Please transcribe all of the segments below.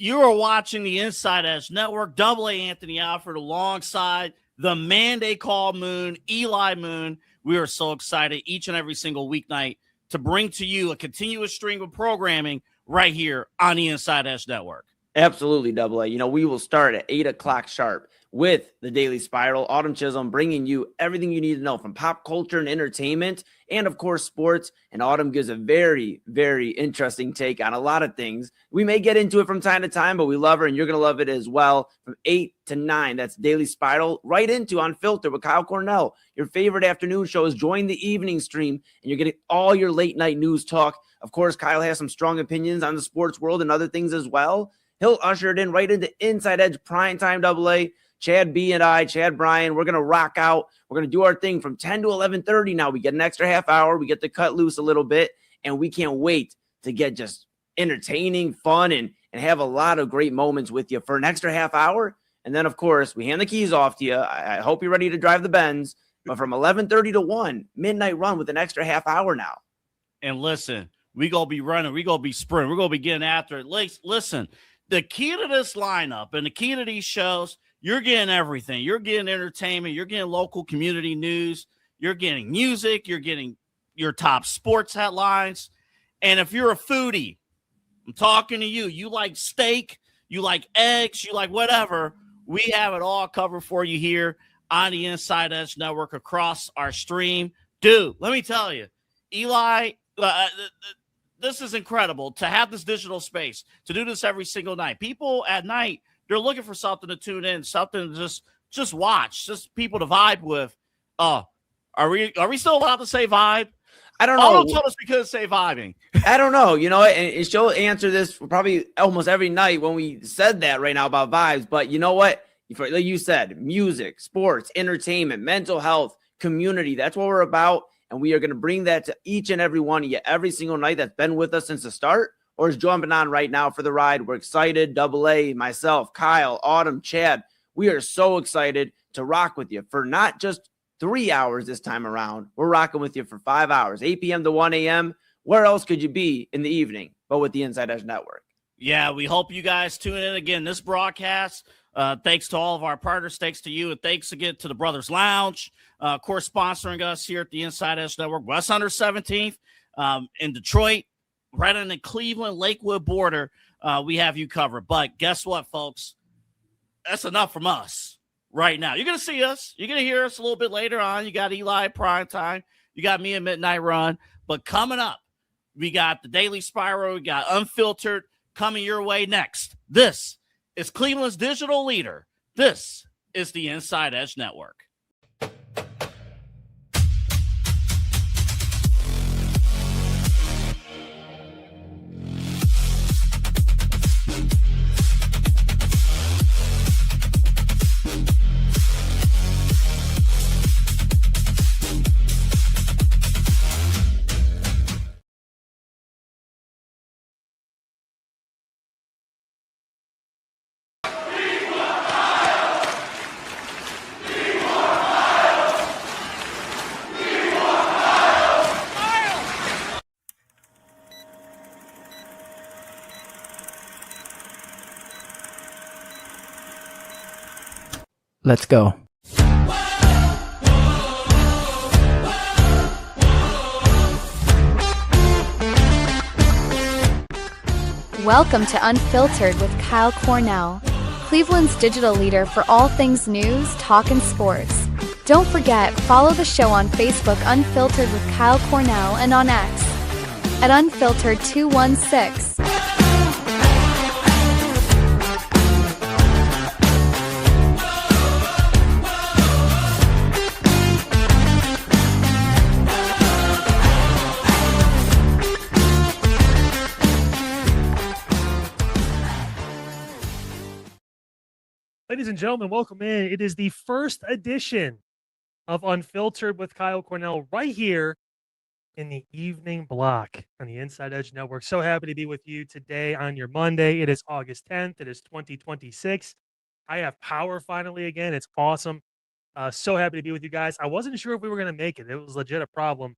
You are watching the Inside Edge Network, Double A Anthony Alford alongside the man they call Moon, Eli Moon. We are so excited each and every single weeknight to bring to you a continuous stream of programming right here on the Inside Edge Network. Absolutely, Double A. We will start at 8 o'clock sharp with the Daily Spiral. Autumn Chisholm bringing you everything you need to know from pop culture and entertainment and, of course, sports. And Autumn gives a very, very interesting take on a lot of things. We may get into it from time to time, but we love her, and you're going to love it as well. From 8 to 9, that's Daily Spiral, right into Unfiltered with Kyle Cornell. Your favorite afternoon show is Join the Evening Stream, and you're getting all your late-night news talk. Of course, Kyle has some strong opinions on the sports world and other things as well. He'll usher it in right into Inside Edge Primetime, Double A. Chad B and I, Chad Bryan, we're going to rock out. We're going to do our thing from 10 to 11:30 now. We get an extra half hour. We get to cut loose a little bit, and we can't wait to get just entertaining, fun, and have a lot of great moments with you for an extra half hour. And then, of course, we hand the keys off to you. I hope you're ready to drive the Benz. But from 11:30 to 1, midnight run with an extra half hour now. And listen, we going to be running. We going to be sprinting. We're going to be getting after it. Listen, the key to this lineup and the key to these shows, you're getting everything. You're getting entertainment. You're getting local community news. You're getting music. You're getting your top sports headlines. And if you're a foodie, I'm talking to you. You like steak. You like eggs. You like whatever. We have it all covered for you here on the Inside Edge Network across our stream. Dude, let me tell you, Eli, this is incredible to have this digital space, to do this every single night. People at night, they're looking for something to tune in, something to just watch, just people to vibe with. Are we still allowed to say vibe? I don't know. Don't tell us we couldn't say vibing. I don't know. And she'll answer this probably almost every night when we said that right now about vibes. But you know what? Like you said, music, sports, entertainment, mental health, community. That's what we're about. And we are going to bring that to each and every one of you every single night that's been with us since the start or is jumping on right now for the ride. We're excited. Double A, myself, Kyle, Autumn, Chad. We are so excited to rock with you for not just 3 hours this time around. We're rocking with you for 5 hours, 8 p.m. to 1 a.m. Where else could you be in the evening but with the Inside Edge Network? Yeah, we hope you guys tune in again. This broadcast, thanks to all of our partners, thanks to you, and thanks again to the Brothers Lounge, of course, sponsoring us here at the Inside Edge Network. West 117th in Detroit, right on the Cleveland-Lakewood border. We have you covered. But guess what, folks? That's enough from us right now. You're going to see us. You're going to hear us a little bit later on. You got Eli at Primetime. You got me at Midnight Run. But coming up, we got the Daily Spiral. We got Unfiltered coming your way next. This is Cleveland's digital leader. This is the Inside Edge Network. Let's go. Welcome to Unfiltered with Kyle Cornell, Cleveland's digital leader for all things news, talk, and sports. Don't forget, follow the show on Facebook Unfiltered with Kyle Cornell and on X at Unfiltered216. Ladies and gentlemen, welcome in. It is the first edition of Unfiltered with Kyle Cornell right here in the evening block on the Inside Edge Network. So happy to be with you today on your Monday. It is August 10th. It is 2026. I have power finally again. It's awesome. So happy to be with you guys. I wasn't sure if we were going to make it. It was legit a problem.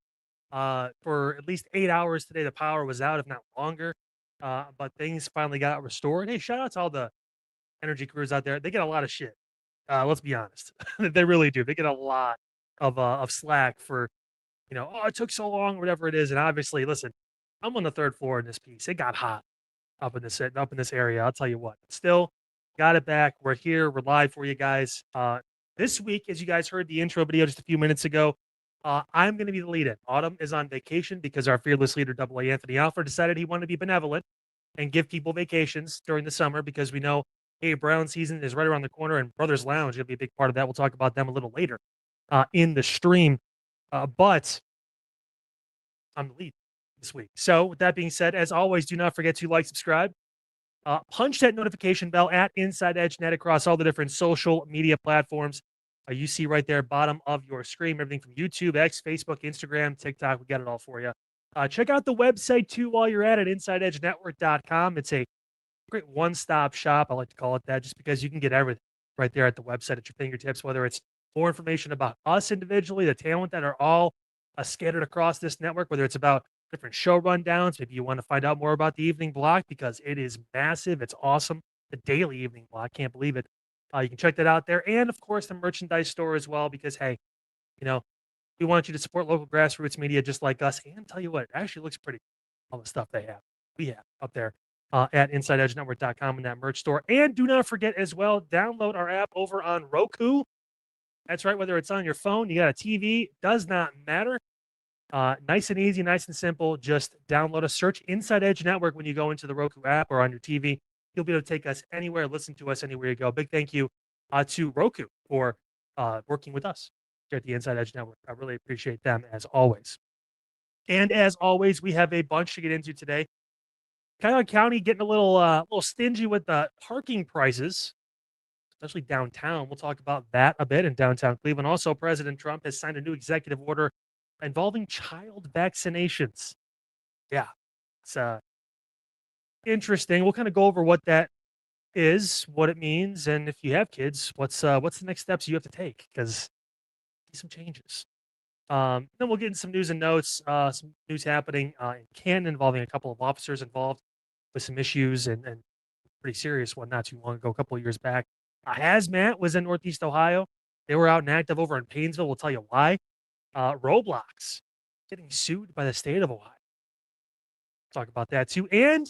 For at least 8 hours today, the power was out, if not longer. but things finally got restored. Hey, shout out to all the energy crews out there. They get a lot of shit. Let's be honest. They really do. They get a lot of slack for, oh, it took so long, whatever it is. And obviously, listen, I'm on the third floor in this piece. It got hot up in this area. I'll tell you what. Still got it back. We're here. We're live for you guys. This week, as you guys heard the intro video just a few minutes ago, I'm going to be the lead-in. Autumn is on vacation because our fearless leader, AA Anthony Alford, decided he wanted to be benevolent and give people vacations during the summer because we know, hey, Brown season is right around the corner, and Brothers Lounge is going to be a big part of that. We'll talk about them a little later in the stream. But I'm the lead this week. So with that being said, as always, do not forget to like, subscribe, punch that notification bell at InsideEdge Net across all the different social media platforms. You see right there, bottom of your screen, everything from YouTube, X, Facebook, Instagram, TikTok. We got it all for you. Check out the website too while you're at it, InsideEdgeNetwork.com. It's a great one-stop shop. I like to call it that just because you can get everything right there at the website at your fingertips, whether it's more information about us individually, the talent that are all scattered across this network, whether it's about different show rundowns. Maybe you want to find out more about the evening block because it is massive. It's awesome. The daily evening block. Can't believe it. You can check that out there. And of course, the merchandise store as well, because, hey, we want you to support local grassroots media just like us. And tell you what, it actually looks pretty cool, all the stuff we have up there at InsideEdgeNetwork.com in that merch store. And do not forget as well, download our app over on Roku. That's right. Whether it's on your phone, you got a TV, does not matter. Nice and easy, nice and simple. Just download a search InsideEdge Network when you go into the Roku app or on your TV. You'll be able to take us anywhere, listen to us anywhere you go. Big thank you to Roku for working with us here at the Inside Edge Network. I really appreciate them as always. And as always, we have a bunch to get into today. Cuyahoga County getting a little stingy with the parking prices, especially downtown. We'll talk about that a bit in downtown Cleveland. Also, President Trump has signed a new executive order involving child vaccinations. Yeah, it's interesting. We'll kind of go over what that is, what it means, and if you have kids, what's the next steps you have to take, because some changes. Then we'll get in some news and notes, some news happening in Canton involving a couple of officers involved with some issues and pretty serious one not too long ago, a couple of years back. Hazmat was in Northeast Ohio. They were out and active over in Painesville. We'll tell you why. Roblox getting sued by the state of Ohio. Talk about that too. And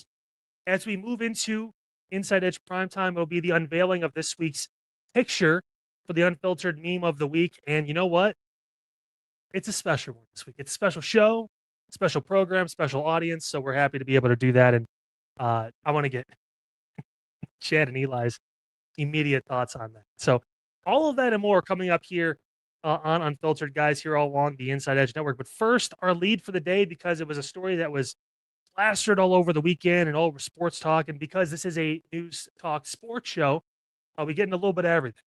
as we move into Inside Edge Primetime, it'll be the unveiling of this week's picture for the Unfiltered Meme of the Week. And you know what? It's a special one this week. It's a special show, special program, special audience. So we're happy to be able to do that. And I want to get Chad and Eli's immediate thoughts on that. So all of that and more coming up here on Unfiltered, guys, here all along the Inside Edge Network. But first, our lead for the day, because it was a story that was plastered all over the weekend and all over sports talk. And because this is a news talk sports show, we get into a little bit of everything.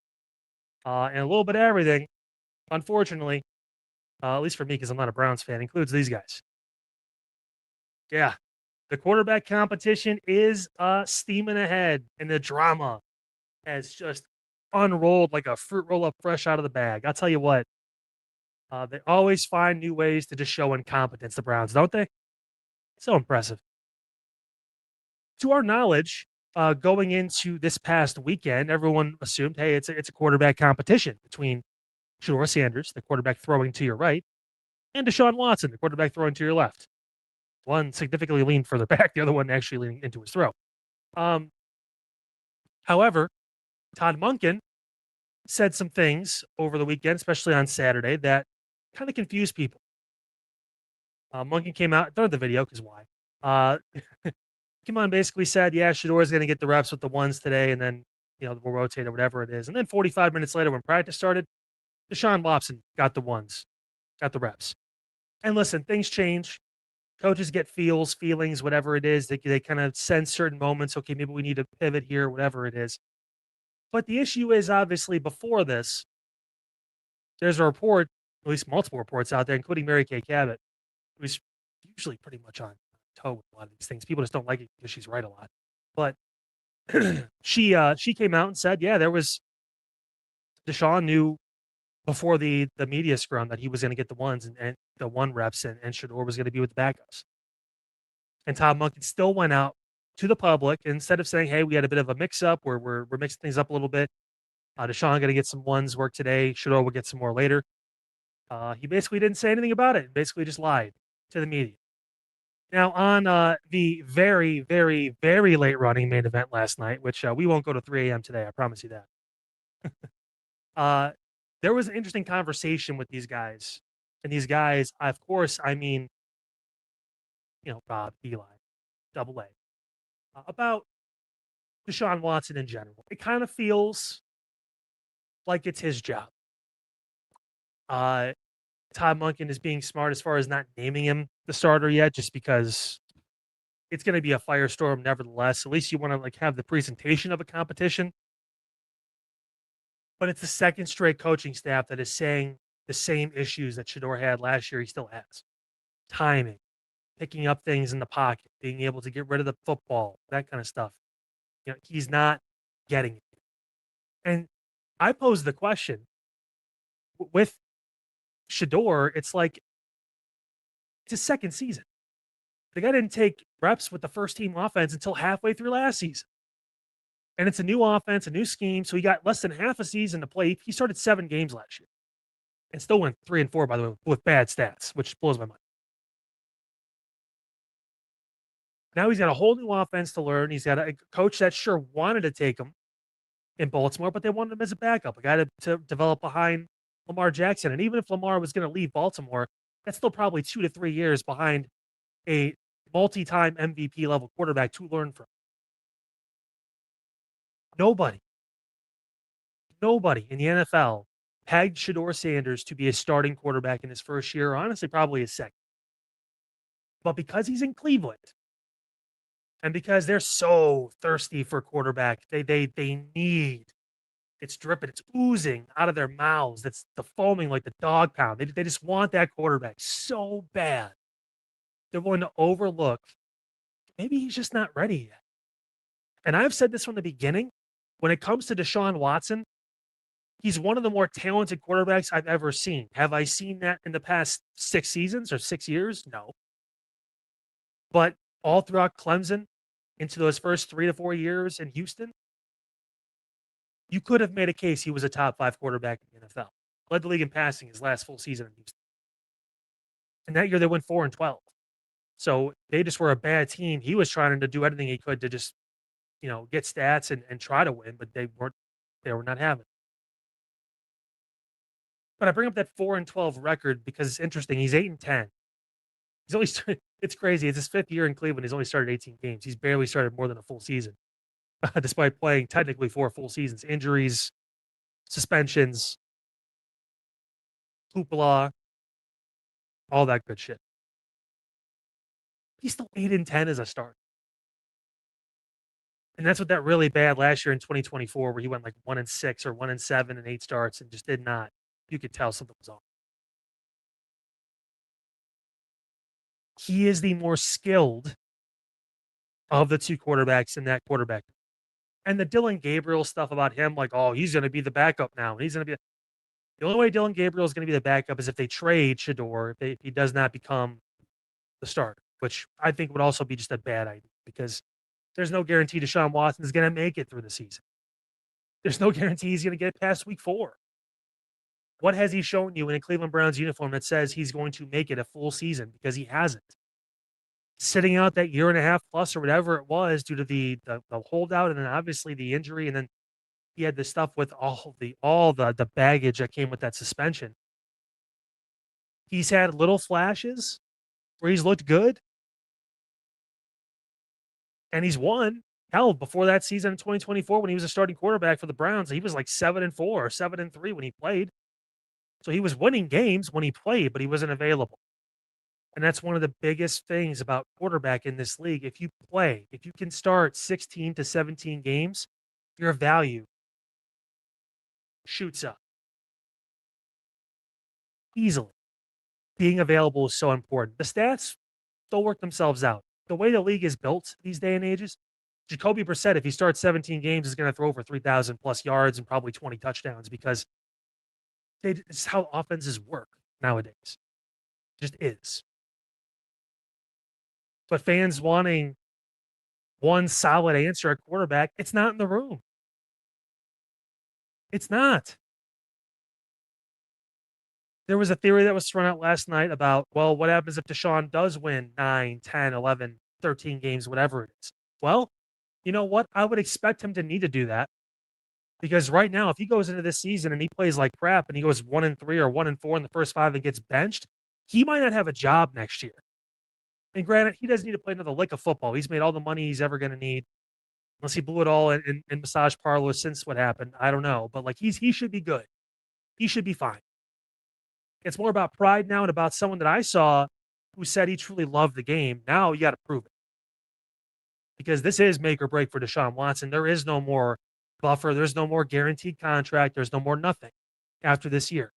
And a little bit of everything, unfortunately, at least for me, because I'm not a Browns fan, includes these guys. Yeah, the quarterback competition is steaming ahead, and the drama has just unrolled like a fruit roll up fresh out of the bag. I'll tell you what, they always find new ways to just show incompetence, the Browns, don't they? So impressive. To our knowledge, going into this past weekend, everyone assumed, hey, it's a quarterback competition between Shedeur Sanders, the quarterback throwing to your right, and Deshaun Watson, the quarterback throwing to your left. One significantly leaned further back, the other one actually leaning into his throw. However, Todd Monken said some things over the weekend, especially on Saturday, that kind of confused people. Monken came out, don't have the video, because why? Came on, basically said, yeah, Shedeur is going to get the reps with the ones today, and then, we'll rotate or whatever it is. And then 45 minutes later, when practice started, Deshaun Watson got the ones, got the reps. And listen, things change. Coaches get feelings, whatever it is. They kind of sense certain moments. Okay, maybe we need to pivot here, whatever it is. But the issue is, obviously, before this, there's a report, at least multiple reports out there, including Mary Kay Cabot, who's usually pretty much on toe with a lot of these things. People just don't like it because she's right a lot. But she came out and said, yeah, there was Deshaun knew before the media scrum that he was going to get the ones and the one reps and Shedeur was going to be with the backups. And Todd Monken still went out to the public, instead of saying, hey, we had a bit of a mix-up, we're mixing things up a little bit. Deshaun going to get some ones work today. Shador will get some more later. He basically didn't say anything about it. Basically just lied to the media. Now, on the very, very, very late running main event last night, which we won't go to 3 a.m. today, I promise you that. There was an interesting conversation with these guys. And these guys, of course, I mean, Rob, Eli, Double A, about Deshaun Watson in general. It kind of feels like it's his job. Todd Monken is being smart as far as not naming him the starter yet, just because it's going to be a firestorm nevertheless. At least you want to have the presentation of a competition. But it's the second straight coaching staff that is saying the same issues that Shador had last year. He still has timing, picking up things in the pocket, being able to get rid of the football, that kind of stuff. He's not getting it. And I posed the question with Shador. It's like it's his second season. The guy didn't take reps with the first team offense until halfway through last season. And it's a new offense, a new scheme. So he got less than half a season to play. He started 7 games last year and still went 3-4, by the way, with bad stats, which blows my mind. Now he's got a whole new offense to learn. He's got a coach that sure wanted to take him in Baltimore, but they wanted him as a backup, a guy to develop behind Lamar Jackson. And even if Lamar was going to leave Baltimore, that's still probably 2 to 3 years behind a multi-time MVP level quarterback to learn from. Nobody in the NFL pegged Shador Sanders to be a starting quarterback in his first year, or honestly, probably his second. But because he's in Cleveland, and because they're so thirsty for a quarterback, they need, it's dripping, it's oozing out of their mouths. That's the foaming like the dog pound. They just want that quarterback so bad. They're willing to overlook, maybe he's just not ready yet. And I've said this from the beginning. When it comes to Deshaun Watson, he's one of the more talented quarterbacks I've ever seen. Have I seen that in the past 6 seasons or 6 years? No. But all throughout Clemson, into those first 3 to 4 years in Houston, you could have made a case he was a top 5 quarterback in the NFL. Led the league in passing his last full season in Houston. And that year they went 4-12. So they just were a bad team. He was trying to do anything he could to just, get stats and try to win, but they were not having it. But I bring up that 4-12 record because it's interesting. He's 8-10. He's only it's crazy. It's his 5th year in Cleveland. He's only started 18 games. He's barely started more than a full season, despite playing technically 4 full seasons. Injuries, suspensions, hoopla, all that good shit. He's still 8-10 as a starter. And that's what that really bad last year in 2024, where he went 1-6 or 1-7 and 8 starts and just did not. You could tell something was off. He is the more skilled of the 2 quarterbacks in that quarterback. And the Dylan Gabriel stuff about him, he's going to be the backup now. And he's going to be the only way Dylan Gabriel is going to be the backup is if they trade Shador, if he does not become the starter, which I think would also be just a bad idea because there's no guarantee Deshaun Watson is going to make it through the season. There's no guarantee he's going to get past week 4. What has he shown you in a Cleveland Browns uniform that says he's going to make it a full season? Because he hasn't. Sitting out that 1.5+ plus or whatever it was due to the holdout and then obviously the injury, and then he had the stuff with all the baggage that came with that suspension. He's had little flashes where he's looked good, and he's won. Hell, before that season in 2024, when he was a starting quarterback for the Browns, he was 7-4 or 7-3 when he played. So he was winning games when he played, but he wasn't available. And that's one of the biggest things about quarterback in this league. If you can start 16 to 17 games, your value shoots up easily. Being available is so important. The stats, they'll work themselves out. The way the league is built these day and ages, Jacoby Brissett, if he starts 17 games, is going to throw over 3,000 plus yards and probably 20 touchdowns because it's how offenses work nowadays. It just is. But fans wanting one solid answer at quarterback. It's not in the room. It's not. There was a theory that was thrown out last night about, well, what happens if Deshaun does win 9, 10, 11, 13 games, whatever it is? Well, you know what? I would expect him to need to do that. Because right now, if he goes into this season and he plays like crap and he goes 1-3 or 1-4 in the first 5 and gets benched, he might not have a job next year. And granted, he doesn't need to play another lick of football. He's made all the money he's ever going to need, unless he blew it all in massage parlors since what happened. I don't know, but like he should be good. He should be fine. It's more about pride now and about someone that I saw who said he truly loved the game. Now you got to prove it, because this is make or break for Deshaun Watson. There is no more buffer. There's no more guaranteed contract. There's no more nothing after this year.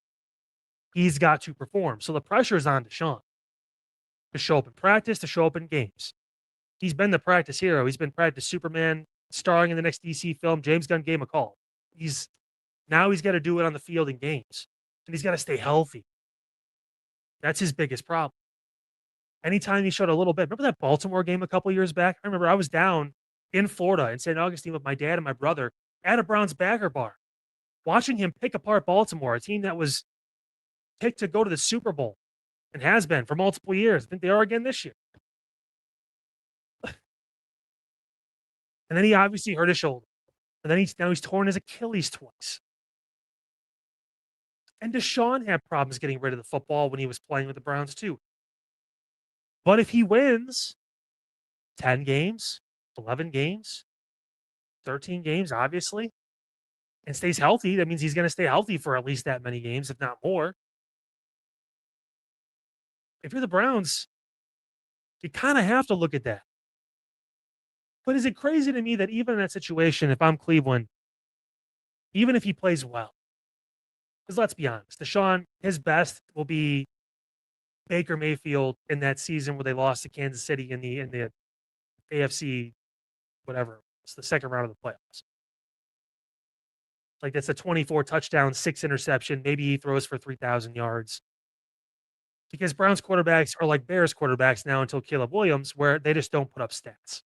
He's got to perform. So the pressure is on Deshaun to show up in practice, to show up in games. He's been the practice hero. He's been practice Superman, starring in the next DC film. James Gunn gave him a call. He's got to do it on the field in games, and he's got to stay healthy. That's his biggest problem. Anytime he showed a little bit, remember that Baltimore game a couple years back? I remember I was down in Florida in St. Augustine with my dad and my brother at a Browns backer bar, watching him pick apart Baltimore, a team that was picked to go to the Super Bowl and has been for multiple years. I think they are again this year. And then he obviously hurt his shoulder. And then now he's torn his Achilles twice. And Deshaun had problems getting rid of the football when he was playing with the Browns too. But if he wins 10 games, 11 games, 13 games, obviously, and stays healthy, that means he's going to stay healthy for at least that many games, if not more. If you're the Browns, you kind of have to look at that. But is it crazy to me that even in that situation, if I'm Cleveland, even if he plays well, because let's be honest, Deshaun, his best will be Baker Mayfield in that season where they lost to Kansas City in the AFC, whatever, it's the second round of the playoffs. Like that's a 24 touchdown, 6 interception. Maybe he throws for 3,000 yards. Because Browns quarterbacks are like Bears quarterbacks now until Caleb Williams, where they just don't put up stats.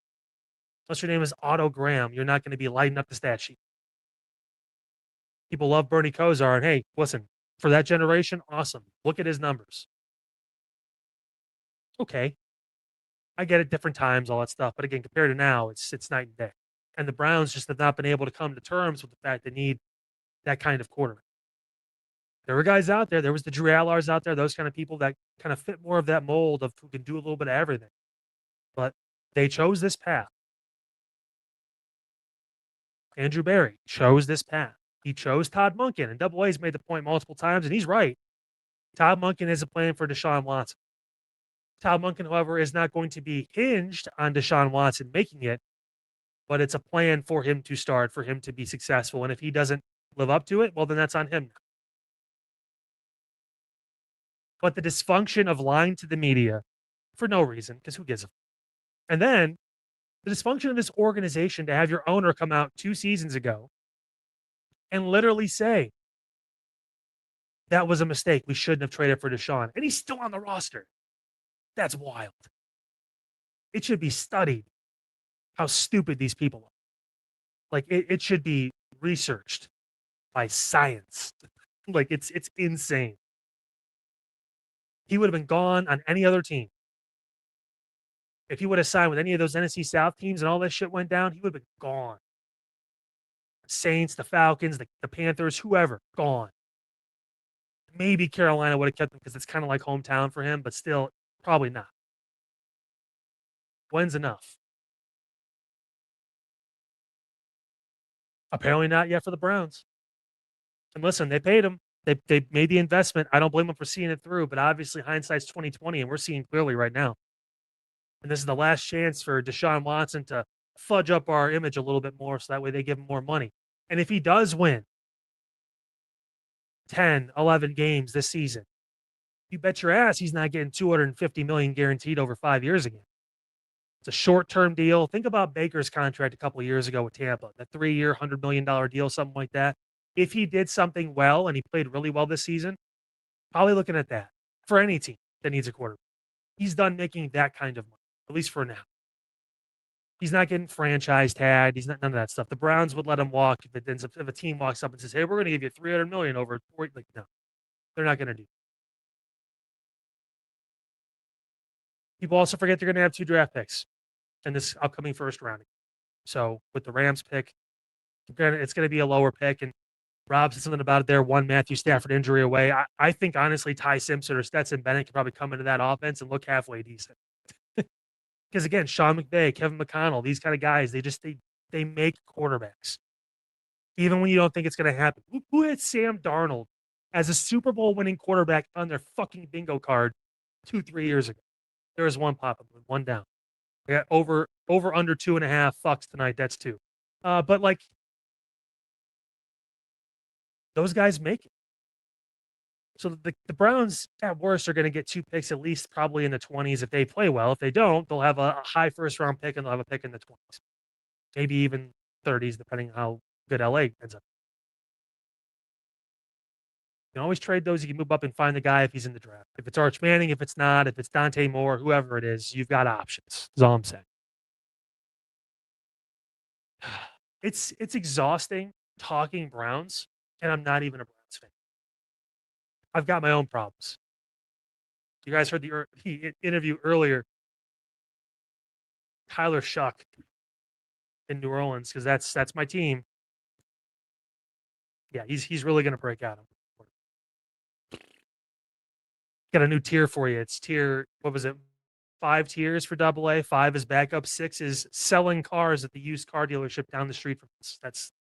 Unless your name is Otto Graham, you're not going to be lighting up the stat sheet. People love Bernie Kosar, and hey, listen, for that generation, awesome. Look at his numbers. Okay. I get it, different times, all that stuff. But again, compared to now, it's night and day. And the Browns just have not been able to come to terms with the fact they need that kind of quarterback. There were guys out there. There was the Drew Allars out there, those kind of people that kind of fit more of that mold of who can do a little bit of everything. But they chose this path. Andrew Berry chose this path. He chose Todd Monken, and Double A's made the point multiple times, and he's right. Todd Monken is a plan for Deshaun Watson. Todd Monken, however, is not going to be hinged on Deshaun Watson making it, but it's a plan for him to start, for him to be successful. And if he doesn't live up to it, well, then that's on him now. But the dysfunction of lying to the media for no reason, because who gives a f-? And then the dysfunction of this organization to have your owner come out 2 seasons ago and literally say, that was a mistake. We shouldn't have traded for Deshaun. And he's still on the roster. That's wild. It should be studied how stupid these people are. Like it should be researched by science. Like it's insane. He would have been gone on any other team. If he would have signed with any of those NFC South teams and all that shit went down, he would have been gone. Saints, the Falcons, the Panthers, whoever, gone. Maybe Carolina would have kept him because it's kind of like hometown for him, but still, probably not. When's enough? Apparently not yet for the Browns. And listen, they paid him. They made the investment. I don't blame them for seeing it through, but obviously hindsight's 2020, and we're seeing clearly right now. And this is the last chance for Deshaun Watson to fudge up our image a little bit more so that way they give him more money. And if he does win 10, 11 games this season, you bet your ass he's not getting $250 million guaranteed over 5 years again. It's a short-term deal. Think about Baker's contract a couple of years ago with Tampa, that 3-year, $100 million deal, something like that. If he did something well and he played really well this season, probably looking at that for any team that needs a quarterback. He's done making that kind of money, at least for now. He's not getting franchise tagged. He's not none of that stuff. The Browns would let him walk if a team walks up and says, "Hey, we're going to give you $300 million over 4." Like, no, they're not going to do. People also forget they're going to have 2 draft picks in this upcoming first round. So with the Rams pick, it's going to be a lower pick. And Rob said something about it there. One Matthew Stafford injury away. I think honestly, Ty Simpson or Stetson Bennett could probably come into that offense and look halfway decent. Because again, Sean McVay, Kevin McConnell, these kind of guys, they make quarterbacks. Even when you don't think it's going to happen. Who had Sam Darnold as a Super Bowl winning quarterback on their fucking bingo card 2-3 years ago? There was one pop-up, one down. We got over under 2.5 fucks tonight. That's 2. But like those guys make it. So the Browns at worst are going to get 2 picks, at least probably in the 20s if they play well. If they don't, they'll have a high first round pick and they'll have a pick in the 20s, maybe even 30s, depending on how good LA ends up. You can always trade those. You can move up and find the guy if he's in the draft. If it's Arch Manning, if it's not, if it's Dante Moore, whoever it is, you've got options. That's all I'm saying. It's exhausting talking Browns, and I'm not even a Browns fan. I've got my own problems. You guys heard the interview earlier. Tyler Shuck in New Orleans, because that's my team. Yeah, he's really going to break out. Got a new tier for you. It's tier, what was it? 5 tiers for AA. 5 is backup. 6 is selling cars at the used car dealership down the street from us. That's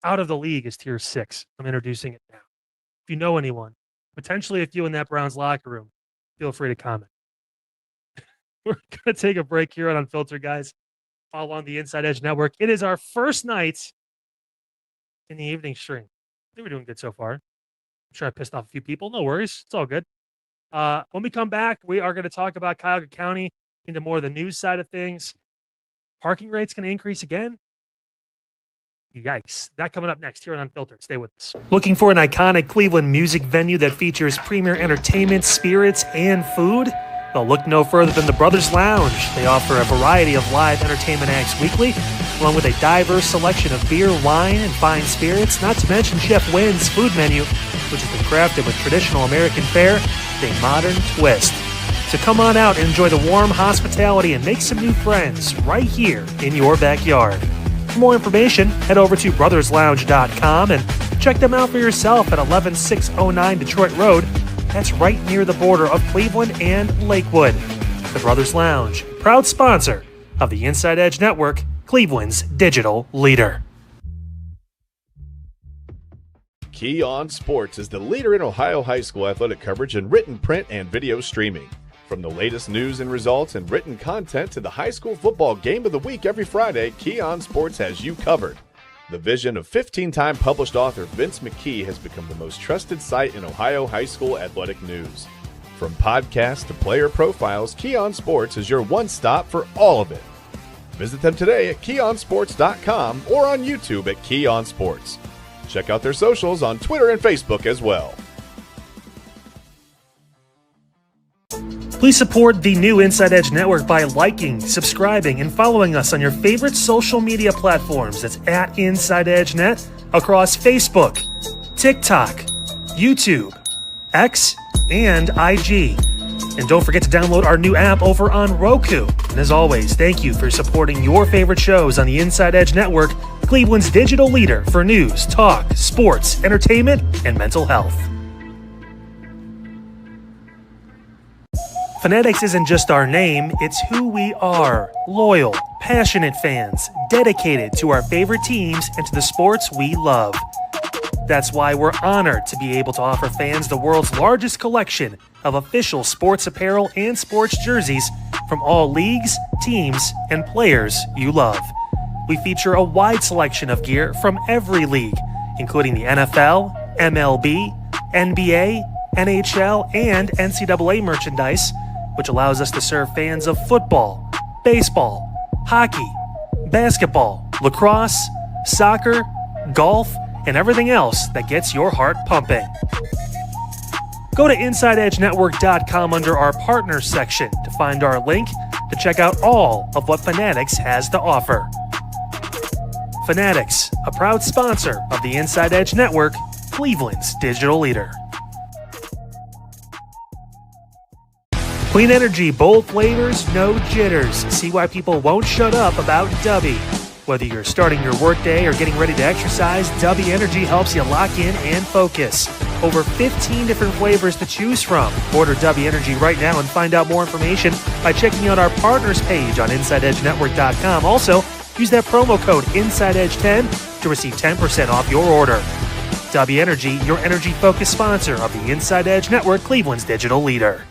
out of the league is tier 6. I'm introducing it now. If you know anyone, potentially if you in that Browns locker room, feel free to comment. We're going to take a break here on Unfiltered, guys. All on the Inside Edge Network. It is our first night in the evening stream. I think we're doing good so far. I'm sure I pissed off a few people. No worries. It's all good. When we come back, we are going to talk about Cuyahoga County into more of the news side of things. Parking rates going to increase again. Yikes. That coming up next here on Unfiltered. Stay with us. Looking for an iconic Cleveland music venue that features premier entertainment, spirits, and food? Well, look no further than the Brothers Lounge. They offer a variety of live entertainment acts weekly, along with a diverse selection of beer, wine, and fine spirits, not to mention Chef Wynn's food menu, which has been crafted with traditional American fare with a modern twist. So come on out and enjoy the warm hospitality and make some new friends right here in your backyard. For more information, head over to brotherslounge.com and check them out for yourself at 11609 Detroit Road. That's right near the border of Cleveland and Lakewood. The Brothers Lounge, proud sponsor of the Inside Edge Network, Cleveland's digital leader. Key On Sports is the leader in Ohio high school athletic coverage in written, print, and video streaming. From the latest news and results and written content to the high school football game of the week every Friday, Key On Sports has you covered. The vision of 15-time published author Vince McKee has become the most trusted site in Ohio high school athletic news. From podcasts to player profiles, Key On Sports is your one-stop for all of it. Visit them today at keyonsports.com or on YouTube at Key On Sports. Check out their socials on Twitter and Facebook as well. Please support the new Inside Edge Network by liking, subscribing, and following us on your favorite social media platforms. That's at InsideEdgeNet across Facebook, TikTok, YouTube, X, and IG. And don't forget to download our new app over on Roku. And as always, thank you for supporting your favorite shows on the Inside Edge Network, Cleveland's digital leader for news, talk, sports, entertainment, and mental health. Fanatics isn't just our name, it's who we are. Loyal, passionate fans, dedicated to our favorite teams and to the sports we love. That's why we're honored to be able to offer fans the world's largest collection of official sports apparel and sports jerseys from all leagues, teams, and players you love. We feature a wide selection of gear from every league, including the NFL, MLB, NBA, NHL, and NCAA merchandise, which allows us to serve fans of football, baseball, hockey, basketball, lacrosse, soccer, golf, and everything else that gets your heart pumping. Go to InsideEdgeNetwork.com under our partners section to find our link to check out all of what Fanatics has to offer. Fanatics, a proud sponsor of the Inside Edge Network, Cleveland's digital leader. Clean energy, bold flavors, no jitters. See why people won't shut up about Dubby. Whether you're starting your workday or getting ready to exercise, Dubby Energy helps you lock in and focus. Over 15 different flavors to choose from. Order Dubby Energy right now and find out more information by checking out our partners page on InsideEdgeNetwork.com. Also, use that promo code InsideEdge10 to receive 10% off your order. Dubby Energy, your energy-focused sponsor of the Inside Edge Network, Cleveland's digital leader.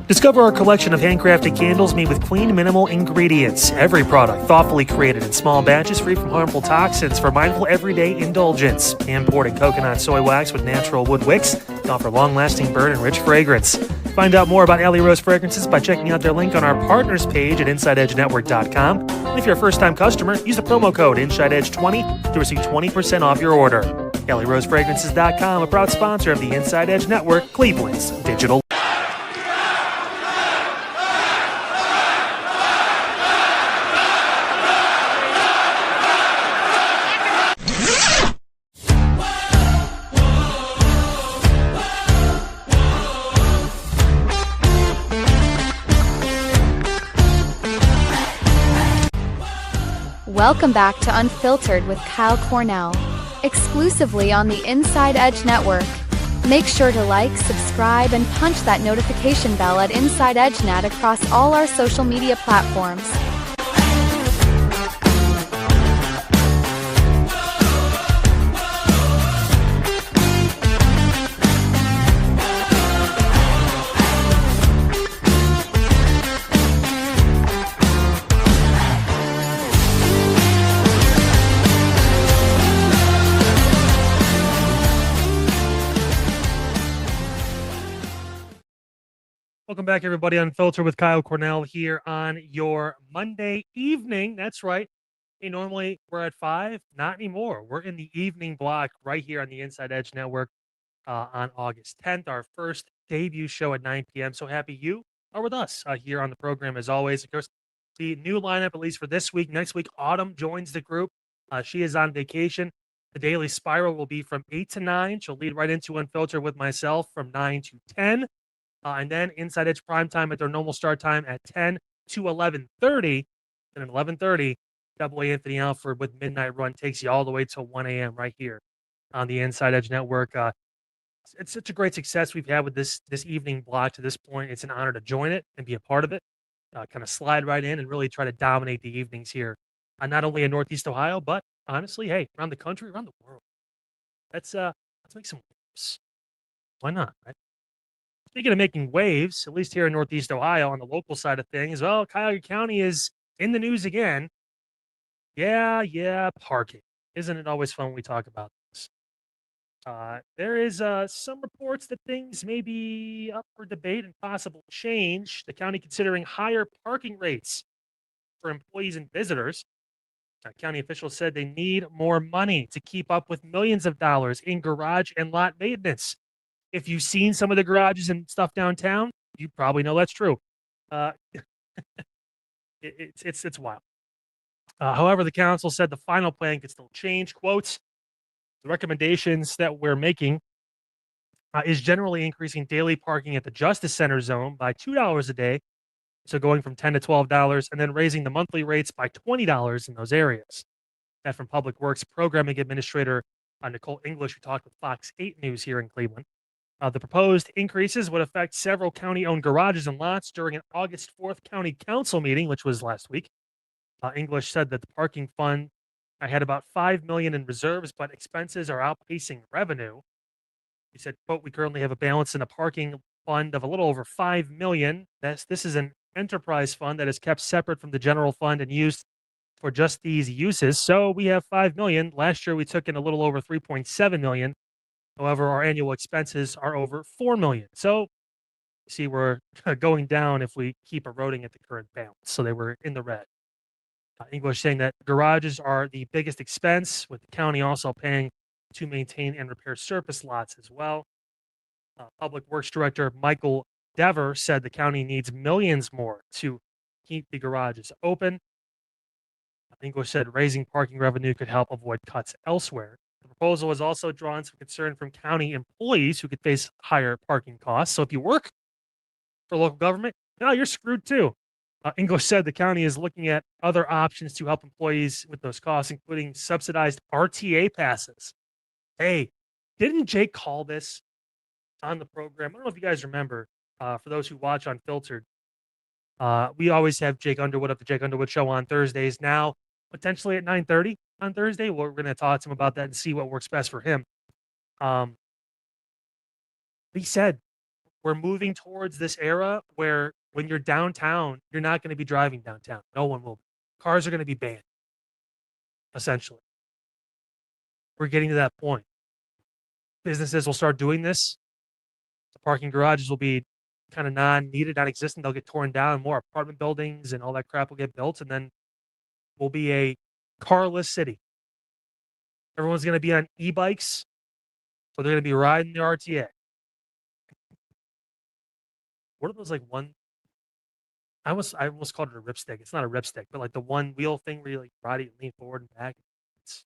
Discover our collection of handcrafted candles made with clean, minimal ingredients. Every product thoughtfully created in small batches free from harmful toxins for mindful everyday indulgence. Imported coconut soy wax with natural wood wicks to offer long-lasting burn and rich fragrance. Find out more about Alley Rose Fragrances by checking out their link on our partners page at InsideEdgeNetwork.com. And if you're a first-time customer, use the promo code InsideEdge20 to receive 20% off your order. AlleyRoseFragrances.com, a proud sponsor of the Inside Edge Network, Cleveland's digital. Welcome back to Unfiltered with Kyle Cornell, exclusively on the Inside Edge Network. Make sure to like, subscribe, and punch that notification bell at Inside Edge Net across all our social media platforms. Welcome back, everybody. Unfiltered with Kyle Cornell here on your Monday evening. That's right. Hey, normally we're at 5. Not anymore. We're in the evening block right here on the Inside Edge Network on August 10th, our first debut show at 9 p.m. So happy you are with us here on the program as always. Of course, the new lineup, at least for this week. Next week, Autumn joins the group. She is on vacation. The Daily Spiral will be from 8 to 9. She'll lead right into Unfiltered with myself from 9 to 10. And then Inside Edge Primetime at their normal start time at 10 to 11:30. And at 11:30, Double A Anthony Alford with Midnight Run takes you all the way till 1 a.m. right here on the Inside Edge Network. It's such a great success we've had with this evening block to this point. It's an honor to join it and be a part of it. Kind of slide right in and really try to dominate the evenings here, not only in Northeast Ohio, but honestly, hey, around the country, around the world. Let's make some waves. Why not, right? Speaking of making waves, at least here in Northeast Ohio on the local side of things, well, Cuyahoga County is in the news again. Yeah, parking. Isn't it always fun when we talk about this? There is some reports that things may be up for debate and possible change. The county considering higher parking rates for employees and visitors. County officials said they need more money to keep up with millions of dollars in garage and lot maintenance. If you've seen some of the garages and stuff downtown, you probably know that's true. It's wild. However, the council said the final plan could still change. Quotes, the recommendations that we're making is generally increasing daily parking at the Justice Center zone by $2 a day. So going from $10 to $12 and then raising the monthly rates by $20 in those areas. That from Public Works Programming Administrator Nicole English, who talked with Fox 8 News here in Cleveland. The proposed increases would affect several county-owned garages and lots during an August 4th county council meeting, which was last week. English said that the parking fund had about $5 million in reserves, but expenses are outpacing revenue. He said, quote, we currently have a balance in the parking fund of a little over $5 million. This is an enterprise fund that is kept separate from the general fund and used for just these uses. So we have $5 million. Last year, we took in a little over $3.7 million. However, our annual expenses are over $4 million. So, see, we're going down if we keep eroding at the current balance. So they were in the red. English saying that garages are the biggest expense, with the county also paying to maintain and repair surface lots as well. Public Works Director Michael Dever said the county needs millions more to keep the garages open. English said raising parking revenue could help avoid cuts elsewhere. The proposal has also drawn some concern from county employees who could face higher parking costs. So if you work for local government, you're screwed too. English said the county is looking at other options to help employees with those costs, including subsidized RTA passes. Hey, didn't Jake call this on the program? I don't know if you guys remember, for those who watch Unfiltered, we always have Jake Underwood of the Jake Underwood Show on Thursdays. Now, potentially at 9:30 on Thursday, we're going to talk to him about that and see what works best for him. He said we're moving towards this era where when you're downtown, you're not going to be driving downtown. No one will. Cars are going to be banned, essentially. We're getting to that point. Businesses will start doing this. The parking garages will be kind of non-needed, non-existent. They'll get torn down. More apartment buildings and all that crap will get built. And then we'll be a carless city. Everyone's going to be on e-bikes, or they're going to be riding the RTA. What are those like one? I almost called it a ripstick. It's not a ripstick, but like the one wheel thing where you like ride it and lean forward and back. It's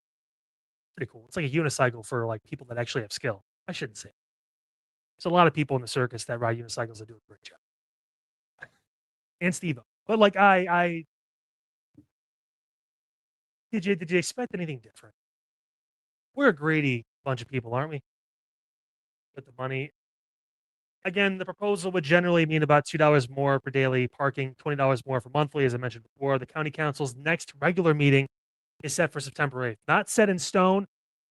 pretty cool. It's like a unicycle for like people that actually have skill. I shouldn't say. There's a lot of people in the circus that ride unicycles that do a great job. And Steve-O. But like did you expect anything different? We're a greedy bunch of people, aren't we? With the money. Again, the proposal would generally mean about $2 more per daily parking, $20 more for monthly, as I mentioned before. The county council's next regular meeting is set for September 8th. Not set in stone,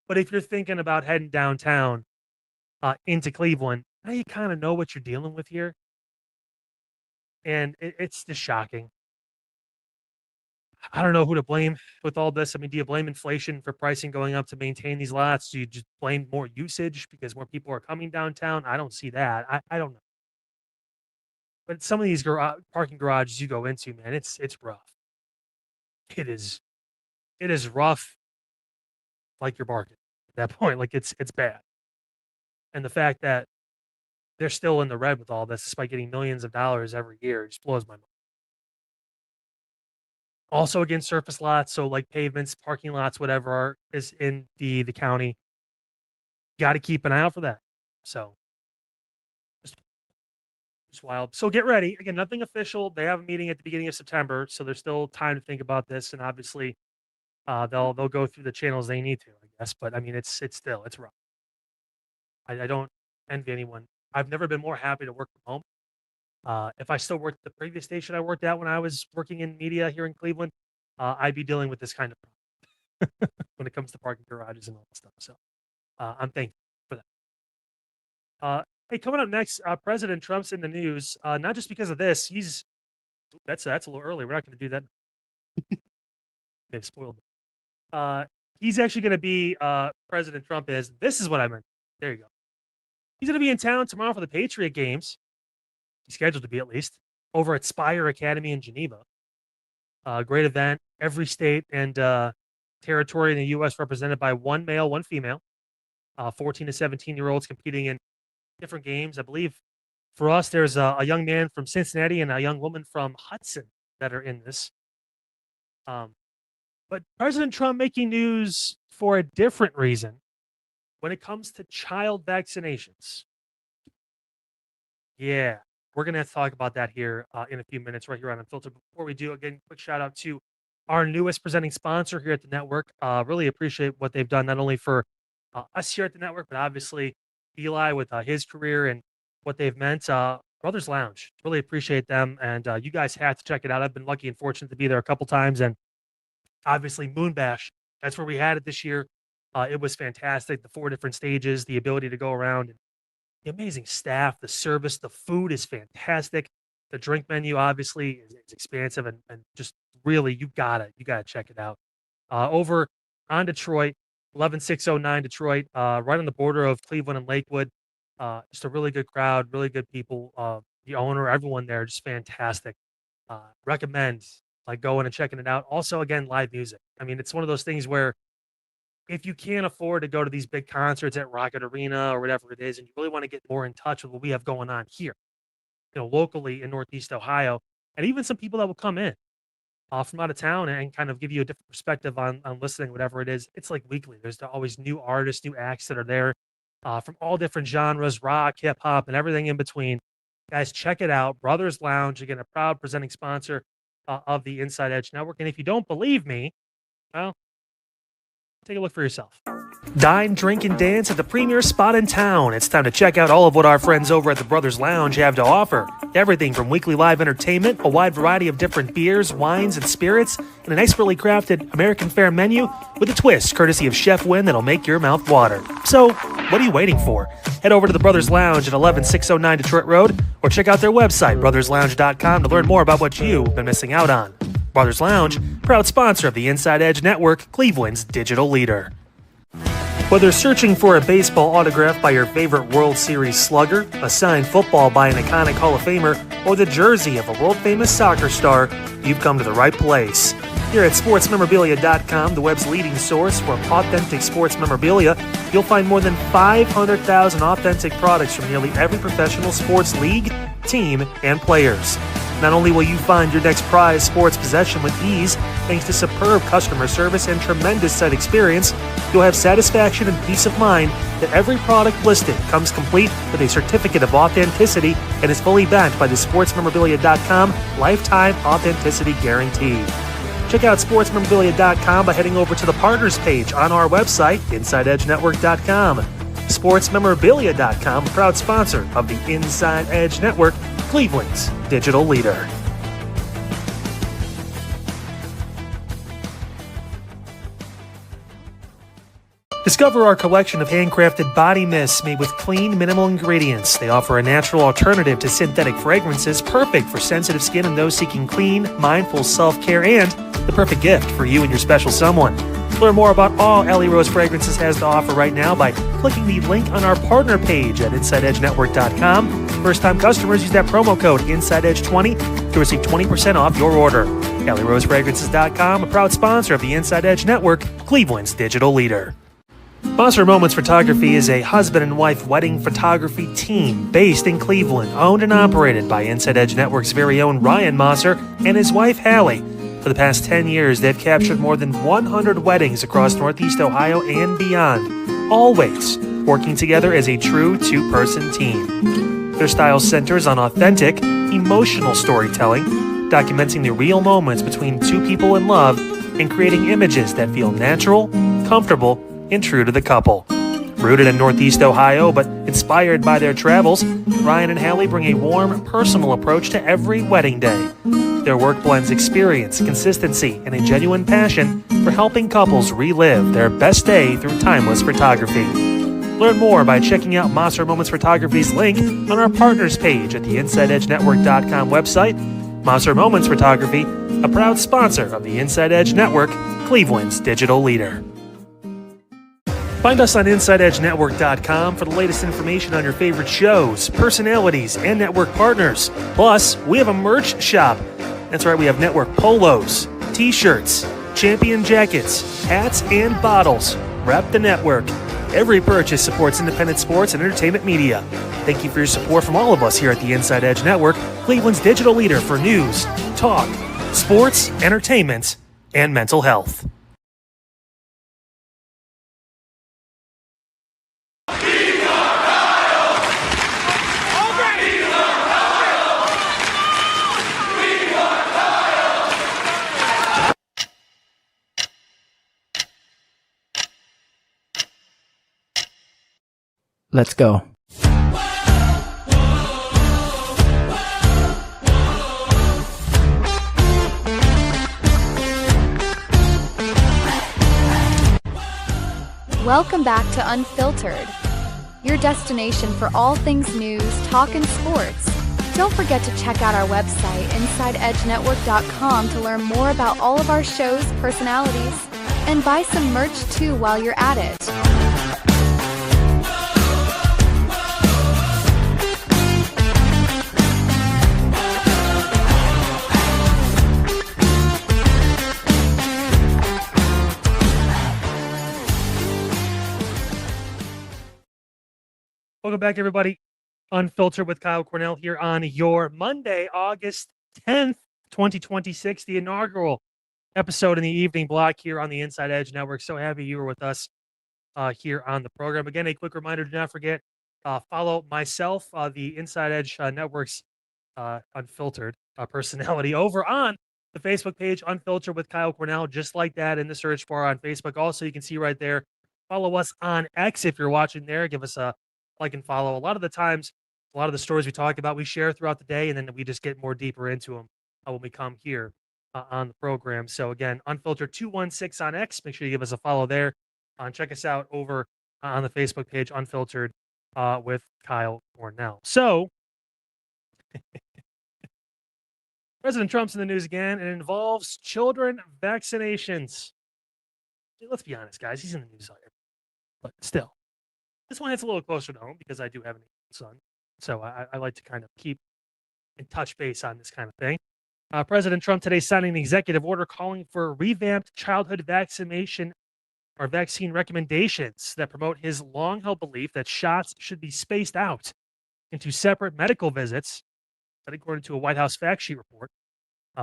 but if you're thinking about heading downtown into Cleveland, now you kind of know what you're dealing with here. And it's just shocking. I don't know who to blame with all this. I mean, do you blame inflation for pricing going up to maintain these lots? Do you just blame more usage because more people are coming downtown? I don't see that. I don't know. But some of these parking garages you go into, man, it's rough. It is rough like you're barking at that point. Like it's bad. And the fact that they're still in the red with all this, despite getting millions of dollars every year, just blows my mind. Also against surface lots, so like pavements, parking lots, whatever is in the county. Got to keep an eye out for that. So just wild. So get ready. Again, nothing official. They have a meeting at the beginning of September, so there's still time to think about this. And obviously, they'll go through the channels they need to, I guess. But I mean, it's rough. I don't envy anyone. I've never been more happy to work from home. If I still worked at the previous station I worked at when I was working in media here in Cleveland, I'd be dealing with this kind of problem when it comes to parking garages and all that stuff. So I'm thankful for that. Hey, coming up next, President Trump's in the news, not just because of this. That's a little early. We're not going to do that. They've spoiled it. He's actually going to be, President Trump is. This is what I meant. There you go. He's going to be in town tomorrow for the Patriot games. He's scheduled to be at least over at Spire Academy in Geneva. Great event. Every state and territory in the U.S. represented by one male, one female. 14 to 17-year-olds competing in different games. I believe for us, there's a young man from Cincinnati and a young woman from Hudson that are in this. But President Trump making news for a different reason when it comes to child vaccinations. Yeah. We're going to have to talk about that here in a few minutes right here on Unfiltered. Before we do, again, quick shout out to our newest presenting sponsor here at the network. Really appreciate what they've done, not only for us here at the network, but obviously Eli with his career and what they've meant. Brothers Lounge, really appreciate them. And you guys have to check it out. I've been lucky and fortunate to be there a couple times. And obviously Moon Bash, that's where we had it this year. It was fantastic. The 4 different stages, the ability to go around and the amazing staff, the service, the food is fantastic. The drink menu obviously is expansive and just really you gotta check it out. Over on Detroit, 11609 Detroit, right on the border of Cleveland and Lakewood. Just a really good crowd, really good people. The owner, everyone there, just fantastic. Recommend like going and checking it out. Also, again, live music. I mean, it's one of those things where if you can't afford to go to these big concerts at Rocket Arena or whatever it is, and you really want to get more in touch with what we have going on here, locally in Northeast Ohio, and even some people that will come in from out of town and kind of give you a different perspective on listening, whatever it is. It's like weekly. There's always new artists, new acts that are there from all different genres, rock, hip hop, and everything in between. Guys, check it out. Brothers Lounge, again, a proud presenting sponsor of the Inside Edge Network. And if you don't believe me, well, take a look for yourself. Dine, drink, and dance at the premier spot in town. It's time to check out all of what our friends over at the Brothers Lounge have to offer. Everything from weekly live entertainment, a wide variety of different beers, wines, and spirits, and an expertly crafted American fare menu with a twist courtesy of Chef Wynn that'll make your mouth water. So, what are you waiting for? Head over to the Brothers Lounge at 11609 Detroit Road or check out their website, brotherslounge.com, to learn more about what you've been missing out on. Brothers Lounge, proud sponsor of the Inside Edge Network, Cleveland's digital leader. Whether searching for a baseball autograph by your favorite World Series slugger, a signed football by an iconic Hall of Famer, or the jersey of a world-famous soccer star, you've come to the right place. Here at sportsmemorabilia.com, the web's leading source for authentic sports memorabilia, you'll find more than 500,000 authentic products from nearly every professional sports league, team, and players. Not only will you find your next prized sports possession with ease, thanks to superb customer service and tremendous site experience, you'll have satisfaction and peace of mind that every product listed comes complete with a certificate of authenticity and is fully backed by the sportsmemorabilia.com lifetime authenticity guarantee. Check out sportsmemorabilia.com by heading over to the partners page on our website, InsideEdgeNetwork.com. Sportsmemorabilia.com, a proud sponsor of the Inside Edge Network, Cleveland's digital leader. Discover our collection of handcrafted body mists made with clean, minimal ingredients. They offer a natural alternative to synthetic fragrances, perfect for sensitive skin and those seeking clean, mindful self-care, and the perfect gift for you and your special someone. Learn more about all Alley Rose Fragrances has to offer right now by clicking the link on our partner page at InsideEdgeNetwork.com. First-time customers use that promo code InsideEdge20 to receive 20% off your order. AlleyRoseFragrances.com, a proud sponsor of the Inside Edge Network, Cleveland's digital leader. Monster Moments Photography is a husband and wife wedding photography team based in Cleveland, owned and operated by Inside Edge Network's very own Ryan Mosser and his wife Hallie. For the past 10 years, they've captured more than 100 weddings across Northeast Ohio and beyond, always working together as a true two-person team. Their style centers on authentic, emotional storytelling, documenting the real moments between two people in love and creating images that feel natural, comfortable, and true to the couple. Rooted in Northeast Ohio, but inspired by their travels, Ryan and Hallie bring a warm, personal approach to every wedding day. Their work blends experience, consistency, and a genuine passion for helping couples relive their best day through timeless photography. Learn more by checking out Monster Moments Photography's link on our partners page at the InsideEdgeNetwork.com website. Monster Moments Photography, a proud sponsor of the Inside Edge Network, Cleveland's digital leader. Find us on InsideEdgeNetwork.com for the latest information on your favorite shows, personalities, and network partners. Plus, we have a merch shop. That's right, we have network polos, t-shirts, champion jackets, hats, and bottles. Rep the network. Every purchase supports independent sports and entertainment media. Thank you for your support from all of us here at the Inside Edge Network, Cleveland's digital leader for news, talk, sports, entertainment, and mental health. Let's go. Welcome back to Unfiltered, your destination for all things news, talk, and sports. Don't forget to check out our website, InsideEdgeNetwork.com, to learn more about all of our shows, personalities, and buy some merch too while you're at it. Welcome back, everybody. Unfiltered with Kyle Cornell here on your Monday, August 10th 2026, the inaugural episode in the evening block here on the Inside Edge Network. So happy you were with us here on the program. Again, a quick reminder, do not forget, follow myself, the Inside Edge Network's Unfiltered personality over on the Facebook page, Unfiltered with Kyle Cornell, just like that in the search bar on Facebook. Also, you can see right there, follow us on X if you're watching there. Give us a like and follow. A lot of the times, a lot of the stories we talk about, we share throughout the day, and then we just get more deeper into them when we come here on the program. So again, Unfiltered 216 on X. Make sure you give us a follow there. Check us out over on the Facebook page, Unfiltered with Kyle Cornell. So, President Trump's in the news again, and it involves children vaccinations. Let's be honest, guys. He's in the news already. But still, this one hits a little closer to home because I do have an son. So I like to kind of keep in touch base on this kind of thing. President Trump today signing an executive order calling for revamped childhood vaccination or vaccine recommendations that promote his long-held belief that shots should be spaced out into separate medical visits. That, according to a White House fact sheet report,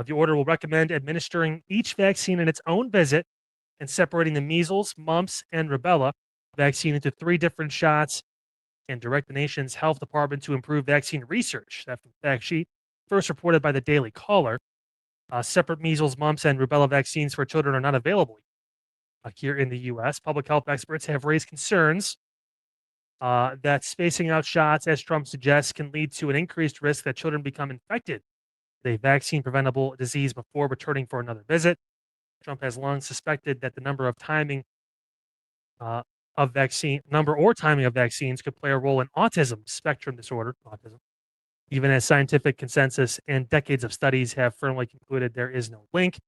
the order will recommend administering each vaccine in its own visit and separating the measles, mumps, and rubella vaccine into 3 different shots and direct the nation's health department to improve vaccine research. That fact sheet, first reported by the Daily Caller. Separate measles, mumps, and rubella vaccines for children are not available here in the U.S. Public health experts have raised concerns that spacing out shots, as Trump suggests, can lead to an increased risk that children become infected with a vaccine-preventable disease before returning for another visit. Trump has long suspected that the number or timing of vaccines could play a role in autism spectrum disorder, even as scientific consensus and decades of studies have firmly concluded there is no link.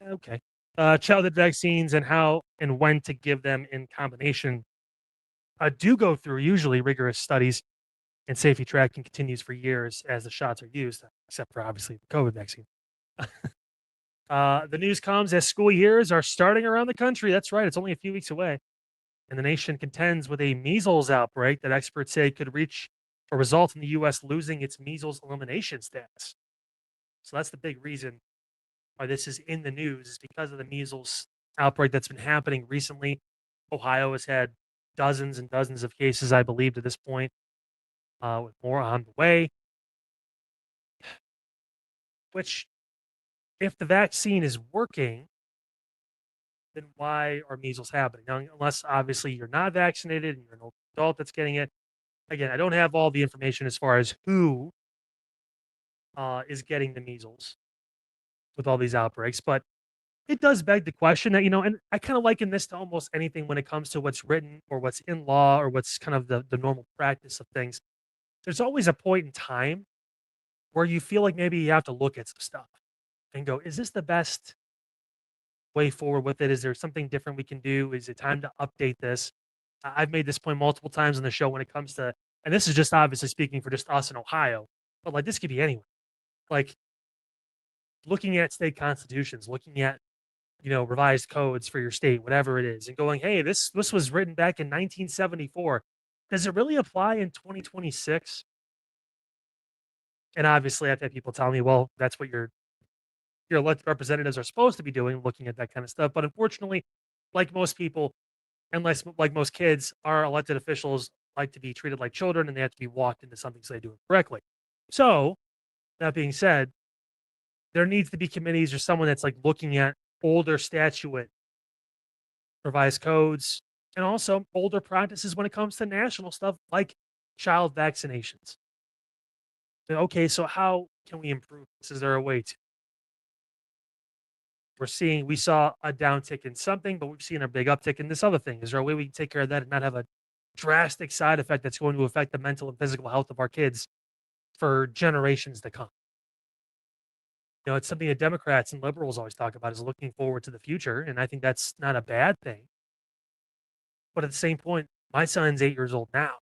Okay. Childhood vaccines and how and when to give them in combination do go through usually rigorous studies, and safety tracking continues for years as the shots are used, except for obviously the COVID vaccine. The news comes as school years are starting around the country. That's right. It's only a few weeks away. And the nation contends with a measles outbreak that experts say could reach or result in the U.S. losing its measles elimination status. So that's the big reason why this is in the news, is because of the measles outbreak that's been happening recently. Ohio has had dozens and dozens of cases, I believe, to this point, with more on the way. Which, if the vaccine is working, then why are measles happening? Now, unless obviously you're not vaccinated and you're an adult that's getting it. Again, I don't have all the information as far as who is getting the measles with all these outbreaks, but it does beg the question that, and I kind of liken this to almost anything when it comes to what's written or what's in law or what's kind of the normal practice of things. There's always a point in time where you feel like maybe you have to look at some stuff and go, is this the best way forward with it? Is there something different we can do? Is it time to update this? I've made this point multiple times on the show when it comes to, and this is just obviously speaking for just us in Ohio, but like this could be anywhere. Like looking at state constitutions, looking at, revised codes for your state, whatever it is, and going, hey, this was written back in 1974. Does it really apply in 2026? And obviously I've had people tell me, well, that's what your elected representatives are supposed to be doing, looking at that kind of stuff. But unfortunately, like most people, and like most kids, our elected officials like to be treated like children, and they have to be walked into something so they do it correctly. So, that being said, there needs to be committees or someone that's like looking at older statute, revised codes, and also older practices when it comes to national stuff like child vaccinations. Okay, so how can we improve this? Is there a way to? We saw a downtick in something, but we've seen a big uptick in this other thing. Is there a way we can take care of that and not have a drastic side effect that's going to affect the mental and physical health of our kids for generations to come? It's something that Democrats and liberals always talk about, is looking forward to the future. And I think that's not a bad thing. But at the same point, my son's 8 years old now.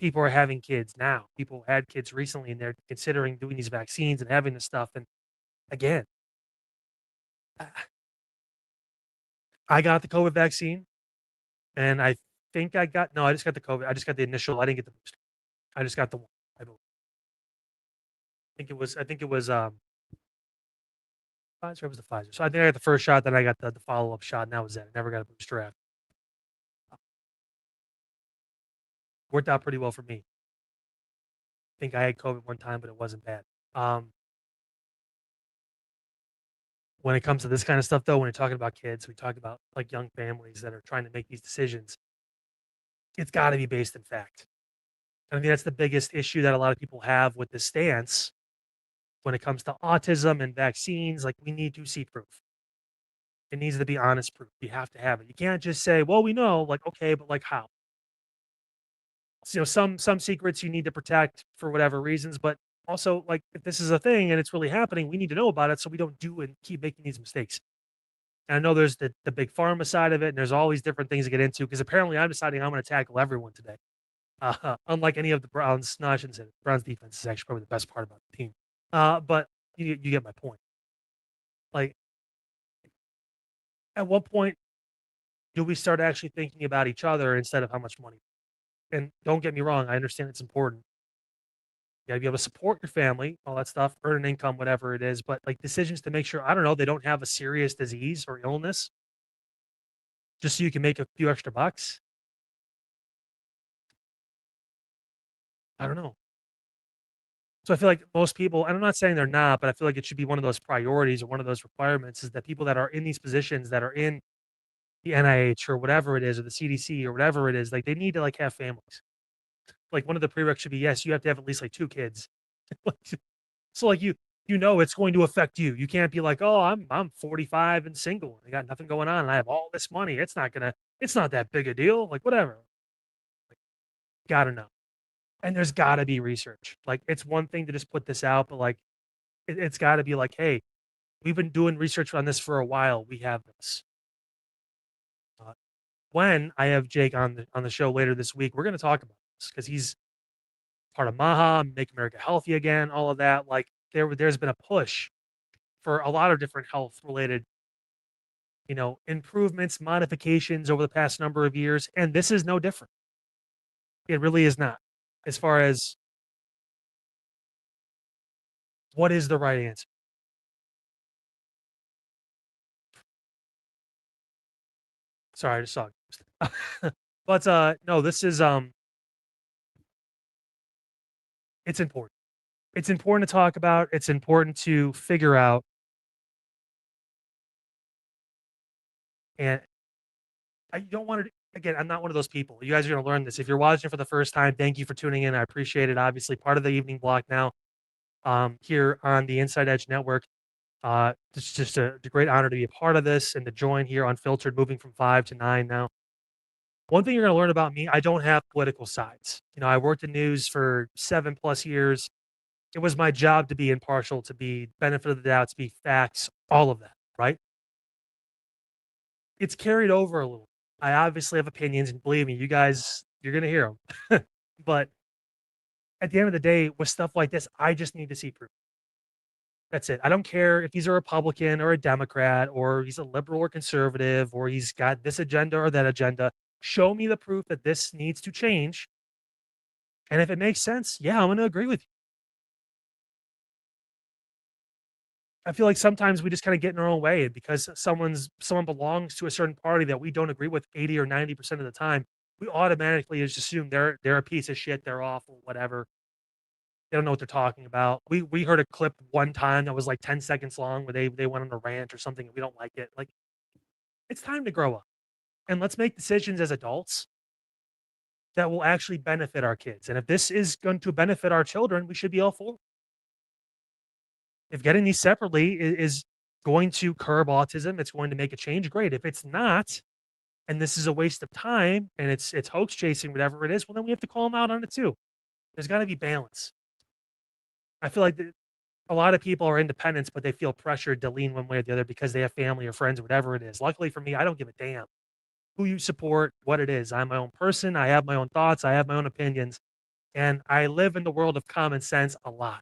People are having kids now. People had kids recently, and they're considering doing these vaccines and having this stuff. And again, I got the COVID vaccine, and I think I just got the COVID. I just got the initial. I didn't get the booster. I just got the one, I believe. I think it was Pfizer. It was the Pfizer. So I think I got the first shot, then I got the follow up shot, and that was it. I never got a booster after. Worked out pretty well for me. I think I had COVID one time, but it wasn't bad. When it comes to this kind of stuff, though, when you're talking about kids, we talk about like young families that are trying to make these decisions. It's got to be based in fact. I mean, that's the biggest issue that a lot of people have with this stance when it comes to autism and vaccines. Like, we need to see proof. It needs to be honest proof. You have to have it. You can't just say, "Well, we know." Like, okay, but like how? So, some secrets you need to protect for whatever reasons, but also like if this is a thing and it's really happening, we need to know about it so we don't do and keep making these mistakes. And I know there's the big pharma side of it, and there's all these different things to get into because apparently I'm deciding I'm going to tackle everyone today. Unlike any of the Browns, no, I shouldn't say that. Browns defense is actually probably the best part about the team. But you get my point. Like, at what point do we start actually thinking about each other instead of how much money? And don't get me wrong, I understand it's important. You gotta be able to support your family, all that stuff, earn an income, whatever it is. But like decisions to make sure, I don't know, they don't have a serious disease or illness, just so you can make a few extra bucks. I don't know. So I feel like most people, and I'm not saying they're not, but I feel like it should be one of those priorities or one of those requirements is that people that are in these positions that are in the NIH or whatever it is, or the CDC or whatever it is, like they need to like have families. Like one of the prereqs should be, yes, you have to have at least like 2 kids. So like you know it's going to affect you. You can't be like, oh, I'm 45 and single. I got nothing going on and I have all this money. It's not that big a deal. Like whatever. Like, gotta know. And there's gotta be research. Like it's one thing to just put this out, but like it's gotta be like, hey, we've been doing research on this for a while. We have this. When I have Jake on the show later this week, we're gonna talk about this because he's part of MAHA, Make America Healthy Again, all of that. Like there's been a push for a lot of different health related, improvements, modifications over the past number of years, and this is no different. It really is not. As far as what is the right answer. Sorry, I just saw it. But no, this is it's important. It's important to talk about. It's important to figure out. And I don't want to, again, I'm not one of those people. You guys are going to learn this. If you're watching for the first time, thank you for tuning in. I appreciate it. Obviously, part of the evening block now here on the InsideEdge Network. It's just a great honor to be a part of this and to join here Unfiltered, moving from 5 to 9 now. One thing you're going to learn about me, I don't have political sides. I worked in news for 7+ years. It was my job to be impartial, to be benefit of the doubt, to be facts, all of that, right? It's carried over a little. I obviously have opinions, and believe me, you guys, you're going to hear them. But at the end of the day, with stuff like this, I just need to see proof. That's it. I don't care if he's a Republican or a Democrat or he's a liberal or conservative or he's got this agenda or that agenda. Show me the proof that this needs to change. And if it makes sense, yeah, I'm going to agree with you. I feel like sometimes we just kind of get in our own way because someone belongs to a certain party that we don't agree with 80 or 90% of the time. We automatically just assume they're a piece of shit, they're awful, whatever. They don't know what they're talking about. We heard a clip one time that was like 10 seconds long where they went on a rant or something and we don't like it. Like, it's time to grow up. And let's make decisions as adults that will actually benefit our kids. And if this is going to benefit our children, we should be all for it. If getting these separately is going to curb autism, it's going to make a change, great. If it's not, and this is a waste of time and it's hoax chasing, whatever it is, well, then we have to call them out on it too. There's got to be balance. I feel like a lot of people are independents, but they feel pressured to lean one way or the other because they have family or friends or whatever it is. Luckily for me, I don't give a damn who you support, what it is. I'm my own person. I have my own thoughts. I have my own opinions. And I live in the world of common sense a lot.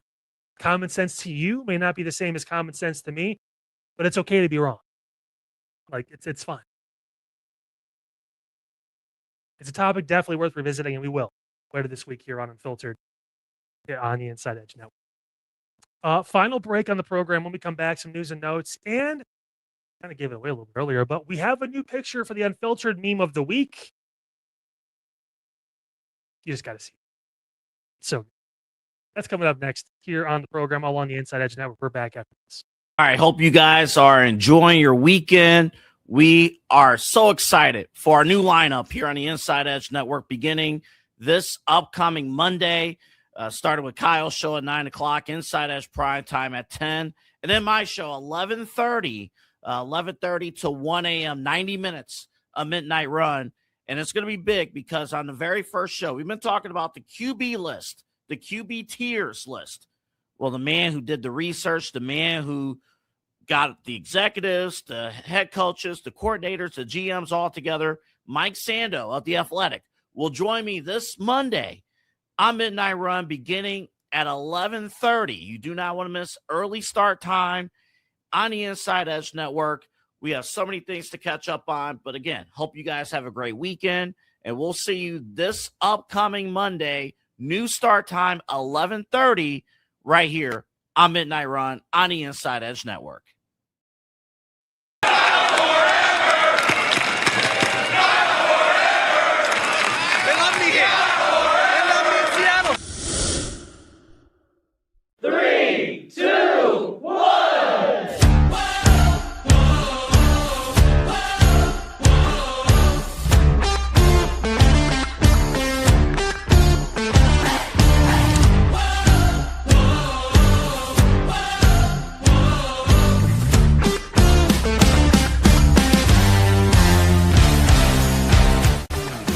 Common sense to you may not be the same as common sense to me, but it's okay to be wrong. Like it's fine. It's a topic definitely worth revisiting, and we will later this week here on Unfiltered on the InsideEdge Network. Final break on the program. When we come back, some news and notes, and kind of gave it away a little bit earlier, but we have a new picture for the Unfiltered meme of the week. You just got to see it. So that's coming up next here on the program, all on the Inside Edge Network. We're back after this. All right. Hope you guys are enjoying your weekend. We are so excited for our new lineup here on the Inside Edge Network beginning this upcoming Monday. Started with Kyle's show at 9 o'clock, Inside Edge Primetime at 10, and then my show 11:30 to 1 a.m., 90 minutes, a midnight run. And it's going to be big because on the very first show, we've been talking about the QB list, the QB tiers list. Well, the man who did the research, the man who got the executives, the head coaches, the coordinators, the GMs all together, Mike Sando of The Athletic, will join me this Monday on Midnight Run beginning at 11:30. You do not want to miss early start time on the Inside Edge Network. We have so many things to catch up on. But again, hope you guys have a great weekend. And we'll see you this upcoming Monday, new start time, 11:30, right here on Midnight Run on the Inside Edge Network.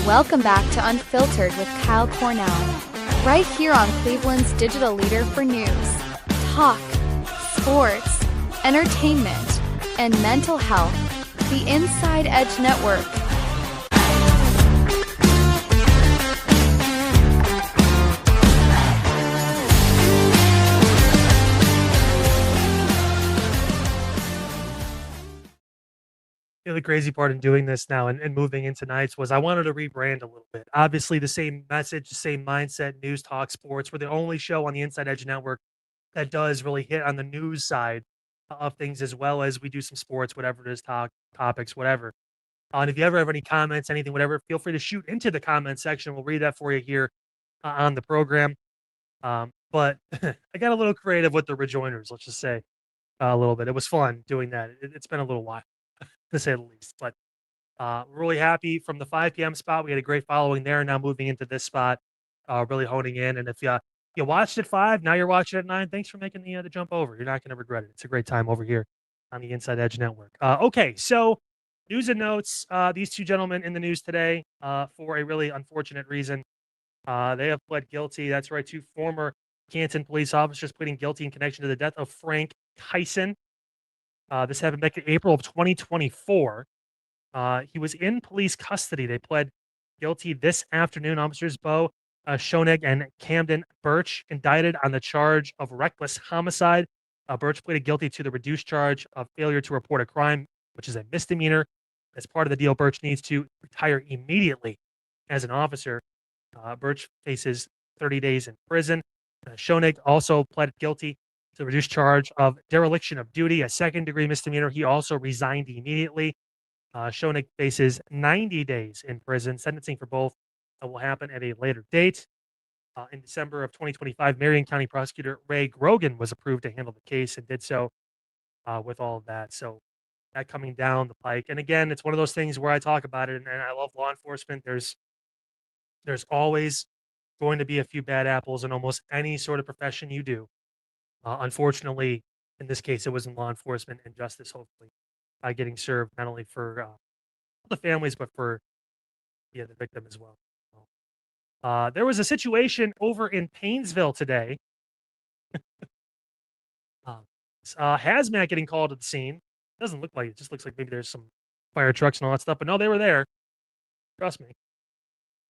Welcome back to Unfiltered with Kyle Cornell, right here on Cleveland's digital leader for news, talk, sports, entertainment, and mental health, the Inside Edge Network. The crazy part in doing this now and moving into nights was I wanted to rebrand a little bit. Obviously, the same message, the same mindset, news, talk, sports. We're the only show on the Inside Edge Network that does really hit on the news side of things, as well as we do some sports, whatever it is, topics, whatever. And if you ever have any comments, anything, whatever, feel free to shoot into the comment section. We'll read that for you here on the program. But I got a little creative with the rejoinders, let's just say a little bit. It was fun doing that. It's been a little while, to say the least. But really happy from the 5 p.m. spot. We had a great following there. Now moving into this spot, really honing in. And if you watched at 5, now you're watching at 9, thanks for making the jump over. You're not going to regret it. It's a great time over here on the Inside Edge Network. Okay, so news and notes. These two gentlemen in the news today for a really unfortunate reason. They have pled guilty. That's right, 2 former Canton police officers pleading guilty in connection to the death of Frank Kyson. This happened back in April of 2024. He was in police custody. They pled guilty this afternoon. Officers Bo Schoenig and Camden Birch indicted on the charge of reckless homicide. Birch pleaded guilty to the reduced charge of failure to report a crime, which is a misdemeanor. As part of the deal, Birch needs to retire immediately as an officer. Birch faces 30 days in prison. Schoenig also pled guilty to the reduced charge of dereliction of duty, a second-degree misdemeanor. He also resigned immediately. Schoenig faces 90 days in prison. Sentencing for both will happen at a later date. In December of 2025, Marion County Prosecutor Ray Grogan was approved to handle the case and did so with all of that. So that coming down the pike. And again, it's one of those things where I talk about it, and I love law enforcement. There's always going to be a few bad apples in almost any sort of profession you do. Unfortunately, in this case, it was in law enforcement and justice, hopefully, getting served not only for the families, but for the victim as well. There was a situation over in Paynesville today. Hazmat getting called to the scene. Doesn't look like it. Just looks like maybe there's some fire trucks and all that stuff. But no, they were there. Trust me.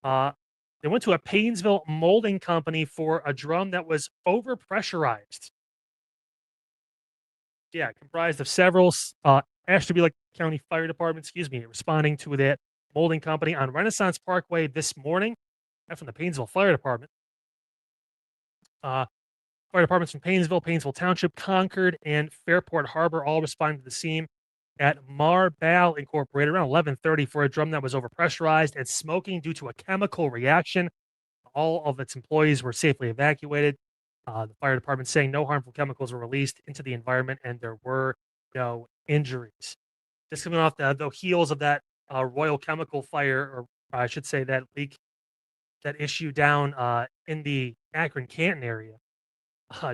They went to a Paynesville molding company for a drum that was overpressurized. Yeah, comprised of several Ashtabula County Fire Department, responding to that molding company on Renaissance Parkway this morning. From the Paynesville Fire Department. Fire departments from Painesville Township, Concord, and Fairport Harbor all responded to the scene at Marbal Incorporated around 11:30 for a drum that was overpressurized and smoking due to a chemical reaction. All of its employees were safely evacuated. The fire department saying no harmful chemicals were released into the environment and there were no injuries. Just coming off the heels of that Royal Chemical fire, or I should say that leak, that issue down in the Akron-Canton area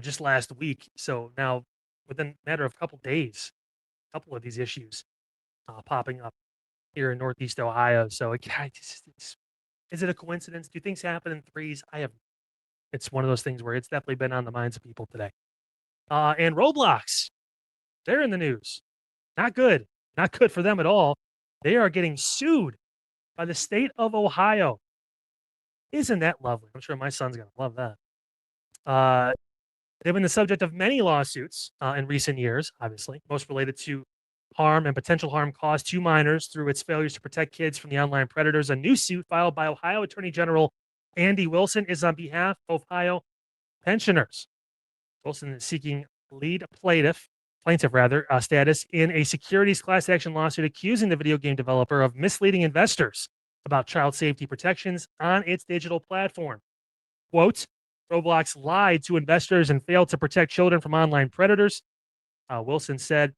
just last week. So now, within a matter of a couple days, a couple of these issues popping up here in Northeast Ohio. So is it a coincidence? Do things happen in threes? It's one of those things where it's definitely been on the minds of people today. And Roblox, they're in the news. Not good. Not good for them at all. They are getting sued by the state of Ohio. Isn't that lovely? I'm sure my son's going to love that. They've been the subject of many lawsuits in recent years, obviously, most related to harm and potential harm caused to minors through its failures to protect kids from the online predators. A new suit filed by Ohio Attorney General Andy Wilson is on behalf of Ohio pensioners. Wilson is seeking lead plaintiff status in a securities class action lawsuit accusing the video game developer of misleading investors about child safety protections on its digital platform. Quote, Roblox lied to investors and failed to protect children from online predators. Wilson said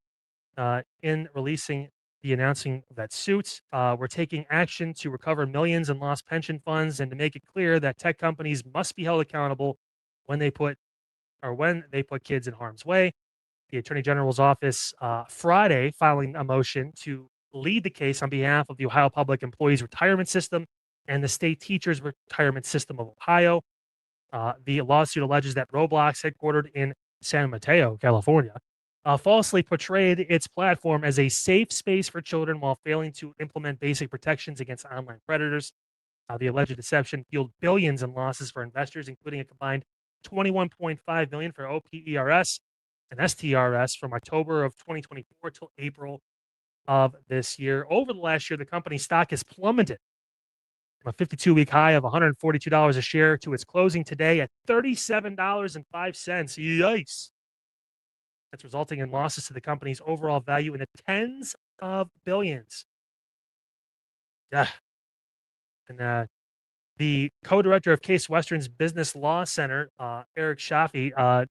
in releasing the announcing of that suit, we're taking action to recover millions in lost pension funds and to make it clear that tech companies must be held accountable when they put kids in harm's way. The Attorney General's office Friday filing a motion to lead the case on behalf of the Ohio Public Employees Retirement System and the State Teachers Retirement System of Ohio. The lawsuit alleges that Roblox, headquartered in San Mateo, California, falsely portrayed its platform as a safe space for children while failing to implement basic protections against online predators. The alleged deception fueled billions in losses for investors, including a combined $21.5 million for OPERS and STRS from October of 2024 till April of this year. Over the last year, the company's stock has plummeted from a 52-week high of $142 a share to its closing today at $37.05. Yikes. That's resulting in losses to the company's overall value in the tens of billions. Yeah. And the co-director of Case Western's Business Law Center, Eric Shafi,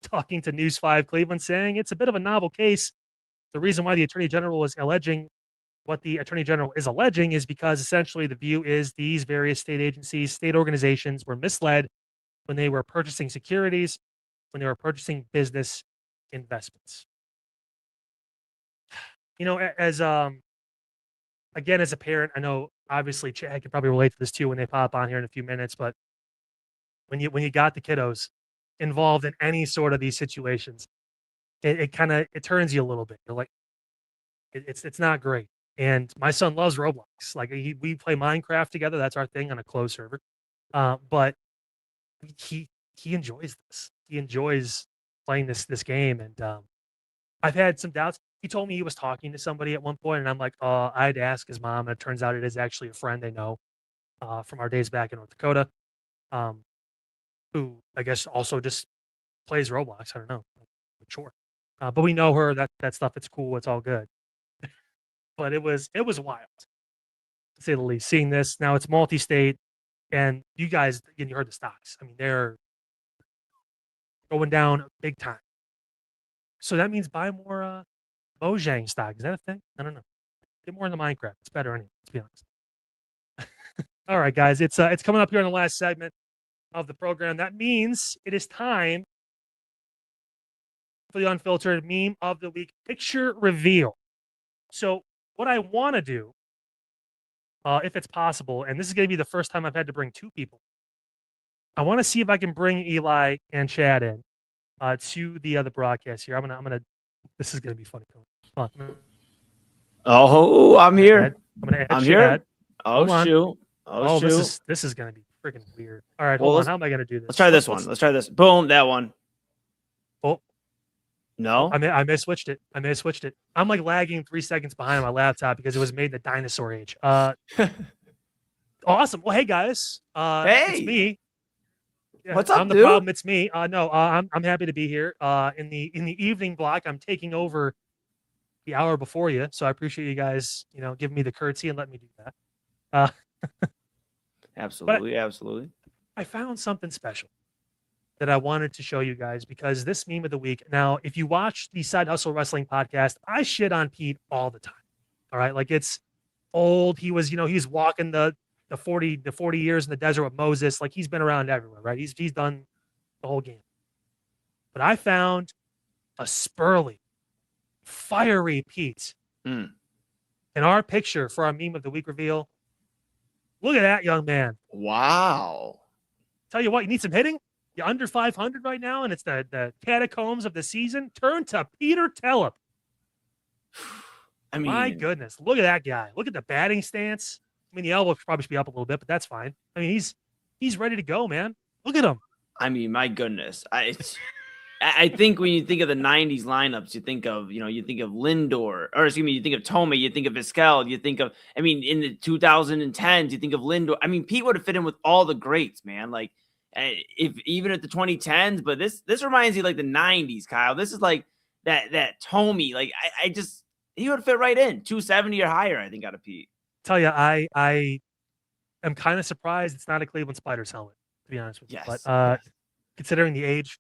talking to News 5 Cleveland, saying it's a bit of a novel case. The reason why the Attorney General is alleging what the Attorney General is alleging is because essentially the view is these various state agencies, state organizations were misled when they were purchasing securities, when they were purchasing business investments. You know, as again, as a parent, I know obviously Chad can probably relate to this too when they pop on here in a few minutes, but when you got the kiddos involved in any sort of these situations, it kind of turns you a little bit. You're like, it's not great. And my son loves Roblox. Like we play Minecraft together. That's our thing on a closed server. But he enjoys this. He enjoys playing this game. And I've had some doubts. He told me he was talking to somebody at one point, and I'm like, I'd ask his mom. And it turns out it is actually a friend they know from our days back in North Dakota, who I guess also just plays Roblox. I don't know. Sure. But we know her, that stuff. It's cool. It's all good. But it was wild, to say the least. Seeing this now, it's multi-state, and you guys, again, you heard the stocks. I mean, they're going down big time. So that means buy more Mojang stock. Is that a thing? I don't know. Get more into Minecraft. It's better anyway. Let's be honest. All right, guys, it's coming up here in the last segment of the program. That means it is time for the Unfiltered Meme of the Week picture reveal. So what I want to do, if it's possible, and this is going to be the first time I've had to bring two people, I want to see if I can bring Eli and Chad in to the other broadcast here. I'm gonna. This is going to be funny. Come on. Oh, I'm here. I'm going to add I'm Chad. here. Oh, shoot. Oh, shoot. This is going to be freaking weird. All right, Well, hold on. How am I going to do this? Let's try this one. Let's try this. Boom, that one. Oh, no. I may have switched it. I'm like lagging 3 seconds behind on my laptop because it was made in the dinosaur age. Awesome. Well, hey guys. Hey. It's me. Yeah, What's up, I'm the dude? problem. It's me. I'm happy to be here. In the evening block, I'm taking over the hour before you, so I appreciate you guys, giving me the courtesy and letting me do that. Absolutely, absolutely. I found something special that I wanted to show you guys because this meme of the week. Now, if you watch the Side Hustle Wrestling podcast, I shit on Pete all the time. All right, like it's old. He was, he's walking the 40 years in the desert with Moses. Like he's been around everywhere, right? He's done the whole game. But I found a spurly, fiery Pete in our picture for our meme of the week reveal. Look at that young man. Wow. Tell you what, you need some hitting. You're under 500 right now, and it's the catacombs of the season. Turn to Peter Tellep. I mean, my goodness, look at that guy. Look at the batting stance. I mean, the elbow probably should be up a little bit, but that's fine. I mean, he's ready to go, man. Look at him. I mean, my goodness. I think when you think of the 90s lineups, you think of Lindor, or excuse me, you think of Tomei, you think of Vizquel, you think of, I mean, in the 2010s, you think of Lindor. I mean, Pete would have fit in with all the greats, man. Like, if even at the 2010s, but this reminds me like the 90s, Kyle. This is like that Tomei. Like, he would fit right in 270 or higher, I think, out of Pete. Tell you, I am kind of surprised it's not a Cleveland Spiders helmet, to be honest with you. Yes. But considering the age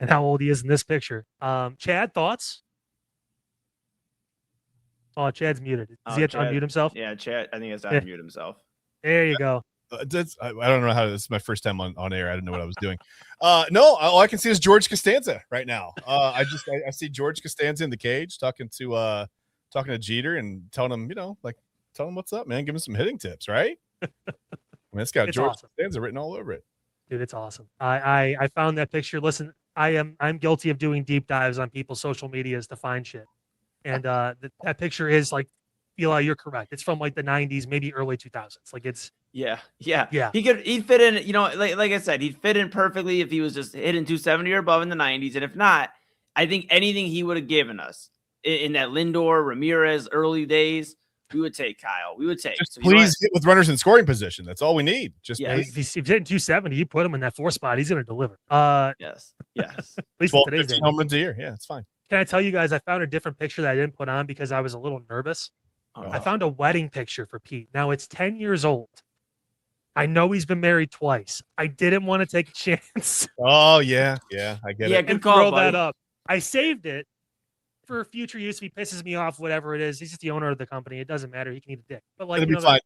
and how old he is in this picture, Chad, thoughts? Oh, Chad's muted. Does he have to unmute himself? Yeah, Chad. I think he has to unmute himself. There you go. I don't know how this is my first time on air. I didn't know what I was doing. No, all I can see is George Costanza right now. I see George Costanza in the cage talking to Jeter and telling him, tell him what's up, man. Give him some hitting tips, right? I mean, it's got George awesome. Costanza written all over it. Dude, it's awesome. I found that picture. Listen, I'm guilty of doing deep dives on people's social medias to find shit. And that picture is like, Eli, you're correct. It's from like the 90s, maybe early 2000s. Like it's Yeah. He'd fit in, like I said, he'd fit in perfectly if he was just hitting 270 or above in the 90s. And if not, I think anything he would have given us in that Lindor, Ramirez early days, we would take, Kyle. We would take. Just please hit with runners in scoring position. That's all we need. Just if he's hitting 270, you put him in that 4 spot, he's going to deliver. Yes. At least 12, today's 15 home runs a year. Yeah, it's fine. Can I tell you guys, I found a different picture that I didn't put on because I was a little nervous. I found a wedding picture for Pete. Now it's 10 years old. I know he's been married twice. I didn't want to take a chance. Oh, yeah. I get it. Yeah, good call, throw that up. I saved it for future use. If he pisses me off, whatever it is, he's just the owner of the company. It doesn't matter. He can eat a dick. But like, it'll be fine.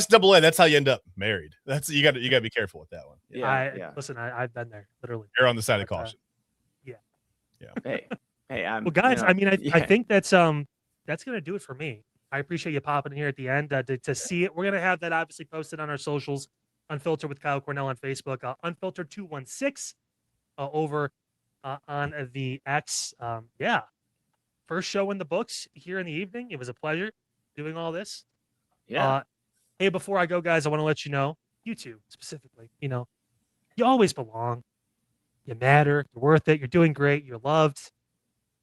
SAA, that's how you end up married. You got to be careful with that one. Listen, I've been there, literally. Err on the side of caution. Yeah. Hey, well, guys, I mean, I think that's going to do it for me. I appreciate you popping in here at the end to see it. We're going to have that obviously posted on our socials, Unfiltered with Kyle Cornell on Facebook, Unfiltered 216 over on the X. First show in the books here in the evening. It was a pleasure doing all this. Yeah. Hey, before I go, guys, I want to let you know, you two specifically, you always belong. You matter. You're worth it. You're doing great. You're loved.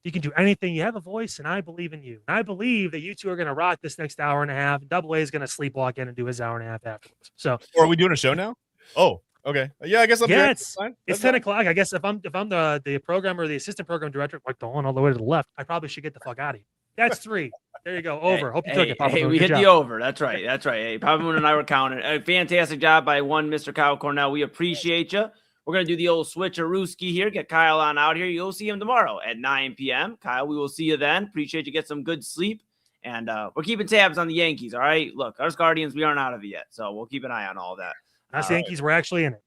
You can do anything. You have a voice, and I believe in you. And I believe that you two are going to rock this next hour and a half. Double A is going to sleepwalk in and do his hour and a half afterwards. So, or are we doing a show now? Oh, okay. Yeah, I guess I'm. Yeah, it's 10 o'clock. I guess if I'm the programmer or the assistant program director, like going all the way to the left, I probably should get the fuck out of here. That's 3. There you go. Over. Hope you took it. Papa Moon. We Good hit job. the over. That's right. Hey, Papa Moon and I were counting. A fantastic job by one Mr. Kyle Cornell. We appreciate you. We're going to do the old switcherooski here. Get Kyle on out here. You'll see him tomorrow at 9 p.m. Kyle, we will see you then. Appreciate you. Get some good sleep. And we're keeping tabs on the Yankees, all right? Look, us Guardians, we aren't out of it yet. So we'll keep an eye on all that. Us Yankees were actually in it.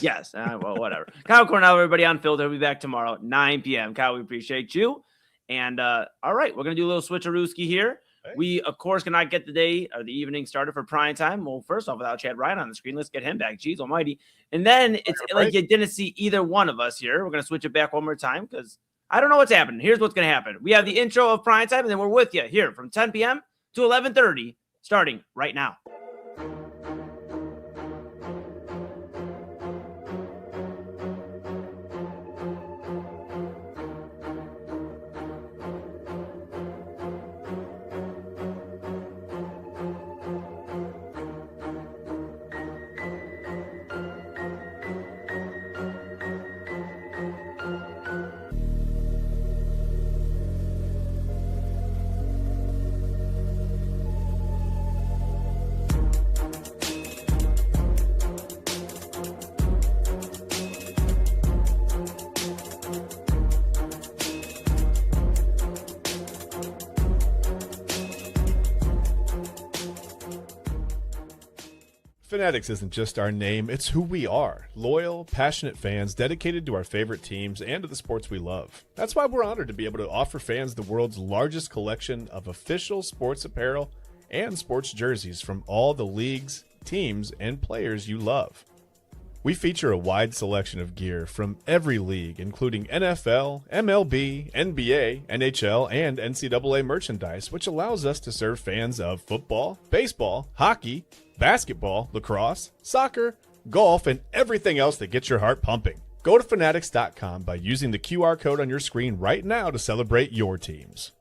Yes. Well, whatever. Kyle Cornell, everybody on Unfiltered. We'll be back tomorrow at 9 p.m. Kyle, we appreciate you. And all right, we're going to do a little switcherooski here. Hey. We, of course, cannot get the day or the evening started for prime time. Well, first off, without Chad Ryan on the screen, let's get him back. Jeez almighty. And then it's like you didn't see either one of us here. We're going to switch it back one more time because I don't know what's happening. Here's what's going to happen. We have the intro of prime time, and then we're with you here from 10 p.m. to 11:30, starting right now. Fanatics isn't just our name, it's who we are. Loyal, passionate fans dedicated to our favorite teams and to the sports we love. That's why we're honored to be able to offer fans the world's largest collection of official sports apparel and sports jerseys from all the leagues, teams, and players you love. We feature a wide selection of gear from every league, including NFL, MLB, NBA, NHL, and NCAA merchandise, which allows us to serve fans of football, baseball, hockey, basketball, lacrosse, soccer, golf, and everything else that gets your heart pumping. Go to fanatics.com by using the QR code on your screen right now to celebrate your teams.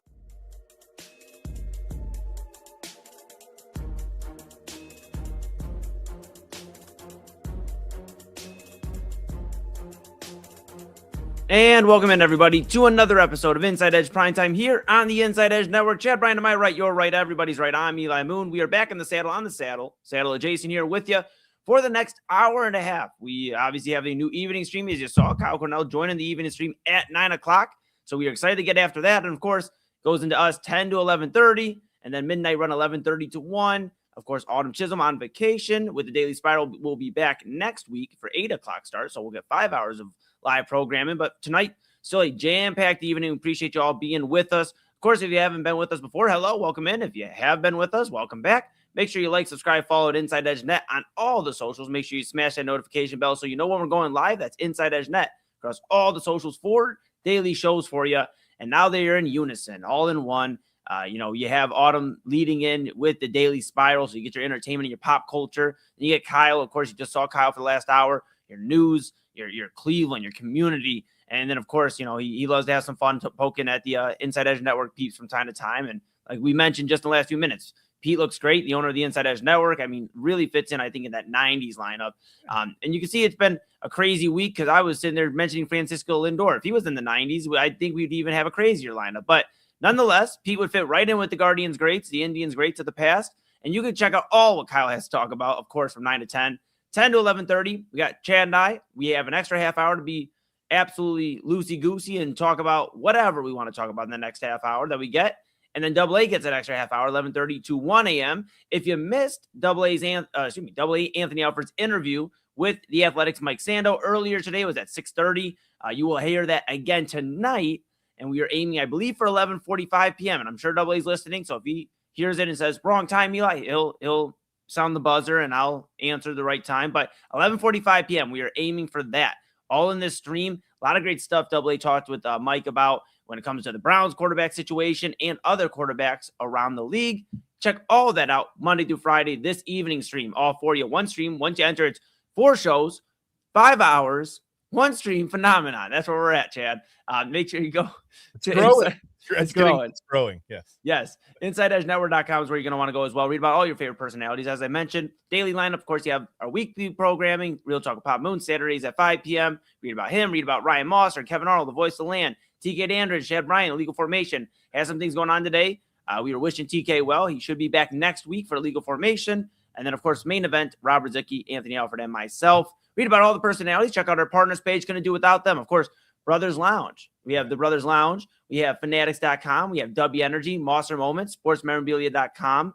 And welcome in, everybody, to another episode of Inside Edge Primetime here on the Inside Edge Network. Chad Bryan to my right, your right, everybody's right. I'm Eli Moon. We are back in the saddle on the saddle. Saddle adjacent here with you for the next hour and a half. We obviously have a new evening stream. As you saw, Kyle Cornell joining the evening stream at 9 o'clock. So we are excited to get after that. And, of course, goes into us 10 to 11:30, and then midnight run 11:30 to 1. Of course, Autumn Chisholm on vacation with the Daily Spiral will be back next week for 8 o'clock start. So we'll get 5 hours of live programming. But tonight, still a jam-packed evening. We appreciate you all being with us. Of course, if you haven't been with us before, hello, welcome in. If you have been with us, welcome back. Make sure you like, subscribe, follow at Inside Edge Net on all the socials. Make sure you smash that notification bell so you know when we're going live. That's Inside Edge Net across all the socials for daily shows for you. And now they're in unison, all in one. You have Autumn leading in with the Daily Spiral, so you get your entertainment and your pop culture. And you get Kyle. Of course, you just saw Kyle for the last hour. Your news, your Cleveland, your community. And then, of course, he loves to have some fun poking at the Inside Edge Network peeps from time to time. And like we mentioned just in the last few minutes, Pete looks great, the owner of the Inside Edge Network. I mean, really fits in, I think, in that 90s lineup. And you can see it's been a crazy week because I was sitting there mentioning Francisco Lindor. If he was in the 90s, I think we'd even have a crazier lineup. But nonetheless, Pete would fit right in with the Guardians greats, the Indians greats of the past. And you can check out all what Kyle has to talk about, of course, from 9 to 10. 10 to 11:30, we got Chad and I. We have an extra half hour to be absolutely loosey-goosey and talk about whatever we want to talk about in the next half hour that we get. And then Double A gets an extra half hour, 11:30 to 1 a.m. If you missed Double A Anthony Alford's interview with the Athletics' Mike Sando earlier today, it was at 6:30. You will hear that again tonight. And we are aiming, I believe, for 11:45 p.m. And I'm sure Double A's listening. So if he hears it and says, wrong time, Eli, he'll sound the buzzer and I'll answer the right time. But 11:45 p.m., we are aiming for that. All in this stream. A lot of great stuff Double A talked with Mike about when it comes to the Browns quarterback situation and other quarterbacks around the league. Check all that out Monday through Friday, this evening stream, all for you. One stream, once you enter, it's 4 shows, 5 hours, one stream phenomenon. That's where we're at, Chad. Make sure you go. It's growing. Yes. InsideEdgeNetwork.com is where you're going to want to go as well. Read about all your favorite personalities. As I mentioned, daily lineup. Of course, you have our weekly programming, Real Talk with Pop Moon, Saturdays at 5 p.m. Read about him. Read about Ryan Moss or Kevin Arnold, the voice of the land. TK Dandridge, Chad Bryan, Legal Formation. Has some things going on today. We were wishing TK well. He should be back next week for Legal Formation. And then, of course, main event, Robert Zicki, Anthony Alford, and myself. Read about all the personalities. Check out our partners page. Couldn't do without them. Of course, Brothers Lounge. We have the Brothers Lounge. We have Fanatics.com. We have W Energy, Mosser Moments, SportsMemorabilia.com.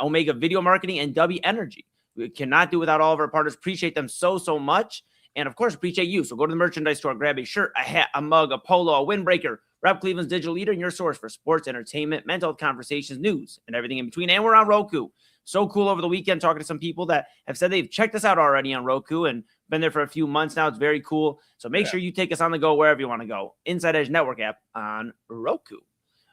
Omega Video Marketing, and W Energy. We cannot do without all of our partners. Appreciate them so much. And, of course, appreciate you. So go to the merchandise store, grab a shirt, a hat, a mug, a polo, a windbreaker. Rep Cleveland's digital leader and your source for sports, entertainment, mental health conversations, news, and everything in between. And we're on Roku. So cool over the weekend talking to some people that have said they've checked us out already on Roku and been there for a few months now. It's very cool. So make sure you take us on the go wherever you want to go. Inside Edge Network app on Roku.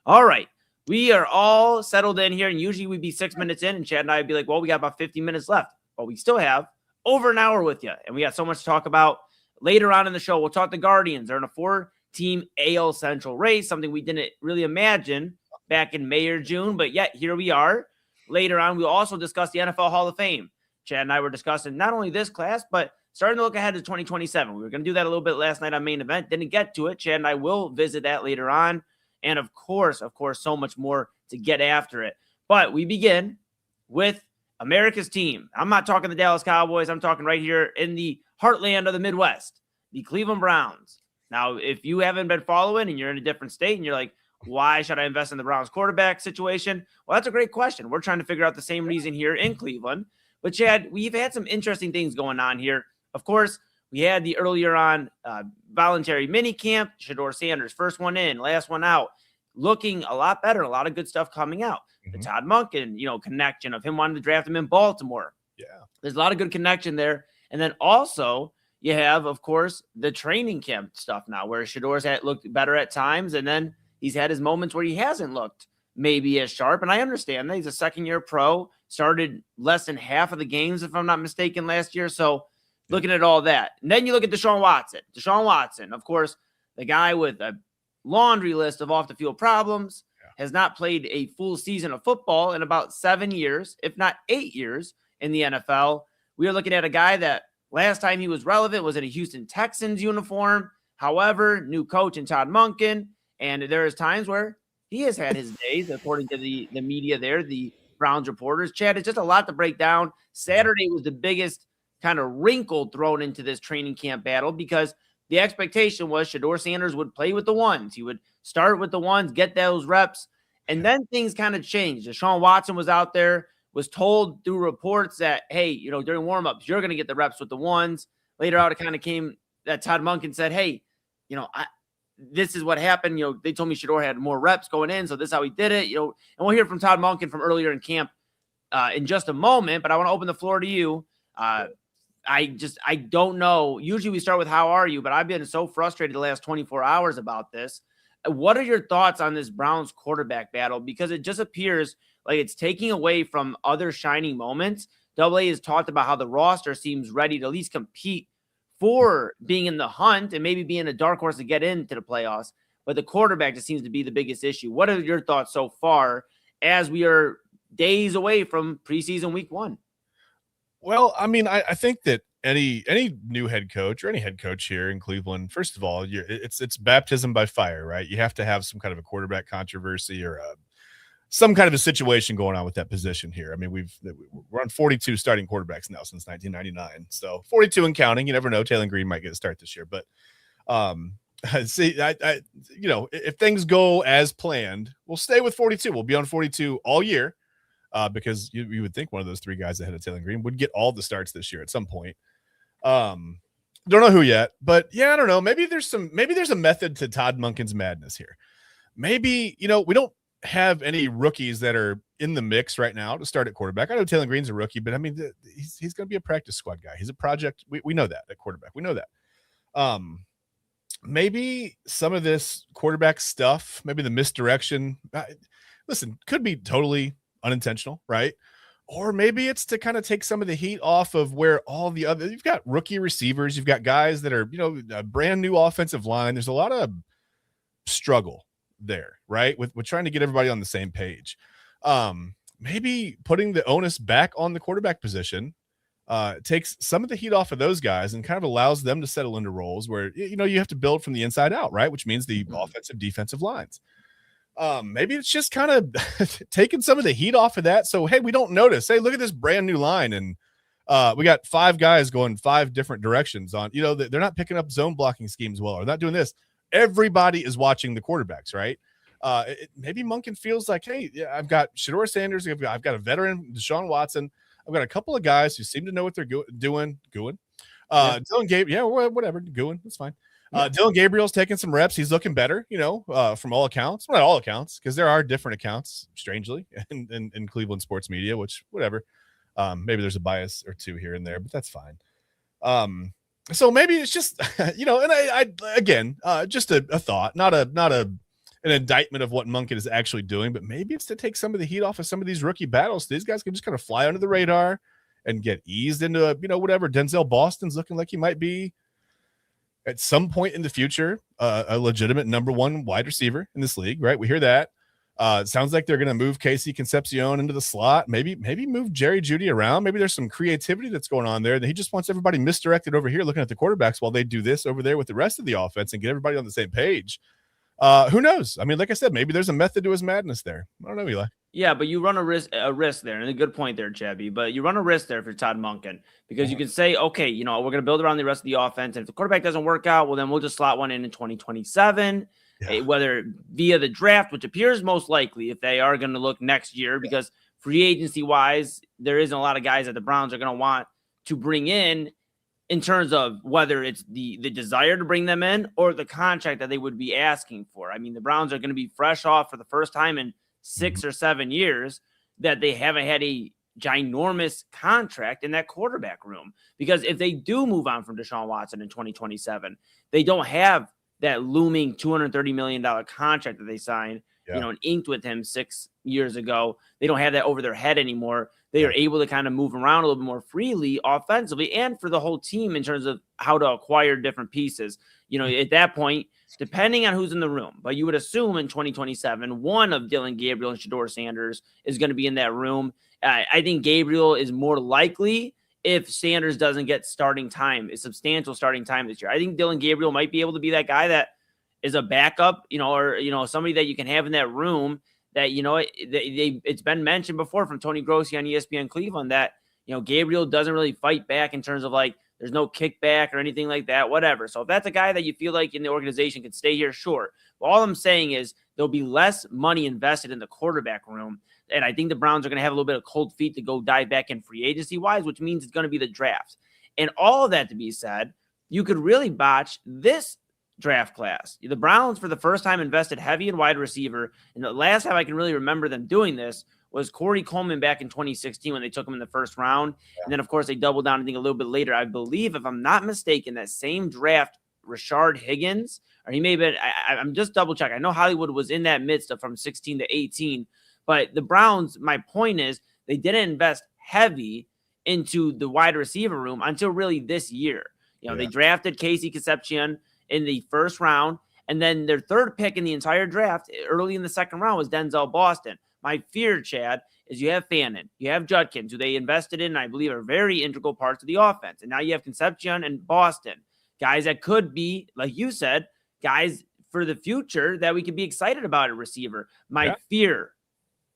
All right. We are all settled in here, and usually we'd be 6 minutes in, and Chad and I would be like, well, we got about 50 minutes left. But we still have over an hour with you, and we got so much to talk about. Later on in the show, we'll talk the Guardians. They're in a 4-team AL Central race, something we didn't really imagine back in May or June, but yet here we are. Later on, we'll also discuss the NFL Hall of Fame. Chad and I were discussing not only this class, but starting to look ahead to 2027. We were going to do that a little bit last night on main event. Didn't get to it. Chad and I will visit that later on. And of course, so much more to get after it. But we begin with America's team. I'm not talking the Dallas Cowboys. I'm talking right here in the heartland of the Midwest, the Cleveland Browns. Now, if you haven't been following and you're in a different state and you're like, why should I invest in the Browns quarterback situation? Well, that's a great question. We're trying to figure out the same reason here in Cleveland. But Chad, we've had some interesting things going on here. Of course, we had the earlier on voluntary mini camp, Shedeur Sanders, first one in, last one out, looking a lot better. A lot of good stuff coming out. The Todd Monken, connection of him wanting to draft him in Baltimore. Yeah. There's a lot of good connection there. And then also you have, of course, the training camp stuff now where Shedeur's looked better at times. And then he's had his moments where he hasn't looked maybe as sharp. And I understand that he's a second-year pro, started less than half of the games, if I'm not mistaken, last year. So looking at all that. And then you look at Deshaun Watson. Deshaun Watson, of course, the guy with a laundry list of off-the-field problems, has not played a full season of football in about 7 years, if not 8 years in the NFL. We are looking at a guy that last time he was relevant was in a Houston Texans uniform. However, new coach in Todd Monken. And there is times where he has had his days, according to the media there, the Browns reporters. Chad, it's just a lot to break down. Saturday was the biggest kind of wrinkle thrown into this training camp battle because the expectation was Shedeur Sanders would play with the ones. He would start with the ones, get those reps, and then things kind of changed. Deshaun Watson was out there, was told through reports that, hey, during warmups, you're going to get the reps with the ones. Later out, it kind of came that Todd Monken said, hey, this is what happened. They told me Shedeur had more reps going in, so this is how he did it. And we'll hear from Todd Monken from earlier in camp in just a moment, but I want to open the floor to you. I don't know. Usually we start with how are you, but I've been so frustrated the last 24 hours about this. What are your thoughts on this Browns quarterback battle? Because it just appears like it's taking away from other shining moments. AA has talked about how the roster seems ready to at least compete for being in the hunt and maybe being a dark horse to get into the playoffs. But the quarterback just seems to be the biggest issue. What are your thoughts so far as we are days away from preseason week 1? Well, I mean, I think that any new head coach or any head coach here in Cleveland, first of all, it's baptism by fire, right? You have to have some kind of a quarterback controversy or some kind of a situation going on with that position here. I mean, we're on 42 starting quarterbacks now since 1999, so 42 and counting. You never know. Taylor Green might get a start this year, but see, if things go as planned, we'll stay with 42. We'll be on 42 all year. Because you would think one of those three guys ahead of Taylor Green would get all the starts this year at some point. Don't know who yet, but yeah, I don't know. Maybe there's a method to Todd Monken's madness here. Maybe, we don't have any rookies that are in the mix right now to start at quarterback. I know Taylor Green's a rookie, but I mean, he's going to be a practice squad guy. He's a project. We know that at quarterback. We know that. Maybe some of this quarterback stuff, maybe the misdirection, listen, could be totally unintentional, right? Or maybe it's to kind of take some of the heat off of where all the other, you've got rookie receivers, you've got guys that are, a brand new offensive line. There's a lot of struggle there, right? With trying to get everybody on the same page. Maybe putting the onus back on the quarterback position takes some of the heat off of those guys and kind of allows them to settle into roles where, you have to build from the inside out, right? Which means the offensive, defensive lines. Maybe it's just kind of taking some of the heat off of that. So, hey, we don't notice. Hey, look at this brand new line. And we got 5 guys going 5 different directions on, they're not picking up zone blocking schemes well, or not doing this. Everybody is watching the quarterbacks, right? Maybe Monken feels like, hey, yeah, I've got Shedeur Sanders. I've got a veteran, Deshaun Watson. I've got a couple of guys who seem to know what they're doing. Dylan Gabriel, whatever. Gooing, that's fine. Dylan Gabriel's taking some reps. He's looking better, from all accounts. Well, not all accounts, because there are different accounts, strangely, in Cleveland sports media, which, whatever. Maybe there's a bias or two here and there, but that's fine. So maybe it's just, and I again, just a thought, not an indictment of what Monken is actually doing, but maybe it's to take some of the heat off of some of these rookie battles. These guys can just kind of fly under the radar and get eased into, whatever. Denzel Boston's looking like he might be at some point in the future, a legitimate number 1 wide receiver in this league, right? We hear that. It sounds like they're going to move Casey Concepcion into the slot. Maybe move Jerry Jeudy around. Maybe there's some creativity that's going on there that he just wants everybody misdirected over here looking at the quarterbacks while they do this over there with the rest of the offense and get everybody on the same page. Who knows? I mean, like I said, maybe there's a method to his madness there. I don't know, Eli. Yeah, but you run a risk there, and a good point there, Chebby. But you run a risk there for Todd Monken because you can say, okay, we're going to build around the rest of the offense, and if the quarterback doesn't work out, well, then we'll just slot one in 2027. whether via the draft, which appears most likely if they are going to look next year, because free agency wise, there isn't a lot of guys that the Browns are going to want to bring in terms of whether it's the desire to bring them in or the contract that they would be asking for. I mean, the Browns are going to be fresh off for the first time in 6 or 7 years that they haven't had a ginormous contract in that quarterback room, because if they do move on from Deshaun Watson in 2027, they don't have that looming $230 million contract that they signed, and inked with him 6 years ago. They don't have that over their head anymore. They are able to kind of move around a little bit more freely offensively and for the whole team in terms of how to acquire different pieces. At that point, depending on who's in the room, but you would assume in 2027, one of Dylan Gabriel and Shedeur Sanders is going to be in that room. I think Gabriel is more likely if Sanders doesn't get starting time, a substantial starting time this year. I think Dylan Gabriel might be able to be that guy that is a backup, or somebody that you can have in that room that, it's been mentioned before from Tony Grossi on ESPN Cleveland that, Gabriel doesn't really fight back in terms of like, there's no kickback or anything like that, whatever. So if that's a guy that you feel like in the organization can stay here, sure. But all I'm saying is there'll be less money invested in the quarterback room. And I think the Browns are going to have a little bit of cold feet to go dive back in free agency wise, which means it's going to be the draft. And all of that to be said, you could really botch this draft class. The Browns, for the first time, invested heavy in wide receiver. And the last time I can really remember them doing this was Corey Coleman back in 2016 when they took him in the first round. Yeah. And then, of course, they doubled down, I think, a little bit later. I believe, if I'm not mistaken, that same draft, Rashard Higgins, or he may have been, I'm just double checking. I know Hollywood was in that midst of from 16 to 18. But the Browns, my point is, they didn't invest heavy into the wide receiver room until really this year. They drafted Casey Concepcion in the first round, and then their third pick in the entire draft early in the second round was Denzel Boston. My fear, Chad, is you have Fannin, you have Judkins, who they invested in, and I believe are very integral parts of the offense. And now you have Concepcion and Boston, guys that could be, like you said, guys for the future that we could be excited about at receiver. My fear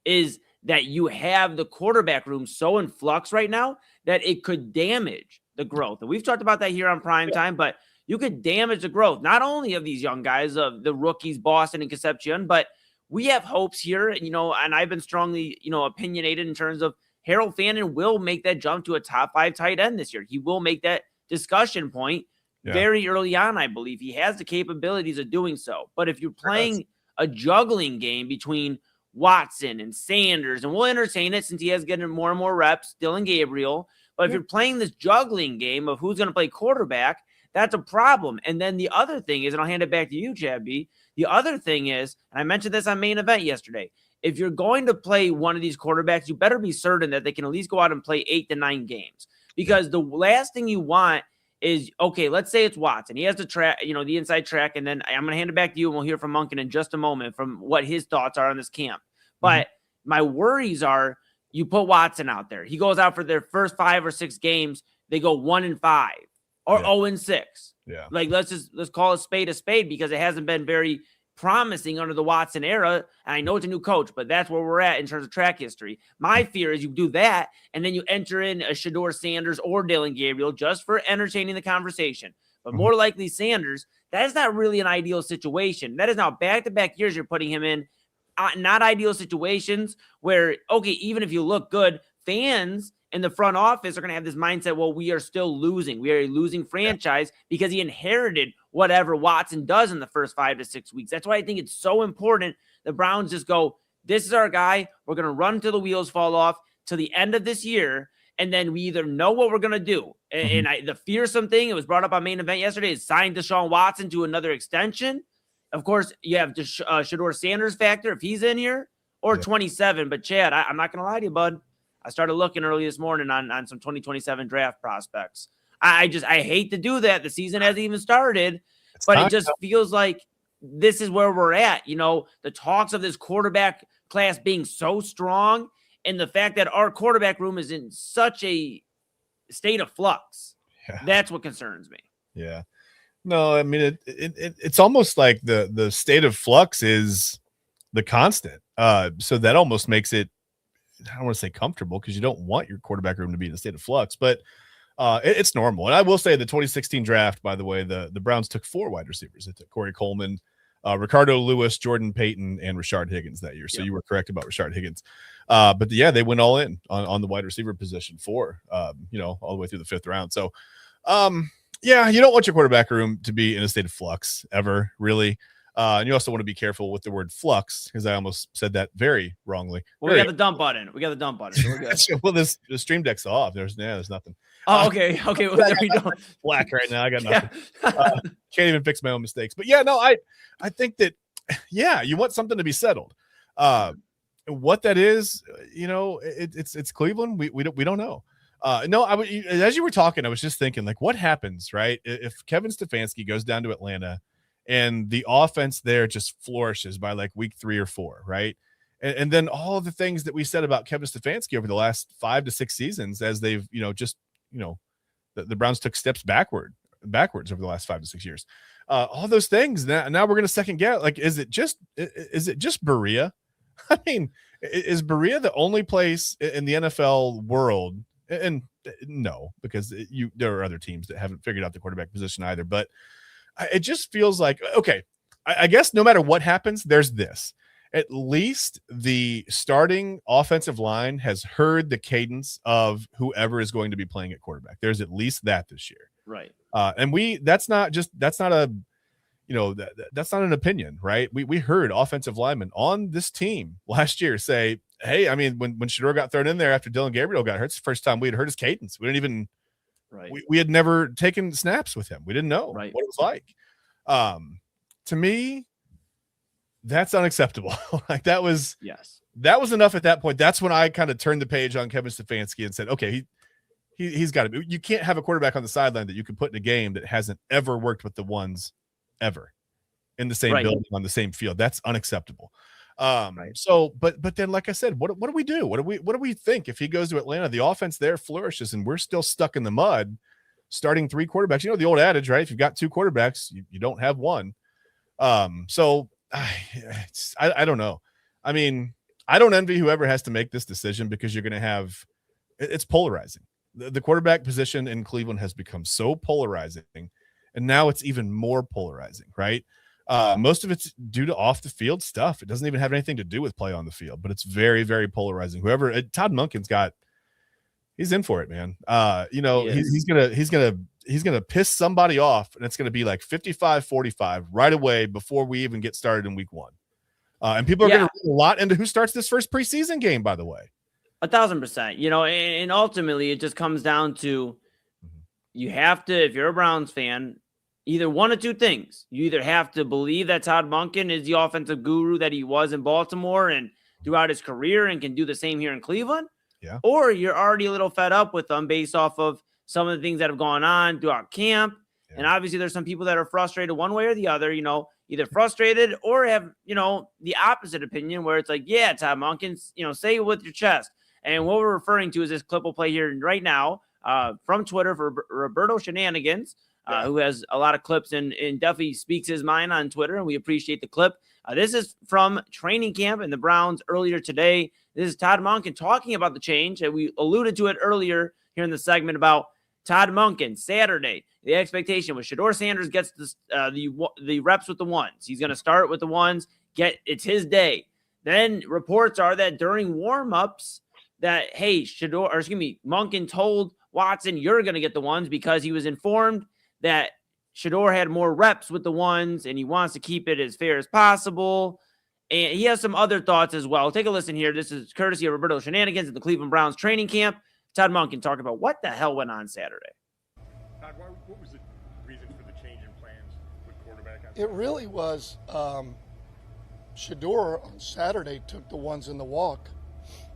is that you have the quarterback room so in flux right now that it could damage the growth. And we've talked about that here on Primetime, but you could damage the growth, not only of these young guys, of the rookies, Boston and Concepcion, but we have hopes here, and I've been strongly, opinionated in terms of Harold Fannin will make that jump to a top 5 tight end this year. He will make that discussion point very early on, I believe. He has the capabilities of doing so. But if you're playing a juggling game between Watson and Sanders, and we'll entertain it since he has getting more and more reps, Dylan Gabriel. But if you're playing this juggling game of who's going to play quarterback, that's a problem. And then the other thing is, and I'll hand it back to you, Chad B. The other thing is, and I mentioned this on Main Event yesterday, if you're going to play one of these quarterbacks, you better be certain that they can at least go out and play 8 to 9 games. Because the last thing you want is, okay, let's say it's Watson. He has the track, the inside track, and then I'm going to hand it back to you, and we'll hear from Monken in just a moment from what his thoughts are on this camp. But my worries are, you put Watson out there. He goes out for their first 5 or 6 games. They go 1-5 or 0-6. Yeah. Like, let's call a spade because it hasn't been very promising under the Watson era. And I know it's a new coach, but that's where we're at in terms of track history. My fear is you do that, and then you enter in a Shedeur Sanders or Dylan Gabriel just for entertaining the conversation. But more likely Sanders, that is not really an ideal situation. That is now back-to-back years you're putting him in. Not ideal situations where, okay, even if you look good, fans in the front office are going to have this mindset, well, we are still losing. We are a losing franchise because he inherited whatever Watson does in the first 5 to 6 weeks. That's why I think it's so important the Browns just go, this is our guy. We're going to run till the wheels fall off till the end of this year, and then we either know what we're going to do. And the fearsome thing, it was brought up on Main Event yesterday, is sign Deshaun Watson to another extension. Of course, you have Shedeur Sanders factor if he's in here, or 27. But, Chad, I'm not going to lie to you, bud. I started looking early this morning on some 2027 draft prospects. I hate to do that. The season hasn't even started, but it just feels like this is where we're at. The talks of this quarterback class being so strong and the fact that our quarterback room is in such a state of flux. Yeah. That's what concerns me. Yeah. No, I mean, it's almost like the state of flux is the constant. So that almost makes it, I don't want to say comfortable because you don't want your quarterback room to be in a state of flux, but it's normal. And I will say the 2016 draft, by the way, the Browns took 4 wide receivers. They took Corey Coleman, Ricardo Lewis, Jordan Payton, and Rashard Higgins that year. So you were correct about Rashard Higgins. But they went all in on the wide receiver position all the way through the 5th round. So, you don't want your quarterback room to be in a state of flux ever, really. And you also want to be careful with the word flux, because I almost said that very wrongly. Well, we got the dump button. So we're good. Well, the Stream Deck's off. There's nothing. Oh, okay. Well, there we go. Black right now. I got nothing. Can't even fix my own mistakes. But I think that, you want something to be settled. What that is, it's Cleveland. We don't know. As you were talking, I was just thinking, like, what happens, right? If Kevin Stefanski goes down to Atlanta and the offense there just flourishes by like week 3 or 4, right? And then all of the things that we said about Kevin Stefanski over the last 5 to 6 seasons, as they've, the Browns took steps backwards over the last 5 to 6 years. All those things. Now we're going to second guess. Like, is it just Berea? I mean, is Berea the only place in the NFL world? And no, because there are other teams that haven't figured out the quarterback position either. But it just feels like, okay, I guess no matter what happens, there's this. At least the starting offensive line has heard the cadence of whoever is going to be playing at quarterback. There's at least that this year. Right. And that's not an opinion, right? We heard offensive linemen on this team last year say, hey, I mean, when Shedeur got thrown in there after Dylan Gabriel got hurt, it's the first time we had heard his cadence. We didn't even, we had never taken snaps with him. We didn't know what it was like. To me, that's unacceptable. Like that was enough at that point. That's when I kind of turned the page on Kevin Stefanski and said, okay, he's got to be. You can't have a quarterback on the sideline that you can put in a game that hasn't ever worked with the ones ever in the same building on the same field. That's unacceptable. So, but then, like I said, what do we do? What do we think if he goes to Atlanta? The offense there flourishes, and we're still stuck in the mud, starting 3 quarterbacks. You know the old adage, right? If you've got 2 quarterbacks, you don't have one. So I don't know. I mean, I don't envy whoever has to make this decision, because you're going to have it's polarizing. The quarterback position in Cleveland has become so polarizing, and now it's even more polarizing, right? Most of it's due to off the field stuff. It doesn't even have anything to do with play on the field, but it's very, very polarizing. Todd Monken's he's in for it, man. He's gonna piss somebody off, and it's gonna be like 55-45 right away before we even get started in week 1. And people are gonna read a lot into who starts this first preseason game, by the way. 1,000%. And ultimately it just comes down to you have to, if you're a Browns fan, either one of 2 things. You either have to believe that Todd Monken is the offensive guru that he was in Baltimore and throughout his career and can do the same here in Cleveland. Yeah. Or you're already a little fed up with them based off of some of the things that have gone on throughout camp. Yeah. And obviously there's some people that are frustrated one way or the other, either frustrated or have, the opposite opinion where it's like, yeah, Todd Monken, say it with your chest. And what we're referring to is this clip we'll play here right now from Twitter for Roberto Shenanigans, who has a lot of clips and definitely speaks his mind on Twitter, and we appreciate the clip. This is from training camp and the Browns earlier today. This is Todd Monken talking about the change, and we alluded to it earlier here in the segment about Todd Monken. Saturday, the expectation was Shedeur Sanders gets the reps with the ones. He's going to start with the ones. It's his day. Then reports are that during warmups, that hey, Monken told Watson, you're going to get the ones, because he was informed that Shedeur had more reps with the ones, and he wants to keep it as fair as possible. And he has some other thoughts as well. Take a listen here. This is courtesy of Roberto Shenanigans at the Cleveland Browns training camp. Todd Monken talking about what the hell went on Saturday. Todd, what was the reason for the change in plans with quarterback? It really was Shedeur on Saturday took the ones in the walk.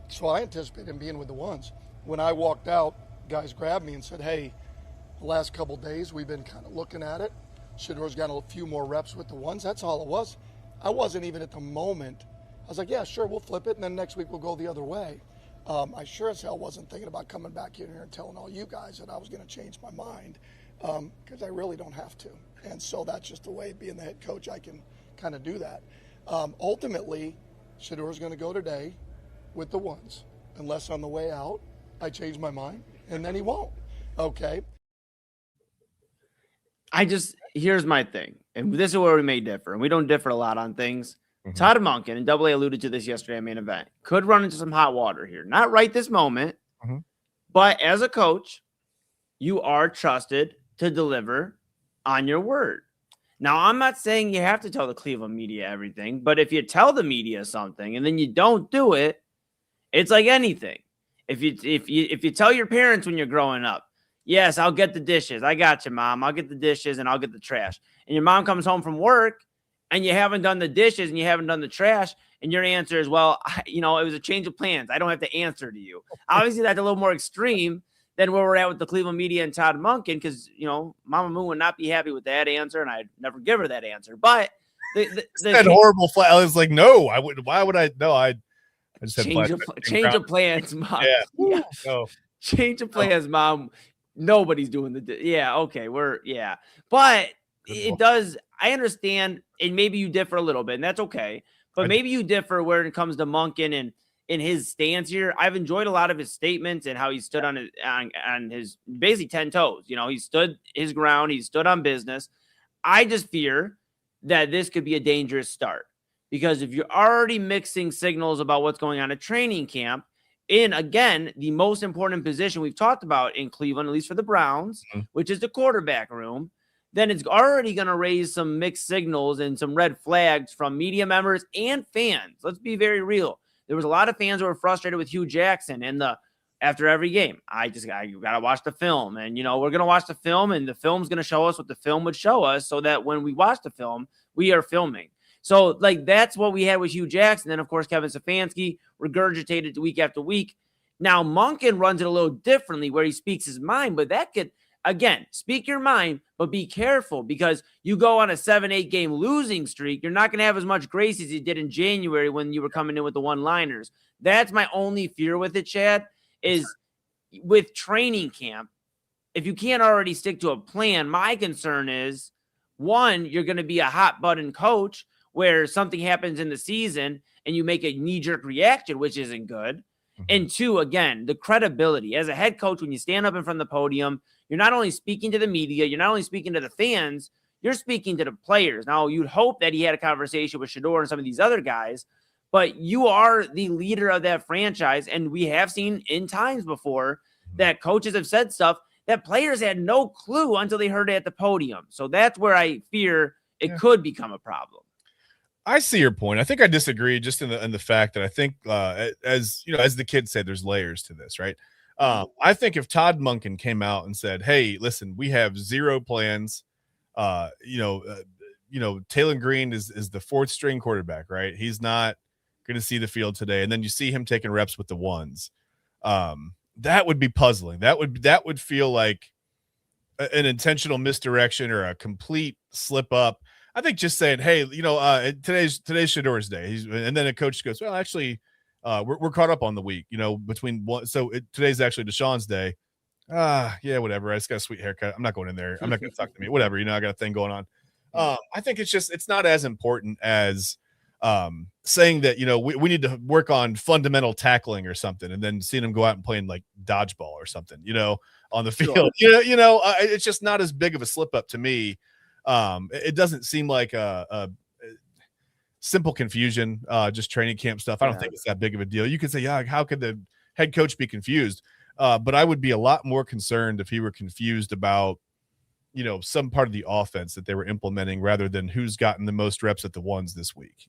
So I anticipated him being with the ones. When I walked out, guys grabbed me and said, hey, the last couple days we've been kind of looking at it. Shedeur's got a few more reps with the ones. That's all it was. I wasn't even at the moment. I was like, yeah, sure, we'll flip it, and then next week we'll go the other way. I sure as hell wasn't thinking about coming back in here and telling all you guys that I was going to change my mind, because I really don't have to. And so that's just the way, being the head coach, I can kind of do that. Ultimately, Shedeur's going to go today with the ones, unless on the way out I change my mind, and then he won't. Okay. Here's my thing, and this is where we may differ, and we don't differ a lot on things. Todd Monken, and Double A alluded to this yesterday at main event, could run into some hot water here. Not right this moment, but as a coach, you are trusted to deliver on your word. Now, I'm not saying you have to tell the Cleveland media everything, but if you tell the media something and then you don't do it, it's like anything. If you tell your parents when you're growing up, yes, I'll get the dishes. I got you, Mom. I'll get the dishes and I'll get the trash. And your mom comes home from work and you haven't done the dishes and you haven't done the trash. And your answer is, well, it was a change of plans. I don't have to answer to you. Obviously, that's a little more extreme than where we're at with the Cleveland media and Todd Monken, because, Mama Moon would not be happy with that answer, and I'd never give her that answer. But that horrible flat. I was like, no, I wouldn't. Why would I? No, I just had change of plans, Mom. Yeah. No. Change of plans, Mom. Nobody's doing okay. But it does. I understand, and maybe you differ a little bit, and that's okay. But maybe you differ where it comes to Monken and in his stance here. I've enjoyed a lot of his statements and how he stood on his basically 10 toes. He stood his ground. He stood on business. I just fear that this could be a dangerous start, because if you're already mixing signals about what's going on at training camp in, again, the most important position we've talked about in Cleveland, at least for the Browns, which is the quarterback room, then it's already going to raise some mixed signals and some red flags from media members and fans. Let's be very real. There was a lot of fans who were frustrated with Hugh Jackson and after every game. You got to watch the film, and we're going to watch the film, and the film's going to show us what the film would show us, so that when we watch the film, we are filming. So that's what we had with Hugh Jackson. Then of course Kevin Stefanski regurgitated it week after week. Now Monken runs it a little differently, where he speaks his mind, but that could, again, speak your mind, but be careful, because you go on a 7-8 game losing streak. You're not going to have as much grace as you did in January when you were coming in with the one-liners. That's my only fear with it, Chad, is with training camp. If you can't already stick to a plan, my concern is, one, you're going to be a hot button coach where something happens in the season and you make a knee-jerk reaction, which isn't good. And two, again, the credibility. As a head coach, when you stand up in front of the podium, you're not only speaking to the media, you're not only speaking to the fans, you're speaking to the players. Now, you'd hope that he had a conversation with Shador and some of these other guys, but you are the leader of that franchise. And we have seen in times before that coaches have said stuff that players had no clue until they heard it at the podium. So that's where I fear it could become a problem. I see your point. I think I disagree just in the fact that I think, as the kids say, there's layers to this, right? I think if Todd Monken came out and said, "Hey, listen, we have zero plans. Taylor Green is the fourth string quarterback, right? He's not going to see the field today," and then you see him taking reps with the ones. That would be puzzling. That would feel like an intentional misdirection or a complete slip up. I think just saying, "Hey, today's Shador's day," and then a coach goes, "Well, actually, we're caught up on the week, between one. So today's actually Deshaun's day. Yeah, whatever. I just got a sweet haircut. I'm not going in there. I'm not going to talk to me. Whatever. I got a thing going on." I think it's not as important as saying that we need to work on fundamental tackling or something, and then seeing them go out and playing like dodgeball or something, on the field. Sure. It's just not as big of a slip up to me. It doesn't seem like a simple confusion, just training camp stuff. I don't think it's that big of a deal. You could say, yeah, how could the head coach be confused? But I would be a lot more concerned if he were confused about, some part of the offense that they were implementing rather than who's gotten the most reps at the ones this week.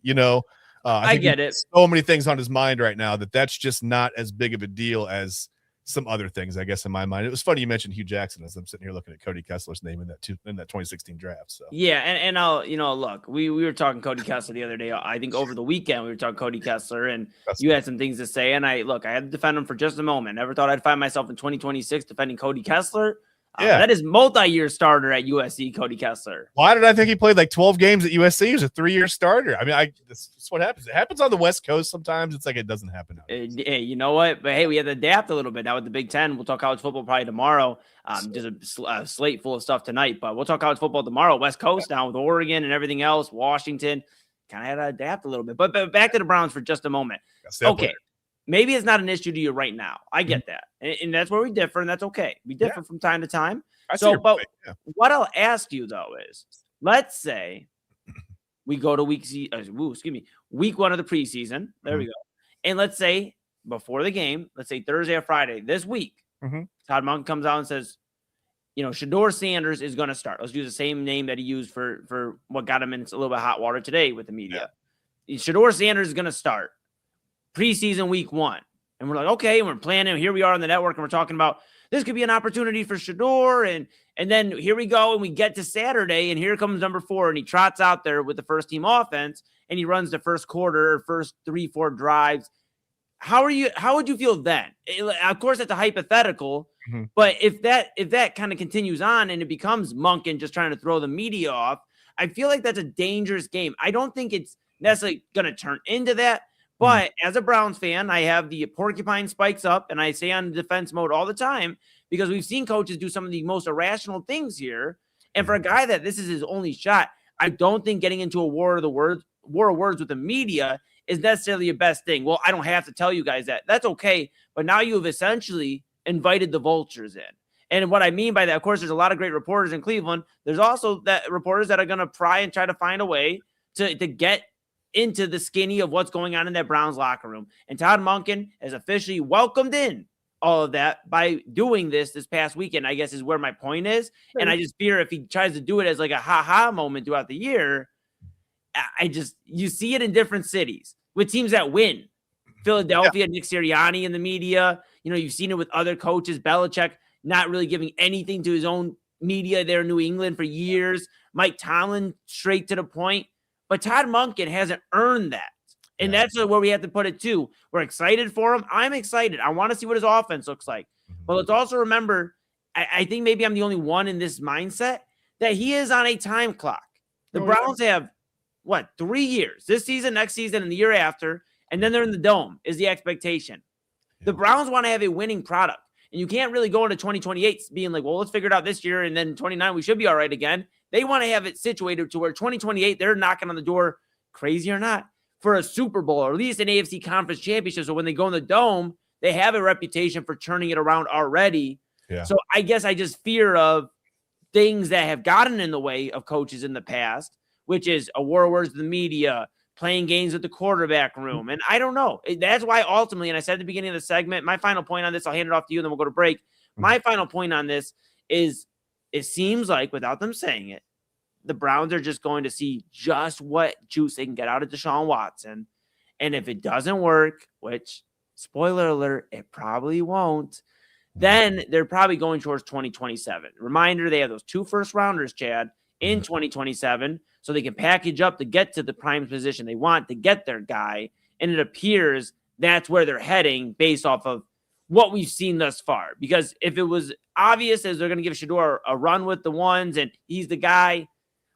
I get it. So many things on his mind right now that's just not as big of a deal as some other things, I guess, in my mind. It was funny you mentioned Hugh Jackson as I'm sitting here looking at Cody Kessler's name in that 2016 draft. So yeah, and I'll look, we were talking Cody Kessler the other day. I think over the weekend we were talking Cody Kessler, and you had some things to say, and I had to defend him for just a moment. Never thought I'd find myself in 2026 defending Cody Kessler. That is multi-year starter at USC, Cody Kessler. Why did I think he played like 12 games at USC? He was a 3-year starter. I mean, that's what happens. It happens on the West Coast sometimes. It's like it doesn't happen. Hey, you know what? But hey, we had to adapt a little bit now with the Big Ten. We'll talk college football probably tomorrow. There's a slate full of stuff tonight, but we'll talk college football tomorrow. West Coast now with Oregon and everything else. Washington kind of had to adapt a little bit. But back to the Browns for just a moment. Okay. Maybe it's not an issue to you right now. I get that. And that's where we differ, and that's okay. We differ from time to time. But what I'll ask you though is, let's say we go to week 1 of the preseason. There we go. And let's say before the game, let's say Thursday or Friday this week, Todd Monken comes out and says, Shedeur Sanders is going to start. Let's use the same name that he used for what got him in a little bit of hot water today with the media. Shedeur Sanders is going to start preseason week 1. And we're like, okay, and we're planning. Here we are on the network, and we're talking about this could be an opportunity for Shedeur. And then here we go, and we get to Saturday, and here comes number 4, and he trots out there with the first team offense, and he runs the first quarter or first 3-4 drives. How would you feel then? Of course, it's a hypothetical, but if that kind of continues on and it becomes Monken just trying to throw the media off, I feel like that's a dangerous game. I don't think it's necessarily going to turn into that. But as a Browns fan, I have the porcupine spikes up, and I stay on defense mode all the time because we've seen coaches do some of the most irrational things here. And for a guy that this is his only shot, I don't think getting into a war of words with the media is necessarily the best thing. Well, I don't have to tell you guys that. That's okay. But now you have essentially invited the vultures in. And what I mean by that, of course, there's a lot of great reporters in Cleveland. There's also that reporters that are going to pry and try to find a way to get into the skinny of what's going on in that Browns locker room. And Todd Monken has officially welcomed in all of that by doing this past weekend, I guess is where my point is. And I just fear if he tries to do it as like a ha-ha moment throughout the year, you see it in different cities with teams that win. Philadelphia, Nick Sirianni in the media. You've seen it with other coaches. Belichick not really giving anything to his own media there in New England for years. Mike Tomlin straight to the point. But Todd Monken hasn't earned that. And that's where we have to put it too. We're excited for him. I'm excited. I want to see what his offense looks like. But let's also remember, I think maybe I'm the only one in this mindset, that he is on a time clock. The Browns have, 3 years? This season, next season, and the year after. And then they're in the dome is the expectation. The Browns want to have a winning product. And you can't really go into 2028 being like, well, let's figure it out this year. And then 29, we should be all right again. They want to have it situated to where 2028, they're knocking on the door, crazy or not, for a Super Bowl or at least an AFC Conference Championship. So when they go in the dome, they have a reputation for turning it around already. Yeah. So I guess I just fear of things that have gotten in the way of coaches in the past, which is a war of words to the media, playing games with the quarterback room. And I don't know. That's why ultimately, and I said at the beginning of the segment, my final point on this, I'll hand it off to you and then we'll go to break. My final point on this is it seems like, without them saying it, the Browns are just going to see just what juice they can get out of Deshaun Watson. And if it doesn't work, which, spoiler alert, it probably won't, then they're probably going towards 2027. Reminder, they have those 2 first-rounders, Chad, in 2027, so they can package up to get to the prime position they want to get their guy. And it appears that's where they're heading based off of what we've seen thus far. Because if it was obvious as they're going to give Shedeur a run with the ones and he's the guy,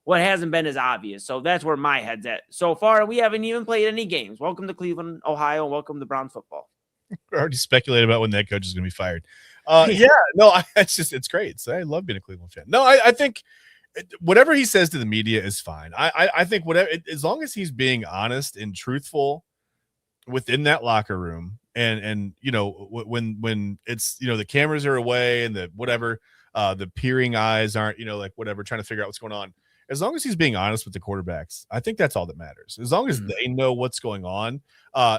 what hasn't been as obvious. So that's where my head's at. So far, we haven't even played any games. Welcome to Cleveland, Ohio, and welcome to Brown football. We're already speculating about when that coach is going to be fired. It's great. So I love being a Cleveland fan. No, I think whatever he says to the media is fine. I think whatever, as long as he's being honest and truthful within that locker room, and when it's the cameras are away and the whatever, the peering eyes aren't whatever trying to figure out what's going on. As long as he's being honest with the quarterbacks, I think that's all that matters. As long as they know what's going on,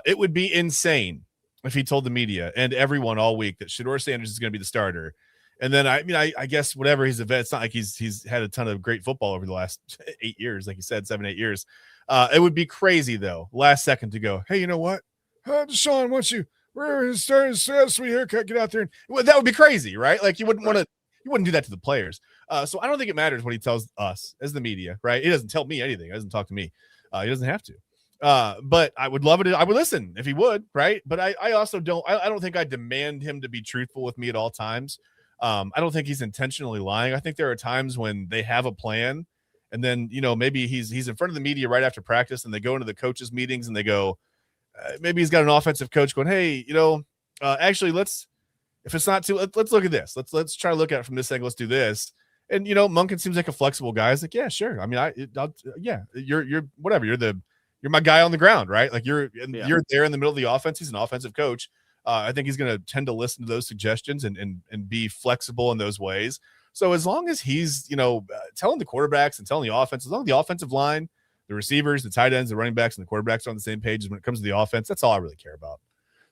it would be insane if he told the media and everyone all week that Shedeur Sanders is going to be the starter. And then, I guess whatever he's a vet, it's not like he's had a ton of great football over the last 8 years, like you said, 7-8 years. It would be crazy, though, last second to go, hey, you know what? Deshaun, once we're starting to sweet haircut, get out there. That would be crazy, right? Like you wouldn't do that to the players. So I don't think it matters what he tells us as the media, right? He doesn't tell me anything. He doesn't talk to me. He doesn't have to. But I would love it. I would listen if he would, right? But I also don't. I don't think I demand him to be truthful with me at all times. I don't think he's intentionally lying. I think there are times when they have a plan, and then maybe he's in front of the media right after practice, and they go into the coaches' meetings and they go, maybe he's got an offensive coach going, hey, actually if it's not too, let's look at this. Let's try to look at it from this angle. Let's do this. And Monken seems like a flexible guy. He's like, yeah, sure. I mean, you're whatever. You're my guy on the ground, right? Like you're there in the middle of the offense. He's an offensive coach. I think he's going to tend to listen to those suggestions and be flexible in those ways. So as long as he's, telling the quarterbacks and telling the offense, as long as the offensive line, the receivers, the tight ends, the running backs, and the quarterbacks are on the same page when it comes to the offense, that's all I really care about.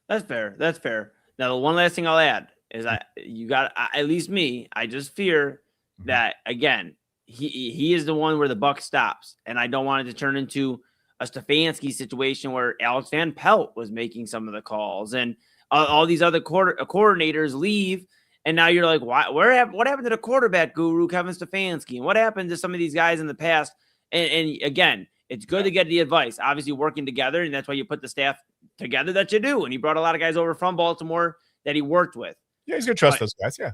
That's fair. That's fair. Now, the one last thing I'll add is at least me, I just fear that, again, he is the one where the buck stops. And I don't want it to turn into a Stefanski situation where Alex Van Pelt was making some of the calls and all these other coordinators leave. And now you're like, what happened to the quarterback guru, Kevin Stefanski? And what happened to some of these guys in the past? And again, it's good to get the advice, obviously working together. And that's why you put the staff together that you do. And he brought a lot of guys over from Baltimore that he worked with. Yeah, he's going to trust those guys. Yeah.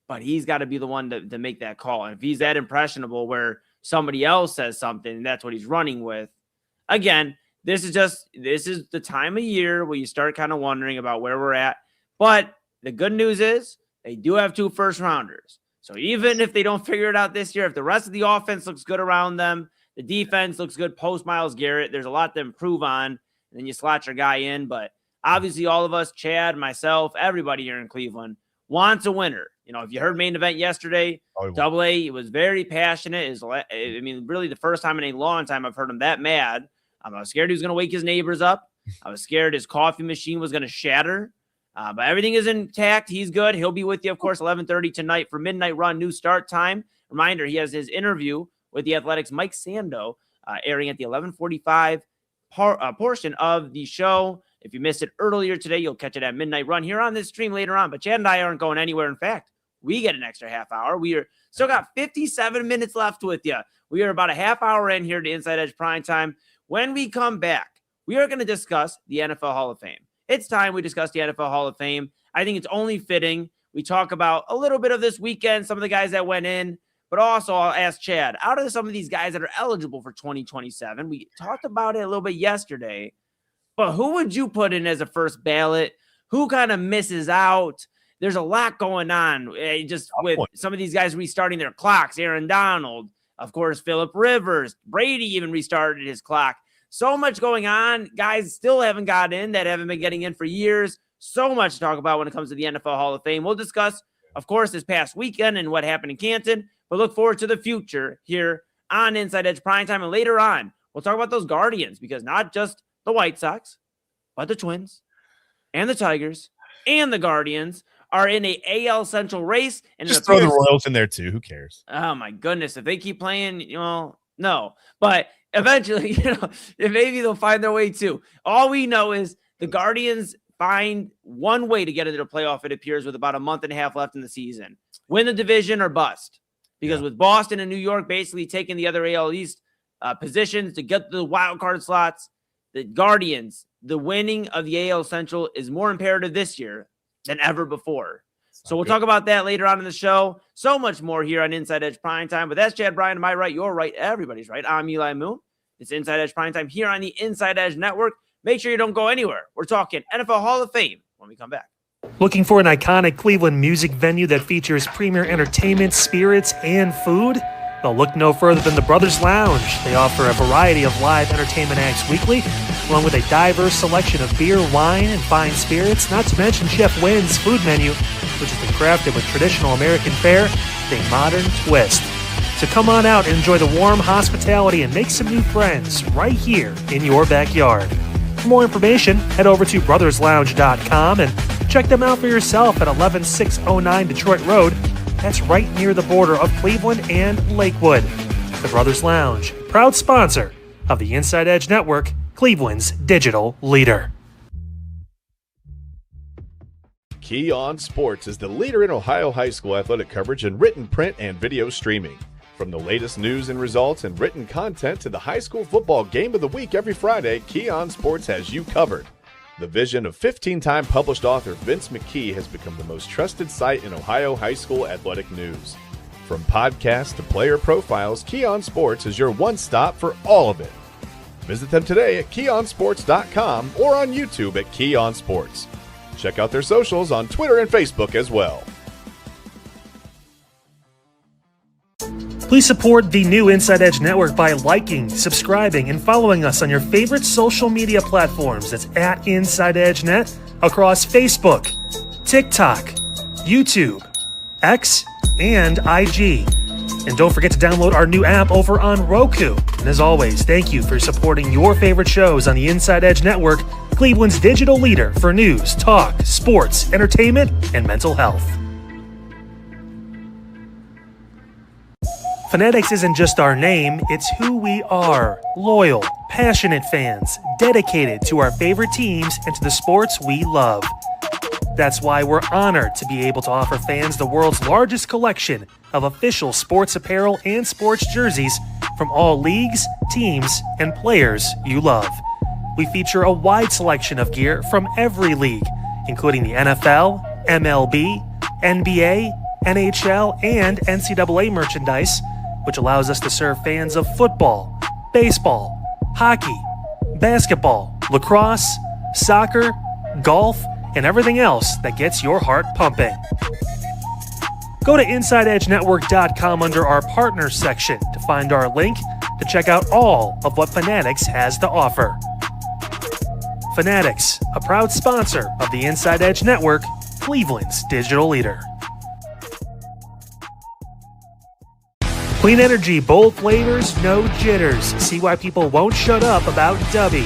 But he's got to be the one to make that call. And if he's that impressionable where somebody else says something, and that's what he's running with. Again, this is the time of year where you start kind of wondering about where we're at. But the good news is they do have 2 first-rounders. So even if they don't figure it out this year, if the rest of the offense looks good around them, the defense looks good post Myles Garrett, there's a lot to improve on, and then you slot your guy in. But obviously all of us, Chad, myself, everybody here in Cleveland, wants a winner. If you heard Main Event yesterday, Double A, he was very passionate. Really the first time in a long time I've heard him that mad. I was scared he was going to wake his neighbors up. I was scared his coffee machine was going to shatter. But everything is intact. He's good. He'll be with you, of course, 11:30 tonight for Midnight Run, new start time. Reminder, he has his interview with the Athletics' Mike Sando airing at the 11:45 portion of the show. If you missed it earlier today, you'll catch it at Midnight Run here on this stream later on. But Chad and I aren't going anywhere. In fact, we get an extra half hour. We are still got 57 minutes left with you. We are about a half hour in here to Inside Edge Primetime. When we come back, we are going to discuss the NFL Hall of Fame. It's time we discuss the NFL Hall of Fame. I think it's only fitting. We talk about a little bit of this weekend, some of the guys that went in, but also I'll ask Chad, out of some of these guys that are eligible for 2027, we talked about it a little bit yesterday, but who would you put in as a first ballot? Who kind of misses out? There's a lot going on just with some of these guys restarting their clocks. Aaron Donald, of course, Phillip Rivers, Brady even restarted his clock. So much going on. Guys still haven't got in that haven't been getting in for years. So much to talk about when it comes to the NFL Hall of Fame. We'll discuss, of course, this past weekend and what happened in Canton, but look forward to the future here on Inside Edge Primetime. And later on, we'll talk about those Guardians, because not just the White Sox, but the Twins and the Tigers and the Guardians are in a AL Central race. And just throw the Royals in there too. Who cares? Oh my goodness. If they keep playing, no, but eventually, maybe they'll find their way too. All we know is the Guardians find one way to get into the playoff, it appears, with about a month and a half left in the season. Win the division or bust. Because with Boston and New York basically taking the other AL East positions to get the wild card slots, the Guardians, the winning of the AL Central is more imperative this year than ever before. So we'll talk about that later on in the show. So much more here on Inside Edge Primetime. But that's Chad Bryan. Am I right? You're right. Everybody's right. I'm Eli Moon. It's Inside Edge Primetime here on the Inside Edge Network. Make sure you don't go anywhere. We're talking NFL Hall of Fame when we come back. Looking for an iconic Cleveland music venue that features premier entertainment, spirits, and food? Well, look no further than the Brothers Lounge. They offer a variety of live entertainment acts weekly, along with a diverse selection of beer, wine, and fine spirits, not to mention Chef Wynn's food menu, which has been crafted with traditional American fare with a modern twist. So come on out and enjoy the warm hospitality and make some new friends right here in your backyard. For more information, head over to brotherslounge.com and check them out for yourself at 11609 Detroit Road. That's right near the border of Cleveland and Lakewood. The Brothers Lounge, proud sponsor of the Inside Edge Network, Cleveland's digital leader. Keon Sports is the leader in Ohio high school athletic coverage in written, print, and video streaming. From the latest news and results and written content to the high school football game of the week every Friday, Keon Sports has you covered. The vision of 15-time published author Vince McKee has become the most trusted site in Ohio high school athletic news. From podcasts to player profiles, Keon Sports is your one-stop for all of it. Visit them today at keonsports.com or on YouTube at Keon Sports. Check out their socials on Twitter and Facebook as well. Please support the new Inside Edge Network by liking, subscribing, and following us on your favorite social media platforms. That's at Inside Edge Net across Facebook, TikTok, YouTube, X, and IG. And don't forget to download our new app over on Roku. And as always, thank you for supporting your favorite shows on the Inside Edge Network, Cleveland's digital leader for news, talk, sports, entertainment, and mental health. Fanatics isn't just our name, it's who we are. Loyal, passionate fans, dedicated to our favorite teams and to the sports we love. That's why we're honored to be able to offer fans the world's largest collection of official sports apparel and sports jerseys from all leagues, teams, and players you love. We feature a wide selection of gear from every league, including the NFL, MLB, NBA, NHL, and NCAA merchandise, which allows us to serve fans of football, baseball, hockey, basketball, lacrosse, soccer, golf, and everything else that gets your heart pumping. Go to InsideEdgeNetwork.com under our partners section to find our link to check out all of what Fanatics has to offer. Fanatics, a proud sponsor of the Inside Edge Network, Cleveland's digital leader. Clean energy, bold flavors, no jitters. See why people won't shut up about Dubby.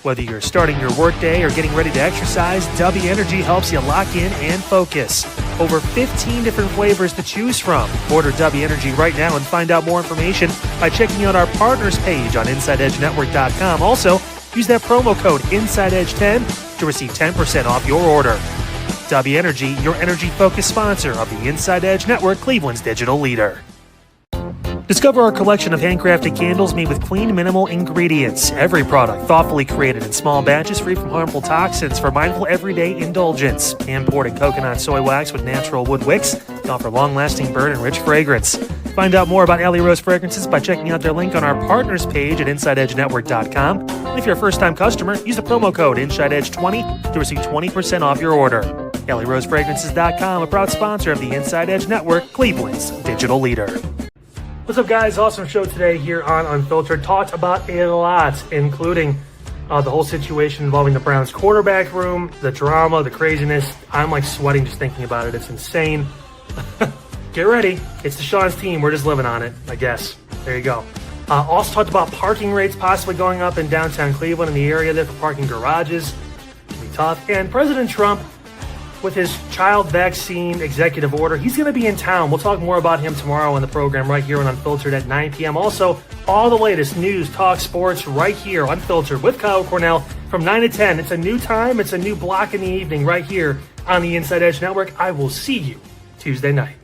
Whether you're starting your workday or getting ready to exercise, Dubby Energy helps you lock in and focus. Over 15 different flavors to choose from. Order Dubby Energy right now and find out more information by checking out our partners page on InsideEdgeNetwork.com. Also, use that promo code InsideEdge10 to receive 10% off your order. Dubby Energy, your energy-focused sponsor of the Inside Edge Network, Cleveland's digital leader. Discover our collection of handcrafted candles made with clean, minimal ingredients. Every product thoughtfully created in small batches free from harmful toxins for mindful everyday indulgence. Hand-poured in coconut soy wax with natural wood wicks to offer long-lasting burn and rich fragrance. Find out more about Alley Rose Fragrances by checking out their link on our partners page at InsideEdgeNetwork.com. And if you're a first-time customer, use the promo code InsideEdge20 to receive 20% off your order. AlleyRoseFragrances.com, a proud sponsor of the Inside Edge Network, Cleveland's digital leader. What's up, guys? Awesome show today here on Unfiltered. Talked about a lot, including the whole situation involving the Browns quarterback room, the drama, the craziness. I'm like sweating just thinking about it. It's insane. Get ready. It's Deshaun's team. We're just living on it, I guess. There you go. Also talked about parking rates possibly going up in downtown Cleveland in the area there for parking garages. It's gonna be tough. And President Trump, with his child vaccine executive order, he's going to be in town. We'll talk more about him tomorrow on the program right here on Unfiltered at 9 p.m. Also, all the latest news, talk, sports right here, Unfiltered with Kyle Cornell from 9 to 10. It's a new time. It's a new block in the evening right here on the Inside Edge Network. I will see you Tuesday night.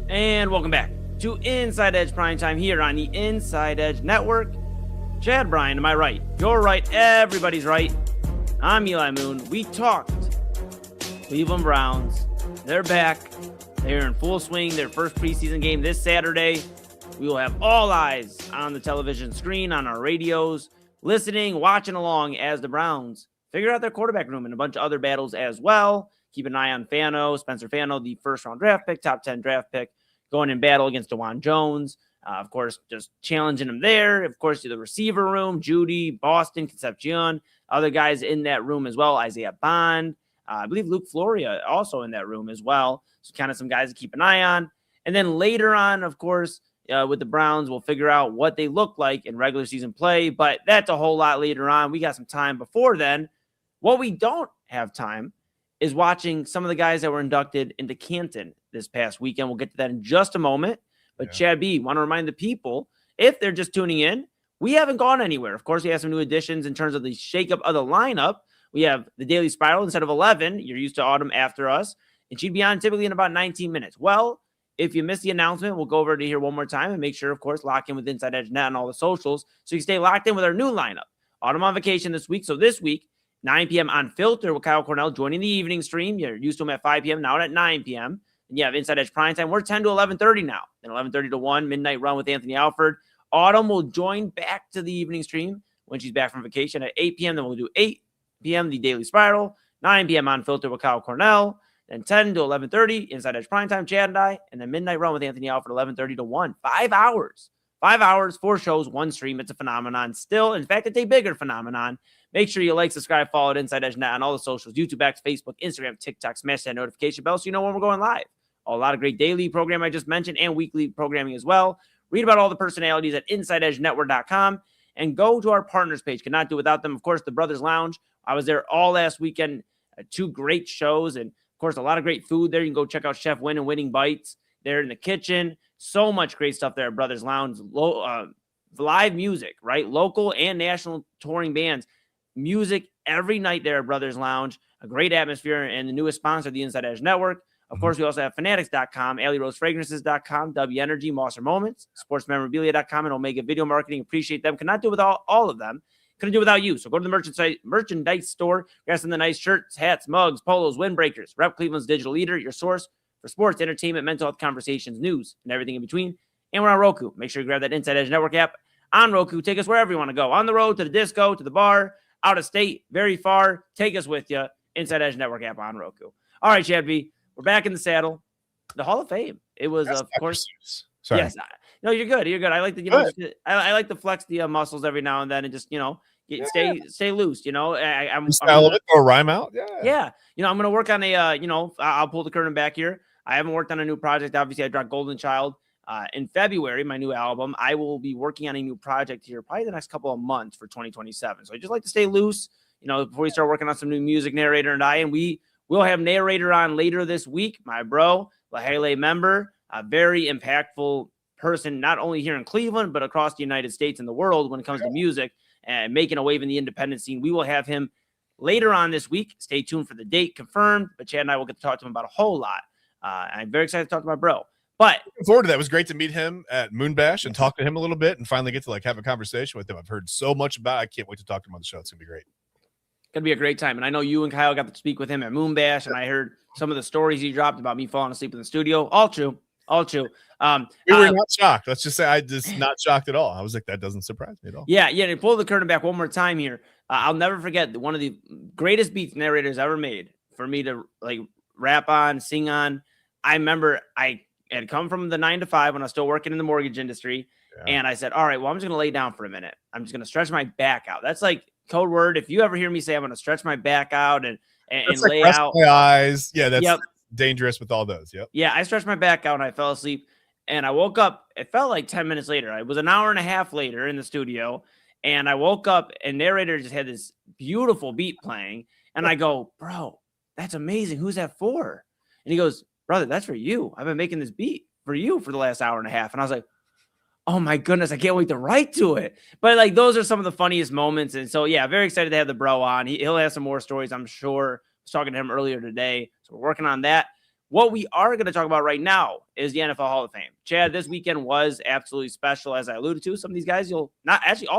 And welcome back to Inside Edge Primetime here on the Inside Edge Network. Chad Bryan, am I right? You're right. Everybody's right. I'm Eli Moon. We talked Cleveland Browns. They're back. They're in full swing. Their first preseason game this Saturday. We will have all eyes on the television screen, on our radios, listening, watching along as the Browns figure out their quarterback room and a bunch of other battles as well. Keep an eye on Spencer Fano, the first-round draft pick, top 10 draft pick, going in battle against DeJuan Jones. Of course, just challenging him there. Of course, the receiver room, Judy, Boston, Concepcion, other guys in that room as well. Isaiah Bond, I believe Luke Floria also in that room as well. So kind of some guys to keep an eye on. And then later on, of course, with the Browns, we'll figure out what they look like in regular season play. But that's a whole lot later on. We got some time before then. What we don't have time is watching some of the guys that were inducted into Canton this past weekend. We'll get to that in just a moment. But yeah. Chad B, want to remind the people, if they're just tuning in, we haven't gone anywhere. Of course, we have some new additions in terms of the shakeup of the lineup. We have the Daily Spiral instead of 11. You're used to Autumn after us. And she'd be on typically in about 19 minutes. Well, if you missed the announcement, we'll go over to here one more time and make sure, of course, lock in with Inside Edge Net and all the socials so you stay locked in with our new lineup Autumn on vacation this week. So this week, 9 p.m. Unfiltered with Kyle Cornell joining the evening stream. You're used to him at 5 p.m. Now at 9 p.m. And you have Inside Edge Primetime. We're 10 to 11:30 now. Then 11:30 to 1, Midnight Run with Anthony Alford. Autumn will join back to the evening stream when she's back from vacation at 8 p.m. Then we'll do 8 p.m. the Daily Spiral, 9 p.m. Unfiltered with Kyle Cornell, then 10 to 11:30 Inside Edge Primetime, Chad and I, and then Midnight Run with Anthony Alford, 11:30 to 1. 5 hours. 5 hours, 4 shows, 1 stream. It's a phenomenon still. In fact, it's a bigger phenomenon. Make sure you like, subscribe, follow at Inside Edge Net on all the socials, YouTube, X, Facebook, Instagram, TikTok. Smash that notification bell so you know when we're going live. A lot of great daily program I just mentioned and weekly programming as well. Read about all the personalities at InsideEdgeNetwork.com and go to our partners page. Cannot do without them. Of course, the Brothers Lounge. I was there all last weekend. 2 great shows and, of course, a lot of great food there. You can go check out Chef Win and Winning Bites. They're in the kitchen. So much great stuff there at Brothers Lounge. Live music, right? Local and national touring bands. Music every night there at Brothers Lounge. A great atmosphere and the newest sponsor, the Inside Edge Network. Of course, we also have Fanatics.com, AlleyRoseFragrances.com, W Energy, Mosser Moments, SportsMemorabilia.com, and Omega Video Marketing. Appreciate them. Cannot do it without all of them. Couldn't do it without you. So go to the merchandise store. Grab some of the nice shirts, hats, mugs, polos, windbreakers. Rep Cleveland's digital leader, your source for sports, entertainment, mental health conversations, news, and everything in between. And we're on Roku. Make sure you grab that Inside Edge Network app on Roku. Take us wherever you want to go. On the road, to the disco, to the bar, out of state, very far. Take us with you. Inside Edge Network app on Roku. All right, Chad B. We're back in the saddle. The Hall of Fame. It was, of course. Sorry. Yes. No, you're good. You're good. I like to, I like to flex the muscles every now and then and just, stay loose. I'm a little bit or rhyme out. Yeah. I'm going to work on a, I'll pull the curtain back here. I haven't worked on a new project. Obviously, I dropped Golden Child in February, my new album. I will be working on a new project here probably the next couple of months for 2027. So I just like to stay loose, before we start working on some new music, narrator and I, and we'll have narrator on later this week. My bro, Lahele member, a very impactful person, not only here in Cleveland, but across the United States and the world when it comes to music and making a wave in the independent scene. We will have him later on this week. Stay tuned for the date confirmed, but Chad and I will get to talk to him about a whole lot. I'm very excited to talk to my bro. But looking forward to that. It was great to meet him at Moonbash and talk to him a little bit and finally get to have a conversation with him. I've heard so much about it. I can't wait to talk to him on the show. It's gonna be great. Gonna be a great time. And I know you and Kyle got to speak with him at Moonbash, and I heard some of the stories he dropped about me falling asleep in the studio. All true. We were not shocked. Let's just say I just not shocked at all. I was like, that doesn't surprise me at all. Yeah. To pull the curtain back one more time here. I'll never forget one of the greatest beats narrators ever made for me to rap on, sing on. I remember I had come from the 9 to 5 when I was still working in the mortgage industry. Yeah. And I said, all right, well, I'm just going to lay down for a minute. I'm just going to stretch my back out. That's like code word. If you ever hear me say, I'm going to stretch my back out and lay out my eyes. Yeah. That's dangerous with all those. Yep. Yeah. I stretched my back out and I fell asleep and I woke up. It felt like 10 minutes later. It was an hour and a half later in the studio. And I woke up and narrator just had this beautiful beat playing. And I go, bro, that's amazing. Who's that for? And he goes, brother, that's for you. I've been making this beat for you for the last hour and a half. And I was like, oh my goodness, I can't wait to write to it. But those are some of the funniest moments. And so, yeah, very excited to have the bro on. He'll have some more stories, I'm sure. I was talking to him earlier today. So we're working on that. What we are going to talk about right now is the NFL Hall of Fame. Chad, this weekend was absolutely special, as I alluded to. Some of these guys all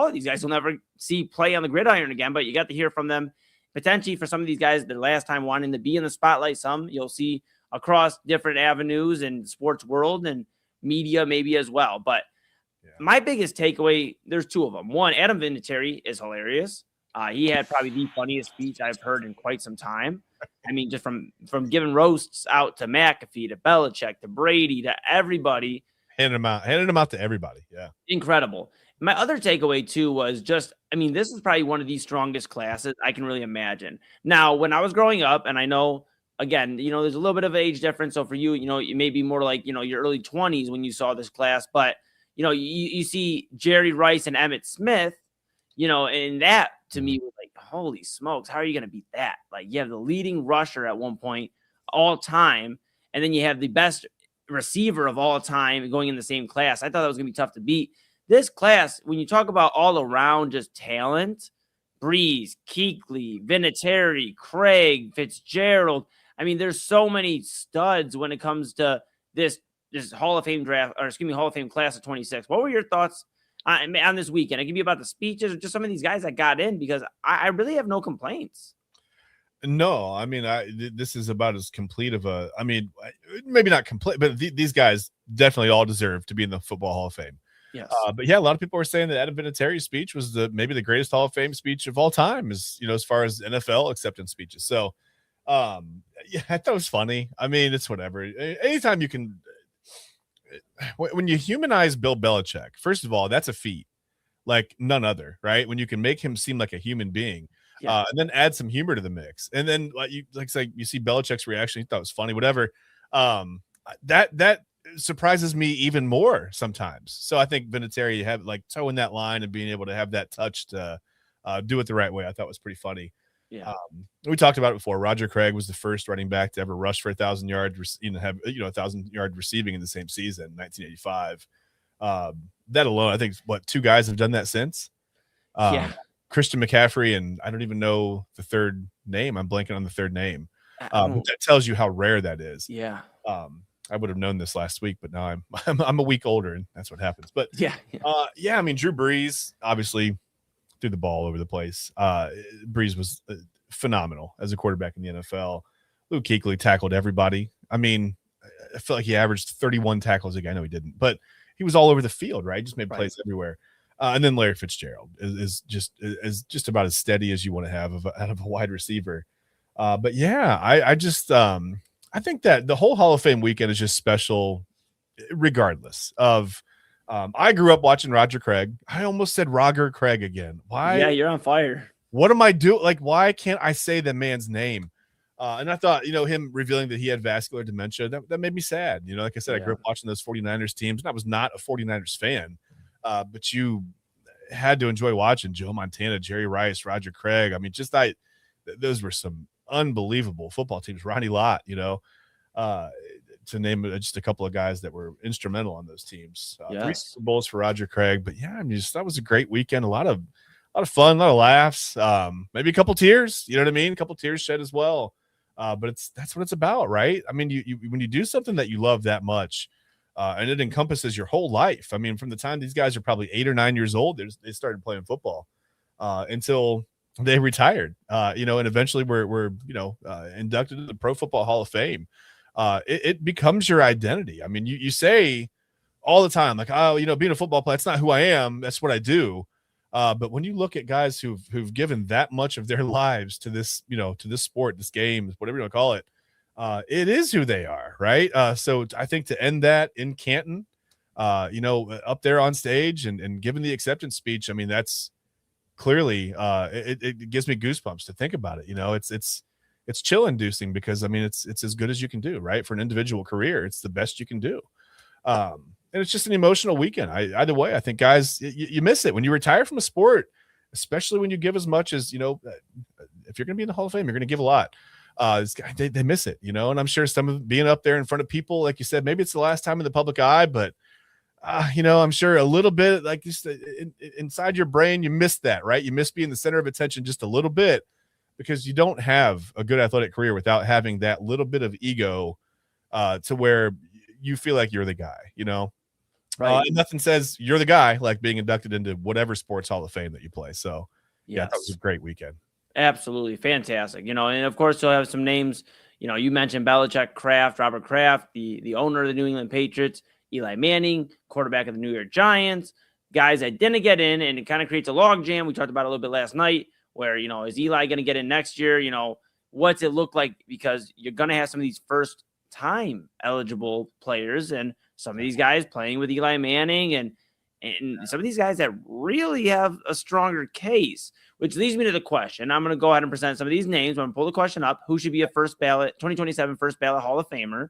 of these guys you'll never see play on the gridiron again, but you got to hear from them. Potentially for some of these guys, their last time wanting to be in the spotlight. Some you'll see across different avenues in sports world and media maybe as well. But my biggest takeaway, there's 2 of them. One, Adam Vinatieri is hilarious. He had probably the funniest speech I've heard in quite some time. I mean, just from giving roasts out to McAfee, to Belichick, to Brady, to everybody. Handing them out to everybody. Yeah. Incredible. My other takeaway, too, was just, this is probably one of the strongest classes I can really imagine. Now, when I was growing up, and I know, again, there's a little bit of age difference. So for you, you may be more like, your early 20s when you saw this class. But, you see Jerry Rice and Emmitt Smith, and that to me was like, holy smokes, how are you going to beat that? Like, you have the leading rusher at one point all time, and then you have the best receiver of all time going in the same class. I thought that was going to be tough to beat. This class, when you talk about all around just talent, Breeze, Kuechly, Vinatieri, Craig, Fitzgerald. There's so many studs when it comes to this Hall of Fame draft, or Hall of Fame class of 26. What were your thoughts on this weekend. It could be about the speeches or just some of these guys that got in, because I really have no complaints. No, I mean, this is about as complete of a, I mean, maybe not complete, but these guys definitely all deserve to be in the Football Hall of Fame. Yes. But yeah, a lot of people were saying that Adam Vinatieri's speech was maybe the greatest Hall of Fame speech of all time, as far as NFL acceptance speeches. So, yeah, I thought it was funny. I mean, it's whatever. Anytime you can, when you humanize Bill Belichick, first of all, that's a feat like none other, right? When you can make him seem like a human being. Yeah. And then add some humor to the mix, and then you see Belichick's reaction. He thought it was funny, whatever. That surprises me even more sometimes. So I think Vinatieri have towing that line and being able to have that touch to do it the right way. I thought was pretty funny. Yeah. We talked about it before. Roger Craig was the first running back to ever rush for 1,000 yards, have 1,000-yard receiving in the same season, 1985. That alone, I think, two guys have done that since. Yeah. Christian McCaffrey, and I don't even know the third name. I'm blanking on the third name. But that tells you how rare that is. Yeah. I would have known this last week, but now I'm a week older, and that's what happens. But yeah. I mean, Drew Brees obviously threw the ball over the place. Brees was phenomenal as a quarterback in the NFL. Luke Kuechly tackled everybody. I mean, I feel like he averaged 31 tackles a game. I know he didn't, but he was all over the field, right? Just made plays everywhere. And then Larry Fitzgerald is just about as steady as you want to have out of a wide receiver. But yeah, I think that the whole Hall of Fame weekend is just special, regardless of. I grew up watching Roger Craig. I almost said Roger Craig again. Why? Yeah, you're on fire. What am I doing? Why can't I say the man's name? And I thought, him revealing that he had vascular dementia, that made me sad. Like I said, I grew up watching those 49ers teams, and I was not a 49ers fan. But you had to enjoy watching Joe Montana, Jerry Rice, Roger Craig. I mean, those were some unbelievable football teams. Ronnie Lott, to name just a couple of guys that were instrumental on those teams. 3 Super Bowls for Roger Craig. But yeah, I mean, that was a great weekend. A lot of fun, a lot of laughs. Maybe a couple tears. You know what I mean? A couple tears shed as well. But that's what it's about, right? I mean, you when you do something that you love that much. And it encompasses your whole life. I mean, from the time these guys are probably 8 or 9 years old, they started playing football until they retired. And eventually were inducted to the Pro Football Hall of Fame. It becomes your identity. I mean, you say all the time, being a football player, that's not who I am. That's what I do. But when you look at guys who've given that much of their lives to this, to this sport, this game, whatever you want to call it. It is who they are, right? So I think to end that in Canton, up there on stage and giving the acceptance speech, I mean, that's clearly it gives me goosebumps to think about it. It's chill inducing, because I mean, it's as good as you can do, right? For an individual career, it's the best you can do. And it's just an emotional weekend. Either way, I think guys, you miss it when you retire from a sport, especially when you give as much as, if you're going to be in the Hall of Fame, you're going to give a lot. They miss it, and I'm sure some of being up there in front of people, like you said, maybe it's the last time in the public eye, but I'm sure a little bit, like just inside your brain, you miss that, right? You miss being the center of attention just a little bit, because you don't have a good athletic career without having that little bit of ego to where you feel like you're the guy, right? And nothing says you're the guy like being inducted into whatever sports Hall of Fame that you play. So yeah, that was a great weekend. Absolutely fantastic. And of course you'll have some names, you mentioned Belichick, Kraft, Robert Kraft, the owner of the New England Patriots, Eli Manning, quarterback of the New York Giants, guys that didn't get in, and it kind of creates a logjam. We talked about it a little bit last night where, is Eli going to get in next year? What's it look like? Because you're going to have some of these first time eligible players and some of these guys playing with Eli Manning and some of these guys that really have a stronger case, which leads me to the question. I'm going to go ahead and present some of these names. I'm going to pull the question up. Who should be a 2027 first ballot Hall of Famer?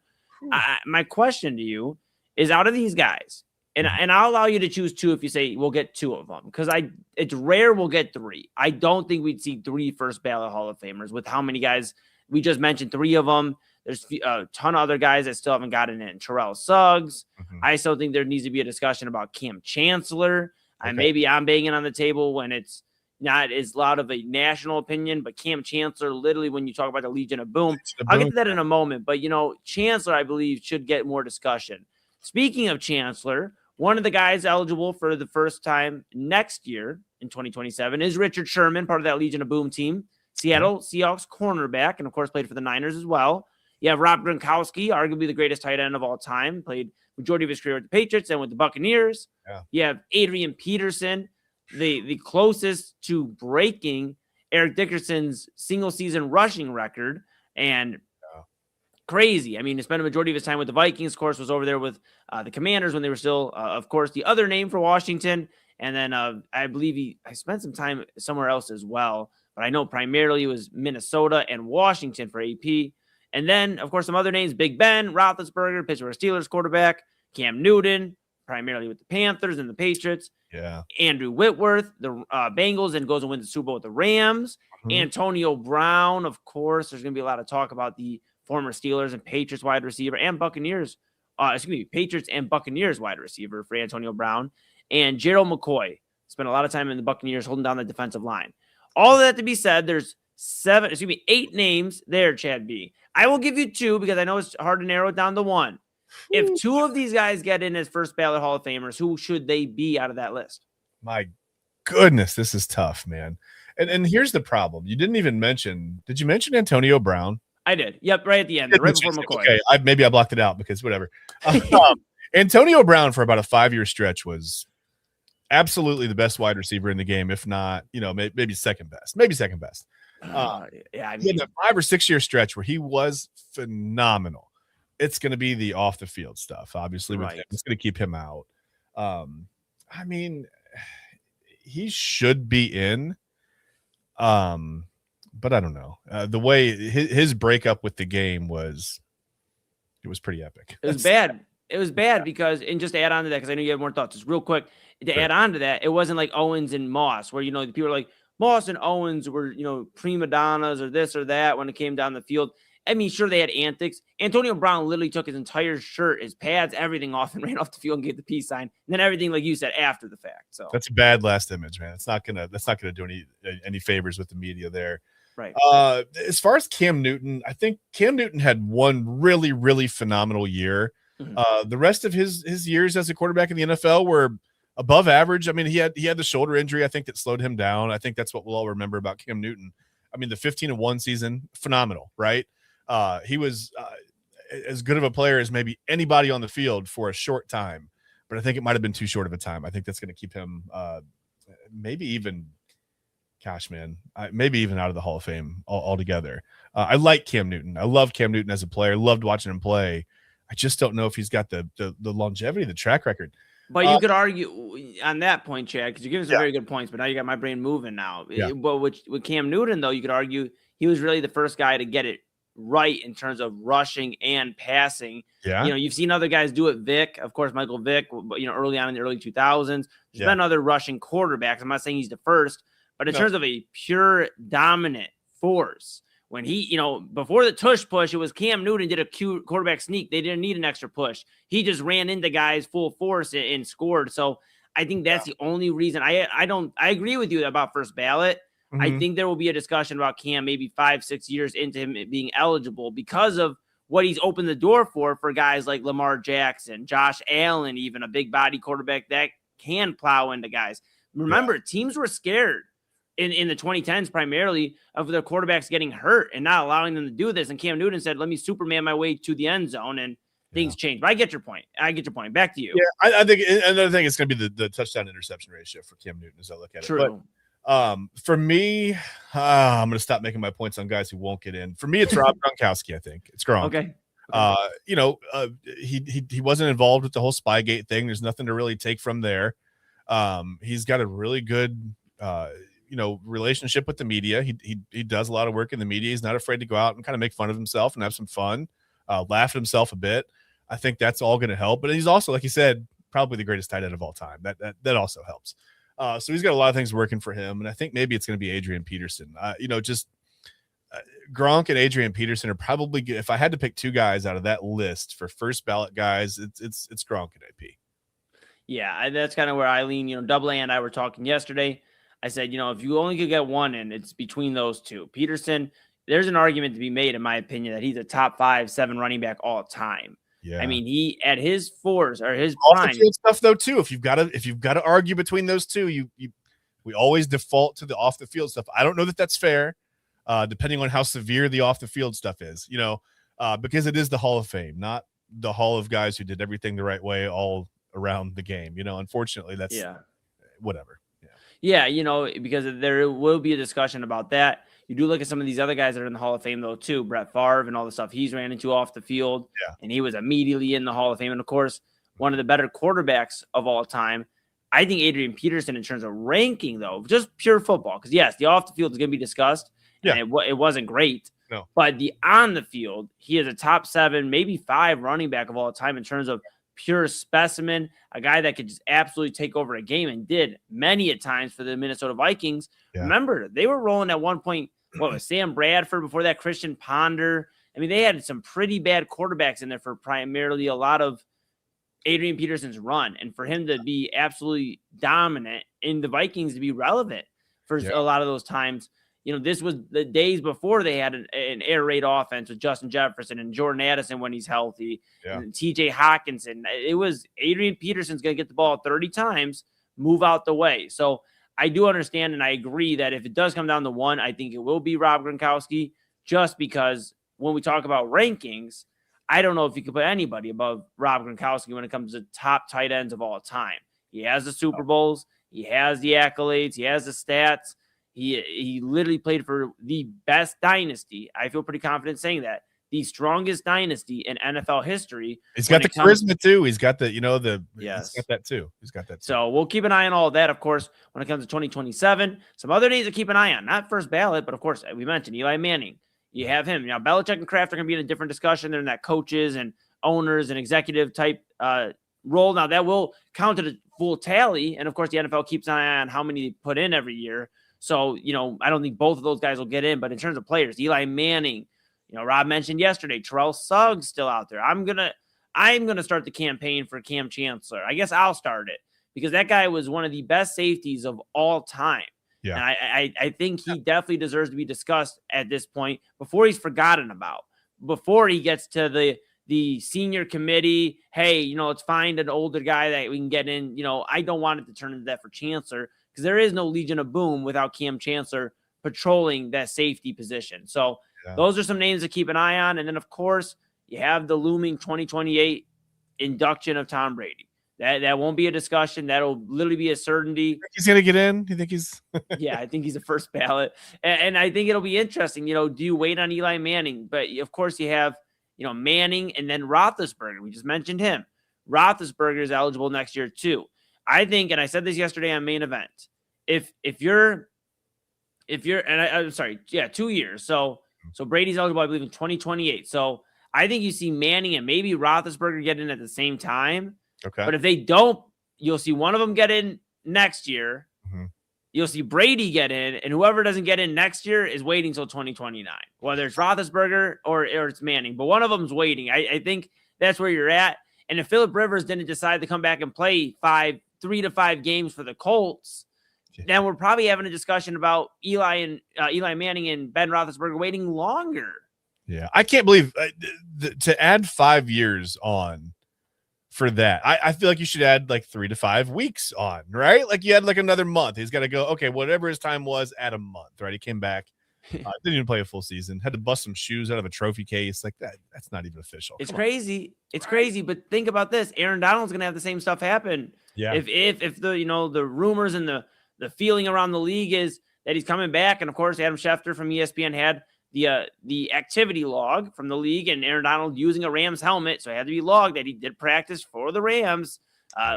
My question to you is, out of these guys, and I'll allow you to choose 2 if you say we'll get 2 of them, because it's rare we'll get 3. I don't think we'd see 3 first ballot Hall of Famers with how many guys we just mentioned. 3 of them. There's a ton of other guys that still haven't gotten in. Terrell Suggs. I still think there needs to be a discussion about Cam Chancellor. Okay. Maybe I'm banging on the table when it's not as loud of a national opinion, but Cam Chancellor, literally, when you talk about the Legion of Boom, I'll get to that in a moment. But, Chancellor, I believe, should get more discussion. Speaking of Chancellor, One of the guys eligible for the first time next year in 2027 is Richard Sherman, part of that Legion of Boom team. Seattle Seahawks cornerback, and of course played for the Niners as well. You have Rob Gronkowski, arguably the greatest tight end of all time, played majority of his career with the Patriots and with the Buccaneers. Yeah. You have Adrian Peterson, the closest to breaking Eric Dickerson's single season rushing record, and crazy. I mean, he spent a majority of his time with the Vikings, of course, was over there with the Commanders when they were still, of course, the other name for Washington. And then I believe I spent some time somewhere else as well, but I know primarily it was Minnesota and Washington for AP. And then, of course, some other names: Big Ben, Roethlisberger, Pittsburgh Steelers quarterback, Cam Newton, primarily with the Panthers and the Patriots. Yeah. Andrew Whitworth, the Bengals, and goes and wins the Super Bowl with the Rams. Antonio Brown, of course. There's going to be a lot of talk about the former Steelers and Patriots wide receiver and Buccaneers. Patriots and Buccaneers wide receiver for Antonio Brown. And Gerald McCoy spent a lot of time in the Buccaneers holding down the defensive line. All of that to be said, there's 8 names there, Chad B. I will give you 2 because I know it's hard to narrow it down to 1. If 2 of these guys get in as first ballot Hall of Famers, who should they be out of that list? My goodness, this is tough, man. And here's the problem. You didn't even mention, did you mention Antonio Brown? I did. Yep, right at the end, right before McCoy. Okay, maybe I blocked it out because whatever. Antonio Brown for about a 5-year stretch was absolutely the best wide receiver in the game, if not, maybe second best. He had a 5 or 6 year stretch where he was phenomenal. It's going to be the off the field stuff, obviously. With him. It's going to keep him out. I mean, he should be in, but I don't know. The way his breakup with the game was pretty epic. It was bad. It was bad because, and just to add on to that, because I know you have more thoughts, just real quick, to add on to that, it wasn't like Owens and Moss, where, people are like, Moss and Owens were, prima donnas or this or that when it came down the field. I mean, sure, they had antics. Antonio Brown literally took his entire shirt, his pads, everything off and ran off the field and gave the peace sign. And then everything, like you said, after the fact. So that's a bad last image, man. That's not gonna do any favors with the media there. Right. As far as Cam Newton, I think Cam Newton had one really, really phenomenal year. The rest of his years as a quarterback in the NFL were above average. I mean, he had the shoulder injury, I think, that slowed him down. I think that's what we'll all remember about Cam Newton. I mean, the 15-1 season, phenomenal, right? He was as good of a player as maybe anybody on the field for a short time, but I think it might have been too short of a time. I think that's going to keep him maybe even out of the Hall of Fame altogether. I like Cam Newton. I love Cam Newton as a player. Loved watching him play. I just don't know if he's got the longevity, the track record. But you could argue on that point, Chad, because you're giving some very good points, but now you got my brain moving now. Yeah. But with Cam Newton, though, you could argue he was really the first guy to get it right in terms of rushing and passing. Yeah. You've seen other guys do it. Vic, of course, Michael Vick, but early on in the early 2000s, there's been other rushing quarterbacks. I'm not saying he's the first, but in terms of a pure dominant force, when he, before the tush push, it was Cam Newton did a cute quarterback sneak. They didn't need an extra push. He just ran into guys full force and scored. So I think that's the only reason. I agree with you about first ballot. Mm-hmm. I think there will be a discussion about Cam maybe 5-6 years into him being eligible because of what he's opened the door for guys like Lamar Jackson, Josh Allen, even a big body quarterback that can plow into guys. Remember, teams were scared in the 2010s primarily of their quarterbacks getting hurt and not allowing them to do this. And Cam Newton said, let me Superman my way to the end zone, and things changed. But I get your point. Back to you. Yeah, I think another thing is going to be the touchdown interception ratio for Cam Newton as I look at it. But, for me, I'm going to stop making my points on guys who won't get in. For me, it's Rob Gronkowski. I think it's Gronk. Okay. He wasn't involved with the whole Spygate thing. There's nothing to really take from there. He's got a really good, relationship with the media. He does a lot of work in the media. He's not afraid to go out and kind of make fun of himself and have some fun, laugh at himself a bit. I think that's all going to help. But he's also, like you said, probably the greatest tight end of all time. That also helps. So he's got a lot of things working for him. And I think maybe it's going to be Adrian Peterson. Gronk and Adrian Peterson are probably good. If I had to pick 2 guys out of that list for first ballot guys, it's Gronk and AP. Yeah, that's kind of where I lean. Double A and I were talking yesterday. I said, if you only could get one in, it's between those 2. Peterson, there's an argument to be made, in my opinion, that he's a top 5-7 running back all time. Yeah. I mean, he at his force or his Off prime. the field stuff though too. If you've got to argue between those two, we always default to the off the field stuff. I don't know that that's fair, depending on how severe the off the field stuff is. Because it is the Hall of Fame, not the Hall of guys who did everything the right way all around the game. Unfortunately, that's whatever. Yeah, because there will be a discussion about that. You do look at some of these other guys that are in the Hall of Fame, though, too. Brett Favre and all the stuff he's ran into off the field. Yeah. And he was immediately in the Hall of Fame. And, of course, one of the better quarterbacks of all time. I think Adrian Peterson, in terms of ranking, though, just pure football. Because, yes, the off the field is going to be discussed. Yeah. And it wasn't great. No. But the on the field, he is a top 7, maybe 5 running back of all time in terms of pure specimen, a guy that could just absolutely take over a game and did many a times for the Minnesota Vikings. Yeah. Remember, they were rolling at one point, what was Sam Bradford, before that Christian Ponder. I mean, they had some pretty bad quarterbacks in there for primarily a lot of Adrian Peterson's run. And for him to be absolutely dominant in the Vikings to be relevant for a lot of those times, this was the days before they had an air raid offense with Justin Jefferson and Jordan Addison when he's healthy, and TJ Hawkinson. It was Adrian Peterson's going to get the ball 30 times, move out the way. So I do understand, and I agree that if it does come down to one, I think it will be Rob Gronkowski, just because when we talk about rankings, I don't know if you could put anybody above Rob Gronkowski when it comes to top tight ends of all time. He has the Super Bowls. He has the accolades. He has the stats. He literally played for the best dynasty. I feel pretty confident saying that. The strongest dynasty in NFL history. He's got the charisma too. He's got he's got that too. He's got that too. So we'll keep an eye on all of that, of course, when it comes to 2027. Some other names to keep an eye on. Not first ballot, but of course, we mentioned Eli Manning. You have him. Now, Belichick and Kraft are going to be in a different discussion. They're in that coaches and owners and executive type role. Now, that will count to the full tally. And, of course, the NFL keeps an eye on how many they put in every year. So, I don't think both of those guys will get in. But in terms of players, Eli Manning, Rob mentioned yesterday, Terrell Suggs still out there. I'm gonna start the campaign for Cam Chancellor. I guess I'll start it because that guy was one of the best safeties of all time. Yeah. And I think he definitely deserves to be discussed at this point before he's forgotten about, before he gets to the senior committee. Hey, let's find an older guy that we can get in. I don't want it to turn into that for Chancellor because there is no Legion of Boom without Cam Chancellor patrolling that safety position. So those are some names to keep an eye on. And then, of course, you have the looming 2028 induction of Tom Brady. That won't be a discussion. That'll literally be a certainty. You think he's going to get in? You think he's – Yeah, I think he's a first ballot. And I think it'll be interesting. Do you wait on Eli Manning? But, of course, you have, Manning and then Roethlisberger. We just mentioned him. Roethlisberger is eligible next year too. I think, and I said this yesterday on Main Event, if you're and I'm sorry, 2 years. So Brady's eligible, I believe, in 2028. So I think you see Manning and maybe Roethlisberger get in at the same time. Okay. But if they don't, you'll see one of them get in next year. Mm-hmm. You'll see Brady get in, and whoever doesn't get in next year is waiting until 2029, whether it's Roethlisberger or it's Manning. But one of them's waiting. I think that's where you're at. And if Phillip Rivers didn't decide to come back and play 3 to 5 games for the Colts, then we're probably having a discussion about Eli Manning and Ben Roethlisberger waiting longer. Yeah, I can't believe to add 5 years on for that. I feel like you should add like 3 to 5 weeks on, right? Like you had like another month. He's got to go, okay, whatever his time was, add a month, right? He came back, didn't even play a full season, had to bust some shoes out of a trophy case. Like that's not even official. It's crazy. It's crazy, but think about this. Aaron Donald's going to have the same stuff happen. Yeah. If the, the rumors and the feeling around the league is that he's coming back. And of course, Adam Schefter from ESPN had the activity log from the league and Aaron Donald using a Rams helmet. So it had to be logged that he did practice for the Rams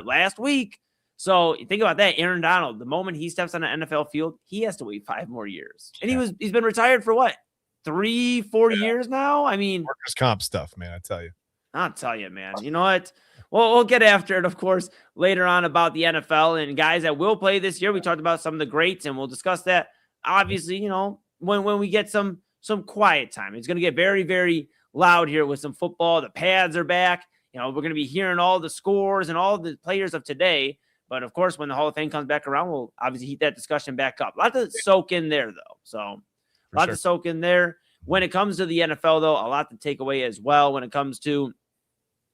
last week. So think about that. Aaron Donald, the moment he steps on an NFL field, he has to wait 5 more years. And he's been retired for what? 3-4 years now? I mean, workers' comp stuff, man. I'll tell you, man. You know what? Well, we'll get after it, of course, later on about the NFL and guys that will play this year. We talked about some of the greats, and we'll discuss that. Obviously, when we get some quiet time. It's going to get very, very loud here with some football. The pads are back. We're going to be hearing all the scores and all the players of today. But, of course, when the Hall of Fame comes back around, we'll obviously heat that discussion back up. A lot to soak in there, though. So, a lot to soak in there. When it comes to the NFL, though, a lot to take away as well when it comes to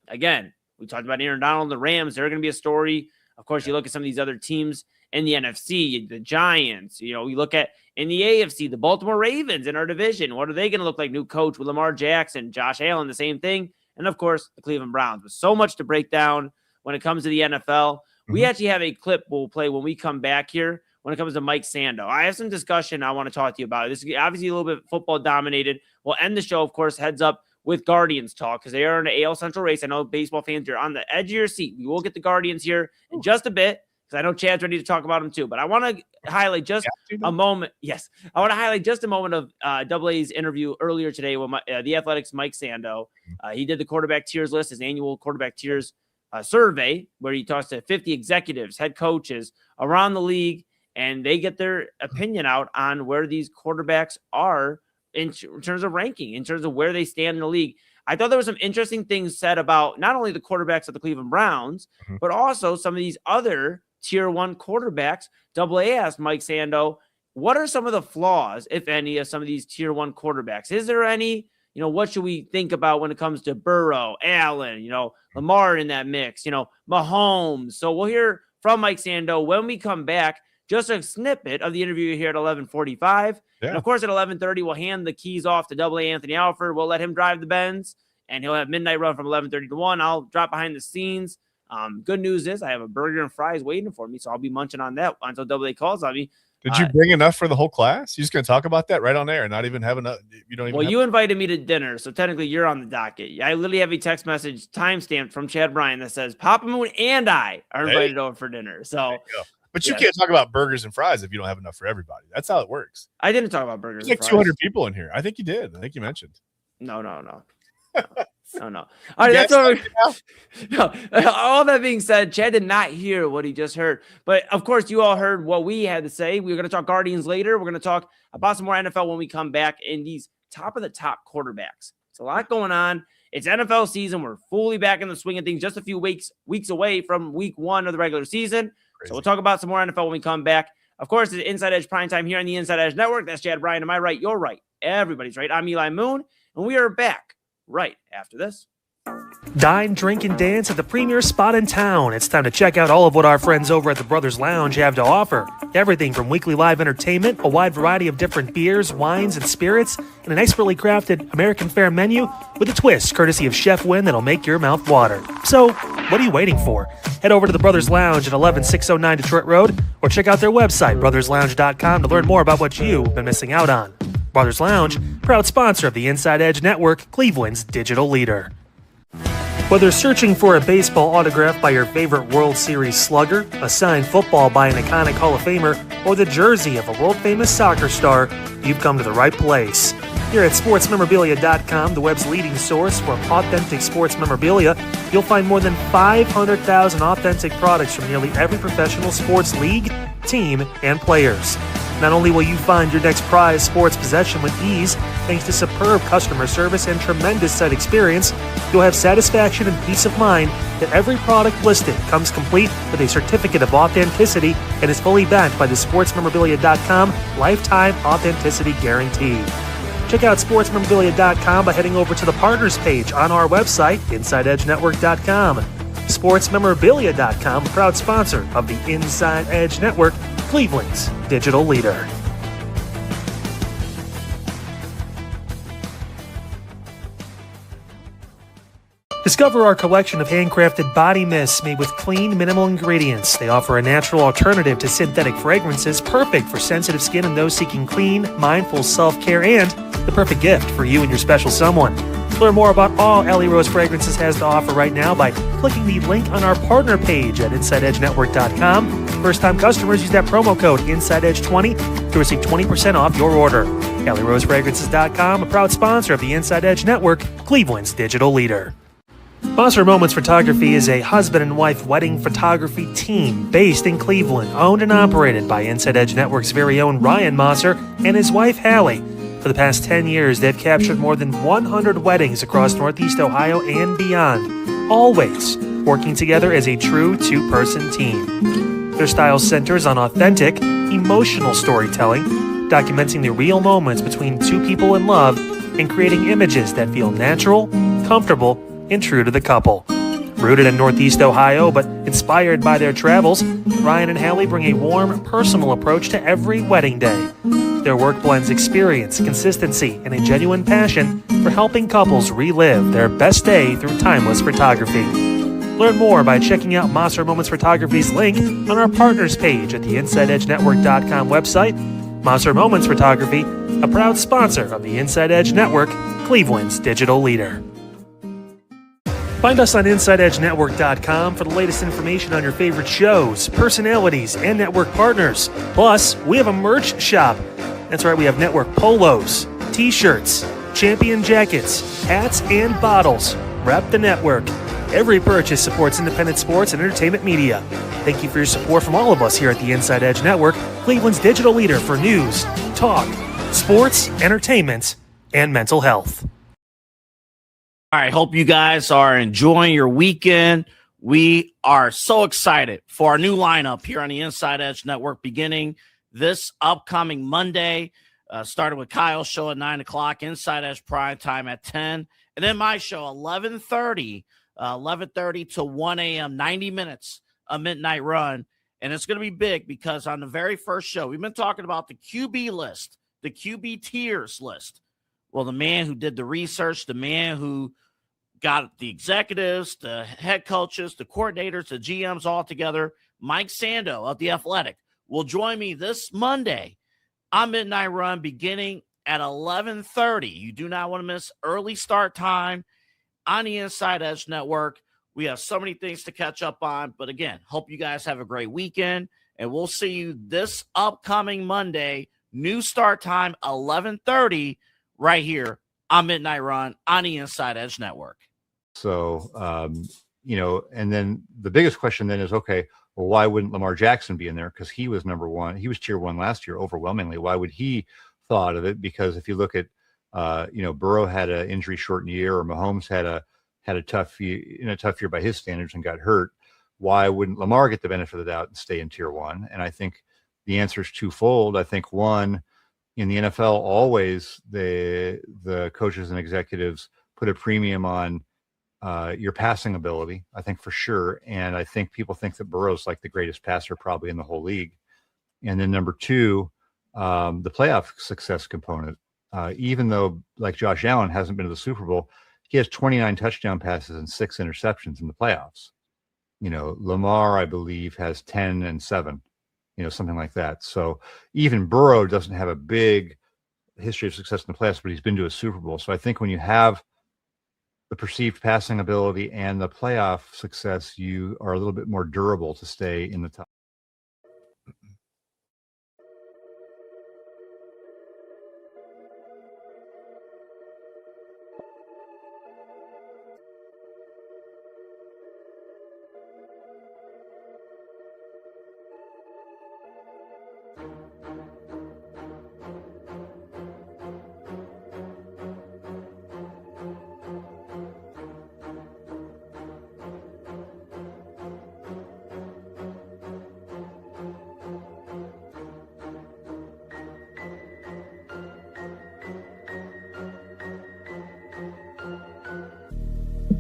again, we talked about Aaron Donald and the Rams. They're going to be a story. Of course, you look at some of these other teams in the NFC, the Giants. You look at in the AFC, the Baltimore Ravens in our division. What are they going to look like? New coach with Lamar Jackson, Josh Allen, the same thing. And, of course, the Cleveland Browns. With so much to break down when it comes to the NFL. We actually have a clip we'll play when we come back here when it comes to Mike Sando. I have some discussion I want to talk to you about. This is obviously a little bit football dominated. We'll end the show, of course, heads up with Guardians talk because they are in the AL Central race. I know baseball fans are on the edge of your seat. We will get the Guardians here in just a bit because I know Chad's ready to talk about them too. But I want to highlight just a moment. Yes, I want to highlight just a moment of AA's interview earlier today with the Athletics' Mike Sando. He did the quarterback tiers list, his annual quarterback tiers survey, where he talks to 50 executives, head coaches around the league, and they get their opinion out on where these quarterbacks are in terms of ranking, in terms of where they stand in the league. I thought there was some interesting things said about not only the quarterbacks of the Cleveland Browns, but also some of these other tier 1 quarterbacks. AA asked Mike Sando, what are some of the flaws, if any, of some of these tier 1 quarterbacks? Is there any, what should we think about when it comes to Burrow, Allen, Lamar in that mix, Mahomes? So we'll hear from Mike Sando when we come back. Just a snippet of the interview here at 11:45. Yeah. And, of course, at 11:30, we'll hand the keys off to AA Anthony Alford. We'll let him drive the Benz, and he'll have midnight run from 11:30 to 1. I'll drop behind the scenes. Good news is I have a burger and fries waiting for me, so I'll be munching on that until AA calls on me. Did you bring enough for the whole class? You're just going to talk about that right on air and not even have enough? You don't even. Well, you invited me to dinner, so technically you're on the docket. I literally have a text message timestamped from Chad Bryan that says Papa Moon and I are invited over for dinner. So. But you can't talk about burgers and fries if you don't have enough for everybody. That's how it works. I didn't talk about burgers. There's like 200 people in here. I think you did. I think you mentioned. No. No. All right, that's over. No. All that being said, Chad did not hear what he just heard. But, of course, you all heard what we had to say. We're going to talk Guardians later. We're going to talk about some more NFL when we come back in these top of the top quarterbacks. It's a lot going on. It's NFL season. We're fully back in the swing of things, just a few weeks away from week 1 of the regular season. Crazy. So we'll talk about some more NFL when we come back. Of course, it's Inside Edge Primetime here on the Inside Edge Network. That's Chad Bryan. Am I right? You're right. Everybody's right. I'm Eli Moon, and we are back right after this. Dine, drink, and dance at the premier spot in town. It's time to check out all of what our friends over at the Brothers Lounge have to offer. Everything from weekly live entertainment, a wide variety of different beers, wines, and spirits, and an expertly crafted American fare menu with a twist courtesy of Chef Wynn that'll make your mouth water. So, what are you waiting for? Head over to the Brothers Lounge at 11609 Detroit Road or check out their website, brotherslounge.com, to learn more about what you've been missing out on. Brothers Lounge, proud sponsor of the Inside Edge Network, Cleveland's digital leader. Whether searching for a baseball autograph by your favorite World Series slugger, a signed football by an iconic Hall of Famer, or the jersey of a world-famous soccer star, you've come to the right place. Here at sportsmemorabilia.com, the web's leading source for authentic sports memorabilia, you'll find more than 500,000 authentic products from nearly every professional sports league, team, and players. Not only will you find your next prized sports possession with ease, thanks to superb customer service and tremendous site experience, you'll have satisfaction and peace of mind that every product listed comes complete with a certificate of authenticity and is fully backed by the sportsmemorabilia.com lifetime authenticity guarantee. Check out sportsmemorabilia.com by heading over to the partners page on our website, InsideEdgeNetwork.com. Sportsmemorabilia.com, proud sponsor of the Inside Edge Network, Cleveland's digital leader. Discover our collection of handcrafted body mists made with clean, minimal ingredients. They offer a natural alternative to synthetic fragrances, perfect for sensitive skin and those seeking clean, mindful self-care, and the perfect gift for you and your special someone. Learn more about all Ellie Rose Fragrances has to offer right now by clicking the link on our partner page at InsideEdgeNetwork.com. First-time customers use that promo code InsideEdge20 to receive 20% off your order. EllieRoseFragrances.com, a proud sponsor of the Inside Edge Network, Cleveland's digital leader. Monster Moments Photography is a husband and wife wedding photography team based in Cleveland, owned and operated by Inside Edge Network's very own Ryan Mosser and his wife, Hallie. For the past 10 years, they've captured more than 100 weddings across Northeast Ohio and beyond, always working together as a true two-person team. Their style centers on authentic, emotional storytelling, documenting the real moments between two people in love and creating images that feel natural, comfortable, and true to the couple. Rooted in Northeast Ohio, but inspired by their travels, Ryan and Hallie bring a warm, personal approach to every wedding day. Their work blends experience, consistency, and a genuine passion for helping couples relive their best day through timeless photography. Learn more by checking out Monster Moments Photography's link on our partners page at the InsideEdgeNetwork.com website. Monster Moments Photography, a proud sponsor of the Inside Edge Network, Cleveland's digital leader. Find us on InsideEdgeNetwork.com for the latest information on your favorite shows, personalities, and network partners. Plus, we have a merch shop. That's right, we have network polos, t-shirts, champion jackets, hats, and bottles. Rep the network. Every purchase supports independent sports and entertainment media. Thank you for your support from all of us here at the Inside Edge Network, Cleveland's digital leader for news, talk, sports, entertainment, and mental health. All right, hope you guys are enjoying your weekend. We are so excited for our new lineup here on the Inside Edge Network beginning this upcoming Monday. Started with Kyle's show at 9 o'clock, InsideEdge Primetime at 10, and then my show, 11:30 to 1 a.m., 90 minutes, a midnight run. And it's going to be big because on the very first show, we've been talking about the QB list, the QB tiers list. Well, the man who did the research, the man who got the executives, the head coaches, the coordinators, the GMs all together, Mike Sando of The Athletic, will join me this Monday on Midnight Run beginning at 11:30. You do not want to miss early start time on the Inside Edge Network. We have so many things to catch up on. But again, hope you guys have a great weekend. And we'll see you this upcoming Monday, new start time, 11:30, right here on Midnight Run on the Inside Edge Network. So, and then the biggest question then is, okay, well, why wouldn't Lamar Jackson be in there? Because he was number one. He was tier one last year overwhelmingly. Why would he thought of it? Because if you look at, Burrow had an injury shortened year, or Mahomes had a tough year by his standards and got hurt. Why wouldn't Lamar get the benefit of the doubt and stay in tier one? And I think the answer is twofold. I think one, in the NFL, always the coaches and executives put a premium on your passing ability, I think for sure. And I think people think that Burrow's like the greatest passer probably in the whole league. And then number two, the playoff success component. Even though, like, Josh Allen hasn't been to the Super Bowl, he has 29 touchdown passes and 6 interceptions in the playoffs. Lamar, I believe, has 10 and 7, something like that. So even Burrow doesn't have a big history of success in the playoffs, but he's been to a Super Bowl. So I think when you have the perceived passing ability and the playoff success, you are a little bit more durable to stay in the top.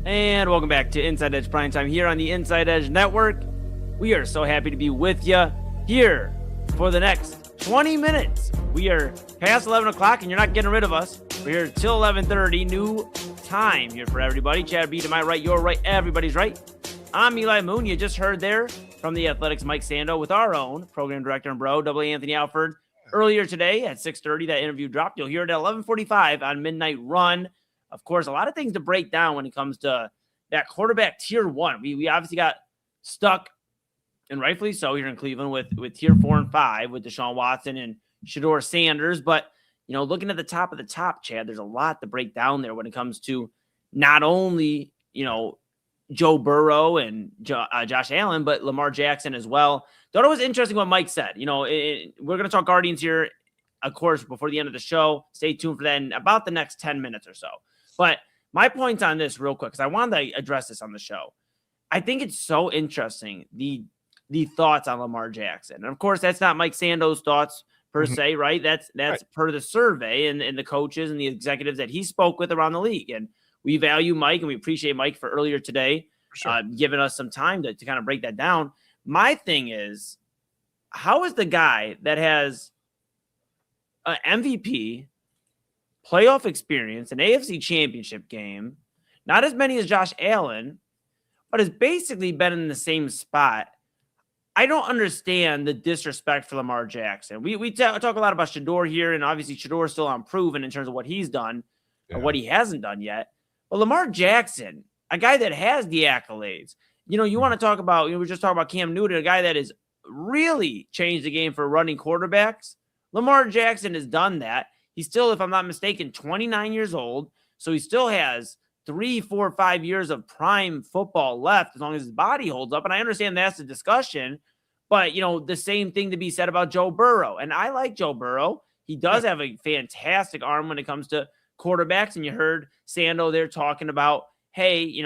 And welcome back to Inside Edge Primetime here on the Inside Edge Network. We are so happy to be with you here for the next 20 minutes. We are past 11 o'clock and you're not getting rid of us. We're here till 11:30, new time here for everybody. Chad B to my right, your right, everybody's right. I'm Eli Moon. You just heard there from the Athletics' Mike Sando with our own program director and bro, double Anthony Alford. Earlier today at 6:30, that interview dropped. You'll hear it at 11:45 on Midnight Run. Of course, a lot of things to break down when it comes to that quarterback tier one. We obviously got stuck, and rightfully so, here in Cleveland with tier 4 and 5 with Deshaun Watson and Shedeur Sanders. But, looking at the top of the top, Chad, there's a lot to break down there when it comes to not only, Joe Burrow and Josh Allen, but Lamar Jackson as well. Thought it was interesting what Mike said. We're going to talk Guardians here, of course, before the end of the show. Stay tuned for that in about the next 10 minutes or so. But my points on this real quick, because I wanted to address this on the show. I think it's so interesting, the thoughts on Lamar Jackson. And of course, that's not Mike Sando's thoughts per se, right? That's right. Per the survey and the coaches and the executives that he spoke with around the league. And we value Mike and we appreciate Mike for earlier today, giving us some time to kind of break that down. My thing is, how is the guy that has an MVP, playoff experience, an AFC championship game, not as many as Josh Allen, but has basically been in the same spot? I don't understand the disrespect for Lamar Jackson. We talk a lot about Shador here, and obviously Shador is still unproven in terms of what he's done or what he hasn't done yet. But Lamar Jackson, a guy that has the accolades, you want to talk about, we were just talking about Cam Newton, a guy that has really changed the game for running quarterbacks. Lamar Jackson has done that. He's still, if I'm not mistaken, 29 years old. So he still has 3, 4, 5 years of prime football left as long as his body holds up. And I understand that's the discussion, but the same thing to be said about Joe Burrow. And I like Joe Burrow. He does have a fantastic arm when it comes to quarterbacks. And you heard Sando there talking about, hey,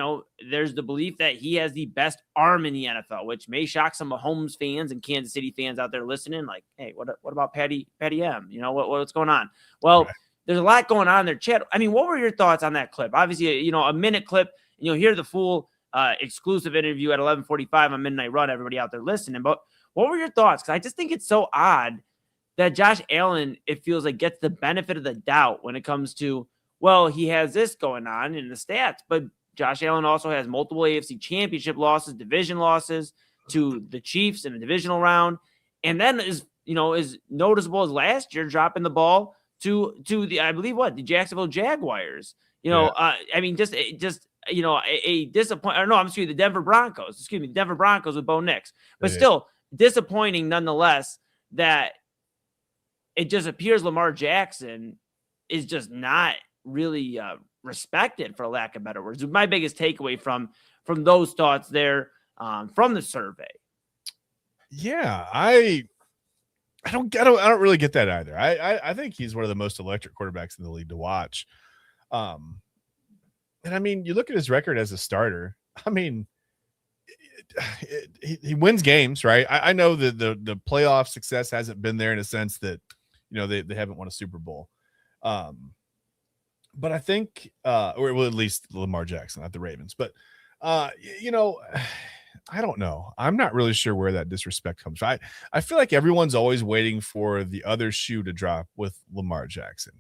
there's the belief that he has the best arm in the NFL, which may shock some Mahomes fans and Kansas City fans out there listening. Like, hey, what about Patty M? What's going on? Well, there's a lot going on there, Chad. I mean, what were your thoughts on that clip? Obviously, a minute clip, and you'll hear the full exclusive interview at 11:45 on Midnight Run, everybody out there listening. But what were your thoughts? Because I just think it's so odd that Josh Allen, it feels like, gets the benefit of the doubt when it comes to, well, he has this going on in the stats, but Josh Allen also has multiple AFC championship losses, division losses to the Chiefs in the divisional round. And then is noticeable as last year dropping the ball to the, I believe, the Jacksonville Jaguars. I mean, just a disappointment. Or no, I'm excuse me, the Denver Broncos. Excuse me, the Denver Broncos with Bo Nix. But still disappointing nonetheless that it just appears Lamar Jackson is just not really respected, for lack of better words. My biggest takeaway from those thoughts there from the survey. Yeah, I don't really get that either. I think he's one of the most electric quarterbacks in the league to watch. And I mean, you look at his record as a starter. I mean, he wins games, right? I know that the playoff success hasn't been there in a sense that they haven't won a Super Bowl. But I think, or at least Lamar Jackson, not the Ravens. But I don't know. I'm not really sure where that disrespect comes from. I feel like everyone's always waiting for the other shoe to drop with Lamar Jackson.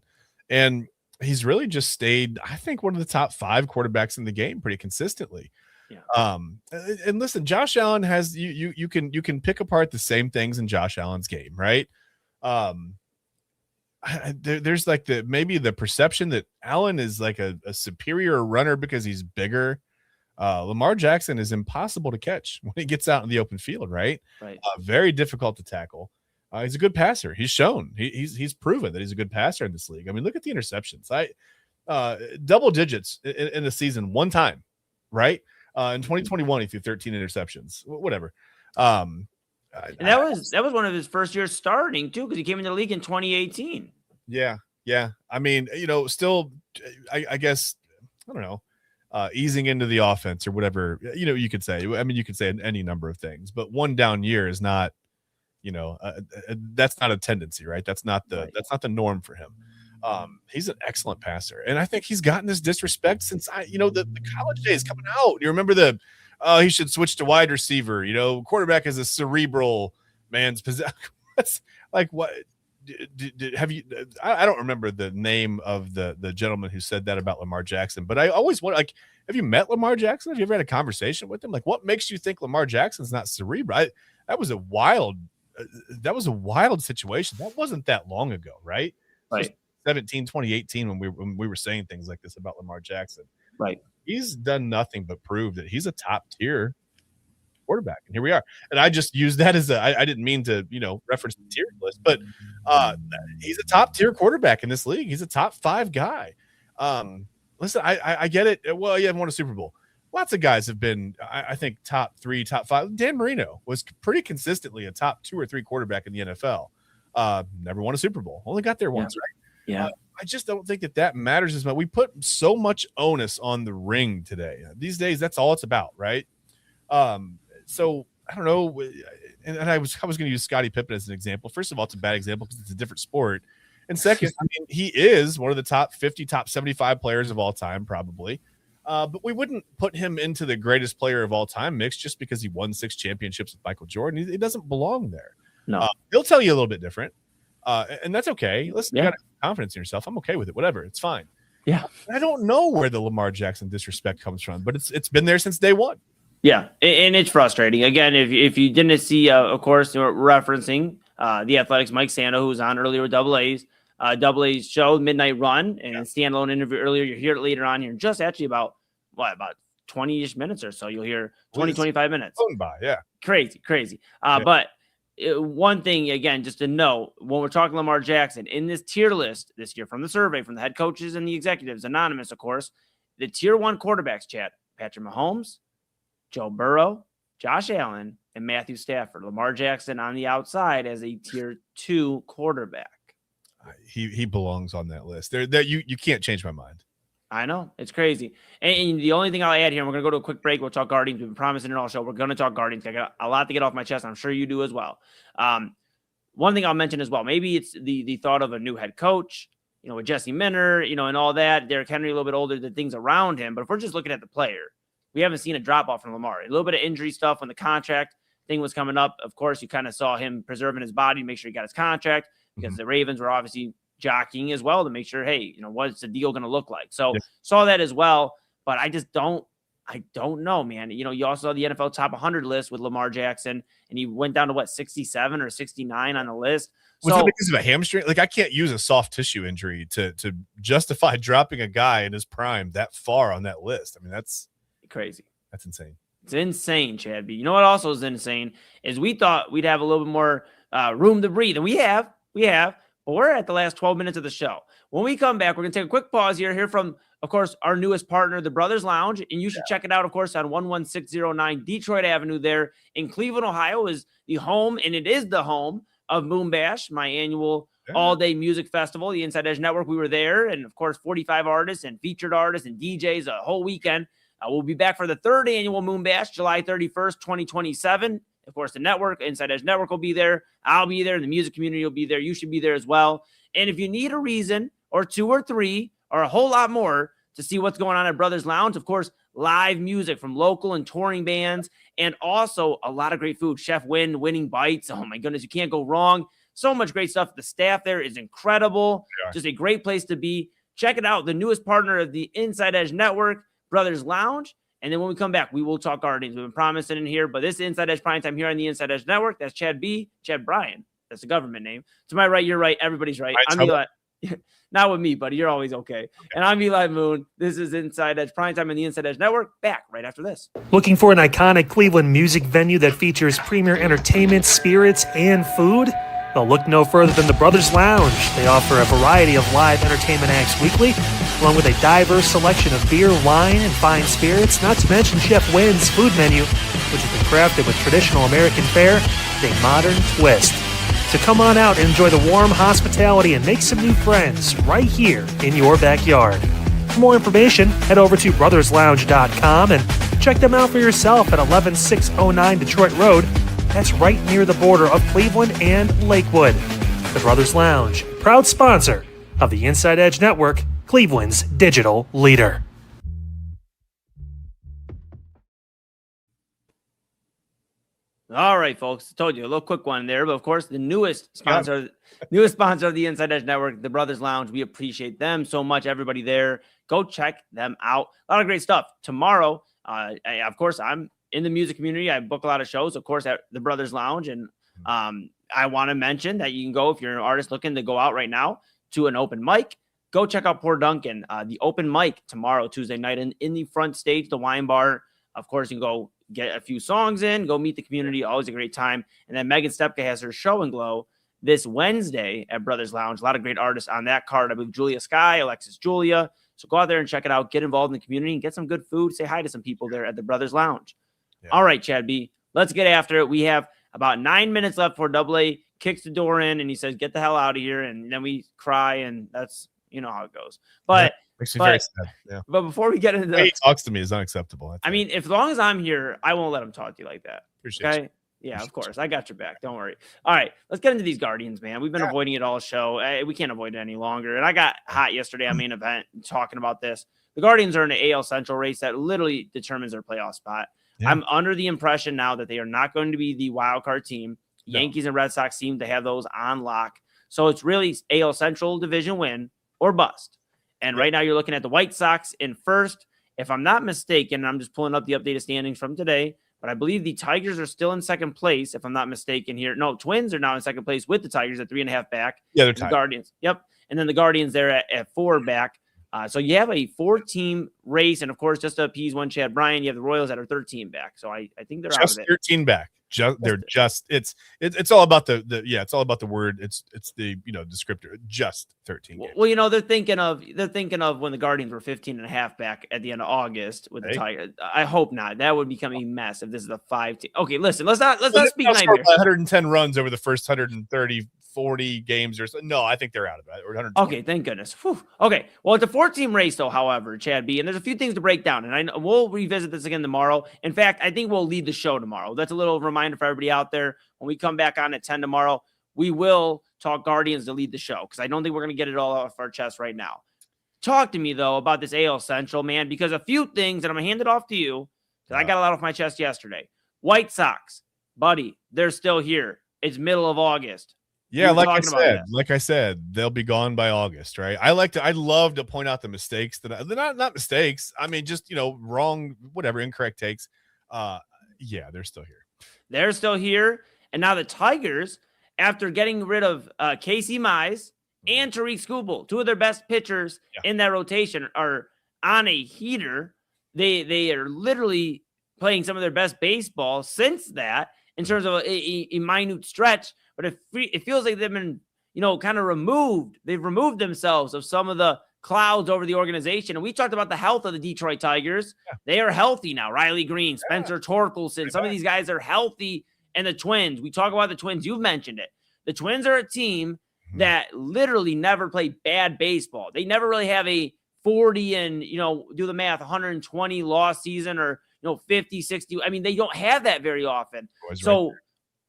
And he's really just stayed, I think, one of the top 5 quarterbacks in the game pretty consistently. Yeah. And listen, Josh Allen has you can pick apart the same things in Josh Allen's game, right? There's like maybe the perception that Allen is like a superior runner because he's bigger. Lamar Jackson is impossible to catch when he gets out in the open field, right? Very difficult to tackle. He's a good passer. He's shown he's proven that he's a good passer in this league. I mean, look at the interceptions. Double digits in the season one time, right? In 2021, he threw 13 interceptions. Whatever. And that was one of his first years starting too, because he came into the league in 2018. Yeah. I mean, still, I guess, I don't know, easing into the offense or whatever, you could say. I mean, you could say any number of things, but one down year is not, that's not a tendency, right? That's not the norm for him. He's an excellent passer, and I think he's gotten this disrespect since the college days coming out. You remember he should switch to wide receiver. Quarterback is a cerebral man's possession. Like what? Have you? I don't remember the name of the gentleman who said that about Lamar Jackson, but I always wonder, like, have you met Lamar Jackson? Have you ever had a conversation with him? Like, what makes you think Lamar Jackson's not cerebral? That was a wild situation. That wasn't that long ago, right? Right. 2018 when we were saying things like this about Lamar Jackson. Right. He's done nothing but prove that he's a top tier quarterback, and here we are. And I just used that as I didn't mean to reference the tier list, but he's a top tier quarterback in this league. He's a top 5 guy. Listen, I get it. Well, you haven't won a Super Bowl. Lots of guys have been, I think, top 3, top 5. Dan Marino was pretty consistently a top 2 or 3 quarterback in the NFL. Never won a Super Bowl. Only got there once, right? Yeah. I just don't think that matters as much. We put so much onus on the ring today. These days, that's all it's about, right? So I don't know. And I was going to use Scottie Pippen as an example. First of all, it's a bad example because it's a different sport. And second, I mean, he is one of the top 50, top 75 players of all time, probably. But we wouldn't put him into the greatest player of all time mix just because he won 6 championships with Michael Jordan. He doesn't belong there. No. He'll tell you a little bit different. And that's okay. Listen, Yeah. you got to have confidence in yourself. I'm okay with it. Whatever. It's fine. Yeah. I don't know where the Lamar Jackson disrespect comes from, but it's been there since day one. Yeah, and it's frustrating. Again, if you didn't see, of course, you're referencing the Athletics' Mike Sando, who was on earlier with Double A's show, Midnight Run, and a standalone interview earlier. You'll hear it later on here in just actually about 20-ish minutes or so. You'll hear 25 minutes. Going by, yeah. Crazy. But one thing, again, just to know, when we're talking Lamar Jackson, in this tier list this year from the survey, from the head coaches and the executives, anonymous, of course, the tier 1 quarterbacks, Chad, Patrick Mahomes, Joe Burrow, Josh Allen, and Matthew Stafford. Lamar Jackson on the outside as a tier 2 quarterback. He belongs on that list. You can't change my mind. I know. It's crazy. And the only thing I'll add here, and we're going to go to a quick break. We'll talk Guardians. We've been promising it all show. We're going to talk Guardians. I got a lot to get off my chest. I'm sure you do as well. One thing I'll mention as well, maybe it's the thought of a new head coach, with Jesse Minter, and all that. Derrick Henry a little bit older, the things around him. But if we're just looking at the player, we haven't seen a drop-off from Lamar. A little bit of injury stuff when the contract thing was coming up. Of course, you kind of saw him preserving his body to make sure he got his contract because the Ravens were obviously jockeying as well to make sure, hey, what's the deal going to look like? So saw that as well, but I don't know, man. You also saw the NFL top 100 list with Lamar Jackson, and he went down to 67 or 69 on the list. Was it because of a hamstring? Like, I can't use a soft tissue injury to justify dropping a guy in his prime that far on that list. I mean, that's crazy. That's insane. It's insane, Chad B. You know what also is insane is we thought we'd have a little bit more room to breathe, and we have. But we're at the last 12 minutes of the show. When we come back, we're going to take a quick pause here, hear from, of course, our newest partner, the Brothers Lounge. And you should check it out, of course, on 11609 Detroit Avenue there in Cleveland, Ohio is the home, and it is the home of Moon Bash, my annual all-day music festival, the Inside Edge Network. We were there, and, of course, 45 artists and featured artists and DJs a whole weekend. We'll be back for the 3rd annual Moon Bash, July 31st, 2027. Of course, the network, Inside Edge Network will be there. I'll be there. The music community will be there. You should be there as well. And if you need a reason or 2 or 3 or a whole lot more to see what's going on at Brothers Lounge, of course, live music from local and touring bands, and also a lot of great food. Chef Win, Winning Bites. Oh, my goodness, you can't go wrong. So much great stuff. The staff there is incredible. Just a great place to be. Check it out. The newest partner of the Inside Edge Network, Brothers Lounge. And then when we come back, we will talk Guardians. We've been promising in here, but this is Inside Edge Primetime here on the Inside Edge Network. That's Chad Bryan. That's the government name. To my right, you're right. Everybody's right. I'm Eli. Not with me, buddy. You're always okay. And I'm Eli Moon. This is Inside Edge Primetime on the Inside Edge Network. Back right after this. Looking for an iconic Cleveland music venue that features premier entertainment, spirits, and food? Well, look no further than the Brothers Lounge. They offer a variety of live entertainment acts weekly, along with a diverse selection of beer, wine, and fine spirits, not to mention Chef Wynn's food menu, which has been crafted with traditional American fare with a modern twist. So come on out and enjoy the warm hospitality and make some new friends right here in your backyard. For more information, head over to brotherslounge.com and check them out for yourself at 11609 Detroit Road. That's right near the border of Cleveland and Lakewood. The Brothers Lounge, proud sponsor of the Inside Edge Network, Cleveland's digital leader. All right, folks. I told you a little quick one there, but of course, the newest sponsor of the Inside Edge Network, the Brothers Lounge. We appreciate them so much. Everybody there, go check them out. A lot of great stuff. Tomorrow, of course, I'm in the music community. I book a lot of shows, of course, at the Brothers Lounge. And I want to mention that you can go, if you're an artist looking to go out right now to an open mic, go check out Poor Duncan, the open mic tomorrow, Tuesday night, in the front stage, the wine bar. Of course, you can go get a few songs in, go meet the community. Always a great time. And then Megan Stepka has her show and glow this Wednesday at Brothers Lounge. A lot of great artists on that card. I believe Julia Sky, Alexis Julia. So go out there and check it out. Get involved in the community and get some good food. Say hi to some people there at the Brothers Lounge. Yeah. All right, Chad B. Let's get after it. We have about 9 minutes left before Double A kicks the door in and he says, "Get the hell out of here." And then we cry, and that's, how it goes. But makes me very sad. Yeah. But before we get into the way he talks to me is unacceptable. I mean, as long as I'm here, I won't let him talk to you like that. Appreciate you. Yeah, of course. I got your back. Don't worry. All right, let's get into these Guardians, man. We've been avoiding it all show. We can't avoid it any longer. And I got hot yesterday on Main Event talking about this. The Guardians are in the AL Central race that literally determines their playoff spot. Yeah. I'm under the impression now that they are not going to be the wild card team. No. Yankees and Red Sox seem to have those on lock. So it's really AL Central division win or bust. And right now you're looking at the White Sox in first. If I'm not mistaken, I'm just pulling up the updated standings from today, but I believe the Tigers are still in second place, if I'm not mistaken here. No, Twins are now in second place with the Tigers at 3.5 back. Yeah, they're tied. The Guardians. Yep. And then the Guardians there at 4 back. So you have a 4-team race. And, of course, just to appease one Chad Bryan, you have the Royals that are 13 back. So I think they're just out of it. 13 back. It's all about it's all about the word. It's the descriptor. Just 13 games. Well, they're thinking of when the Guardians were 15.5 back at the end of August with the Tigers. I hope not. That would become a mess if this is a 5 team. Okay, listen, let's not speak nightmares. 110 runs over the first 130, 40 games or so. No, I think they're out of it. Or 120. Okay, thank goodness. Whew. Okay, well, it's a 4-team race, though, however, Chad B. And there's a few things to break down, and I know we'll revisit this again tomorrow. In fact, I think we'll lead the show tomorrow. That's a little reminder for everybody out there. When we come back on at 10 tomorrow, we will talk Guardians to lead the show because I don't think we're going to get it all off our chest right now. Talk to me, though, about this AL Central, man, because a few things, and I'm going to hand it off to you because I got a lot off my chest yesterday. White Sox, buddy, they're still here. It's middle of August. Yeah, like I said, they'll be gone by August, right? I love to point out the mistakes they're not mistakes. I mean, just wrong, whatever, incorrect takes. Yeah, they're still here. They're still here, and now the Tigers, after getting rid of Casey Mize and Tariq Skubal, 2 of their best pitchers in that rotation, are on a heater. They are literally playing some of their best baseball since that in terms of a minute stretch. But it feels like they've been, kind of removed. They've removed themselves of some of the clouds over the organization. And we talked about the health of the Detroit Tigers. Yeah. They are healthy now. Riley Green, Spencer Torkelson, some of these guys are healthy. And the Twins, we talk about the Twins. You've mentioned it. The Twins are a team that literally never play bad baseball. They never really have a 40 and, do the math, 120 loss season or, 50, 60. I mean, they don't have that very often. So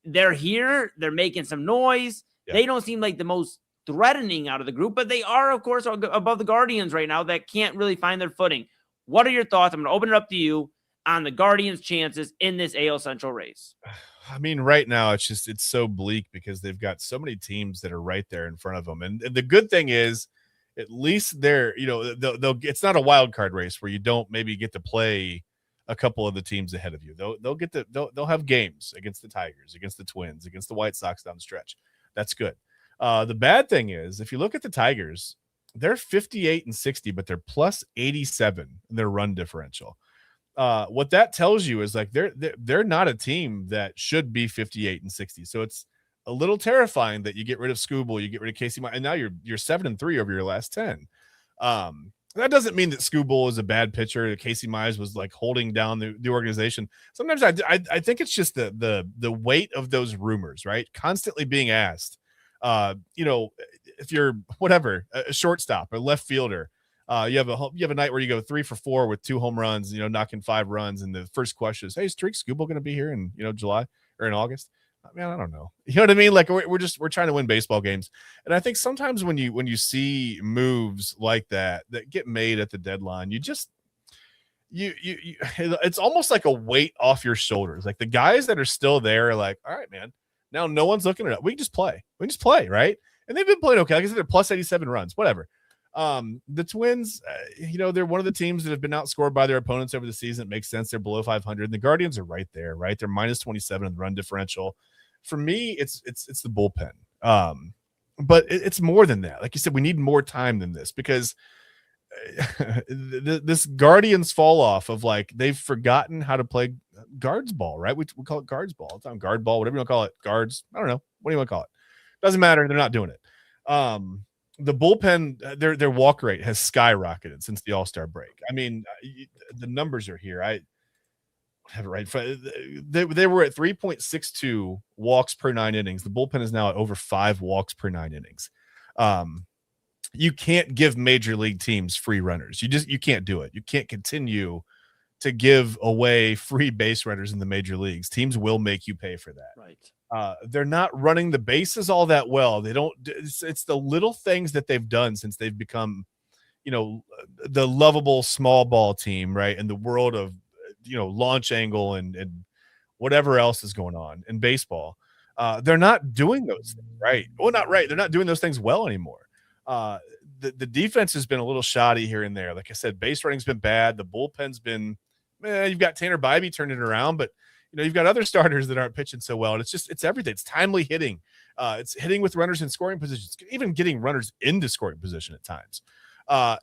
they're here. They're making some noise. Yeah. They don't seem like the most threatening out of the group, but they are, of course, above the Guardians right now that can't really find their footing. What are your thoughts? I'm going to open it up to you on the Guardians' chances in this AL Central race. I mean, right now, it's so bleak because they've got so many teams that are right there in front of them. And the good thing is, at least they're, it's not a wild card race where you don't maybe get to play a couple of the teams ahead of you. They'll have games against the Tigers, against the Twins, against the White Sox down the stretch. That's good. The bad thing is, if you look at the Tigers, they're 58-60, but they're plus 87 in their run differential. What that tells you is like they're not a team that should be 58-60. So it's a little terrifying that you get rid of Skubal, you get rid of Casey, and now you're 7-3 over your last 10. That doesn't mean that Skubal is a bad pitcher. Casey Mize was like holding down the organization. Sometimes I think it's just the weight of those rumors, right? Constantly being asked, if you're whatever, a shortstop or left fielder, you have a night where you go 3 for 4 with 2 home runs, knocking 5 runs. And the first question is, hey, is Tariq Skubal going to be here in, July or in August? Man, I don't know. You know what I mean? Like we're trying to win baseball games. And I think sometimes when you see moves like that get made at the deadline, you it's almost like a weight off your shoulders. Like the guys that are still there are like, all right, man, now no one's looking it up. We can just play. Right. And they've been playing okay. Like I said, they're plus 87 runs, whatever. The Twins, they're one of the teams that have been outscored by their opponents over the season. It makes sense. They're below 500. The Guardians are right there, right? They're minus 27 in the run differential. For me, it's the bullpen. But it's more than that. Like you said, we need more time than this because this Guardians fall off of like they've forgotten how to play guards ball, right? We call it guards ball. It's on guard ball, whatever you want to call it. Guards. I don't know. What do you want to call it? Doesn't matter. They're not doing it. The bullpen, their walk rate has skyrocketed since the All-Star break. I mean, the numbers are here. I have it right. They were at 3.62 walks per 9 innings. The bullpen is now at over 5 walks per 9 innings. You can't give major league teams free runners. You can't do it. You can't continue to give away free base runners in the major leagues. Teams will make you pay for that. Right. They're not running the bases all that well. They don't. It's the little things that they've done since they've become, the lovable small ball team, right? In the world of, launch angle and whatever else is going on in baseball. They're not doing those things right. Well, not right. They're not doing those things well anymore. The defense has been a little shoddy here and there. Like I said, base running's been bad. The bullpen's been, you've got Tanner Bybee turning it around, but you've got other starters that aren't pitching so well. And it's everything. It's timely hitting. It's hitting with runners in scoring positions, even getting runners into scoring position at times.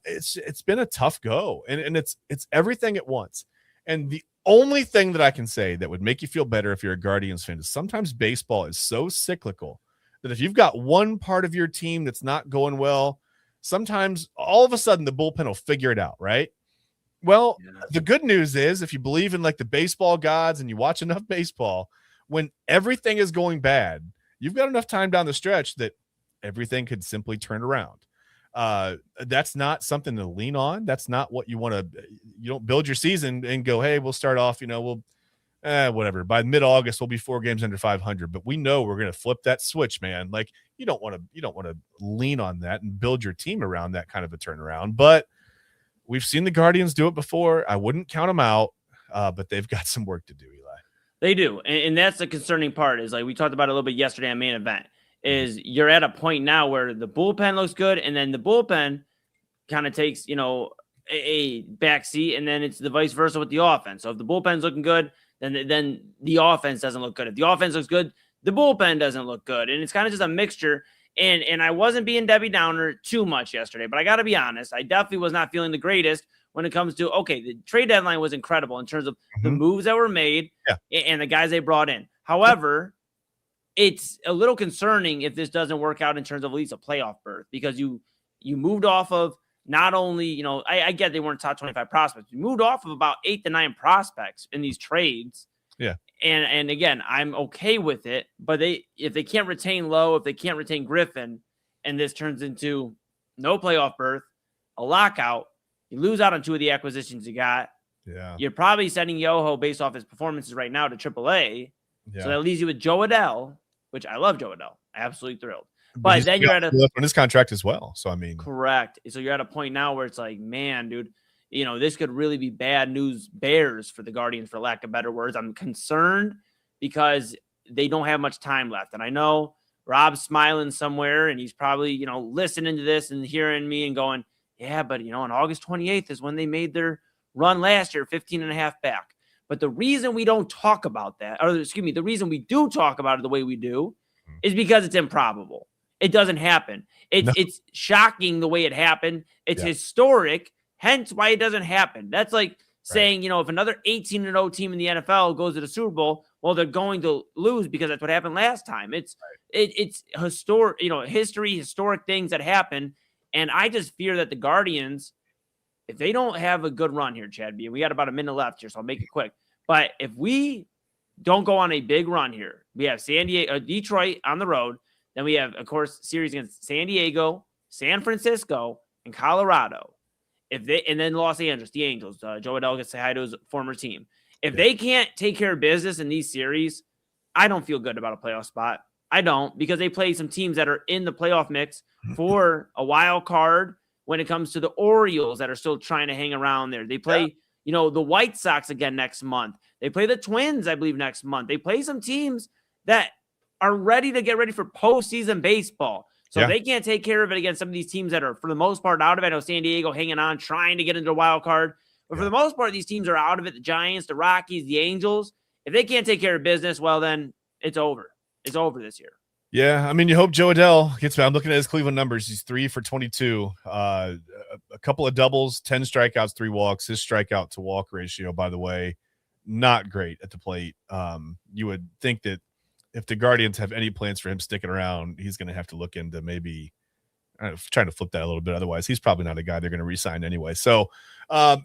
It's been a tough go, and it's everything at once. And the only thing that I can say that would make you feel better if you're a Guardians fan is sometimes baseball is so cyclical that if you've got one part of your team that's not going well, sometimes all of a sudden the bullpen will figure it out, right? Well, the good news is if you believe in like the baseball gods and you watch enough baseball, when everything is going bad, you've got enough time down the stretch that everything could simply turn around. That's not something to lean on. That's not what you want to. You don't build your season and go, hey, we'll start off, whatever. By mid-August, we'll be 4 games under 500. But we know we're going to flip that switch, man. Like you don't want to lean on that and build your team around that kind of a turnaround. But we've seen the Guardians do it before. I wouldn't count them out, but they've got some work to do, Eli. They do. And that's the concerning part is like we talked about a little bit yesterday on Main Event is you're at a point now where the bullpen looks good. And then the bullpen kind of takes, a backseat, and then it's the vice versa with the offense. So if the bullpen's looking good, then the offense doesn't look good. If the offense looks good, the bullpen doesn't look good. And it's kind of just a mixture. And I wasn't being Debbie Downer too much yesterday, but I got to be honest. I definitely was not feeling the greatest when it comes to, the trade deadline was incredible in terms of the moves that were made and the guys they brought in. However, it's a little concerning if this doesn't work out in terms of at least a playoff berth, because you moved off of not only, I get they weren't top 25 prospects. You moved off of about 8 to 9 prospects in these trades. Yeah. And again, I'm okay with it, but if they can't retain Lowe, if they can't retain Griffin, and this turns into no playoff berth, a lockout, you lose out on 2 of the acquisitions you got. Yeah. You're probably sending Yoho based off his performances right now to AAA. Yeah. So that leaves you with Joe Adell, which I love Joe Adell. Absolutely thrilled. But then you're at on his contract as well. So, I mean, correct. So you're at a point now where it's like, man, dude, this could really be bad news bears for the Guardians, for lack of better words. I'm concerned because they don't have much time left. And I know Rob's smiling somewhere and he's probably, listening to this and hearing me and going, yeah, but, on August 28th is when they made their run last year, 15 and a half back. But the reason we don't talk about that, the reason we do talk about it the way we do is because it's improbable. It doesn't happen. It's shocking the way it happened. It's historic, hence why it doesn't happen. That's like saying, if another 18-0 team in the NFL goes to the Super Bowl, well, they're going to lose because that's what happened last time. It's historic, historic things that happen. And I just fear that the Guardians, if they don't have a good run here, Chad B, we got about a minute left here, so I'll make it quick. But if we don't go on a big run here, we have Detroit on the road. Then we have, of course, series against San Diego, San Francisco, and Colorado. And then Los Angeles, the Angels. Joe Adell gets to say hi to his former team. If they can't take care of business in these series, I don't feel good about a playoff spot. I don't, because they play some teams that are in the playoff mix for a wild card when it comes to the Orioles that are still trying to hang around there. They play, the White Sox again next month. They play the Twins, I believe, next month. They play some teams that are ready to get ready for postseason baseball. So if they can't take care of it against some of these teams that are, for the most part, out of it. I know San Diego hanging on, trying to get into a wild card. But for the most part, these teams are out of it. The Giants, the Rockies, the Angels. If they can't take care of business, well, then it's over. It's over this year. Yeah, I mean, you hope Joe Adell gets back. I'm looking at his Cleveland numbers. He's 3 for 22. A couple of doubles, 10 strikeouts, 3 walks. His strikeout to walk ratio, by the way, not great at the plate. You would think that if the Guardians have any plans for him sticking around, he's going to have to look into maybe trying to flip that a little bit. Otherwise, he's probably not a guy they're going to re-sign anyway. So, I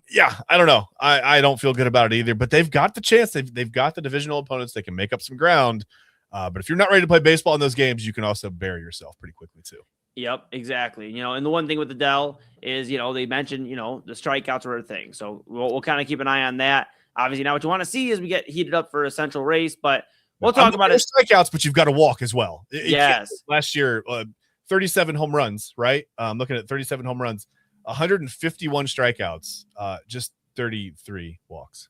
don't know. I don't feel good about it either. But they've got the chance. They've got the divisional opponents. They can make up some ground. But if you're not ready to play baseball in those games, you can also bury yourself pretty quickly too. Yep, exactly. And the one thing with Adele is, they mentioned, the strikeouts were a thing. So we'll kind of keep an eye on that. Obviously, now what you want to see is we get heated up for a central race, but we'll talk about it. Strikeouts, but you've got to walk as well. Yes. Last year, 37 home runs, right? I'm looking at 37 home runs, 151 strikeouts, just 33 walks.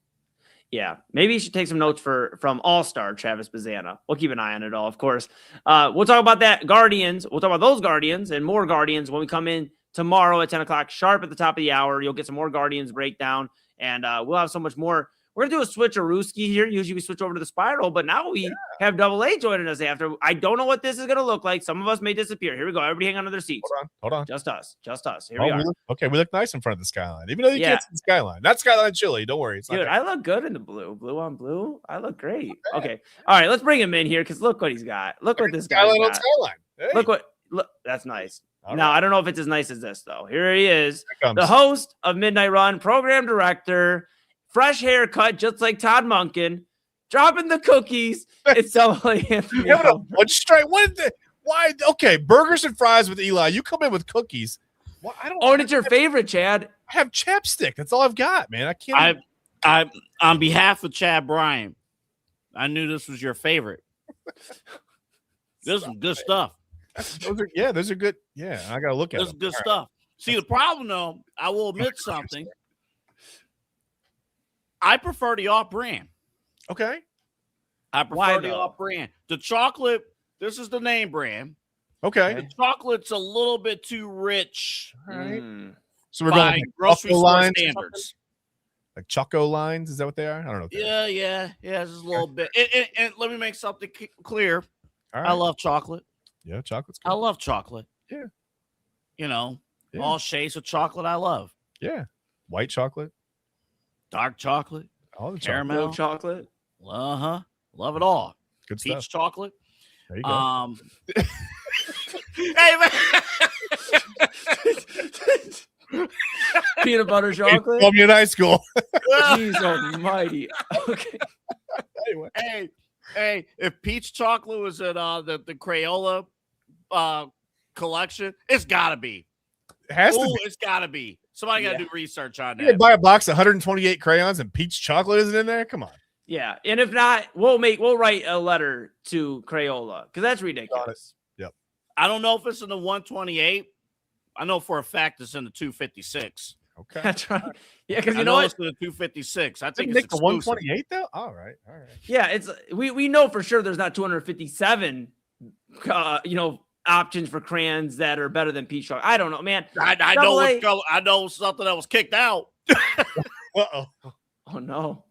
Yeah, maybe you should take some notes from All-Star Travis Bazzana. We'll keep an eye on it all, of course. We'll talk about that Guardians. We'll talk about those Guardians and more Guardians when we come in tomorrow at 10 o'clock sharp at the top of the hour. You'll get some more Guardians breakdown, and we'll have so much more. We're going to do a switcherooski here. Usually we switch over to the Spiral, but now we have Double A joining us after. I don't know what this is going to look like. Some of us may disappear. Here we go. Everybody hang on to their seats. Hold on. Just us. Here we are. We look nice in front of the skyline, even though you can't see the skyline. Not skyline chili. Don't worry. Dude, I look good in the blue. Blue on blue. I look great. Okay. All right, let's bring him in here because look what he's got. Look what this guy's got. Skyline. Hey. Look. That's nice. All now, right. I don't know if it's as nice as this, though. Here he is, Here the host of Midnight Run, program director, fresh haircut, just like Todd Monken, dropping the cookies. It's Anthony Alford. Why? Okay, burgers and fries with Eli. You come in with cookies. Well, I don't. Oh, and it's your favorite, Chad. I have chapstick. That's all I've got, man. I can't. I on behalf of Chad Bryant, I knew this was your favorite. This is some good stuff. Those are good. Yeah, I gotta look at This them. is good stuff. See, the problem though, I will admit something. I prefer the off-brand. Okay. I prefer the off-brand. The chocolate, this is the name brand. Okay. The chocolate's a little bit too rich. All right. So we're by going grocery store lines, standards. like Choco lines. Is that what they are? I don't know. Yeah, just a little bit. And let me make something clear. All I love chocolate. Yeah, chocolate's good. I love chocolate. Yeah. Yeah. All shades of chocolate I love. Yeah. White chocolate. Dark chocolate. All the caramel chocolate. Uh-huh. Love it all. Good Peach stuff. chocolate. There you go. Hey, man. Peanut butter chocolate. Call me in high school. Jeez almighty. Okay. Anyway. Hey, if peach chocolate was in the Crayola collection, it's gotta be. It has to be. It's gotta be. Somebody gotta do research on You that. can buy a box of 128 crayons and peach chocolate isn't in there? Come on. Yeah, and if not, we'll write a letter to Crayola because that's ridiculous. Yep. I don't know if it's in the 128. I know for a fact it's in the 256. Okay. That's right. Yeah, because I know it's in the 256. I think it's the 128 though. All right. Yeah, it's we know for sure there's not 257 options for crayons that are better than peach chocolate. I don't know, man. I know what color. I know something that was kicked out. Uh-oh. Oh no.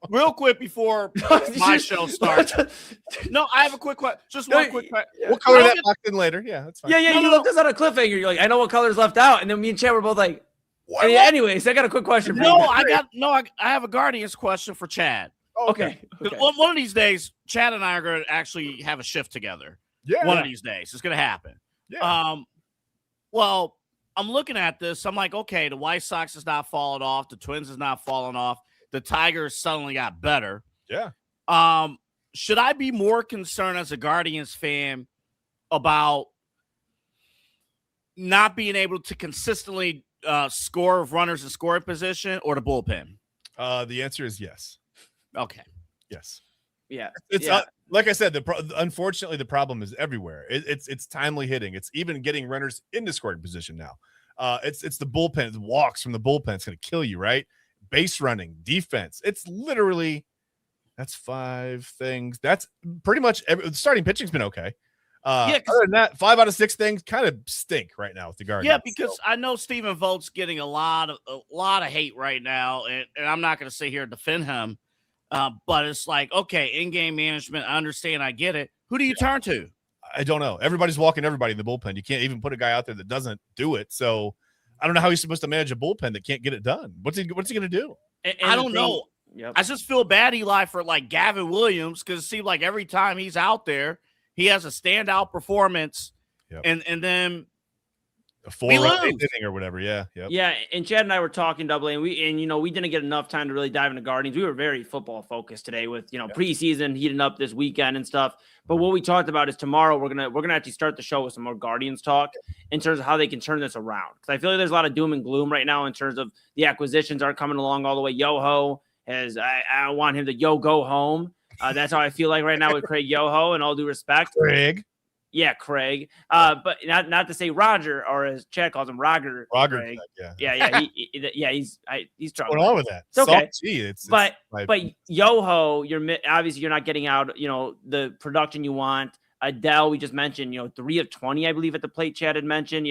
Real quick before my show starts. No, I have a quick question. Just one quick question. We'll color that box in later. Yeah, that's fine. Yeah. You left us on a cliffhanger. You're like, I know what color's left out, and then me and Chad were both like, anyways, I got a quick question for you. I have a Guardians question for Chad. Okay. One of these days, Chad and I are going to actually have a shift together. Yeah. One of these days, it's going to happen. Yeah. Well, I'm looking at this. I'm like, okay, the White Sox is not falling off. The Twins is not falling off. The Tigers suddenly got better. Yeah. Should I be more concerned as a Guardians fan about not being able to consistently score of runners in scoring position or the bullpen? The answer is yes. Okay. Yes. Yeah. It's like I said, unfortunately the problem is everywhere. It's timely hitting. It's even getting runners into scoring position now. It's the bullpen. The walks from the bullpen. It's going to kill you, right? Base running, defense. It's literally that's 5 things. That's pretty much starting pitching's been okay. Other than that, 5 out of 6 things kind of stink right now with the Guardians. Yeah, because I know Stephen Vogt's getting a lot of hate right now, and I'm not going to sit here and defend him. But it's like, okay, in-game management, I understand, I get it. Who do you turn to? I don't know. Everybody's walking everybody in the bullpen. You can't even put a guy out there that doesn't do it. So I don't know how he's supposed to manage a bullpen that can't get it done. What's he going to do? And I don't know. Yep. I just feel bad, Eli, for like Gavin Williams, because it seems like every time he's out there, he has a standout performance. Yep. And then A 4-run eighth inning or whatever. Yeah. Yep. Yeah. And Chad and I were talking Double A, and we didn't get enough time to really dive into Guardians. We were very football focused today with, preseason heating up this weekend and stuff. But what we talked about is tomorrow we're gonna actually start the show with some more Guardians talk in terms of how they can turn this around. Because I feel like there's a lot of doom and gloom right now in terms of the acquisitions aren't coming along all the way. Yoho I want him to go home. That's how I feel like right now with Craig Yoho, and all due respect. Craig. Yeah, Craig. But not to say Roger, or as Chad calls him, Roger. Craig. He's trouble. What's going on with that? It's okay. But Yoho, obviously you're not getting out, the production you want. Adele, we just mentioned, 3 of 20, I believe, at the plate. Chad had mentioned,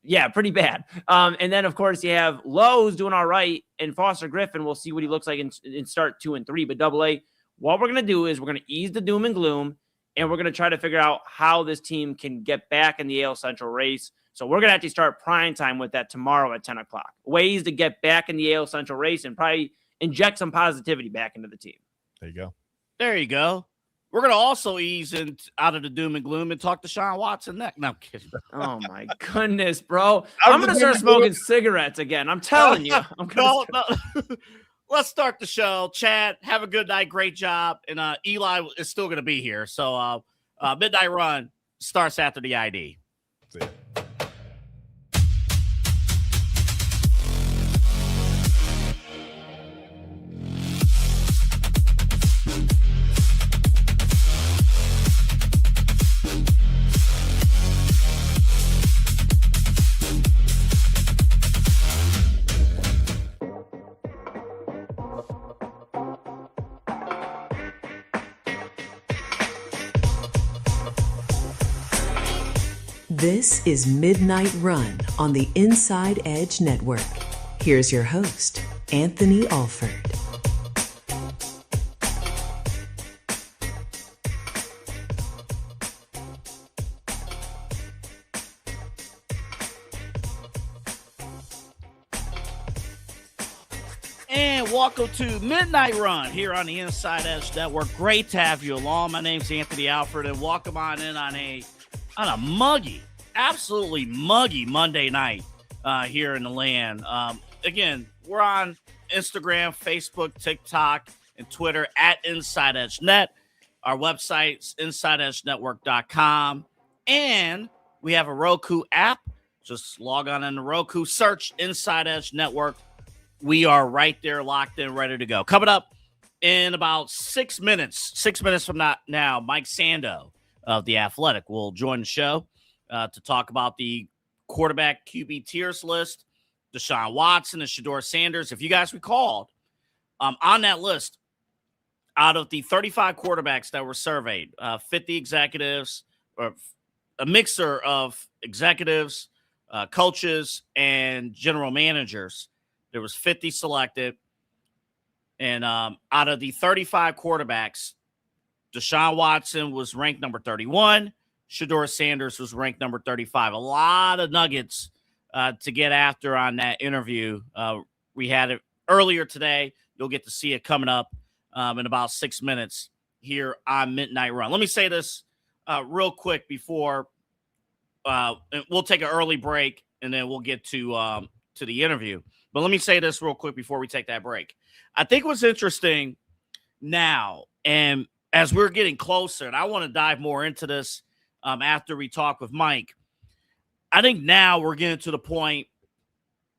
Yeah, pretty bad. And then of course you have Lowe's doing all right, and Foster Griffin. We'll see what he looks like in start 2 and 3. But Double A, what we're going to do is we're going to ease the doom and gloom, and we're going to try to figure out how this team can get back in the AL Central race. So we're going to actually start prime time with that tomorrow at 10 o'clock. Ways to get back in the AL Central race and probably inject some positivity back into the team. There you go. There you go. We're going to also ease out of the doom and gloom and talk to Sean Watson next. No, I'm kidding. Oh, my goodness, bro. I'm going to start smoking cigarettes again. I'm telling you. No. Let's start the show. Chad, have a good night. Great job. And Eli is still going to be here. So Midnight Run starts after the ID. See ya. This is Midnight Run on the InsideEdge Network. Here's your host, Anthony Alford. And welcome to Midnight Run here on the InsideEdge Network. Great to have you along. My name's Anthony Alford, and welcome on in on a muggy, absolutely muggy Monday night here in the land. Again, we're on Instagram, Facebook, TikTok, and Twitter at InsideEdgeNet. Our website's InsideEdgeNetwork.com. And we have a Roku app. Just log on in the Roku, search InsideEdge Network. We are right there, locked in, ready to go. Coming up in about 6 minutes from now, Mike Sando of The Athletic will join the show to talk about the quarterback QB tiers list, Deshaun Watson and Shedeur Sanders. If you guys recalled, on that list, out of the 35 quarterbacks that were surveyed, 50 executives, or a mixer of executives, coaches, and general managers, there was 50 selected. And out of the 35 quarterbacks, Deshaun Watson was ranked number 31. Shedeur Sanders was ranked number 35. A lot of nuggets to get after on that interview. We had it earlier today. You'll get to see it coming up in about 6 minutes here on Midnight Run. Let me say this real quick before we'll take an early break, and then we'll get to the interview. But let me say this real quick before we take that break. I think what's interesting now, and as we're getting closer, and I want to dive more into this after we talk with Mike, I think now we're getting to the point,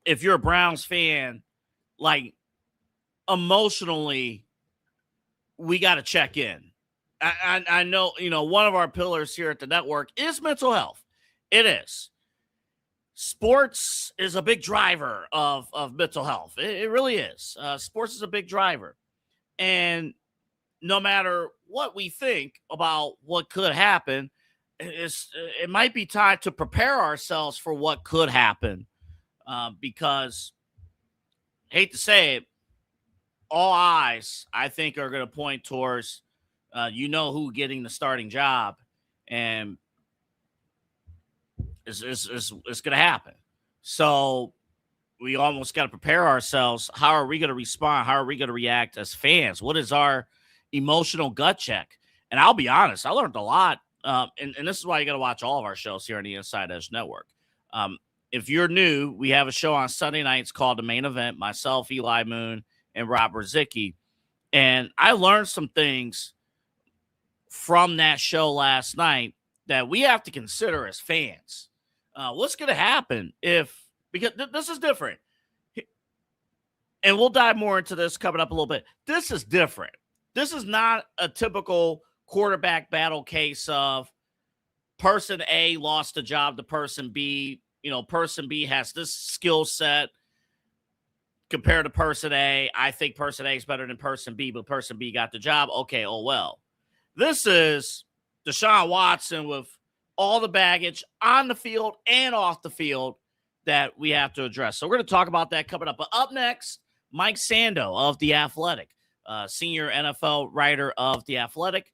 if you're a Browns fan, like emotionally, we got to check in. I know, one of our pillars here at the network is mental health. It is. Sports is a big driver of mental health. It really is. Sports is a big driver. And no matter what we think about what could happen, it might be time to prepare ourselves for what could happen, because, hate to say it, all eyes, I think, are going to point towards who getting the starting job, and it's going to happen. So we almost got to prepare ourselves. How are we going to respond? How are we going to react as fans? What is our emotional gut check? And I'll be honest, I learned a lot and this is why you got to watch all of our shows here on the Inside Edge Network. If you're new, we have a show on Sunday nights called The Main Event, myself, Eli Moon, and Rob Ruzicki. And I learned some things from that show last night that we have to consider as fans. What's going to happen because this is different. And we'll dive more into this coming up a little bit. This is different. This is not a typical quarterback battle case of person A lost a job to person B. Person B has this skill set compared to person A. I think person A is better than person B, but person B got the job. Okay, oh well. This is Deshaun Watson with all the baggage on the field and off the field that we have to address. So we're going to talk about that coming up. But up next, Mike Sando of The Athletic, senior NFL writer of The Athletic.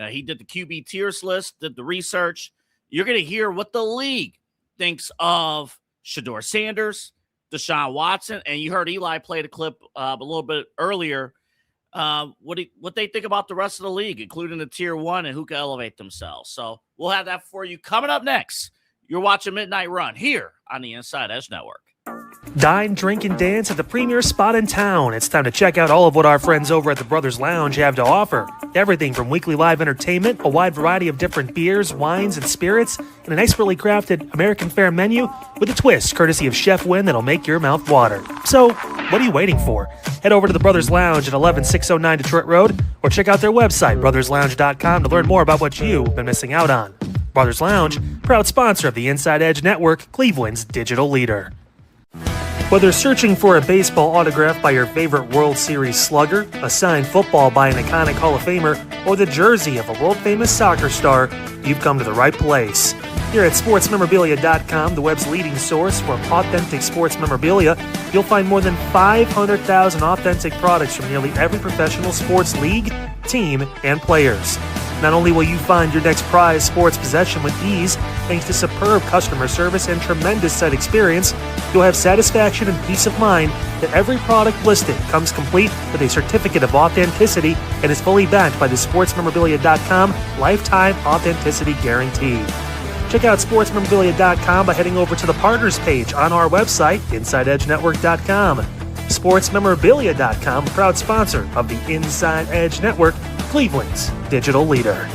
He did the QB tiers list, did the research. You're going to hear what the league thinks of Shedeur Sanders, Deshaun Watson, and you heard Eli play the clip a little bit earlier. What they think about the rest of the league, including the tier 1 and who can elevate themselves. So we'll have that for you coming up next. You're watching Midnight Run here on the Inside Edge Network. Dine, drink, and dance at the premier spot in town. It's time to check out all of what our friends over at the Brothers Lounge have to offer. Everything from weekly live entertainment, a wide variety of different beers, wines, and spirits, and an expertly crafted American fare menu with a twist courtesy of Chef Wynn that'll make your mouth water. So, what are you waiting for? Head over to the Brothers Lounge at 11609 Detroit Road or check out their website, brotherslounge.com, to learn more about what you've been missing out on. Brothers Lounge, proud sponsor of the Inside Edge Network, Cleveland's digital leader. Whether searching for a baseball autograph by your favorite World Series slugger, a signed football by an iconic Hall of Famer, or the jersey of a world-famous soccer star, you've come to the right place. Here at sportsmemorabilia.com, the web's leading source for authentic sports memorabilia, you'll find more than 500,000 authentic products from nearly every professional sports league, team, and players. Not only will you find your next prized sports possession with ease, thanks to superb customer service and tremendous site experience, you'll have satisfaction and peace of mind that every product listed comes complete with a certificate of authenticity and is fully backed by the sportsmemorabilia.com lifetime authenticity guarantee. Check out sportsmemorabilia.com by heading over to the partners page on our website, InsideEdgeNetwork.com. SportsMemorabilia.com, proud sponsor of the Inside Edge Network, Cleveland's digital leader.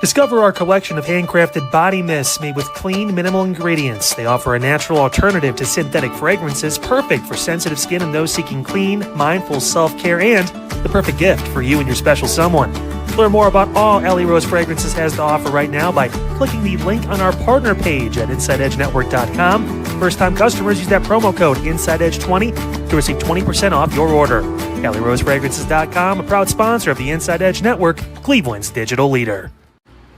Discover our collection of handcrafted body mists made with clean, minimal ingredients. They offer a natural alternative to synthetic fragrances, perfect for sensitive skin and those seeking clean, mindful self-care, and the perfect gift for you and your special someone. Learn more about all Alley Rose Fragrances has to offer right now by clicking the link on our partner page at InsideEdgeNetwork.com. First-time customers use that promo code InsideEdge20 to receive 20% off your order. AlleyRoseFragrances.com, a proud sponsor of the Inside Edge Network, Cleveland's digital leader.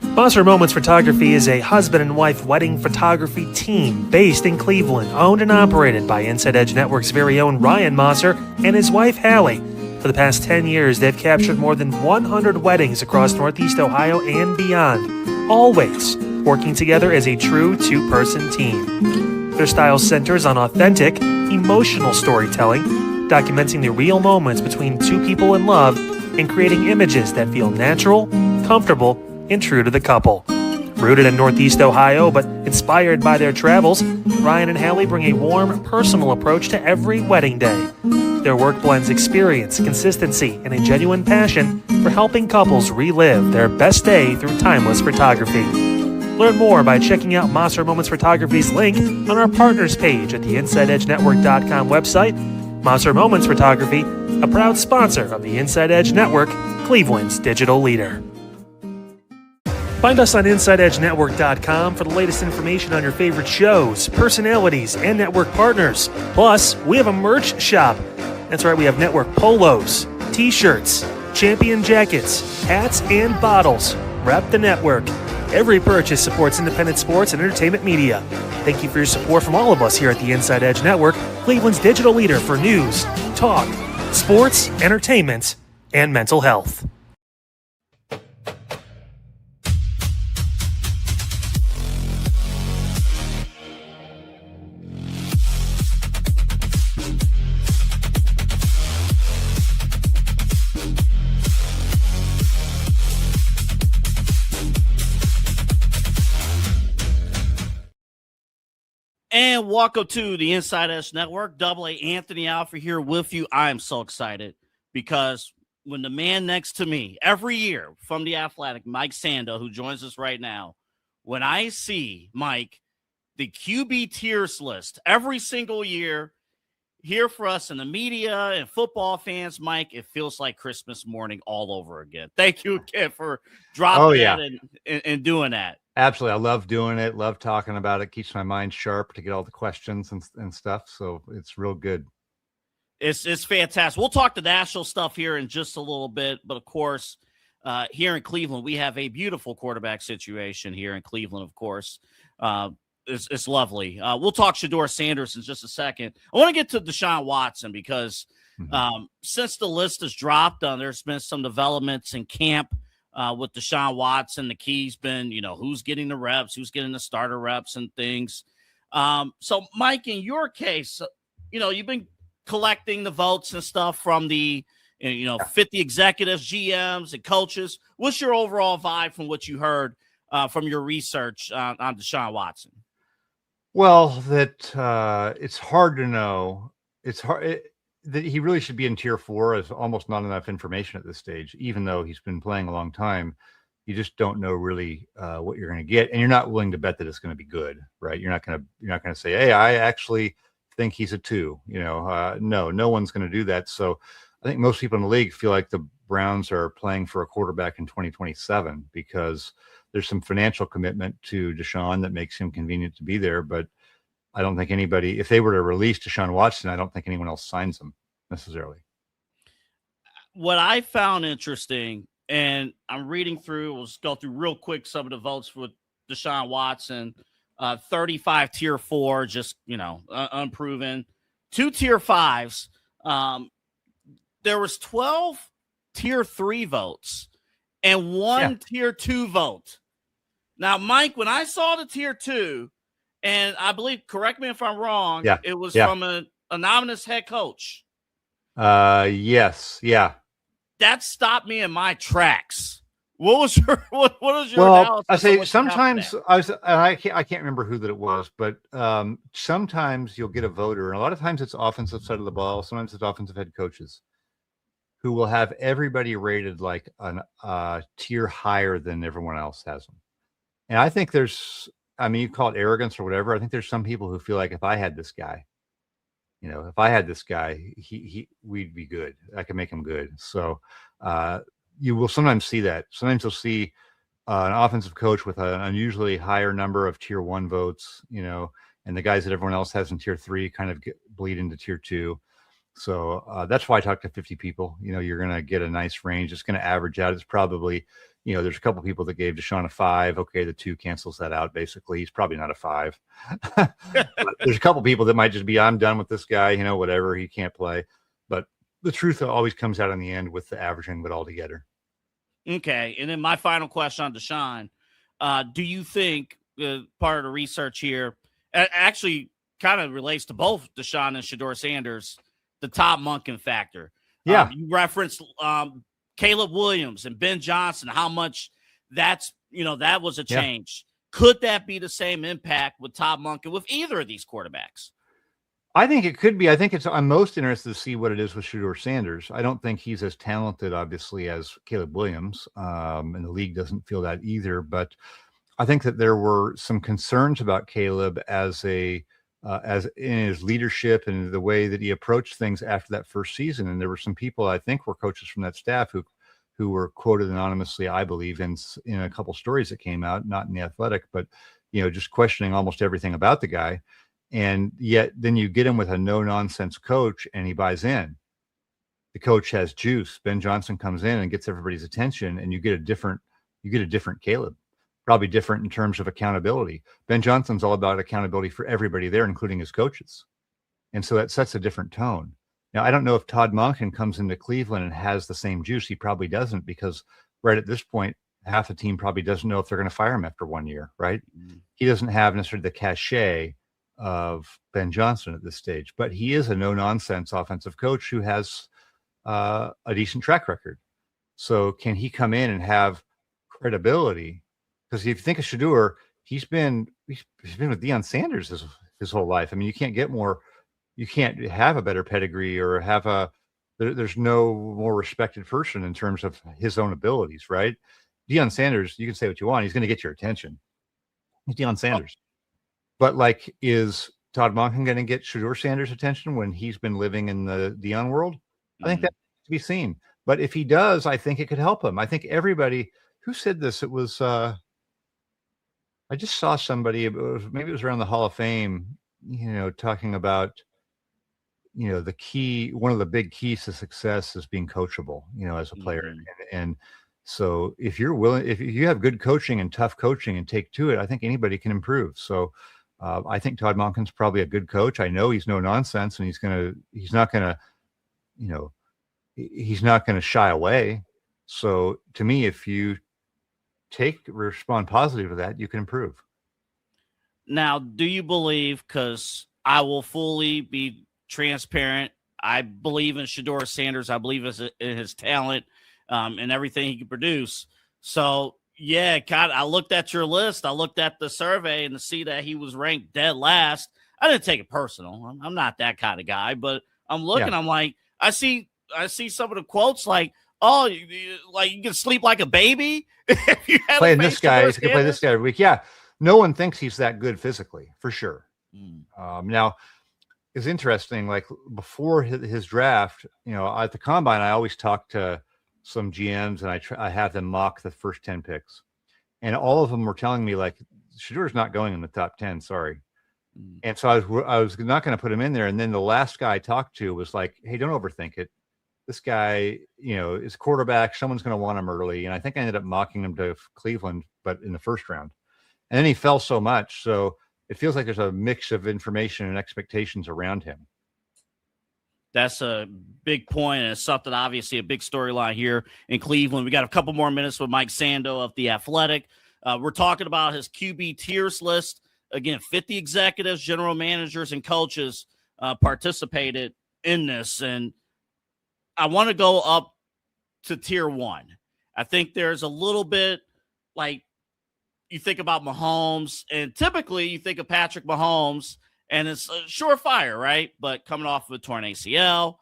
Mosser Moments Photography is a husband and wife wedding photography team based in Cleveland, owned and operated by Inside Edge Network's very own Ryan Mosser and his wife Hallie. For the past 10 years, they've captured more than 100 weddings across Northeast Ohio and beyond, always working together as a true two-person team. Their style centers on authentic, emotional storytelling, documenting the real moments between two people in love and creating images that feel natural, comfortable, and true to the couple. Rooted in Northeast Ohio, but inspired by their travels, Ryan and Hallie bring a warm, personal approach to every wedding day. Their work blends experience, consistency, and a genuine passion for helping couples relive their best day through timeless photography. Learn more by checking out Mosser Moments Photography's link on our partners page at the InsideEdgeNetwork.com website. Mosser Moments Photography, a proud sponsor of the Inside Edge Network, Cleveland's digital leader. Find us on InsideEdgeNetwork.com for the latest information on your favorite shows, personalities, and network partners. Plus, we have a merch shop. That's right, we have network polos, t-shirts, champion jackets, hats, and bottles. Rep the network. Every purchase supports independent sports and entertainment media. Thank you for your support from all of us here at the Inside Edge Network, Cleveland's digital leader for news, talk, sports, entertainment, and mental health. And welcome to the InsideEdge Network. Double A Anthony Alford here with you. I am so excited because when the man next to me every year from The Athletic, Mike Sando, who joins us right now, when I see Mike, the QB tiers list every single year here for us in the media and football fans, Mike, it feels like Christmas morning all over again. Thank you again for dropping that and doing that. Absolutely. I love doing it. Love talking about it. Keeps my mind sharp to get all the questions and stuff. So it's real good. It's fantastic. We'll talk the national stuff here in just a little bit. But, of course, here in Cleveland, we have a beautiful quarterback situation here in Cleveland, of course. It's lovely. We'll talk Shedeur Sanders in just a second. I want to get to Deshaun Watson because since the list has dropped, there's been some developments in camp with Deshaun Watson. The key's been, who's getting the reps, who's getting the starter reps and things. So, Mike, in your case, you've been collecting the votes and stuff from the 50 executives, GMs, and coaches. What's your overall vibe from what you heard from your research on Deshaun Watson? Well, that it's hard to know. It's hard that he really should be in tier 4. Is almost not enough information at this stage, even though he's been playing a long time. You just don't know really what you're going to get, and you're not willing to bet that it's going to be good, right? You're not going to say, "Hey, I actually think he's a 2." No one's going to do that. So I think most people in the league feel like the Browns are playing for a quarterback in 2027 because there's some financial commitment to Deshaun that makes him convenient to be there. But I don't think anybody, if they were to release Deshaun Watson, I don't think anyone else signs him necessarily. What I found interesting, and I'm reading through, we'll just go through real quick some of the votes with Deshaun Watson. 35 tier 4, just, unproven. 2 tier 5s. There was 12 tier 3 votes and 1 tier 2 vote. Now, Mike, when I saw the tier 2, and I believe, correct me if I'm wrong, it was from an anonymous head coach. Yes. Yeah. That stopped me in my tracks. What was your analysis? I say sometimes I can't remember who that it was, but sometimes you'll get a voter, and a lot of times it's offensive side of the ball. Sometimes it's offensive head coaches who will have everybody rated like a tier higher than everyone else has them. And I think you call it arrogance or whatever. I think there's some people who feel like if I had this guy, we'd be good. I could make him good. So you will sometimes see that. Sometimes you'll see an offensive coach with an unusually higher number of tier 1 votes, and the guys that everyone else has in tier 3 kind of bleed into tier 2. So that's why I talk to 50 people. You're going to get a nice range. It's going to average out. It's probably, there's a couple people that gave Deshaun a 5. Okay, the 2 cancels that out. Basically, he's probably not a 5. There's a couple people that might just be, I'm done with this guy. Whatever, he can't play. But the truth always comes out in the end with the averaging, but all together. Okay, and then my final question on Deshaun: do you think part of the research here actually kind of relates to both Deshaun and Shedeur Sanders? The Todd Monken factor. Yeah. You referenced Caleb Williams and Ben Johnson, how much that was a change. Could that be the same impact with Todd Monken with either of these quarterbacks? I think it could be. I'm most interested to see what it is with Shedeur Sanders. I don't think he's as talented, obviously, as Caleb Williams, and the league doesn't feel that either. But I think that there were some concerns about Caleb as in his leadership and the way that he approached things after that first season. And there were some people, I think, were coaches from that staff who were quoted anonymously, I believe, in a couple stories that came out, not in the Athletic, but just questioning almost everything about the guy. And yet then you get him with a no nonsense coach and he buys in. The coach has juice. Ben Johnson comes in and gets everybody's attention, and you get a different Caleb. Probably different in terms of accountability. Ben Johnson's all about accountability for everybody there, including his coaches. And so that sets a different tone. Now, I don't know if Todd Monken comes into Cleveland and has the same juice. He probably doesn't, because right at this point, half the team probably doesn't know if they're going to fire him after 1 year, right? Mm-hmm. He doesn't have necessarily the cachet of Ben Johnson at this stage, but he is a no-nonsense offensive coach who has a decent track record. So can he come in and have credibility? Because if you think of Shedeur, he's been with Deion Sanders his whole life. I mean, you can't have a better pedigree or have there's no more respected person in terms of his own abilities, right? Deion Sanders, you can say what you want. He's going to get your attention. He's Deion Sanders. But like, is Todd Monken going to get Shedeur Sanders' attention when he's been living in the Deion world? I think that's to be seen. But if he does, I think it could help him. I think everybody who said this, it was, I just saw somebody, maybe it was around the Hall of Fame, talking about, one of the big keys to success is being coachable, as a player. And so if you're willing, if you have good coaching and tough coaching and take to it, I think anybody can improve. So I think Todd Monken's probably a good coach. I know he's no nonsense, and he's not gonna shy away. So to me, if you respond positive to that, you can improve. Now, do you believe, because I will fully be transparent, I believe in Shedeur Sanders. I believe in his talent and everything he can produce. So, yeah, God, I looked at your list. I looked at the survey and to see that he was ranked dead last. I didn't take it personal. I'm not that kind of guy, but I'm looking. Yeah. I'm like, I see some of the quotes like, "Oh, you can sleep like a baby." If you had playing this guy, you can play this guy every week. Yeah, no one thinks he's that good physically, for sure. Now, it's interesting. Like before his draft, at the combine, I always talk to some GMs and I have them mock the first 10 picks, and all of them were telling me like, Shedeur's not going in the top 10. Sorry. And so I was not going to put him in there. And then the last guy I talked to was like, "Hey, don't overthink it. This guy, is quarterback. Someone's going to want him early." And I think I ended up mocking him to Cleveland, but in the first round. And then he fell so much. So it feels like there's a mix of information and expectations around him. That's a big point, and it's something, obviously, a big storyline here in Cleveland. We got a couple more minutes with Mike Sando of The Athletic. We're talking about his QB tiers list. Again, 50 executives, general managers, and coaches participated in this. And I want to go up to tier 1. I think there's a little bit like you think about Mahomes, and typically you think of Patrick Mahomes, and it's a surefire, right? But coming off of a torn ACL,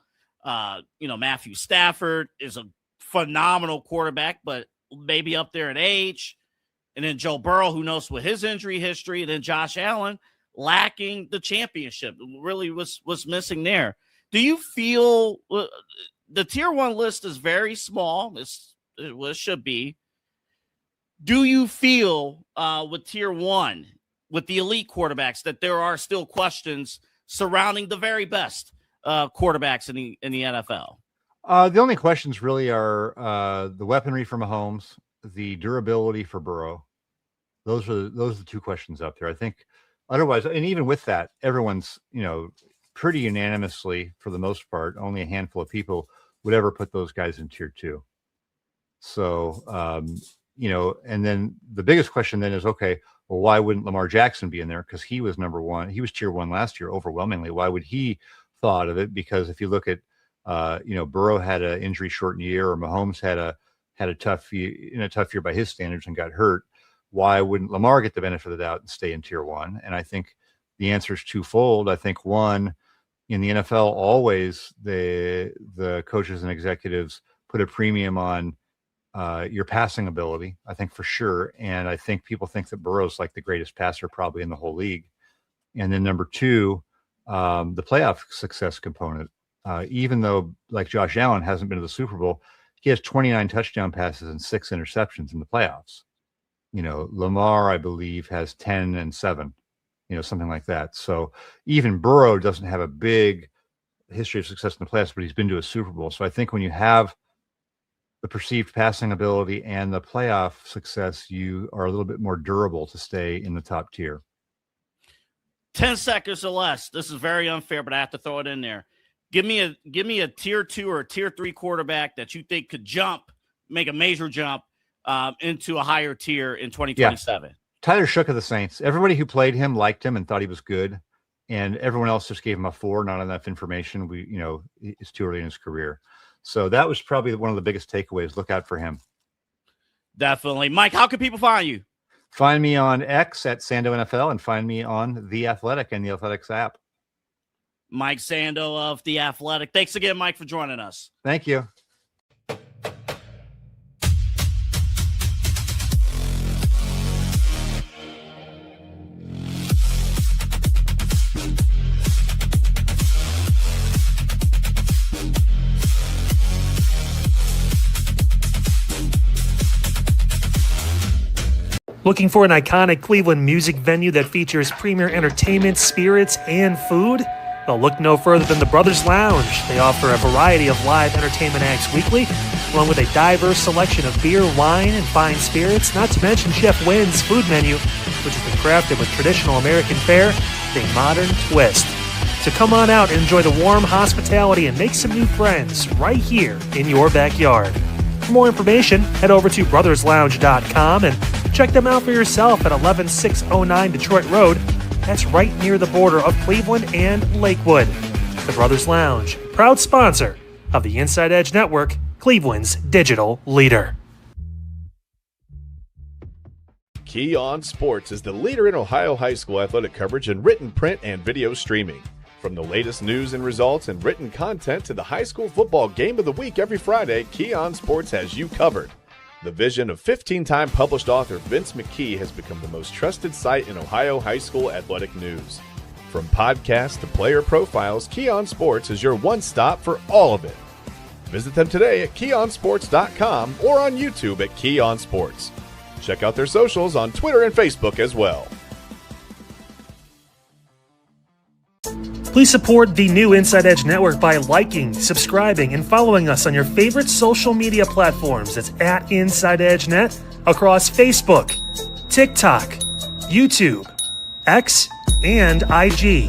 Matthew Stafford is a phenomenal quarterback, but maybe up there in age. And then Joe Burrow, who knows with his injury history, and then Josh Allen lacking the championship. Really was missing there. Do you feel the tier 1 list is very small? It should be. Do you feel with tier 1, with the elite quarterbacks, that there are still questions surrounding the very best quarterbacks in the NFL? The only questions really are the weaponry for Mahomes, the durability for Burrow. Those are the two questions up there. I think otherwise, and even with that, everyone's, pretty unanimously, for the most part, only a handful of people would ever put those guys in tier 2. So, and then the biggest question then is, okay, well, why wouldn't Lamar Jackson be in there? Because he was number 1. He was tier 1 last year overwhelmingly. Why would he thought of it? Because if you look at, Burrow had an injury shortened year, or Mahomes had a tough year by his standards and got hurt. Why wouldn't Lamar get the benefit of the doubt and stay in tier 1? And I think the answer is twofold. I think one, in the NFL, always the coaches and executives put a premium on your passing ability, I think for sure. And I think people think that Burrow's like the greatest passer probably in the whole league. And then number 2, the playoff success component. Even though like Josh Allen hasn't been to the Super Bowl, he has 29 touchdown passes and 6 interceptions in the playoffs. Lamar, I believe, has 10 and 7, something like that. So even Burrow doesn't have a big history of success in the playoffs, but he's been to a Super Bowl. So I think when you have the perceived passing ability and the playoff success, you are a little bit more durable to stay in the top tier. 10 seconds or less. This is very unfair, but I have to throw it in there. Give me a tier 2 or a tier 3 quarterback that you think could make a major jump into a higher tier in 2027. Yeah. Tyler Shook of the Saints. Everybody who played him liked him and thought he was good, and everyone else just gave him a 4. Not enough information. It's too early in his career. So that was probably one of the biggest takeaways. Look out for him. Definitely. Mike, how can people find you? Find me on X at Sando NFL and find me on The Athletic and The Athletics app. Mike Sando of The Athletic. Thanks again, Mike, for joining us. Thank you. Looking for an iconic Cleveland music venue that features premier entertainment, spirits, and food? Well, look no further than the Brothers Lounge. They offer a variety of live entertainment acts weekly, along with a diverse selection of beer, wine, and fine spirits, not to mention Chef Wynn's food menu, which has been crafted with traditional American fare with a modern twist. So come on out and enjoy the warm hospitality and make some new friends right here in your backyard. For more information, head over to brotherslounge.com and check them out for yourself at 11609 Detroit Road. That's right near the border of Cleveland and Lakewood. The Brothers Lounge, proud sponsor of the Inside Edge Network, Cleveland's digital leader. Key On Sports is the leader in Ohio high school athletic coverage in written, print, and video streaming. From the latest news and results and written content to the high school football game of the week every Friday, Key On Sports has you covered. The vision of 15-time published author Vince McKee has become the most trusted site in Ohio high school athletic news. From podcasts to player profiles, Key On Sports is your one-stop for all of it. Visit them today at keyonsports.com or on YouTube at Key On Sports. Check out their socials on Twitter and Facebook as well. Please support the new Inside Edge Network by liking, subscribing, and following us on your favorite social media platforms. It's at Inside Edge Net across Facebook, TikTok, YouTube, X, and IG.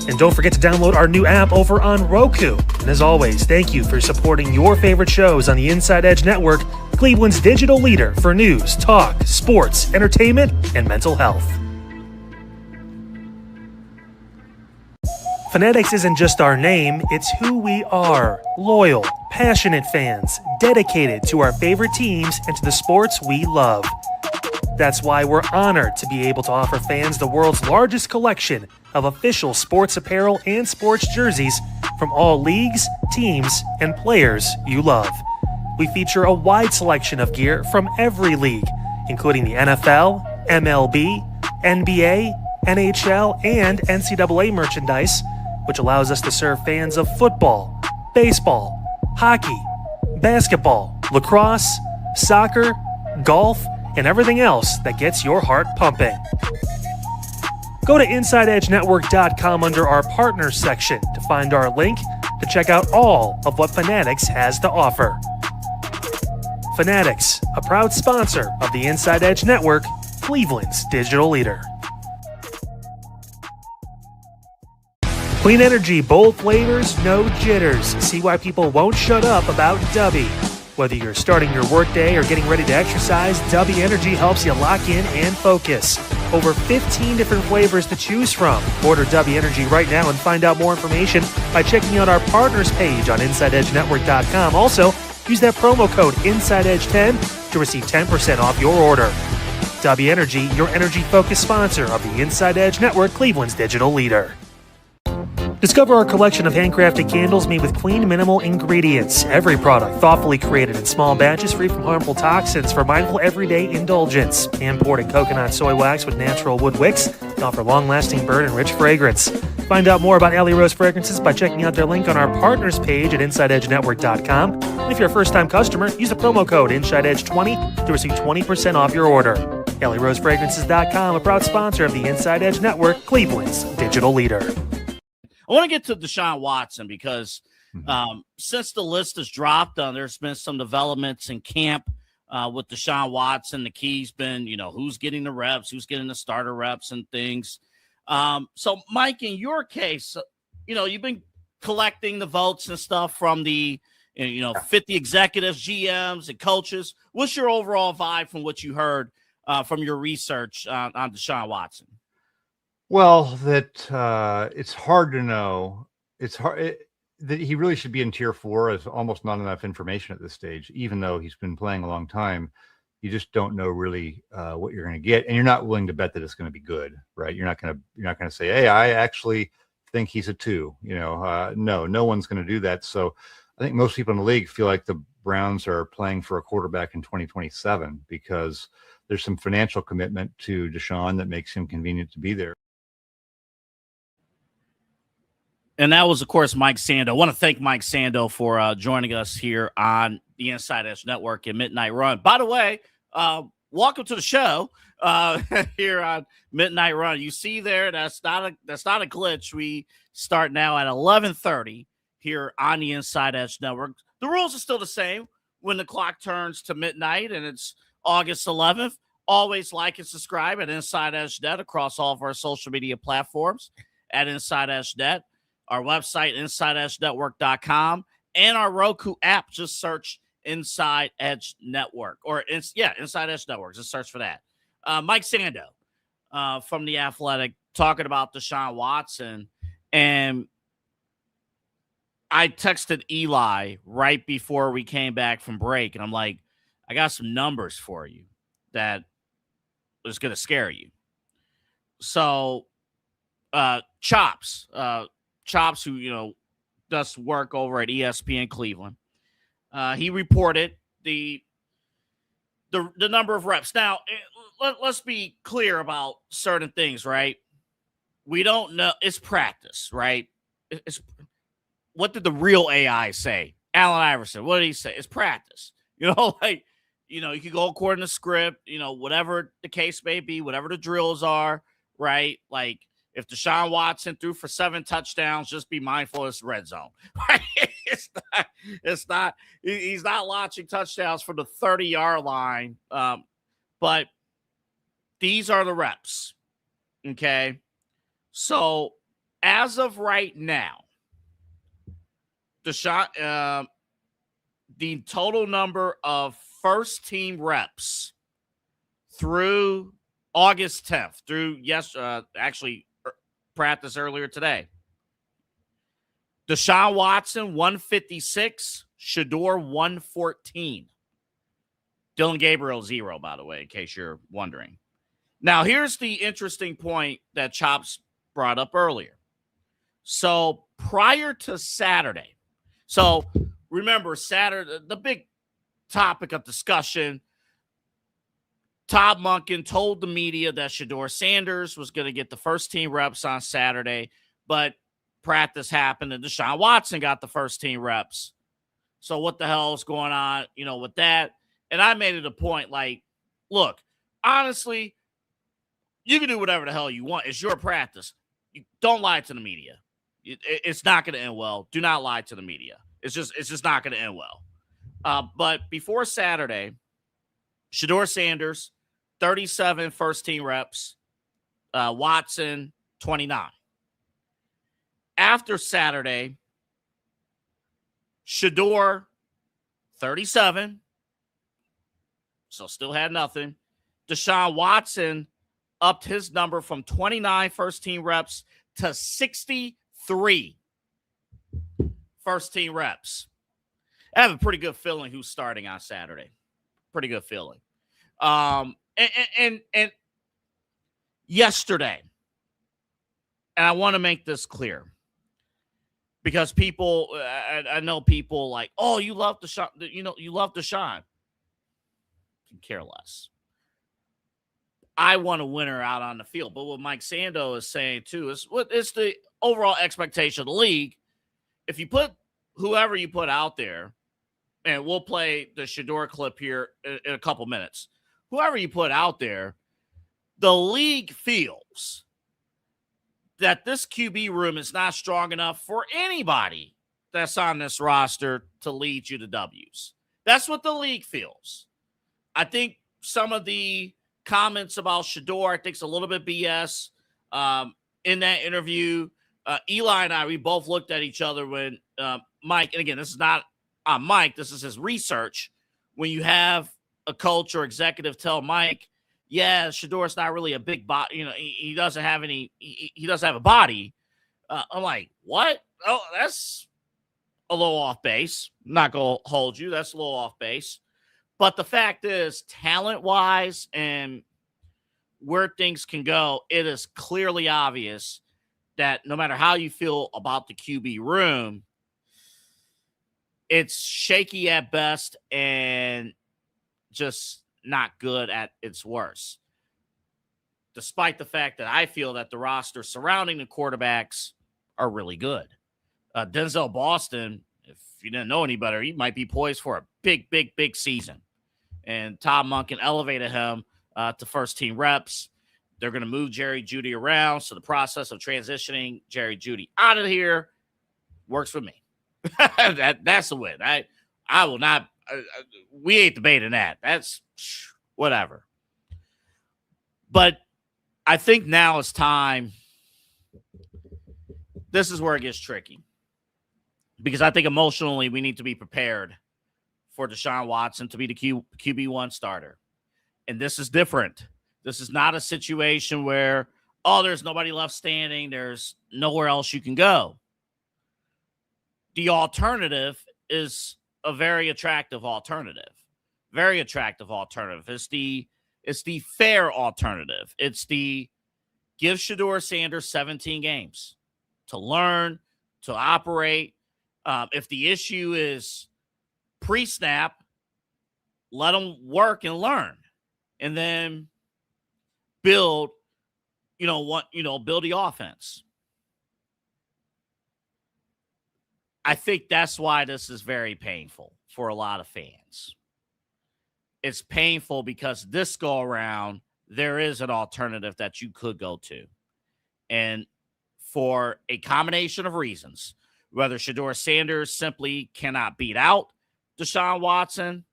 And don't forget to download our new app over on Roku. And as always, thank you for supporting your favorite shows on the Inside Edge Network, Cleveland's digital leader for news, talk, sports, entertainment, and mental health. Fanatics isn't just our name, it's who we are. Loyal, passionate fans, dedicated to our favorite teams and to the sports we love. That's why we're honored to be able to offer fans the world's largest collection of official sports apparel and sports jerseys from all leagues, teams, and players you love. We feature a wide selection of gear from every league, including the NFL, MLB, NBA, NHL, and NCAA merchandise, which allows us to serve fans of football, baseball, hockey, basketball, lacrosse, soccer, golf, and everything else that gets your heart pumping. Go to InsideEdgeNetwork.com under our Partners section to find our link to check out all of what Fanatics has to offer. Fanatics, a proud sponsor of the Inside Edge Network, Cleveland's digital leader. Clean energy, bold flavors, no jitters. See why people won't shut up about Dubby. Whether you're starting your workday or getting ready to exercise, Dubby Energy helps you lock in and focus. Over 15 different flavors to choose from. Order Dubby Energy right now and find out more information by checking out our partners page on InsideEdgeNetwork.com. Also, use that promo code InsideEdge10 to receive 10% off your order. Dubby Energy, your energy-focused sponsor of the Inside Edge Network, Cleveland's digital leader. Discover our collection of handcrafted candles made with clean, minimal ingredients. Every product thoughtfully created in small batches, free from harmful toxins for mindful everyday indulgence. Imported coconut soy wax with natural wood wicks to offer long-lasting burn and rich fragrance. Find out more about Alley Rose Fragrances by checking out their link on our partners page at InsideEdgeNetwork.com. And if you're a first-time customer, use the promo code InsideEdge20 to receive 20% off your order. AlleyRoseFragrances.com, a proud sponsor of the Inside Edge Network, Cleveland's digital leader. I want to get to Deshaun Watson because since the list has dropped, there's been some developments in camp with Deshaun Watson. The key's been, who's getting the reps, who's getting the starter reps and things. So, Mike, in your case, you've been collecting the votes and stuff from the, 50 executives, GMs, and coaches. What's your overall vibe from what you heard from your research on Deshaun Watson? Well, that it's hard to know. It's hard that he really should be in tier 4. Is almost not enough information at this stage, even though he's been playing a long time. you just don't know really what you're going to get, and you're not willing to bet that it's going to be good, right? You're not going to say, hey, I actually think he's a 2. No one's going to do that. So I think most people in the league feel like the Browns are playing for a quarterback in 2027 because there's some financial commitment to Deshaun that makes him convenient to be there. And that was, of course, Mike Sando. I want to thank Mike Sando for joining us here on the InsideEdge Network at Midnight Run. By the way, welcome to the show here on Midnight Run. You see there, that's not a glitch. We start now at 11:30 here on the InsideEdge Network. The rules are still the same. When the clock turns to midnight and it's August 11th, always like and subscribe at InsideEdge Net across all of our social media platforms at InsideEdge Net. Our website, InsideEdgeNetwork.com, and our Roku app. Just search InsideEdge Network. InsideEdge Network. Just search for that. Mike Sando from The Athletic talking about Deshaun Watson. And I texted Eli right before we came back from break, and I'm like, I got some numbers for you that is going to scare you. So, Chops, who, does work over at ESPN Cleveland. He reported the number of reps. Now, let's be clear about certain things, right? We don't know. It's practice, right? What did the real AI say? Allen Iverson, what did he say? It's practice. You could go according to script, whatever the case may be, whatever the drills are, right? Like, if Deshaun Watson threw for 7 touchdowns, just be mindful it's red zone. Right? He's not launching touchdowns from the 30-yard line. But these are the reps. Okay. So as of right now, Deshaun, the total number of first team reps through August 10th, through practice earlier today. Deshaun Watson, 156. Shedeur, 114. Dylan Gabriel, 0, by the way, in case you're wondering. Now, here's the interesting point that Chops brought up earlier. So, prior to Saturday, so remember, Saturday, the big topic of discussion, Todd Monken told the media that Shedeur Sanders was going to get the first team reps on Saturday, but practice happened and Deshaun Watson got the first team reps. So what the hell is going on, with that? And I made it a point, like, look, honestly, you can do whatever the hell you want. It's your practice. You don't lie to the media. It's not going to end well. Do not lie to the media. It's just not going to end well. But before Saturday, Shedeur Sanders, 37 first-team reps. Watson, 29. After Saturday, Shedeur, 37. So still had nothing. Deshaun Watson upped his number from 29 first-team reps to 63 first-team reps. I have a pretty good feeling who's starting on Saturday. Pretty good feeling. And yesterday, and I want to make this clear because people, I know people like, oh, you love Deshaun, you love Deshaun. Can care less. I want a winner out on the field. But what Mike Sando is saying too is what is the overall expectation of the league. If you put whoever you put out there, and we'll play the Shedeur clip here in a couple minutes. Whoever you put out there, the league feels that this QB room is not strong enough for anybody that's on this roster to lead you to W's. That's what the league feels. I think some of the comments about Shedeur, I think it's a little bit BS. In that interview, Eli and I, we both looked at each other when Mike, and again, this is not on Mike, this is his research. When you have a coach or executive tell Mike, yeah, Shedeur's not really a big body, he doesn't have any, he doesn't have a body. I'm like, what? Oh, that's a little off base. I'm not going to hold you. That's a little off base. But the fact is, talent-wise and where things can go, it is clearly obvious that no matter how you feel about the QB room, it's shaky at best and just not good at its worst. Despite the fact that I feel that the roster surrounding the quarterbacks are really good. Denzel Boston, if you didn't know any better, he might be poised for a big, big, big season. And Todd Monken elevated him to first-team reps. They're going to move Jerry Jeudy around, so the process of transitioning Jerry Jeudy out of here works for me. That's a win. I will not we ain't debating that. That's whatever. But I think now is time. This is where it gets tricky. Because I think emotionally we need to be prepared for Deshaun Watson to be the QB1 starter. And this is different. This is not a situation where, there's nobody left standing. There's nowhere else you can go. The alternative is a very attractive alternative. Very attractive alternative. It's the fair alternative. It's the give Shedeur Sanders 17 games to learn, to operate. If the issue is pre-snap, let him work and learn. And then build the offense. I think that's why this is very painful for a lot of fans. It's painful because this go around, there is an alternative that you could go to. And for a combination of reasons, whether Shedeur Sanders simply cannot beat out Deshaun Watson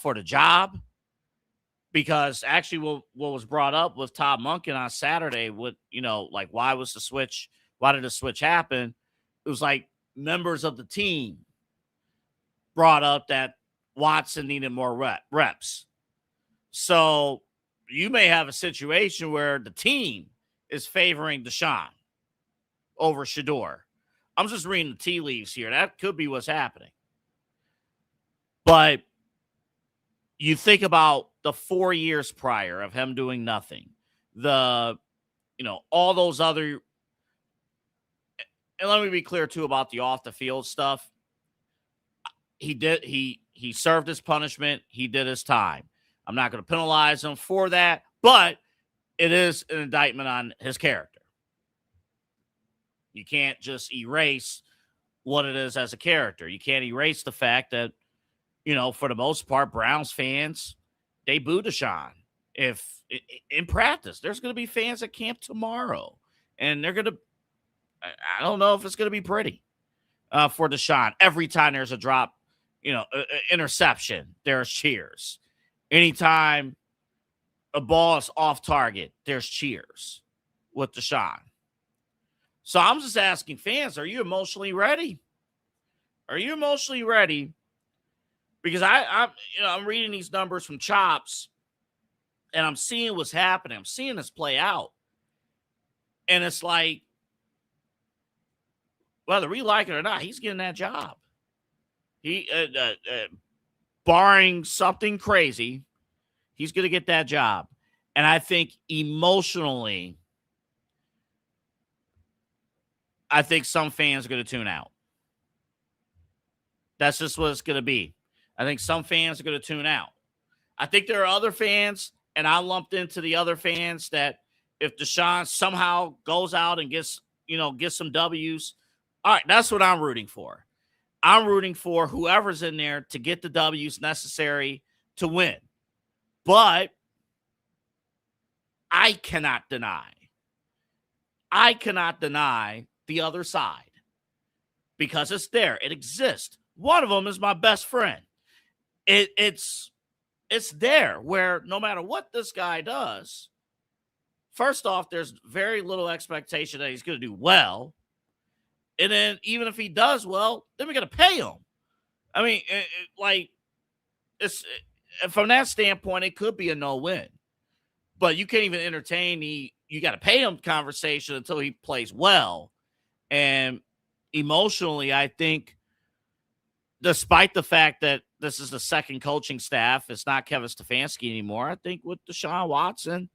for the job, because actually what was brought up with Todd Monken on Saturday, why did the switch happen? It was like members of the team brought up that Watson needed more reps. So you may have a situation where the team is favoring Deshaun over Shedeur. I'm just reading the tea leaves here. That could be what's happening. But you think about the 4 years prior of him doing nothing, all those other, and let me be clear too about the off the field stuff. He served his punishment. He did his time. I'm not going to penalize him for that, but it is an indictment on his character. You can't just erase what it is as a character. You can't erase the fact that, for the most part, Browns fans, they boo Deshaun. If in practice, there's going to be fans at camp tomorrow, and they're going to, I don't know if it's going to be pretty for Deshaun. Every time there's a drop, interception, there's cheers. Anytime a ball is off target, there's cheers with Deshaun. So I'm just asking fans, are you emotionally ready? Are you emotionally ready? Because I'm reading these numbers from Chops, and I'm seeing what's happening. I'm seeing this play out. And it's like, whether we like it or not, he's getting that job. He, barring something crazy, he's going to get that job. And I think emotionally, I think some fans are going to tune out. That's just what it's going to be. I think some fans are going to tune out. I think there are other fans, and I lumped into the other fans, that if Deshaun somehow goes out and gets some W's, all right, that's what I'm rooting for. I'm rooting for whoever's in there to get the W's necessary to win. But I cannot deny the other side, because it's there. It exists. One of them is my best friend. It's there, where no matter what this guy does, first off, there's very little expectation that he's going to do well. And then even if he does well, then we're going to pay him. I mean, from that standpoint, it could be a no-win. But you can't even entertain you got to pay him conversation until he plays well. And emotionally, I think despite the fact that this is the second coaching staff, it's not Kevin Stefanski anymore. I think with Deshaun Watson,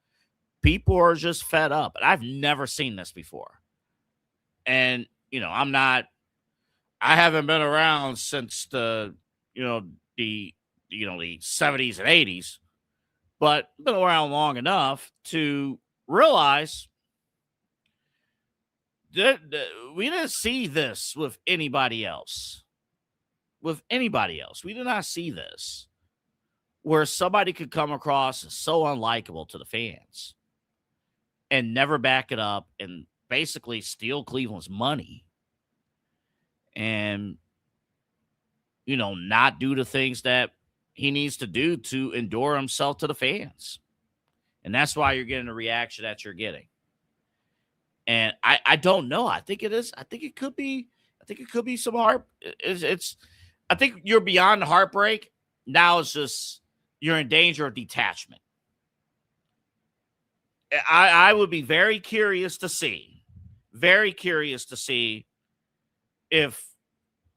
people are just fed up. And I've never seen this before. And, I haven't been around since the 70s and 80s, but been around long enough to realize that we didn't see this with anybody else. We did not see this where somebody could come across as so unlikable to the fans and never back it up and basically steal Cleveland's money and, not do the things that he needs to do to endure himself to the fans. And that's why you're getting the reaction that you're getting. And I don't know. I think it could be some heart. I think you're beyond the heartbreak. Now it's just you're in danger of detachment. I would be very curious to see if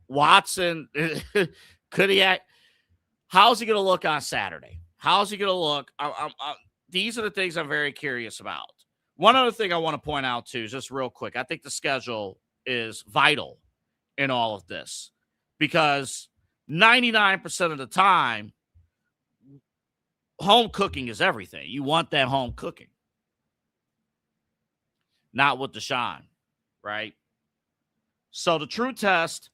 Watson could he act. How's he going to look on Saturday? How's he going to look? These are the things I'm very curious about. One other thing I want to point out, too, just real quick. I think the schedule is vital in all of this because 99% of the time, home cooking is everything. You want that home cooking. Not with Deshaun, right? So the true test,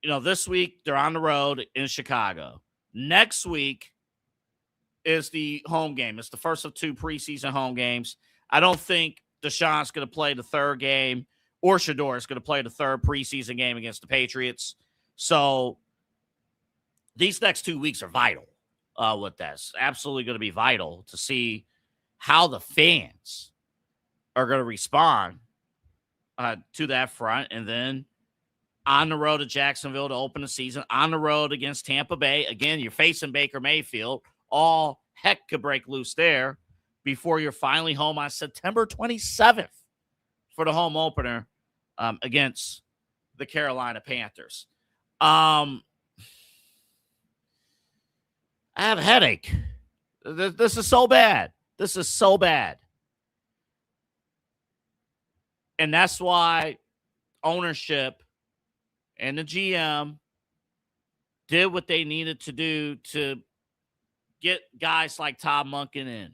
this week they're on the road in Chicago. Next week is the home game. It's the first of 2 preseason home games. I don't think Deshaun's going to play the third game or Shedeur is going to play the third preseason game against the Patriots. So these next 2 weeks are vital with this. Absolutely going to be vital to see how the fans are going to respond to that front. And then on the road to Jacksonville to open the season, on the road against Tampa Bay. Again, you're facing Baker Mayfield. All heck could break loose there before you're finally home on September 27th for the home opener against the Carolina Panthers. I have a headache. This is so bad. This is so bad. And that's why ownership and the GM did what they needed to do to get guys like Todd Monken in.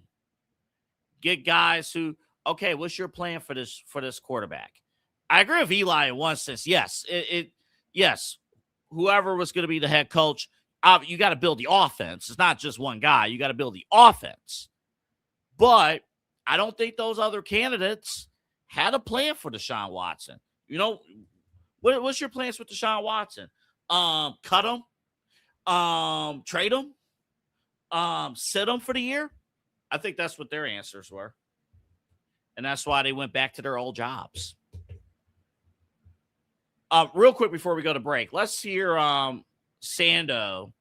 Get guys who, okay, what's your plan for this quarterback? I agree with Eli in one sense. Yes, yes, whoever was going to be the head coach, you got to build the offense. It's not just one guy. You got to build the offense. But I don't think those other candidates had a plan for Deshaun Watson. What's your plans with Deshaun Watson? Cut him? Trade him? Sit him for the year? I think that's what their answers were. And that's why they went back to their old jobs. Real quick before we go to break, let's hear Sando.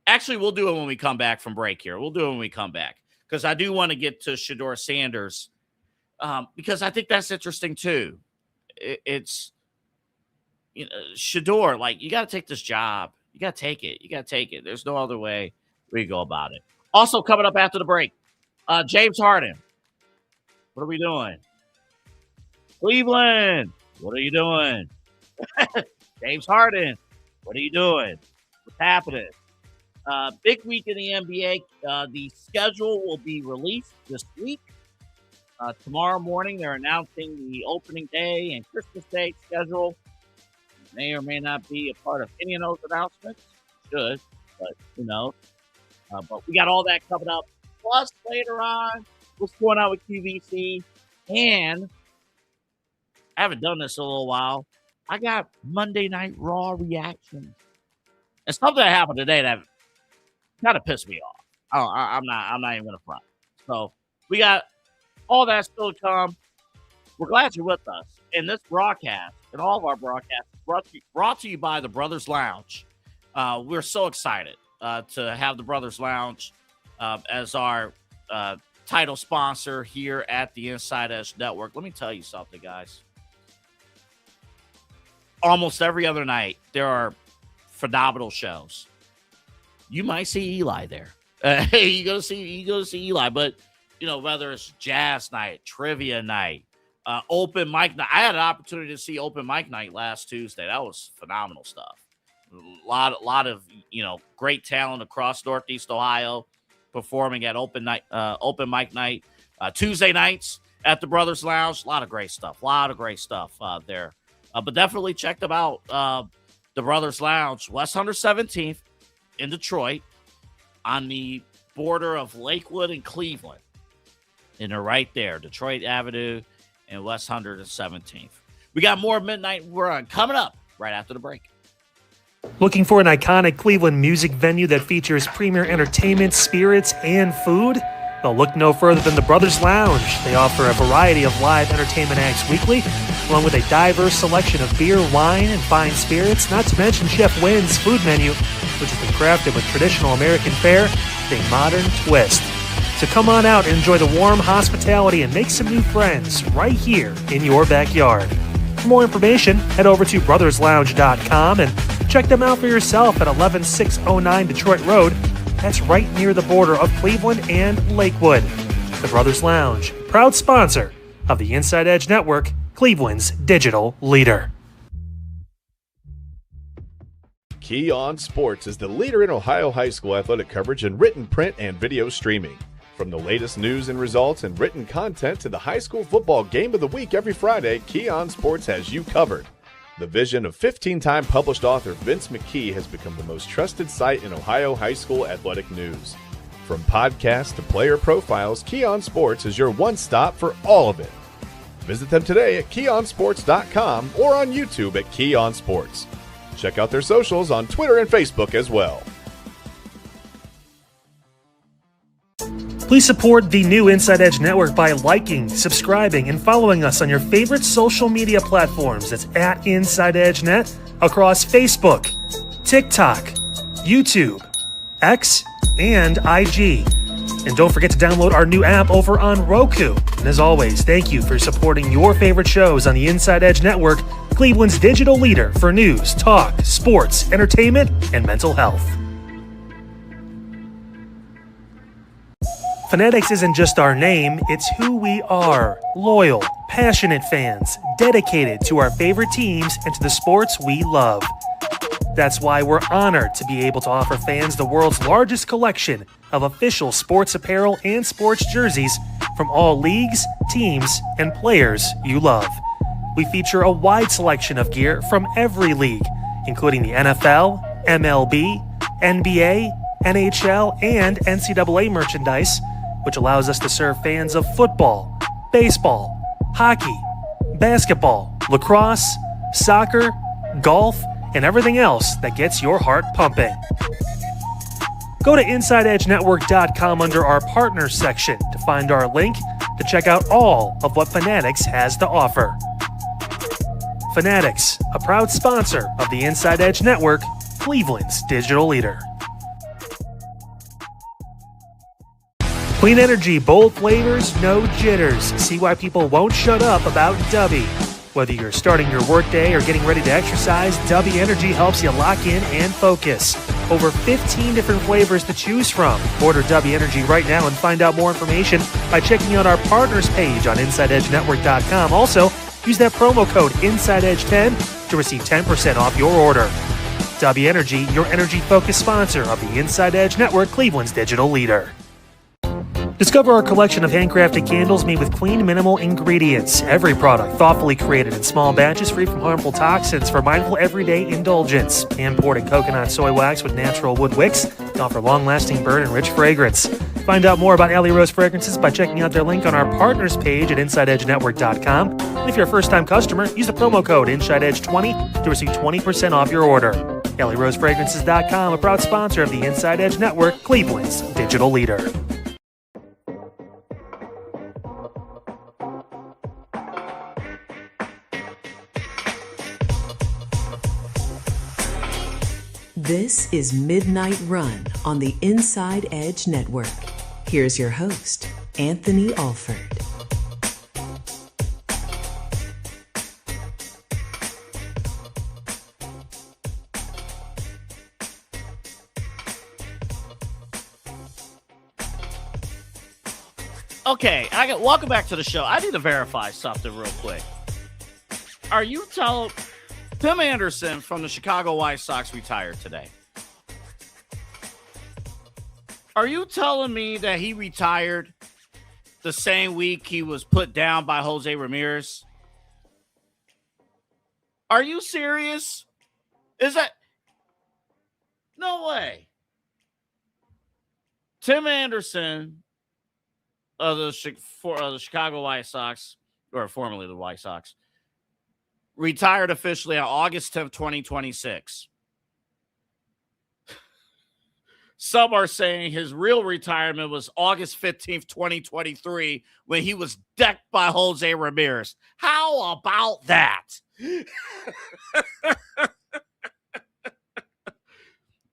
Actually, we'll do it when we come back from break here. We'll do it when we come back because I do want to get to Shedeur Sanders because I think that's interesting too. It's Shedeur, like you got to take this job. You got to take it. You got to take it. There's no other way we go about it. Also coming up after the break, James Harden. What are we doing? Cleveland. What are you doing? James Harden. What are you doing? What's happening? Big week in the NBA. The schedule will be released this week. Tomorrow morning, they're announcing the opening day and Christmas Day schedule. May or may not be a part of any of those announcements. Should, but who knows? But we got all that coming up. Plus, later on, what's going on with QVC. And I haven't done this in a little while. I got Monday Night Raw reactions. And something that happened today that kind of pissed me off. I'm not even going to front. So we got all that still to come. We're glad you're with us. And this broadcast and all of our broadcasts brought to you by the Brothers Lounge. We're so excited to have the Brothers Lounge as our title sponsor here at the InsideEdge Network. Let me tell you something, guys. almost every other night, there are phenomenal shows. You might see Eli there. You go to see Eli, but whether it's jazz night, trivia night, open mic night. I had an opportunity to see open mic night last Tuesday. That was phenomenal stuff. A lot of great talent across Northeast Ohio performing at open mic night. Tuesday nights at the Brothers Lounge. A lot of great stuff there. But definitely check them out. The Brothers Lounge, West 117th in Detroit, on the border of Lakewood and Cleveland. And they're right there, Detroit Avenue and West 117th. We got more Midnight Run coming up right after the break. Looking for an iconic Cleveland music venue that features premier entertainment, spirits, and food? Well, look no further than the Brothers Lounge. They offer a variety of live entertainment acts weekly, along with a diverse selection of beer, wine, and fine spirits, not to mention Chef Wynn's food menu, which has been crafted with traditional American fare with a modern twist. So come on out and enjoy the warm hospitality and make some new friends right here in your backyard. For more information, head over to brotherslounge.com and check them out for yourself at 11609 Detroit Road. That's right near the border of Cleveland and Lakewood. The Brothers Lounge, proud sponsor of the Inside Edge Network, Cleveland's digital leader. Key On Sports is the leader in Ohio high school athletic coverage in written, print, and video streaming. From the latest news and results and written content to the high school football game of the week every Friday, Key On Sports has you covered. The vision of 15-time published author Vince McKee has become the most trusted site in Ohio high school athletic news. From podcasts to player profiles, Key On Sports is your one-stop for all of it. Visit them today at keyonsports.com or on YouTube at Key On Sports. Check out their socials on Twitter and Facebook as well. Please support the new Inside Edge Network by liking, subscribing, and following us on your favorite social media platforms. That's at Inside Edge Net across Facebook, TikTok, YouTube, X, and IG. And don't forget to download our new app over on Roku. And as always, thank you for supporting your favorite shows on the Inside Edge Network, Cleveland's digital leader for news, talk, sports, entertainment, and mental health. Fanatics isn't just our name, it's who we are. Loyal, passionate fans, dedicated to our favorite teams and to the sports we love. That's why we're honored to be able to offer fans the world's largest collection of official sports apparel and sports jerseys from all leagues, teams, and players you love. We feature a wide selection of gear from every league, including the NFL, MLB, NBA, NHL, and NCAA merchandise, which allows us to serve fans of football, baseball, hockey, basketball, lacrosse, soccer, golf, and everything else that gets your heart pumping. Go to InsideEdgeNetwork.com under our Partners section to find our link to check out all of what Fanatics has to offer. Fanatics, a proud sponsor of the Inside Edge Network, Cleveland's digital leader. Clean energy, bold flavors, no jitters. See why people won't shut up about Dubby. Whether you're starting your workday or getting ready to exercise, Dubby Energy helps you lock in and focus. Over 15 different flavors to choose from. Order Dubby Energy right now and find out more information by checking out our partners page on InsideEdgeNetwork.com. Also, use that promo code InsideEdge10 to receive 10% off your order. Dubby Energy, your energy-focused sponsor of the Inside Edge Network, Cleveland's digital leader. Discover our collection of handcrafted candles made with clean, minimal ingredients. Every product thoughtfully created in small batches free from harmful toxins for mindful everyday indulgence. Imported coconut soy wax with natural wood wicks to offer long-lasting burn and rich fragrance. Find out more about Alley Rose Fragrances by checking out their link on our partners page at InsideEdgeNetwork.com. And if you're a first-time customer, use the promo code InsideEdge20 to receive 20% off your order. AlleyRoseFragrances.com, a proud sponsor of the Inside Edge Network, Cleveland's digital leader. This is Midnight Run on the Inside Edge Network. Here's your host, Anthony Alford. Okay, welcome back to the show. I need to verify something real quick. Are you telling Tim Anderson from the Chicago White Sox retired today? Are you telling me that he retired the same week he was put down by Jose Ramirez? Are you serious? Is that no way? Tim Anderson of the Chicago White Sox, or formerly the White Sox, retired officially on August 10th, 2026. Some are saying his real retirement was August 15th, 2023, when he was decked by Jose Ramirez. How about that?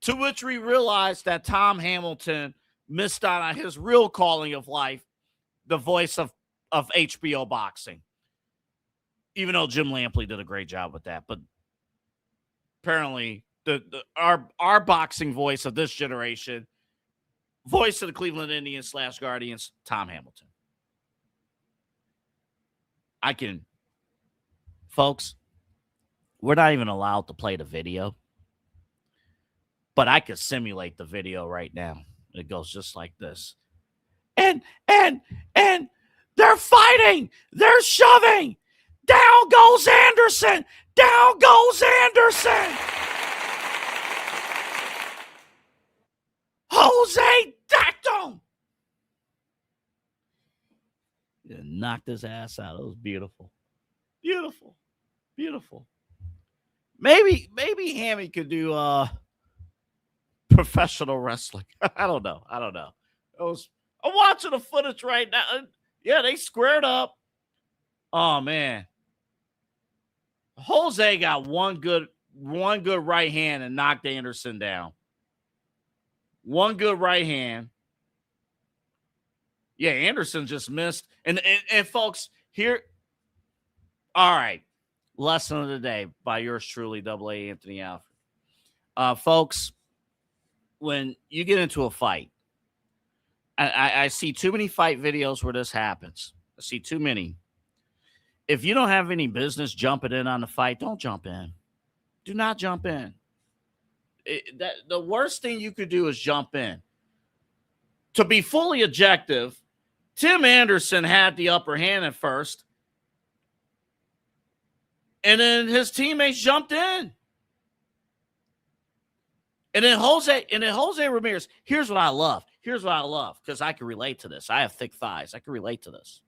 To which we realized that Tom Hamilton missed out on his real calling of life, the voice of HBO boxing. Even though Jim Lampley did a great job with that. But apparently our boxing voice of this generation, voice of the Cleveland Indians / Guardians, Tom Hamilton. Folks, we're not even allowed to play the video, but I could simulate the video right now. It goes just like this. And they're fighting. They're shoving. Down goes Anderson. Down goes Anderson. Jose decked him. Yeah, knocked his ass out. It was beautiful. Beautiful. Beautiful. Maybe Hammy could do professional wrestling. I don't know. I'm watching the footage right now. Yeah, they squared up. Oh man. Jose got one good right hand and knocked Anderson down. One good right hand. Yeah, Anderson just missed. And folks, here. All right. Lesson of the day by yours truly, AA Anthony Alford. Folks, when you get into a fight, I see too many fight videos where this happens. I see too many. If you don't have any business jumping in on the fight, don't jump in. Do not jump in. The worst thing you could do is jump in. To be fully objective, Tim Anderson had the upper hand at first, and then his teammates jumped in. And then Jose Ramirez, here's what I love, because I can relate to this. I have thick thighs. I can relate to this.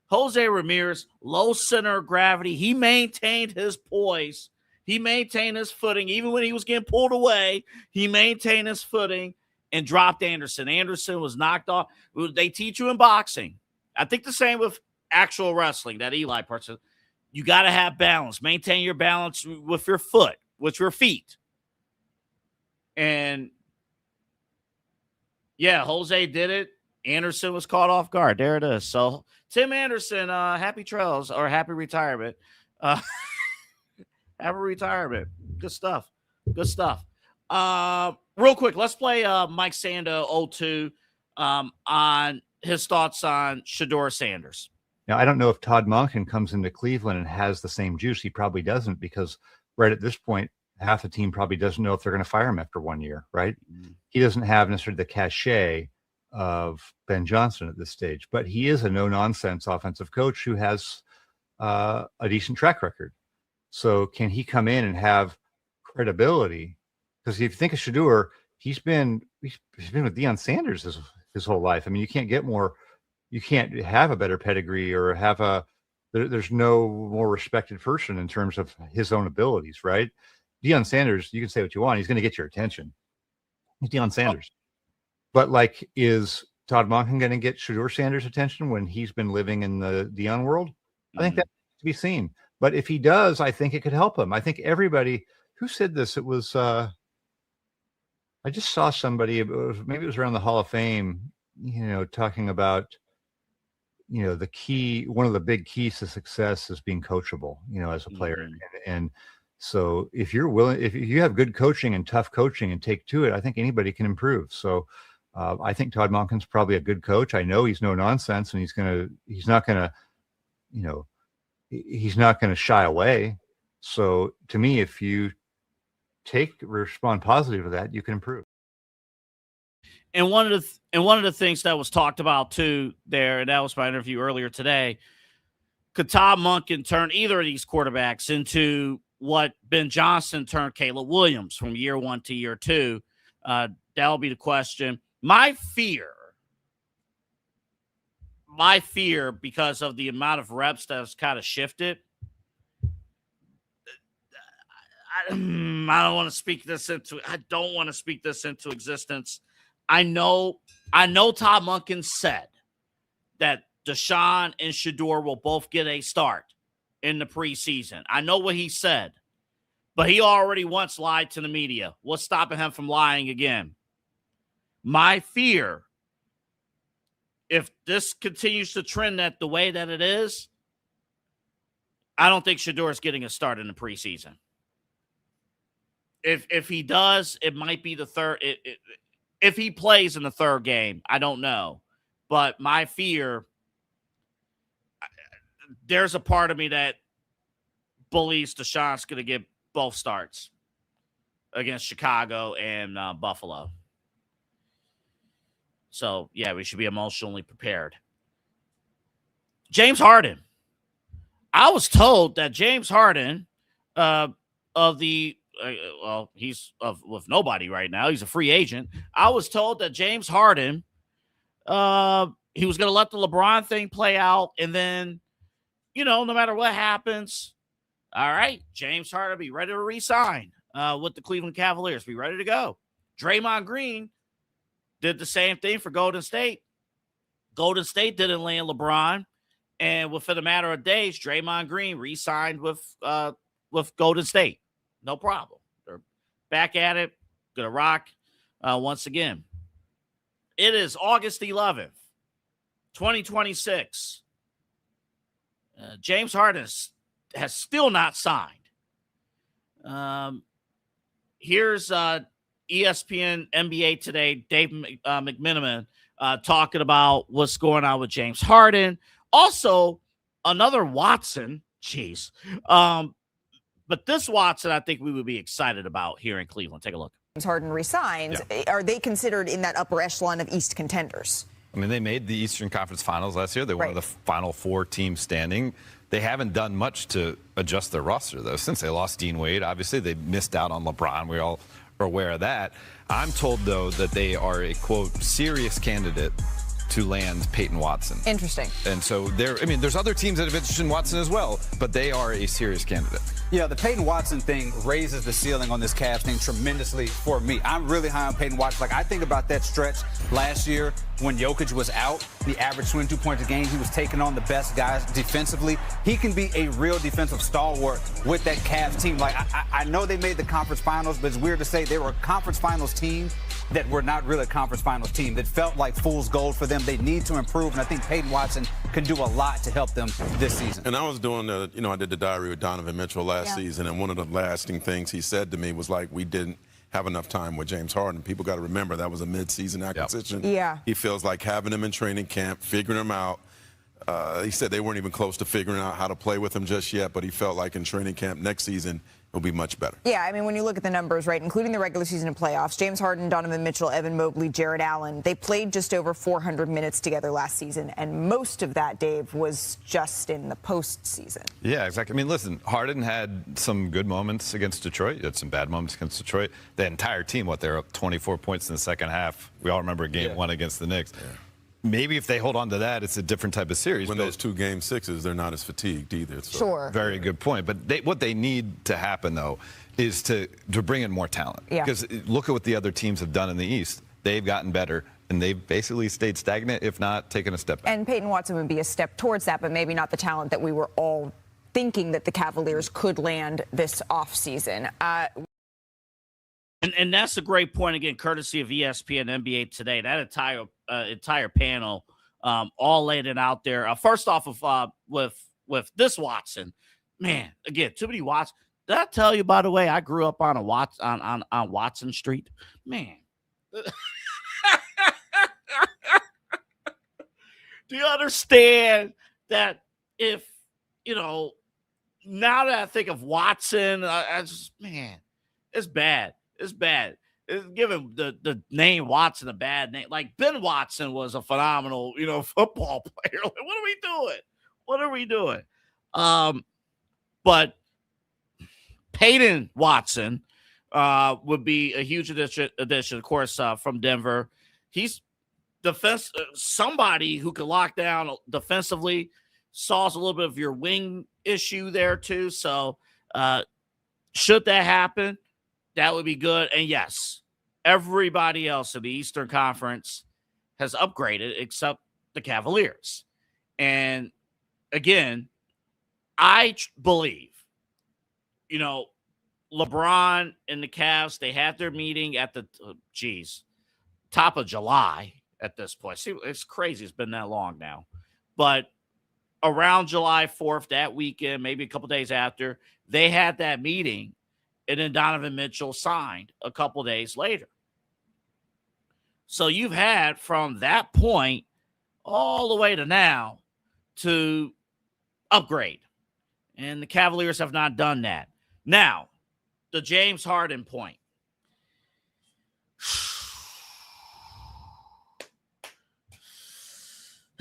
Jose Ramirez, low center of gravity. He maintained his poise. He maintained his footing. Even when he was getting pulled away, he maintained his footing and dropped Anderson. Anderson was knocked off. They teach you in boxing. I think the same with actual wrestling, that Eli part. You got to have balance. Maintain your balance with your foot, with your feet. And, yeah, Jose did it. Anderson was caught off guard. There it is. So, Tim Anderson, happy trails or happy retirement. Happy retirement. Good stuff. Real quick, let's play Mike Sando 02 on his thoughts on Shedeur Sanders. Now, I don't know if Todd Monken comes into Cleveland and has the same juice. He probably doesn't, because right at this point, half the team probably doesn't know if they're going to fire him after 1 year, right? Mm-hmm. He doesn't have necessarily the cachet of Ben Johnson at this stage, but he is a no-nonsense offensive coach who has a decent track record. So can he come in and have credibility? Because if you think of Shedeur, he's been with Deion Sanders his whole life. I mean, you can't have a better pedigree or have there's no more respected person in terms of his own abilities, right? Deion Sanders, you can say what you want. He's going to get your attention. He's Deion Sanders. But is Todd Monken going to get Shedeur Sanders' attention when he's been living in the Deion world? I think that's to be seen. But if he does, I think it could help him. I think everybody who said this, it was I just saw somebody, maybe it was around the Hall of Fame, talking about, the key, one of the big keys to success is being coachable, as a player. Mm-hmm. And so if you're willing, if you have good coaching and tough coaching and take to it, I think anybody can improve. So I think Todd Monken's probably a good coach. I know he's no nonsense, and he's not gonna shy away. So to me, if you respond positive to that, you can improve. And one of the things that was talked about too there, and that was my interview earlier today, could Todd Monken turn either of these quarterbacks into what Ben Johnson turned Caleb Williams from year 1 to year 2? That'll be the question. My fear, because of the amount of reps that has kind of shifted, I don't want to speak this into existence. I know Todd Monken said that Deshaun and Shedeur will both get a start in the preseason. I know what he said, but he already once lied to the media. What's stopping him from lying again? My fear, if this continues to trend that the way that it is, I don't think Shedeur is getting a start in the preseason. If he does, it might be the third. If he plays in the third game, I don't know. But my fear, there's a part of me that believes Deshaun's going to get both starts against Chicago and Buffalo. So, yeah, we should be emotionally prepared. James Harden. I was told that James Harden he's with nobody right now. He's a free agent. I was told that James Harden, he was going to let the LeBron thing play out. And then, no matter what happens, all right, James Harden be ready to re-sign with the Cleveland Cavaliers. Be ready to go. Draymond Green did the same thing for Golden State. Golden State didn't land LeBron. And within a matter of days, Draymond Green re-signed with Golden State. No problem. They're back at it. Gonna rock once again. It is August 11th, 2026. James Harden has still not signed. Here's ESPN NBA Today, Dave McMenamin talking about what's going on with James Harden. Also, another Watson. Jeez. But this Watson, I think we would be excited about here in Cleveland. Take a look. James Harden resigns. Yeah. Are they considered in that upper echelon of East contenders? I mean, they made the Eastern Conference Finals last year. They were one of the final 4 teams standing. They haven't done much to adjust their roster, though. Since they lost Dean Wade, obviously, they missed out on LeBron. We all are aware of that. I'm told, though, that they are a, quote, serious candidate to land Peyton Watson. Interesting. And so there's other teams that have interested in Watson as well, but they are a serious candidate. Yeah, the Peyton Watson thing raises the ceiling on this Cavs team tremendously for me. I'm really high on Peyton Watson. Like, I think about that stretch last year when Jokic was out, the average 22 points a game. He was taking on the best guys defensively. He can be a real defensive stalwart with that Cavs team. Like, I know they made the conference finals, but it's weird to say they were a conference finals team that were not really a conference finals team. That felt like fool's gold for them. They need to improve, and I think Peyton Watson can do a lot to help them this season. And I was doing I did the diary with Donovan Mitchell last season, and one of the lasting things he said to me was like, we didn't have enough time with James Harden. People got to remember that was a mid-season acquisition. Yeah. He feels like having him in training camp, figuring him out. He said they weren't even close to figuring out how to play with him just yet, but he felt like in training camp next season, it'll be much better. Yeah, I mean, when you look at the numbers, right, including the regular season and playoffs, James Harden, Donovan Mitchell, Evan Mobley, Jared Allen, they played just over 400 minutes together last season, and most of that, Dave, was just in the postseason. Yeah, exactly. I mean, listen, Harden had some good moments against Detroit. He had some bad moments against Detroit. The entire team, they were up 24 points in the second half. We all remember game 1 against the Knicks. Yeah. Maybe if they hold on to that, it's a different type of series. When those 2 game 6s, they're not as fatigued either. So. Sure. Very good point. But what they need to happen, though, is to bring in more talent. Yeah. Because look at what the other teams have done in the East. They've gotten better, and they've basically stayed stagnant, if not taken a step back. And Peyton Watson would be a step towards that, but maybe not the talent that we were all thinking that the Cavaliers could land this offseason. And that's a great point, again, courtesy of ESPN NBA Today. That entire panel all laid it out there. First off of with this Watson, man, again, too many Watson. Did I tell you, by the way, I grew up on on Watson Street? Man. Do you understand that if, now that I think of Watson, I just, man, it's bad. It's bad. It's giving the name Watson a bad name. Like Ben Watson was a phenomenal, football player. Like, what are we doing? What are we doing? But Peyton Watson would be a huge addition, of course, from Denver. He's somebody who can lock down defensively, solves a little bit of your wing issue there too. So should that happen, that would be good. And yes, everybody else in the Eastern Conference has upgraded except the Cavaliers. And again, I believe, LeBron and the Cavs, they had their meeting at the top of July at this point. See, it's crazy. It's been that long now. But around July 4th, that weekend, maybe a couple days after, they had that meeting, and then Donovan Mitchell signed a couple days later. So you've had from that point all the way to now to upgrade. And the Cavaliers have not done that. Now, the James Harden point.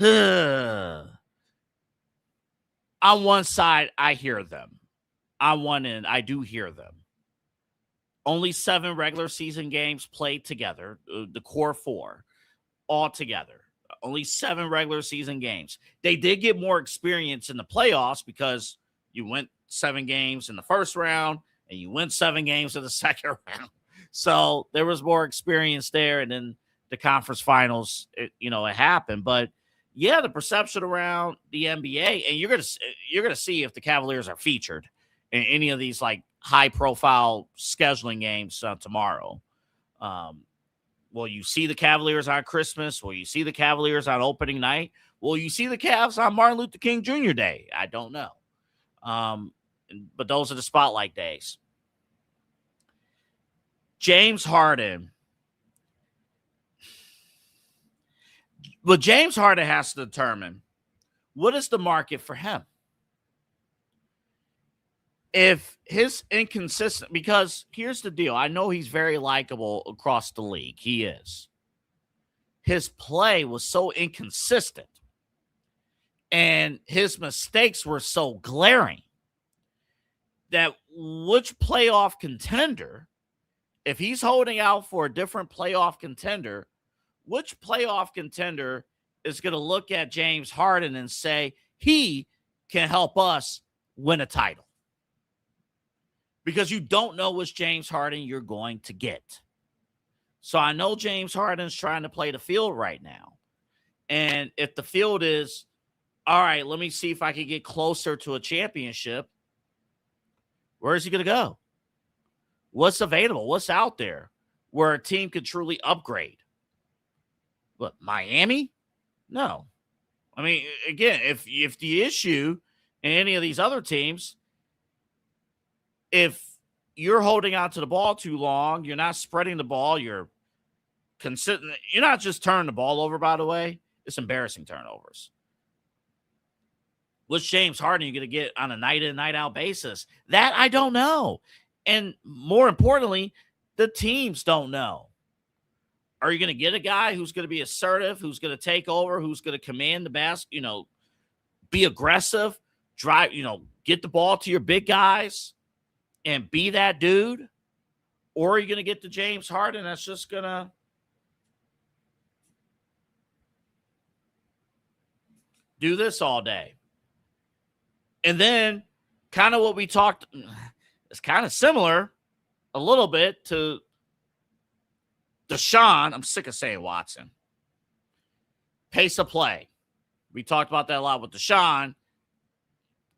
On one side, I hear them. On one end, I do hear them. Only 7 regular season games played together, the core 4, all together. Only 7 regular season games. They did get more experience in the playoffs because you went 7 games in the first round and you went 7 games in the second round. So there was more experience there. And then the conference finals, it happened. But yeah, the perception around the NBA, and you're gonna see if the Cavaliers are featured in any of these like high profile scheduling games tomorrow. Will you see the Cavaliers on Christmas? Will you see the Cavaliers on opening night? Will you see the Cavs on Martin Luther King Jr. Day? I don't know. But those are the spotlight days. James Harden. Well, James Harden has to determine what is the market for him. If his inconsistent, because here's the deal. I know he's very likable across the league. He is. His play was so inconsistent and his mistakes were so glaring that which playoff contender, if he's holding out for a different playoff contender, which playoff contender is going to look at James Harden and say he can help us win a title? Because you don't know which James Harden you're going to get. So I know James Harden's trying to play the field right now. And if the field is, all right, let me see if I can get closer to a championship, where is he going to go? What's available? What's out there where a team could truly upgrade? What, Miami? No. I mean, again, if the issue in any of these other teams, if you're holding on to the ball too long, you're not spreading the ball, you're not just turning the ball over, by the way. It's embarrassing turnovers. Which James Harden are you going to get on a night-in, night-out basis? That I don't know. And more importantly, the teams don't know. Are you going to get a guy who's going to be assertive, who's going to take over, who's going to command the basket, be aggressive, drive, get the ball to your big guys and be that dude? Or are you going to get the James Harden that's just going to do this all day? And then kind of what we talked, it's kind of similar a little bit to Deshaun. I'm sick of saying Watson. Pace of play. We talked about that a lot with Deshaun.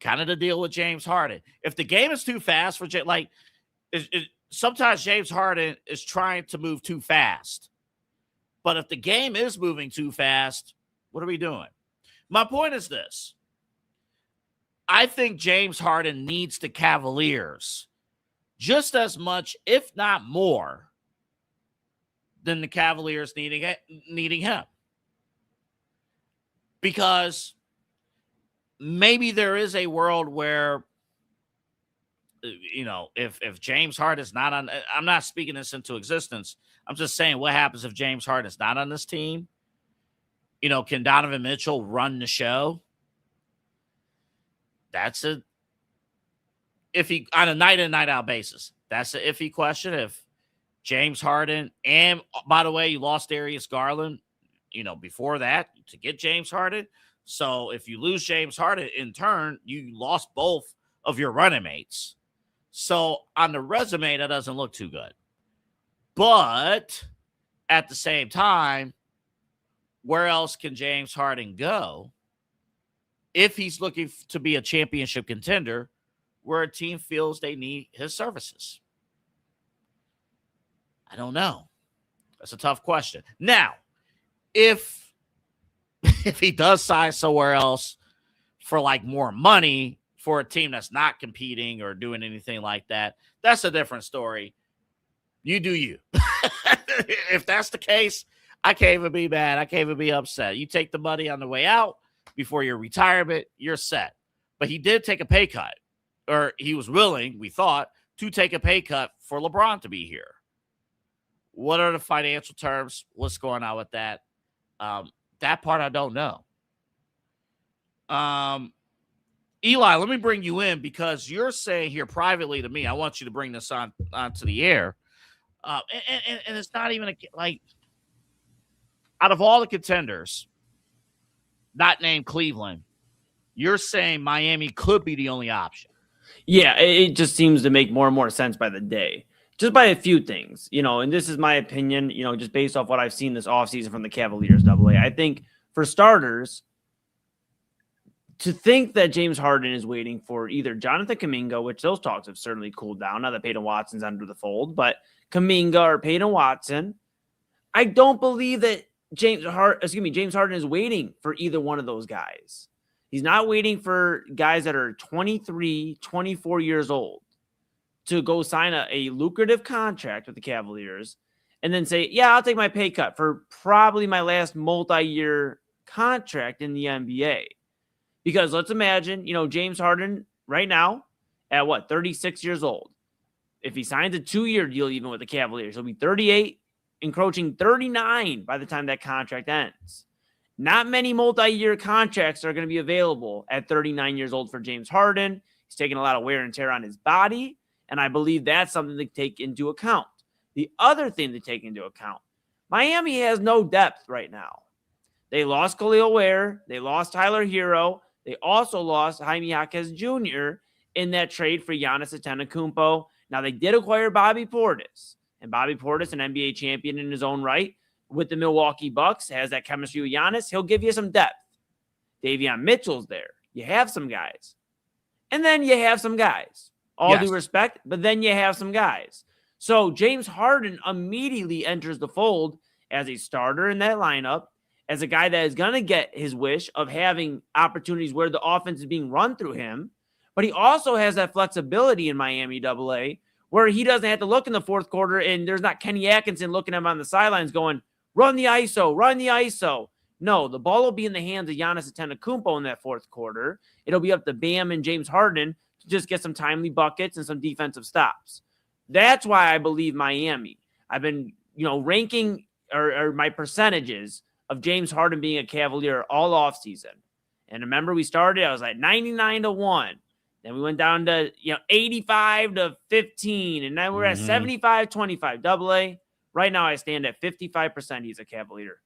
Kind of the deal with James Harden. If the game is too fast for sometimes James Harden is trying to move too fast. But if the game is moving too fast, what are we doing? My point is this. I think James Harden needs the Cavaliers just as much, if not more, than the Cavaliers needing him. Because maybe there is a world where, if James Harden is not on, I'm not speaking this into existence. I'm just saying what happens if James Harden is not on this team. Can Donovan Mitchell run the show? That's on a night in, night out basis. That's an iffy question. If James Harden, and by the way, you lost Darius Garland, before that to get James Harden. So if you lose James Harden, in turn, you lost both of your running mates. So on the resume, that doesn't look too good. But at the same time, where else can James Harden go if he's looking to be a championship contender where a team feels they need his services? I don't know. That's a tough question. Now, if he does sign somewhere else for like more money for a team that's not competing or doing anything like that, that's a different story. You do you. If that's the case, I can't even be mad. I can't even be upset. You take the money on the way out before your retirement, you're set. But he did take a pay cut, or he was willing, we thought, to take a pay cut for LeBron to be here. What are the financial terms? What's going on with that? That part I don't know. Eli, let me bring you in because you're saying here privately to me, I want you to bring this onto the air. And it's not even like out of all the contenders, not named Cleveland, you're saying Miami could be the only option. Yeah, it just seems to make more and more sense by the day. Just by a few things, and this is my opinion, just based off what I've seen this offseason from the Cavaliers AA. I think for starters, to think that James Harden is waiting for either Jonathan Kuminga, which those talks have certainly cooled down now that Peyton Watson's under the fold, but Kuminga or Peyton Watson, I don't believe that James Harden is waiting for either one of those guys. He's not waiting for guys that are 23, 24 years old to go sign a lucrative contract with the Cavaliers and then say, yeah, I'll take my pay cut for probably my last multi-year contract in the NBA. Because let's imagine, James Harden right now at 36 years old. If he signs a 2-year deal even with the Cavaliers, he'll be 38, encroaching 39 by the time that contract ends. Not many multi-year contracts are going to be available at 39 years old for James Harden. He's taking a lot of wear and tear on his body. And I believe that's something to take into account. The other thing to take into account, Miami has no depth right now. They lost Khalil Ware. They lost Tyler Hero. They also lost Jaime Jaquez Jr. in that trade for Giannis Antetokounmpo. Now, they did acquire Bobby Portis. And Bobby Portis, an NBA champion in his own right, with the Milwaukee Bucks, has that chemistry with Giannis. He'll give you some depth. Davion Mitchell's there. You have some guys. And then you have some guys. All due respect, but then you have some guys. So James Harden immediately enters the fold as a starter in that lineup, as a guy that is going to get his wish of having opportunities where the offense is being run through him. But he also has that flexibility in Miami AA where he doesn't have to look in the fourth quarter and there's not Kenny Atkinson looking at him on the sidelines going, run the ISO, run the ISO. No, the ball will be in the hands of Giannis Antetokounmpo in that fourth quarter. It'll be up to Bam and James Harden to just get some timely buckets and some defensive stops. That's why I believe Miami. I've been, ranking or my percentages of James Harden being a Cavalier all offseason. And remember, we started, I was like 99-1. Then we went down to, 85-15. And now we're at 75-25 AA. Right now I stand at 55% he's a Cavalier.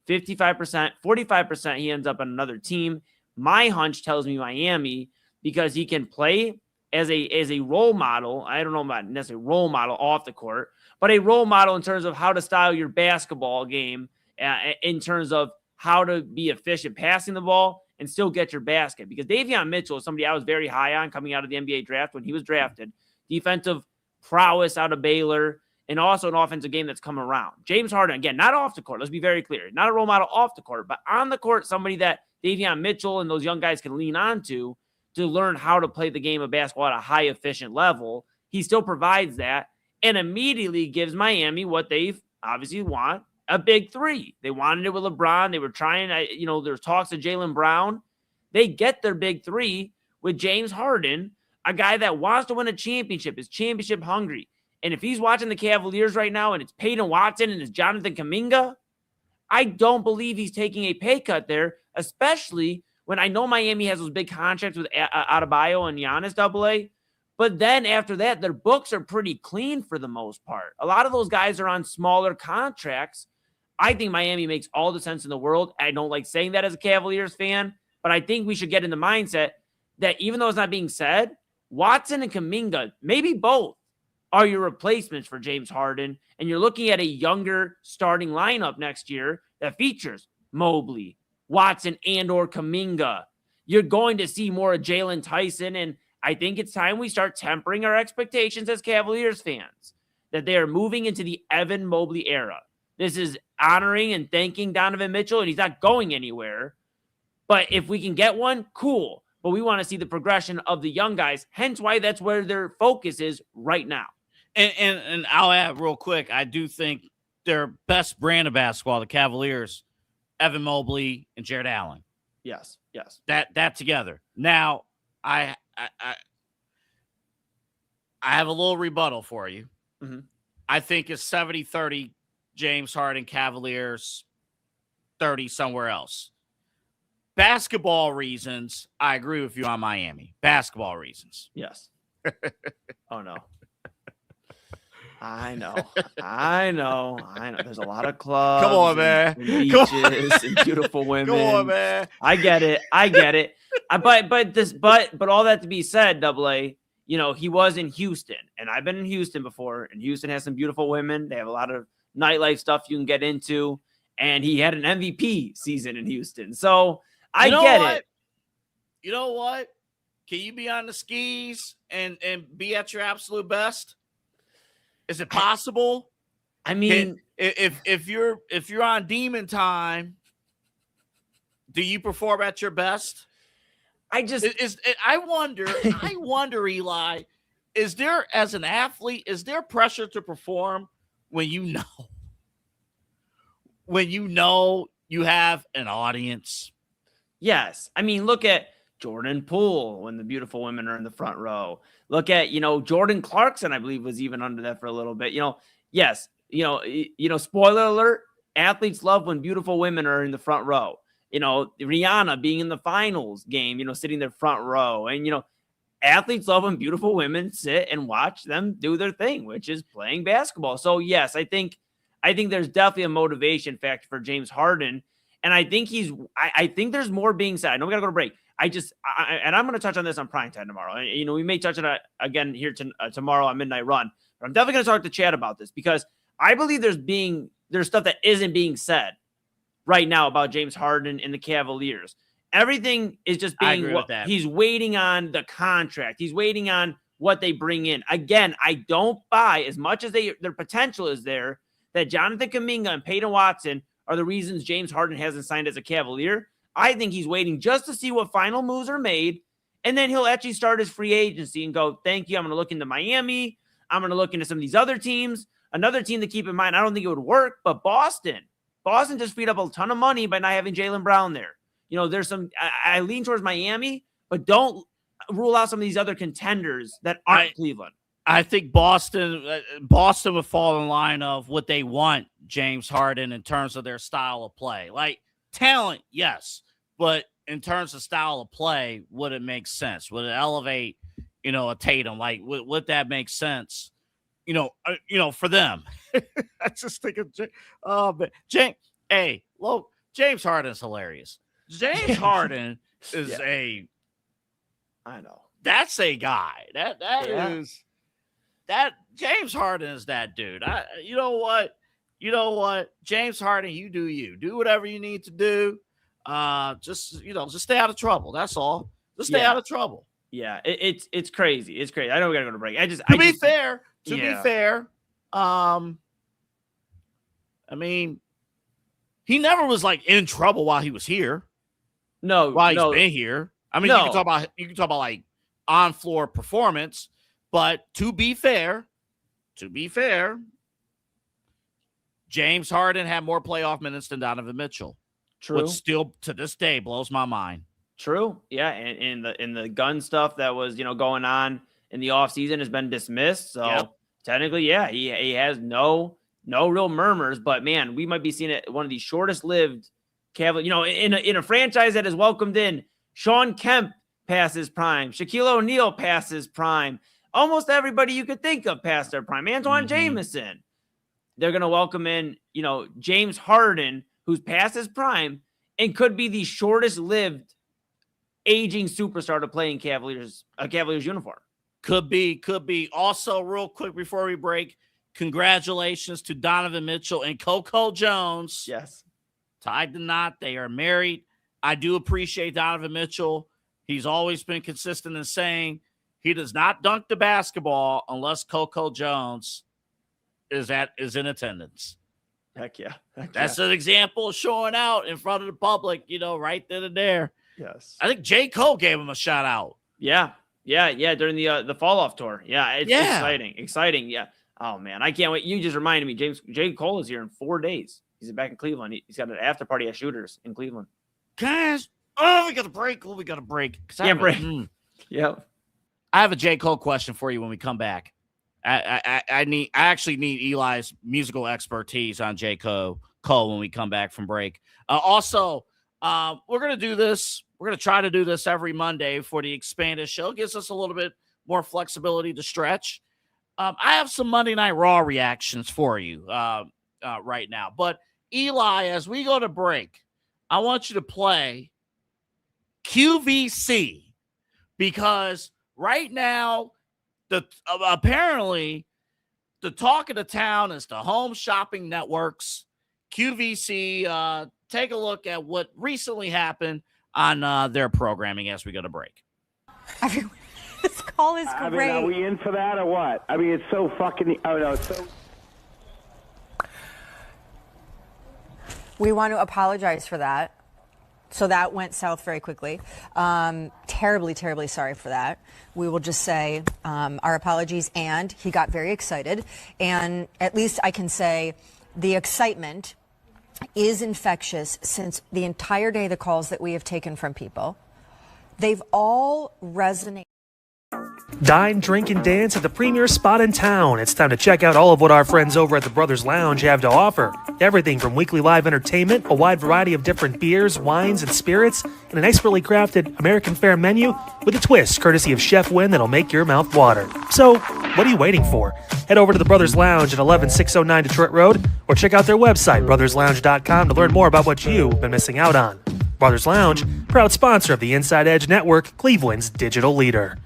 55%, 45% he ends up on another team. My hunch tells me Miami, because he can play as a role model. I don't know about necessarily role model off the court, but a role model in terms of how to style your basketball game, in terms of how to be efficient passing the ball and still get your basket. Because Davion Mitchell is somebody I was very high on coming out of the NBA draft when he was drafted. Defensive prowess out of Baylor, and also an offensive game that's come around. James Harden, again, not off the court. Let's be very clear. Not a role model off the court, but on the court, somebody that Davion Mitchell and those young guys can lean on to learn how to play the game of basketball at a high efficient level. He still provides that and immediately gives Miami what they obviously want, a big three. They wanted it with LeBron. They were trying, there's talks of Jaylen Brown. They get their big three with James Harden, a guy that wants to win a championship, is championship hungry. And if he's watching the Cavaliers right now and it's Peyton Watson and it's Jonathan Kuminga, I don't believe he's taking a pay cut there, especially when I know Miami has those big contracts with Adebayo and Giannis AA. But then after that, their books are pretty clean for the most part. A lot of those guys are on smaller contracts. I think Miami makes all the sense in the world. I don't like saying that as a Cavaliers fan, but I think we should get in the mindset that even though it's not being said, Watson and Kuminga, maybe both, are your replacements for James Harden. And you're looking at a younger starting lineup next year that features Mobley, Watson, and or Kuminga. You're going to see more of Jalen Tyson, and I think it's time we start tempering our expectations as Cavaliers fans, that they are moving into the Evan Mobley era. This is honoring and thanking Donovan Mitchell, and he's not going anywhere. But if we can get one, cool. But we want to see the progression of the young guys, hence why that's where their focus is right now. And I'll add real quick, I do think their best brand of basketball, the Cavaliers, Evan Mobley and Jared Allen. Yes. That together. Now, I have a little rebuttal for you. Mm-hmm. I think it's 70-30 James Harden Cavaliers, 30 somewhere else. Basketball reasons, I agree with you on Miami. Basketball reasons. Yes. Oh, no. I know. There's a lot of clubs. Come on, man. And beaches and beautiful women. Come on, man. I get it. But all that to be said, AA, he was in Houston, and I've been in Houston before, and Houston has some beautiful women. They have a lot of nightlife stuff you can get into, and he had an MVP season in Houston. So I get it. You know what? Can you be on the skis and be at your absolute best? Is it possible? I mean, if you're on demon time, do you perform at your best? I wonder, Eli, is there, as an athlete, is there pressure to perform when you know you have an audience? Yes. I mean, look at Jordan Poole when the beautiful women are in the front row. Look at, Jordan Clarkson, I believe, was even under that for a little bit. Yes, spoiler alert, athletes love when beautiful women are in the front row. Rihanna being in the finals game, sitting there front row. And, athletes love when beautiful women sit and watch them do their thing, which is playing basketball. So, yes, I think there's definitely a motivation factor for James Harden. And I think I think there's more being said. I know we got to go to break. And I'm going to touch on this on Primetime tomorrow. And, we may touch on it again here tomorrow on Midnight Run. But I'm definitely going to talk to Chad about this because I believe there's stuff that isn't being said right now about James Harden and the Cavaliers. Everything is just being he's waiting on the contract. He's waiting on what they bring in. Again, I don't buy, as much as their potential is there, that Jonathan Kuminga and Peyton Watson are the reasons James Harden hasn't signed as a Cavalier. I think he's waiting just to see what final moves are made, and then he'll actually start his free agency and go, thank you, I'm going to look into Miami. I'm going to look into some of these other teams. Another team to keep in mind, I don't think it would work, but Boston. Boston just freed up a ton of money by not having Jaylen Brown there. There's some – I lean towards Miami, but don't rule out some of these other contenders that aren't Cleveland. I think Boston would fall in line of what they want James Harden in terms of their style of play. Like, talent, yes, but in terms of style of play, would it make sense? Would it elevate, a Tatum? Like, would that make sense? For them. I just think of James Harden is hilarious. James Harden is I know. That's a guy. That James Harden is that dude. You know what? James Harden, you do you. Do whatever you need to do. Just stay out of trouble. That's all. Just stay out of trouble. Yeah, it's crazy. It's crazy. I know we gotta go to break. To be fair, I mean, he never was like in trouble while he was here. While he's been here. I mean, you can talk about like on floor performance, but to be fair, James Harden had more playoff minutes than Donovan Mitchell. True. Which still to this day blows my mind. True. Yeah. And the gun stuff that was, going on in the offseason has been dismissed. So technically, yeah, he has no real murmurs. But man, we might be seeing it one of the shortest lived Cavaliers, in a franchise that has welcomed in Sean Kemp past his prime, Shaquille O'Neal past his prime, almost everybody you could think of past their prime, Antoine Jameson. They're going to welcome in, James Harden, who's past his prime and could be the shortest lived aging superstar to play in a Cavaliers uniform. Could be. Also, real quick before we break, congratulations to Donovan Mitchell and Coco Jones. Yes. Tied the knot. They are married. I do appreciate Donovan Mitchell. He's always been consistent in saying he does not dunk the basketball unless Coco Jones is in attendance. Heck yeah. That's an example of showing out in front of the public, right then and there. Yes. I think J. Cole gave him a shout out. Yeah. During the fall off tour. Yeah. It's exciting. Yeah. Oh man, I can't wait. You just reminded me, J. Cole is here in 4 days. He's back in Cleveland. He's got an after party at Shooters in Cleveland. Guys, we got to break. We got to break. Yep. I have a J. Cole question for you when we come back. I actually need Eli's musical expertise on J. Cole when we come back from break. Also, we're going to do this. We're going to try to do this every Monday for the expanded show. It gives us a little bit more flexibility to stretch. I have some Monday Night Raw reactions for you right now. But Eli, as we go to break, I want you to play QVC because right now, apparently the talk of the town is the home shopping networks. QVC, take a look at what recently happened on their programming as we go to break. This call is great. Are we in for that or what? It's so fucking. Oh no, it's so. We want to apologize for that. So that went south very quickly. Terribly, terribly sorry for that. We will just say our apologies. And he got very excited. And at least I can say the excitement is infectious since the entire day, the calls that we have taken from people, they've all resonated. Dine, drink, and dance at the premier spot in town. It's time to check out all of what our friends over at the Brothers Lounge have to offer. Everything from weekly live entertainment, a wide variety of different beers, wines, and spirits, and an expertly crafted American fare menu with a twist courtesy of Chef Wynn that'll make your mouth water. So, what are you waiting for? Head over to the Brothers Lounge at 11609 Detroit Road or check out their website, brotherslounge.com, to learn more about what you've been missing out on. Brothers Lounge, proud sponsor of the Inside Edge Network, Cleveland's digital leader.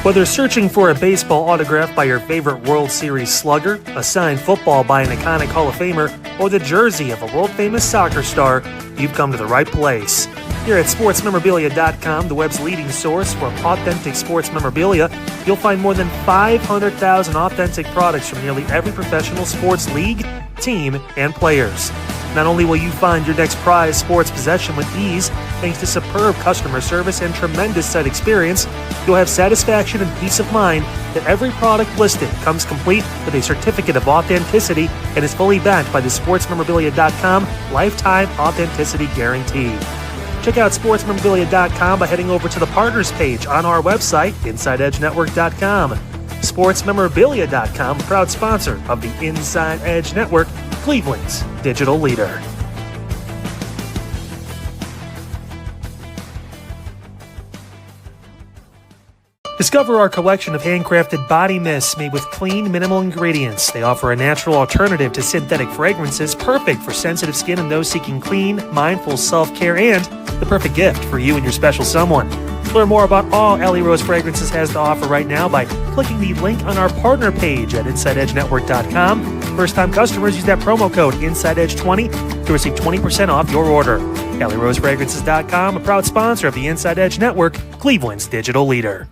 Whether searching for a baseball autograph by your favorite World Series slugger, a signed football by an iconic Hall of Famer, or the jersey of a world-famous soccer star, you've come to the right place. Here at sportsmemorabilia.com, the web's leading source for authentic sports memorabilia, you'll find more than 500,000 authentic products from nearly every professional sports league, team, and players. Not only will you find your next prized sports possession with ease, thanks to superb customer service and tremendous site experience, you'll have satisfaction and peace of mind that every product listed comes complete with a certificate of authenticity and is fully backed by the sportsmemorabilia.com lifetime authenticity guarantee. Check out sportsmemorabilia.com by heading over to the partners page on our website, InsideEdgeNetwork.com. Sportsmemorabilia.com, proud sponsor of the Inside Edge Network, Cleveland's digital leader. Discover our collection of handcrafted body mists made with clean, minimal ingredients. They offer a natural alternative to synthetic fragrances, perfect for sensitive skin and those seeking clean, mindful self-care, and the perfect gift for you and your special someone. Learn more about all Ellie Rose Fragrances has to offer right now by clicking the link on our partner page at InsideEdgeNetwork.com. First-time customers use that promo code InsideEdge20 to receive 20% off your order. EllieRoseFragrances.com, a proud sponsor of the Inside Edge Network, Cleveland's digital leader.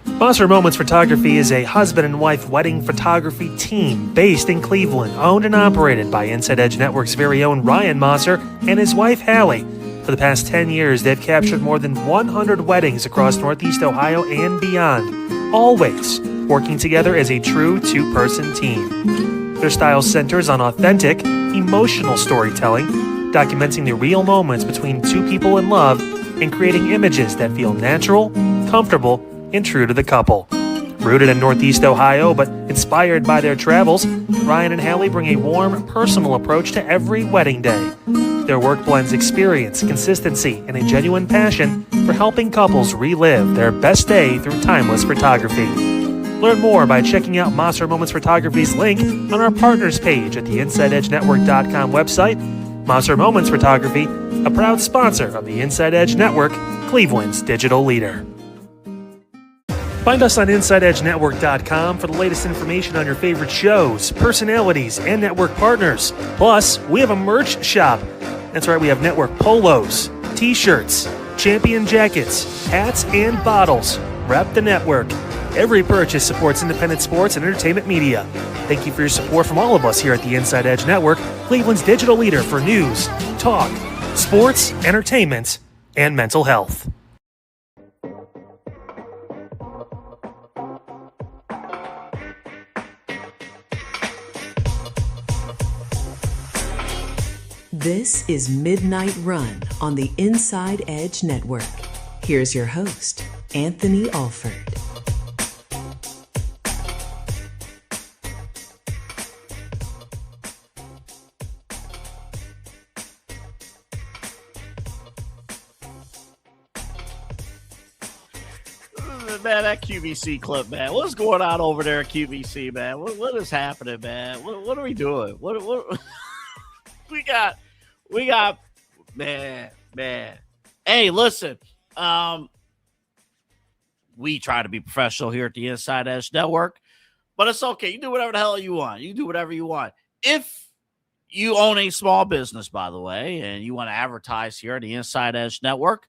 Monster Moments Photography is a husband and wife wedding photography team based in Cleveland, owned and operated by Inside Edge Network's very own Ryan Mosser and his wife, Hallie. For the past 10 years, they've captured more than 100 weddings across Northeast Ohio and beyond, always working together as a true two-person team. Their style centers on authentic, emotional storytelling, documenting the real moments between two people in love and creating images that feel natural, comfortable, and true to the couple. Rooted in Northeast Ohio, but inspired by their travels, Ryan and Hallie bring a warm, personal approach to every wedding day. Their work blends experience, consistency, and a genuine passion for helping couples relive their best day through timeless photography. Learn more by checking out Monster Moments Photography's link on our partners page at the InsideEdgeNetwork.com website. Monster Moments Photography, a proud sponsor of the Inside Edge Network, Cleveland's digital leader. Find us on InsideEdgeNetwork.com for the latest information on your favorite shows, personalities, and network partners. Plus, we have a merch shop. That's right, we have network polos, t-shirts, champion jackets, hats, and bottles. Rep the network. Every purchase supports independent sports and entertainment media. Thank you for your support from all of us here at the Inside Edge Network, Cleveland's digital leader for news, talk, sports, entertainment, and mental health. This is Midnight Run on the Inside Edge Network. Here's your host, Anthony Alford. Man, that QVC clip, man. What's going on over there at QVC, man? What is happening, man? What are we doing? What we got, man. Hey, listen, we try to be professional here at the Inside Edge Network, but it's okay. You do whatever the hell you want. You do whatever you want. If you own a small business, by the way, and you want to advertise here at the Inside Edge Network,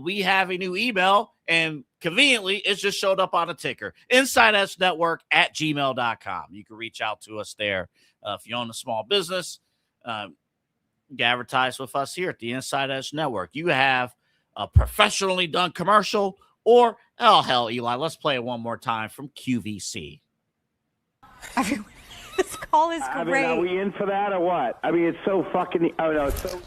we have a new email, and conveniently, it just showed up on a ticker. InsideEdgeNetwork@gmail.com. You can reach out to us there. If you own a small business, you can advertise with us here at the Inside Edge Network. You have a professionally done commercial, or, oh, hell, Eli, let's play it one more time from QVC. This call is great. I mean, are we in for that or what? I mean, it's so fucking. Oh no, it's so.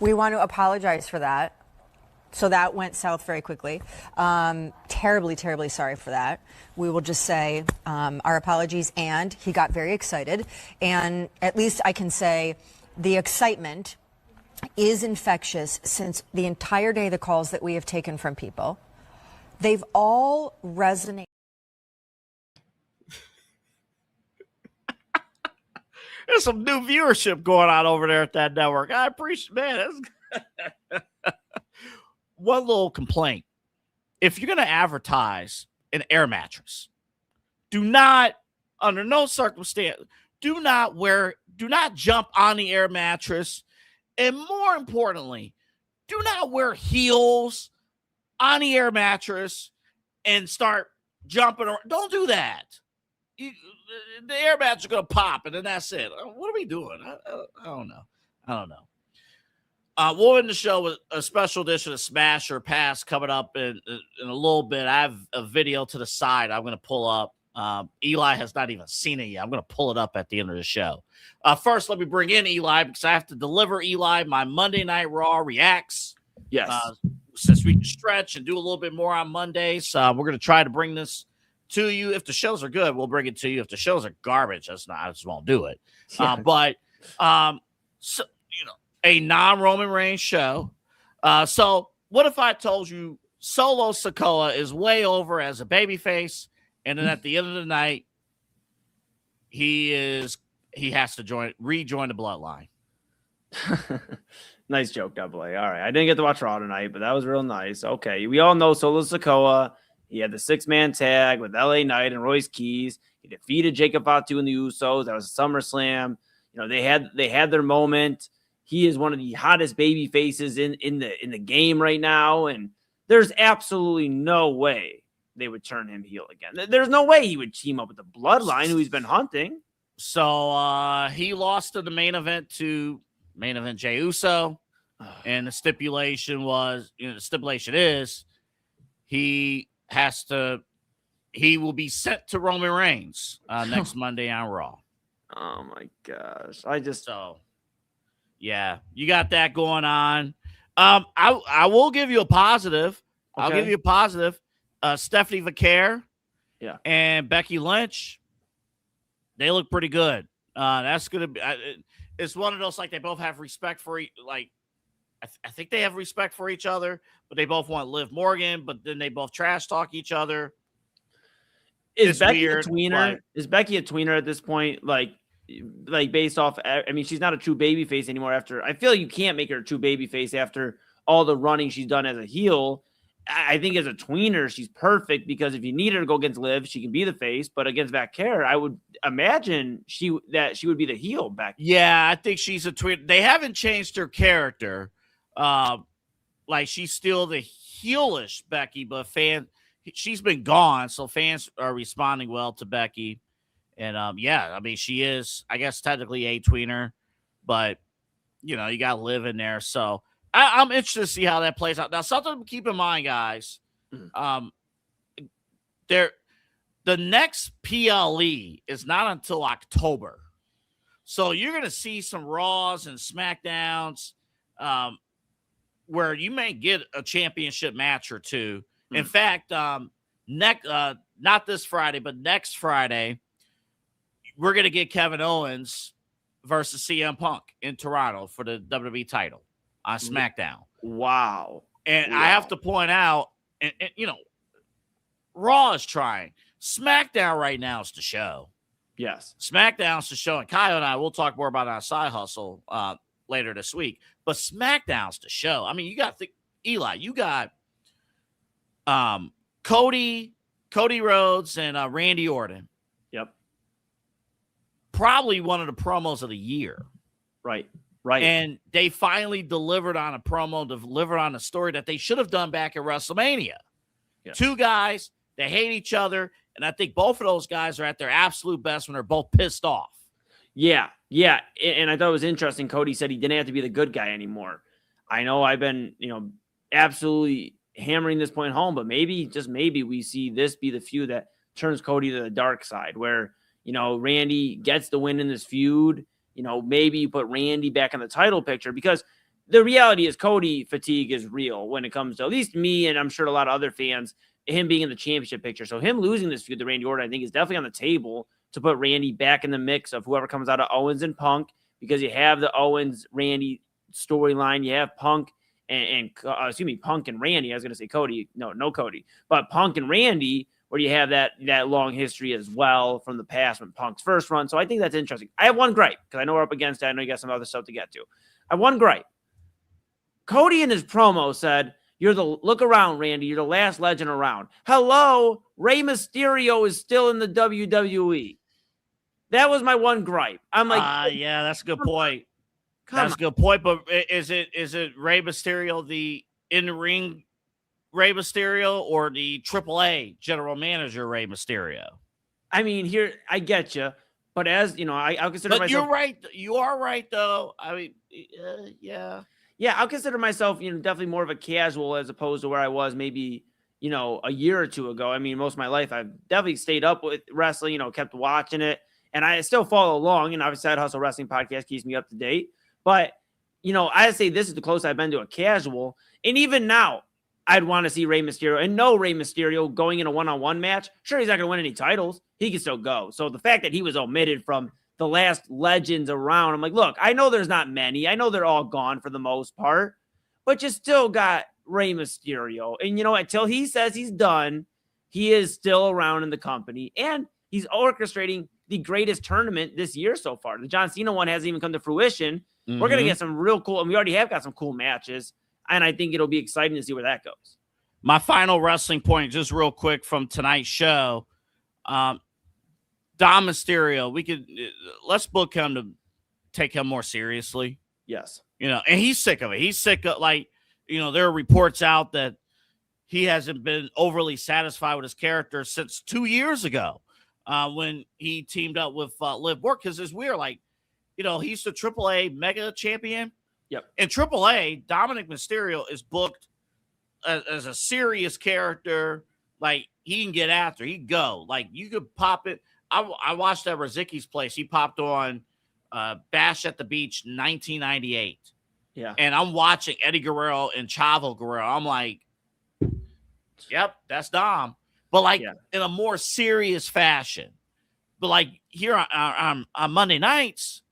We want to apologize for that. So that went south very quickly. Terribly, terribly sorry for that. We will just say our apologies, and he got very excited. And at least I can say the excitement is infectious since the entire day, the calls that we have taken from people, they've all resonated. There's some new viewership going on over there at that network. I appreciate, man. One little complaint. If you're going to advertise an air mattress, do not, under no circumstance, do not jump on the air mattress. And more importantly, do not wear heels on the air mattress and start jumping around. Don't do that. The air mattress is going to pop, and then that's it. What are we doing? I don't know. We'll end the show with a special edition of Smash or Pass coming up in a little bit. I have a video to the side I'm going to pull up. Eli has not even seen it yet. I'm going to pull it up at the end of the show. First, let me bring in Eli because I have to deliver Eli my Monday Night Raw Reacts. Yes. Since we can stretch and do a little bit more on Mondays, we're going to try to bring this to you. If the shows are good, we'll bring it to you. If the shows are garbage, I just won't do it. Yeah. So, you know, a non-Roman Reigns show. So what if I told you Solo Sikoa is way over as a babyface, and then at the end of the night, he has to rejoin the bloodline? Nice joke, Double A. All right. I didn't get to watch Raw tonight, but that was real nice. Okay. We all know Solo Sikoa. He had the 6-man tag with LA Knight and Royce Keys. He defeated Jacob Fatu and the Usos. That was a SummerSlam. You know, they had their moment. He is one of the hottest baby faces in the game right now, and there's absolutely no way they would turn him heel again. There's no way he would team up with the Bloodline, who he's been hunting. So he lost to the main event Jey Uso, and the stipulation is he will be sent to Roman Reigns next Monday on Raw. Oh my gosh. Yeah, you got that going on. I will give you a positive. I'll give you a positive. Stephanie Vaquer and Becky Lynch, they look pretty good. That's going to be it's one of those, like, they both have respect for I think they have respect for each other, but they both want Liv Morgan, but then they both trash talk each other. Is Becky a tweener? Is Becky a tweener at this point? Like based off, I mean, she's not a true baby face anymore I feel like you can't make her a true baby face after all the running she's done as a heel. I think as a tweener, she's perfect because if you need her to go against Liv, she can be the face, but against Vaquer, I would imagine she would be the heel back. Yeah, I think she's a tweener. They haven't changed her character. Like, she's still the heelish Becky, but she's been gone, so fans are responding well to Becky. And I mean, she is, I guess, technically a tweener, but you got to live in there. So I'm interested to see how that plays out. Now, something to keep in mind, guys. The next PLE is not until October, so you're going to see some Raws and SmackDowns where you may get a championship match or two. In fact, not this Friday, but next Friday, we're going to get Kevin Owens versus CM Punk in Toronto for the WWE title on SmackDown. Wow. And I have to point out, and Raw is trying. SmackDown right now is the show. Yes. SmackDown's the show. And Kyle and I, we'll talk more about our side hustle later this week. But SmackDown's the show. I mean, you got Eli, you got Cody Rhodes and Randy Orton. Yep. Probably one of the promos of the year. Right. And they finally delivered on a promo, delivered on a story that they should have done back at WrestleMania. Yeah. Two guys, they hate each other, and I think both of those guys are at their absolute best when they're both pissed off. Yeah. And I thought it was interesting. Cody said he didn't have to be the good guy anymore. I know I've been, absolutely hammering this point home, but maybe, just maybe, we see this be the feud that turns Cody to the dark side, where, Randy gets the win in this feud. Maybe you put Randy back in the title picture, because the reality is Cody fatigue is real when it comes to, at least me, and I'm sure a lot of other fans, him being in the championship picture. So him losing this feud to Randy Orton, I think, is definitely on the table to put Randy back in the mix of whoever comes out of Owens and Punk, because you have the Owens-Randy storyline. You have Punk Punk and Randy. I was going to say Cody. No Cody. But Punk and Randy, where you have that long history as well from the past when Punk's first run. So I think that's interesting. I have one gripe, because I know we're up against it. I know you got some other stuff to get to. I have one gripe. Cody in his promo said, look around, Randy. You're the last legend around. Hello, Rey Mysterio is still in the WWE. That was my one gripe. I'm like, yeah, that's a good point. That's a good point. But is it Rey Mysterio, the in-ring Rey Mysterio, or the AAA general manager Rey Mysterio? I mean, here, I get you. But as I'll consider myself. But you're right. You are right, though. I mean, yeah. Yeah, I'll consider myself, definitely more of a casual as opposed to where I was maybe, a year or two ago. I mean, most of my life, I've definitely stayed up with wrestling, kept watching it. And I still follow along. And obviously, Side Hustle Wrestling Podcast keeps me up to date. But, I'd say this is the closest I've been to a casual. And even now, I'd want to see Rey Mysterio, and no Rey Mysterio going in a one-on-one match. Sure, he's not going to win any titles. He can still go. So the fact that he was omitted from the last legends around, I'm like, look, I know there's not many. I know they're all gone for the most part, but you still got Rey Mysterio. And, until he says he's done, he is still around in the company, and he's orchestrating the greatest tournament this year so far. The John Cena one hasn't even come to fruition. Mm-hmm. We're going to get some real cool, and we already have got some cool matches, and I think it'll be exciting to see where that goes. My final wrestling point, just real quick from tonight's show, Dom Mysterio, let's book him to take him more seriously. Yes. And he's sick of it. He's sick of, there are reports out that he hasn't been overly satisfied with his character since 2 years ago when he teamed up with Liv Morgan, because it's weird. He's the AAA mega champion. Yep. In AAA, Dominic Mysterio is booked as a serious character, like he can get after, he can go. Like you could pop it. I watched at Rizicki's place. He popped on Bash at the Beach 1998. Yeah. And I'm watching Eddie Guerrero and Chavo Guerrero. I'm like, yep, that's Dom. But like in a more serious fashion. But like here on Monday nights,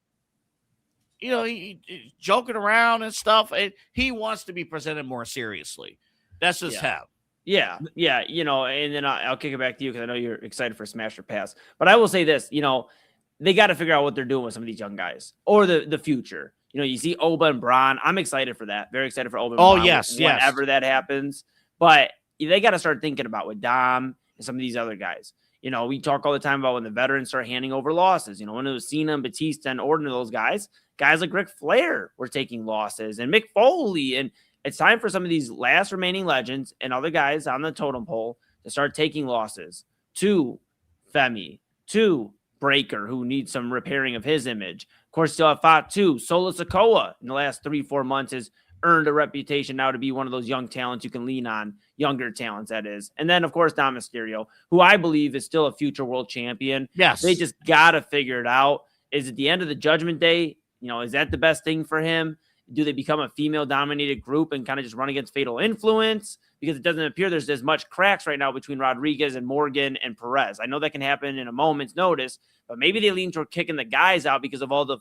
you know, he's joking around and stuff. And he wants to be presented more seriously. That's just him. Yeah. You know, and then I'll kick it back to you because I know you're excited for Smash or Pass. But I will say this, you know, they got to figure out what they're doing with some of these young guys or the future. You know, you see Oba and Braun. I'm excited for that. Very excited for Oba and Braun. Yes. Whenever that happens. But they got to start thinking about with Dom and some of these other guys. You know, we talk all the time about when the veterans start handing over losses. You know, when it was Cena and Batista and Orton and those guys like Ric Flair were taking losses and Mick Foley. And it's time for some of these last remaining legends and other guys on the totem pole to start taking losses to Femi, to Breaker, who needs some repairing of his image. Of course, still have Fatu. Solo Sikoa in the last 3-4 months has earned a reputation now to be one of those young talents you can lean on, younger talents, that is. And then, of course, Dom Mysterio, who I believe is still a future world champion. Yes. They just got to figure it out. Is it the end of the Judgment Day? You know, is that the best thing for him? Do they become a female-dominated group and kind of just run against Fatal Influence? Because it doesn't appear there's as much cracks right now between Rodriguez and Morgan and Perez. I know that can happen in a moment's notice, but maybe they lean toward kicking the guys out because of all the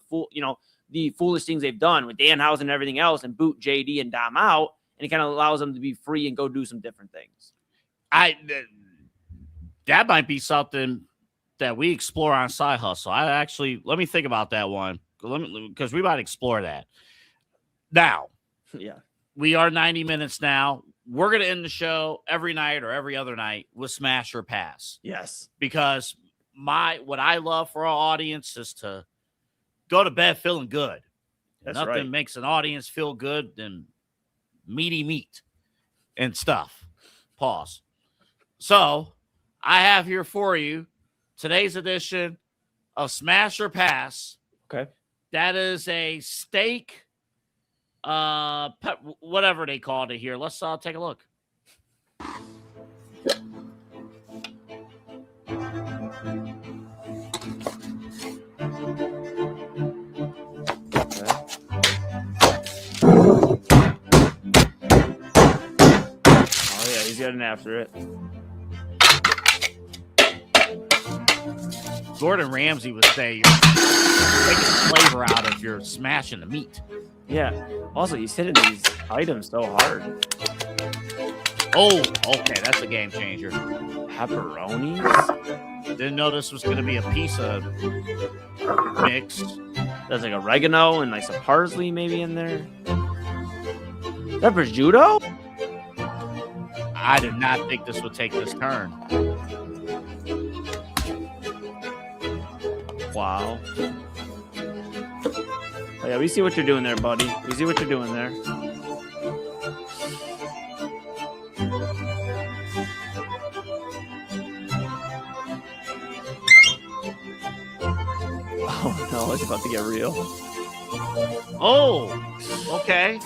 the foolish things they've done with Danhausen and everything else, and boot JD and Dom out, and it kind of allows them to be free and go do some different things. That might be something that we explore on Side Hustle. Let me think about that one. Because we might explore that. Now, we are 90 minutes now. We're going to end the show every night or every other night with Smash or Pass. Yes. Because what I love for our audience is to go to bed feeling good. That's Nothing right. makes an audience feel good than meaty meat and stuff. Pause. So I have here for you today's edition of Smash or Pass. Okay. That is a steak, whatever they called it here. Let's take a look. Oh, yeah, he's getting after it. Gordon Ramsay would say you're taking the flavor out if you're smashing the meat. Yeah. Also, he's hitting these items so hard. Oh, okay. That's a game changer. Pepperonis? Didn't know this was going to be a piece of mix. There's like oregano and like some parsley maybe in there. Is that prosciutto? I did not think this would take this turn. Wow. Oh, yeah, we see what you're doing there, buddy. We see what you're doing there. Oh, no, it's about to get real. Oh, okay.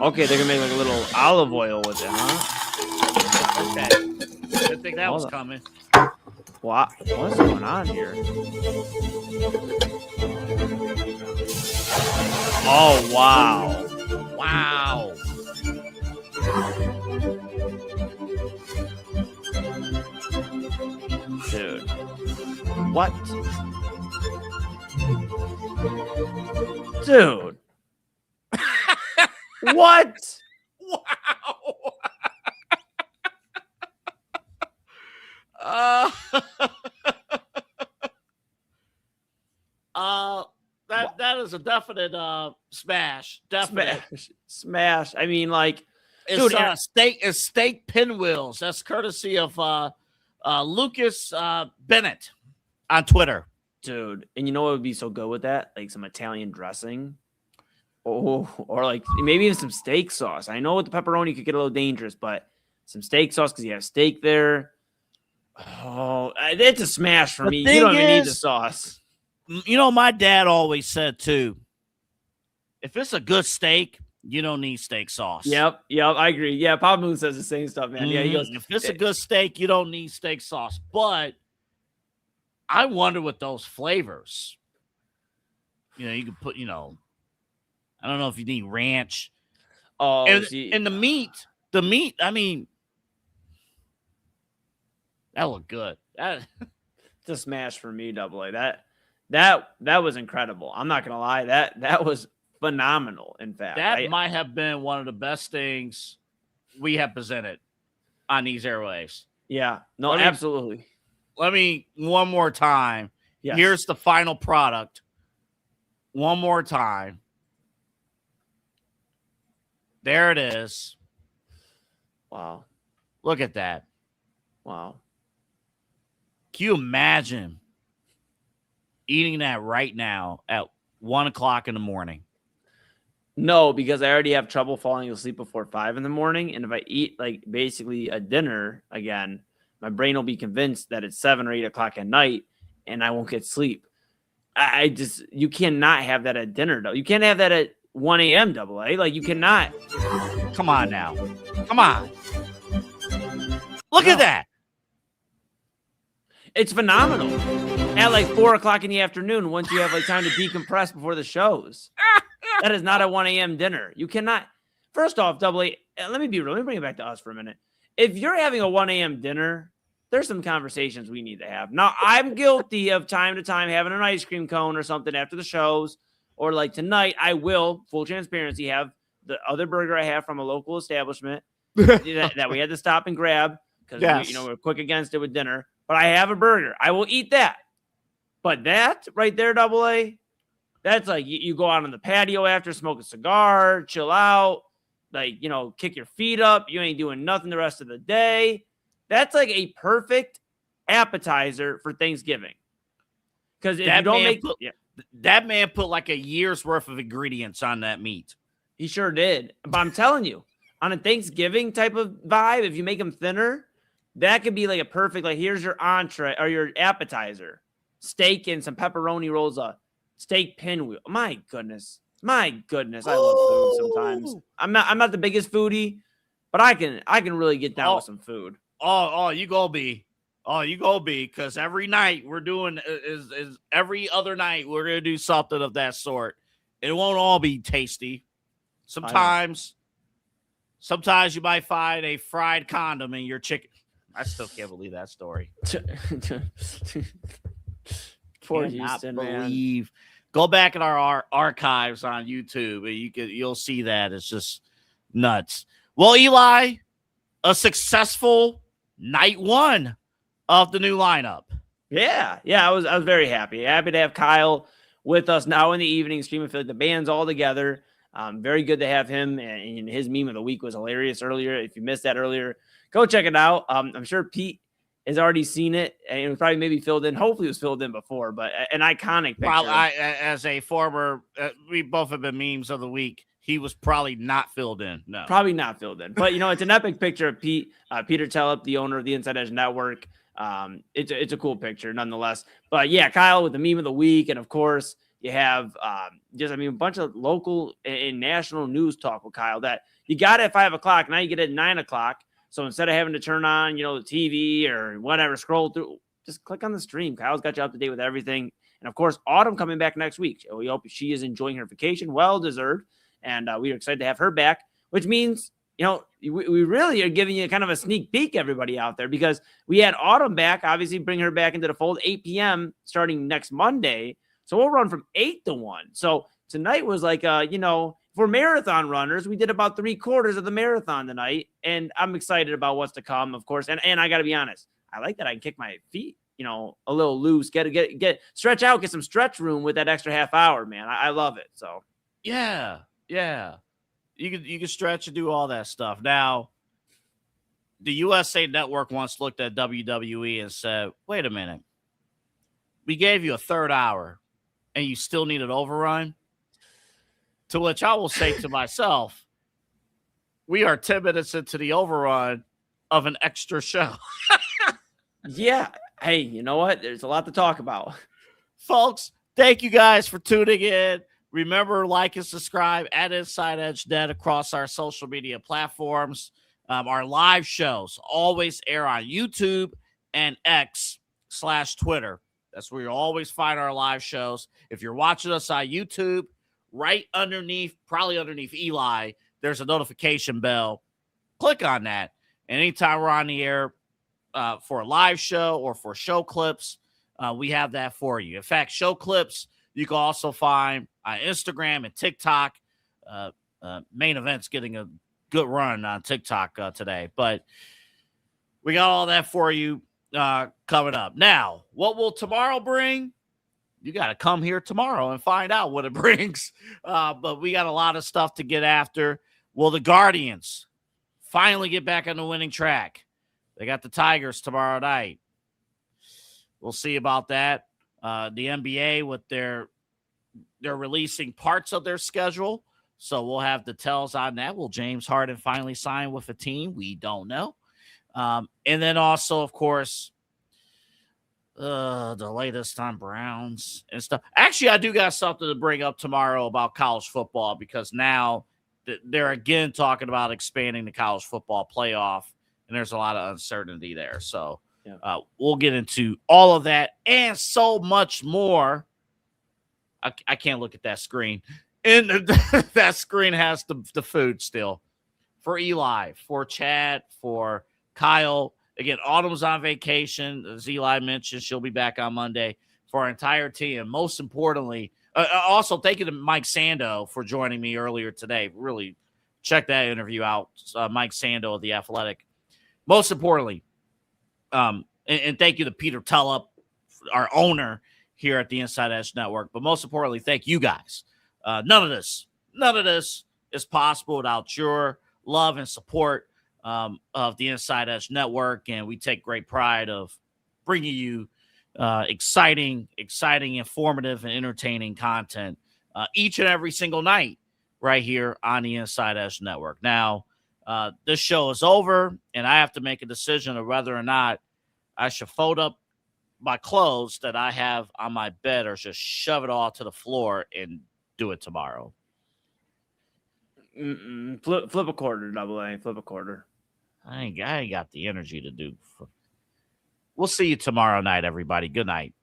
Okay, they're gonna make like a little olive oil with it, huh? Okay. Didn't think that was coming. What? What's going on here? Oh, wow. Wow. Dude. What? Dude. What? Wow. That is a definite smash. Definite smash. I mean, like, it's steak pinwheels. That's courtesy of Lucas Bennett on Twitter. Dude, and you know what would be so good with that? Like some Italian dressing. Oh, or like maybe even some steak sauce. I know with the pepperoni could get a little dangerous, but some steak sauce because you have steak there. Oh, it's a smash for me. You don't even need the sauce. You know, my dad always said too, if it's a good steak, you don't need steak sauce. Yep, I agree. Yeah, Papa Moon says the same stuff, man. Yeah, he goes, if it's a good steak, you don't need steak sauce. But I wonder with those flavors. You know, you could put, I don't know if you need ranch. Oh, and the meat, I mean, that looked good. It's a smash for me, Double A. That was incredible. I'm not gonna lie. That was phenomenal. In fact, that might have been one of the best things we have presented on these airwaves. Yeah, no, absolutely. Let me one more time. Yes. Here's the final product. One more time. There it is. Wow. Look at that. Wow. Can you imagine eating that right now at 1:00 in the morning? No, because I already have trouble falling asleep before 5 in the morning. And if I eat like basically a dinner again, my brain will be convinced that it's 7 or 8 o'clock at night and I won't get sleep. You cannot have that at dinner, though. You can't have that at 1 a.m. Double A. Like, you cannot. Come on now. Come on. Look at that. It's phenomenal. At like 4 o'clock in the afternoon, once you have like time to decompress before the shows. That is not a 1 a.m. dinner. You cannot. First off, Double A, let me be real. Let me bring it back to us for a minute. If you're having a 1 a.m. dinner, there's some conversations we need to have. Now, I'm guilty of time to time having an ice cream cone or something after the shows. Or like tonight, I will, full transparency, have the other burger I have from a local establishment that we had to stop and grab because we're quick against it with dinner. But I have a burger. I will eat that. But that right there, Double A, that's like you go out on the patio after, smoke a cigar, chill out, like, kick your feet up. You ain't doing nothing the rest of the day. That's like a perfect appetizer for Thanksgiving. Because if you don't make that man put like a year's worth of ingredients on that meat. He sure did. But I'm telling you, on a Thanksgiving type of vibe, if you make them thinner, that could be like a perfect, like, here's your entree or your appetizer. Steak and some pepperoni rolls, a steak pinwheel. My goodness. I love food sometimes. I'm not the biggest foodie, but I can really get down with some food. You go be. Because every night we're doing is every other night we're gonna do something of that sort. It won't all be tasty. Sometimes you might find a fried condom in your chicken. I still can't believe that story. Poor Houston, man. Go back in our archives on YouTube and you'll see that. It's just nuts. Well, Eli, a successful night one of the new lineup. Yeah, I was very happy to have Kyle with us now in the evening stream. I feel like the band's all together. Very good to have him, and his meme of the week was hilarious earlier. If you missed that earlier, go check it out. I'm sure Pete has already seen it, and it was probably maybe filled in. Hopefully it was filled in before, but an iconic picture. As a former, we both have been memes of the week. He was probably not filled in. No, probably not filled in. But it's an epic picture of Pete, Peter Tellup, the owner of the InsideEdge Network. It's a cool picture nonetheless. But yeah, Kyle with the meme of the week, and of course you have a bunch of local and national news talk with Kyle that you got at 5 o'clock. Now you get it at 9 o'clock. So instead of having to turn on, the TV or whatever, scroll through, just click on the stream. Kyle's got you up to date with everything. And of course, Autumn coming back next week. We hope she is enjoying her vacation, well deserved. And we are excited to have her back, which means, we really are giving you kind of a sneak peek, everybody out there, because we had Autumn back, obviously bring her back into the fold, 8 p.m. starting next Monday. So we'll run from 8 to 1. So tonight was like, for marathon runners, we did about 3/4 of the marathon tonight. And I'm excited about what's to come, of course. And I got to be honest, I like that I can kick my feet, a little loose, get stretch out, get some stretch room with that extra half hour, man. I love it. So, yeah. You can stretch and do all that stuff. Now, the USA Network once looked at WWE and said, wait a minute. We gave you a third hour and you still need an overrun? To which I will say to myself, we are 10 minutes into the overrun of an extra show. Yeah. Hey, you know what? There's a lot to talk about. Folks, thank you guys for tuning in. Remember, like and subscribe at InsideEdge Net across our social media platforms. Our live shows always air on YouTube and X/Twitter. That's where you'll always find our live shows. If you're watching us on YouTube, right underneath, probably underneath Eli, there's a notification bell. Click on that. And anytime we're on the air for a live show or for show clips, we have that for you. In fact, show clips you can also find on Instagram and TikTok. Main Event's getting a good run on TikTok today. But we got all that for you coming up. Now, what will tomorrow bring? You got to come here tomorrow and find out what it brings. But we got a lot of stuff to get after. Will the Guardians finally get back on the winning track? They got the Tigers tomorrow night. We'll see about that. The NBA with they're releasing parts of their schedule. So we'll have details on that. Will James Harden finally sign with a team? We don't know. And then also, of course, the latest on Browns and stuff. Actually, I do got something to bring up tomorrow about college football because now they're again talking about expanding the college football playoff, and there's a lot of uncertainty there. So we'll get into all of that and so much more. I can't look at that screen. And that screen has the food still for Eli, for Chad, for Kyle. Again, Autumn's on vacation. As Eli mentioned, she'll be back on Monday for our entire team. Most importantly, also thank you to Mike Sando for joining me earlier today. Really check that interview out. Mike Sando of The Athletic. Most importantly, and thank you to Peter Tullup, our owner here at the InsideEdge Network. But most importantly, thank you guys. None of this is possible without your love and support of the InsideEdge Network, and we take great pride of bringing you exciting, informative, and entertaining content each and every single night right here on the InsideEdge Network. Now, this show is over, and I have to make a decision of whether or not I should fold up my clothes that I have on my bed or just shove it all to the floor and do it tomorrow. Flip a quarter, Double A. Flip a quarter. I ain't got the energy to do. We'll see you tomorrow night, everybody. Good night.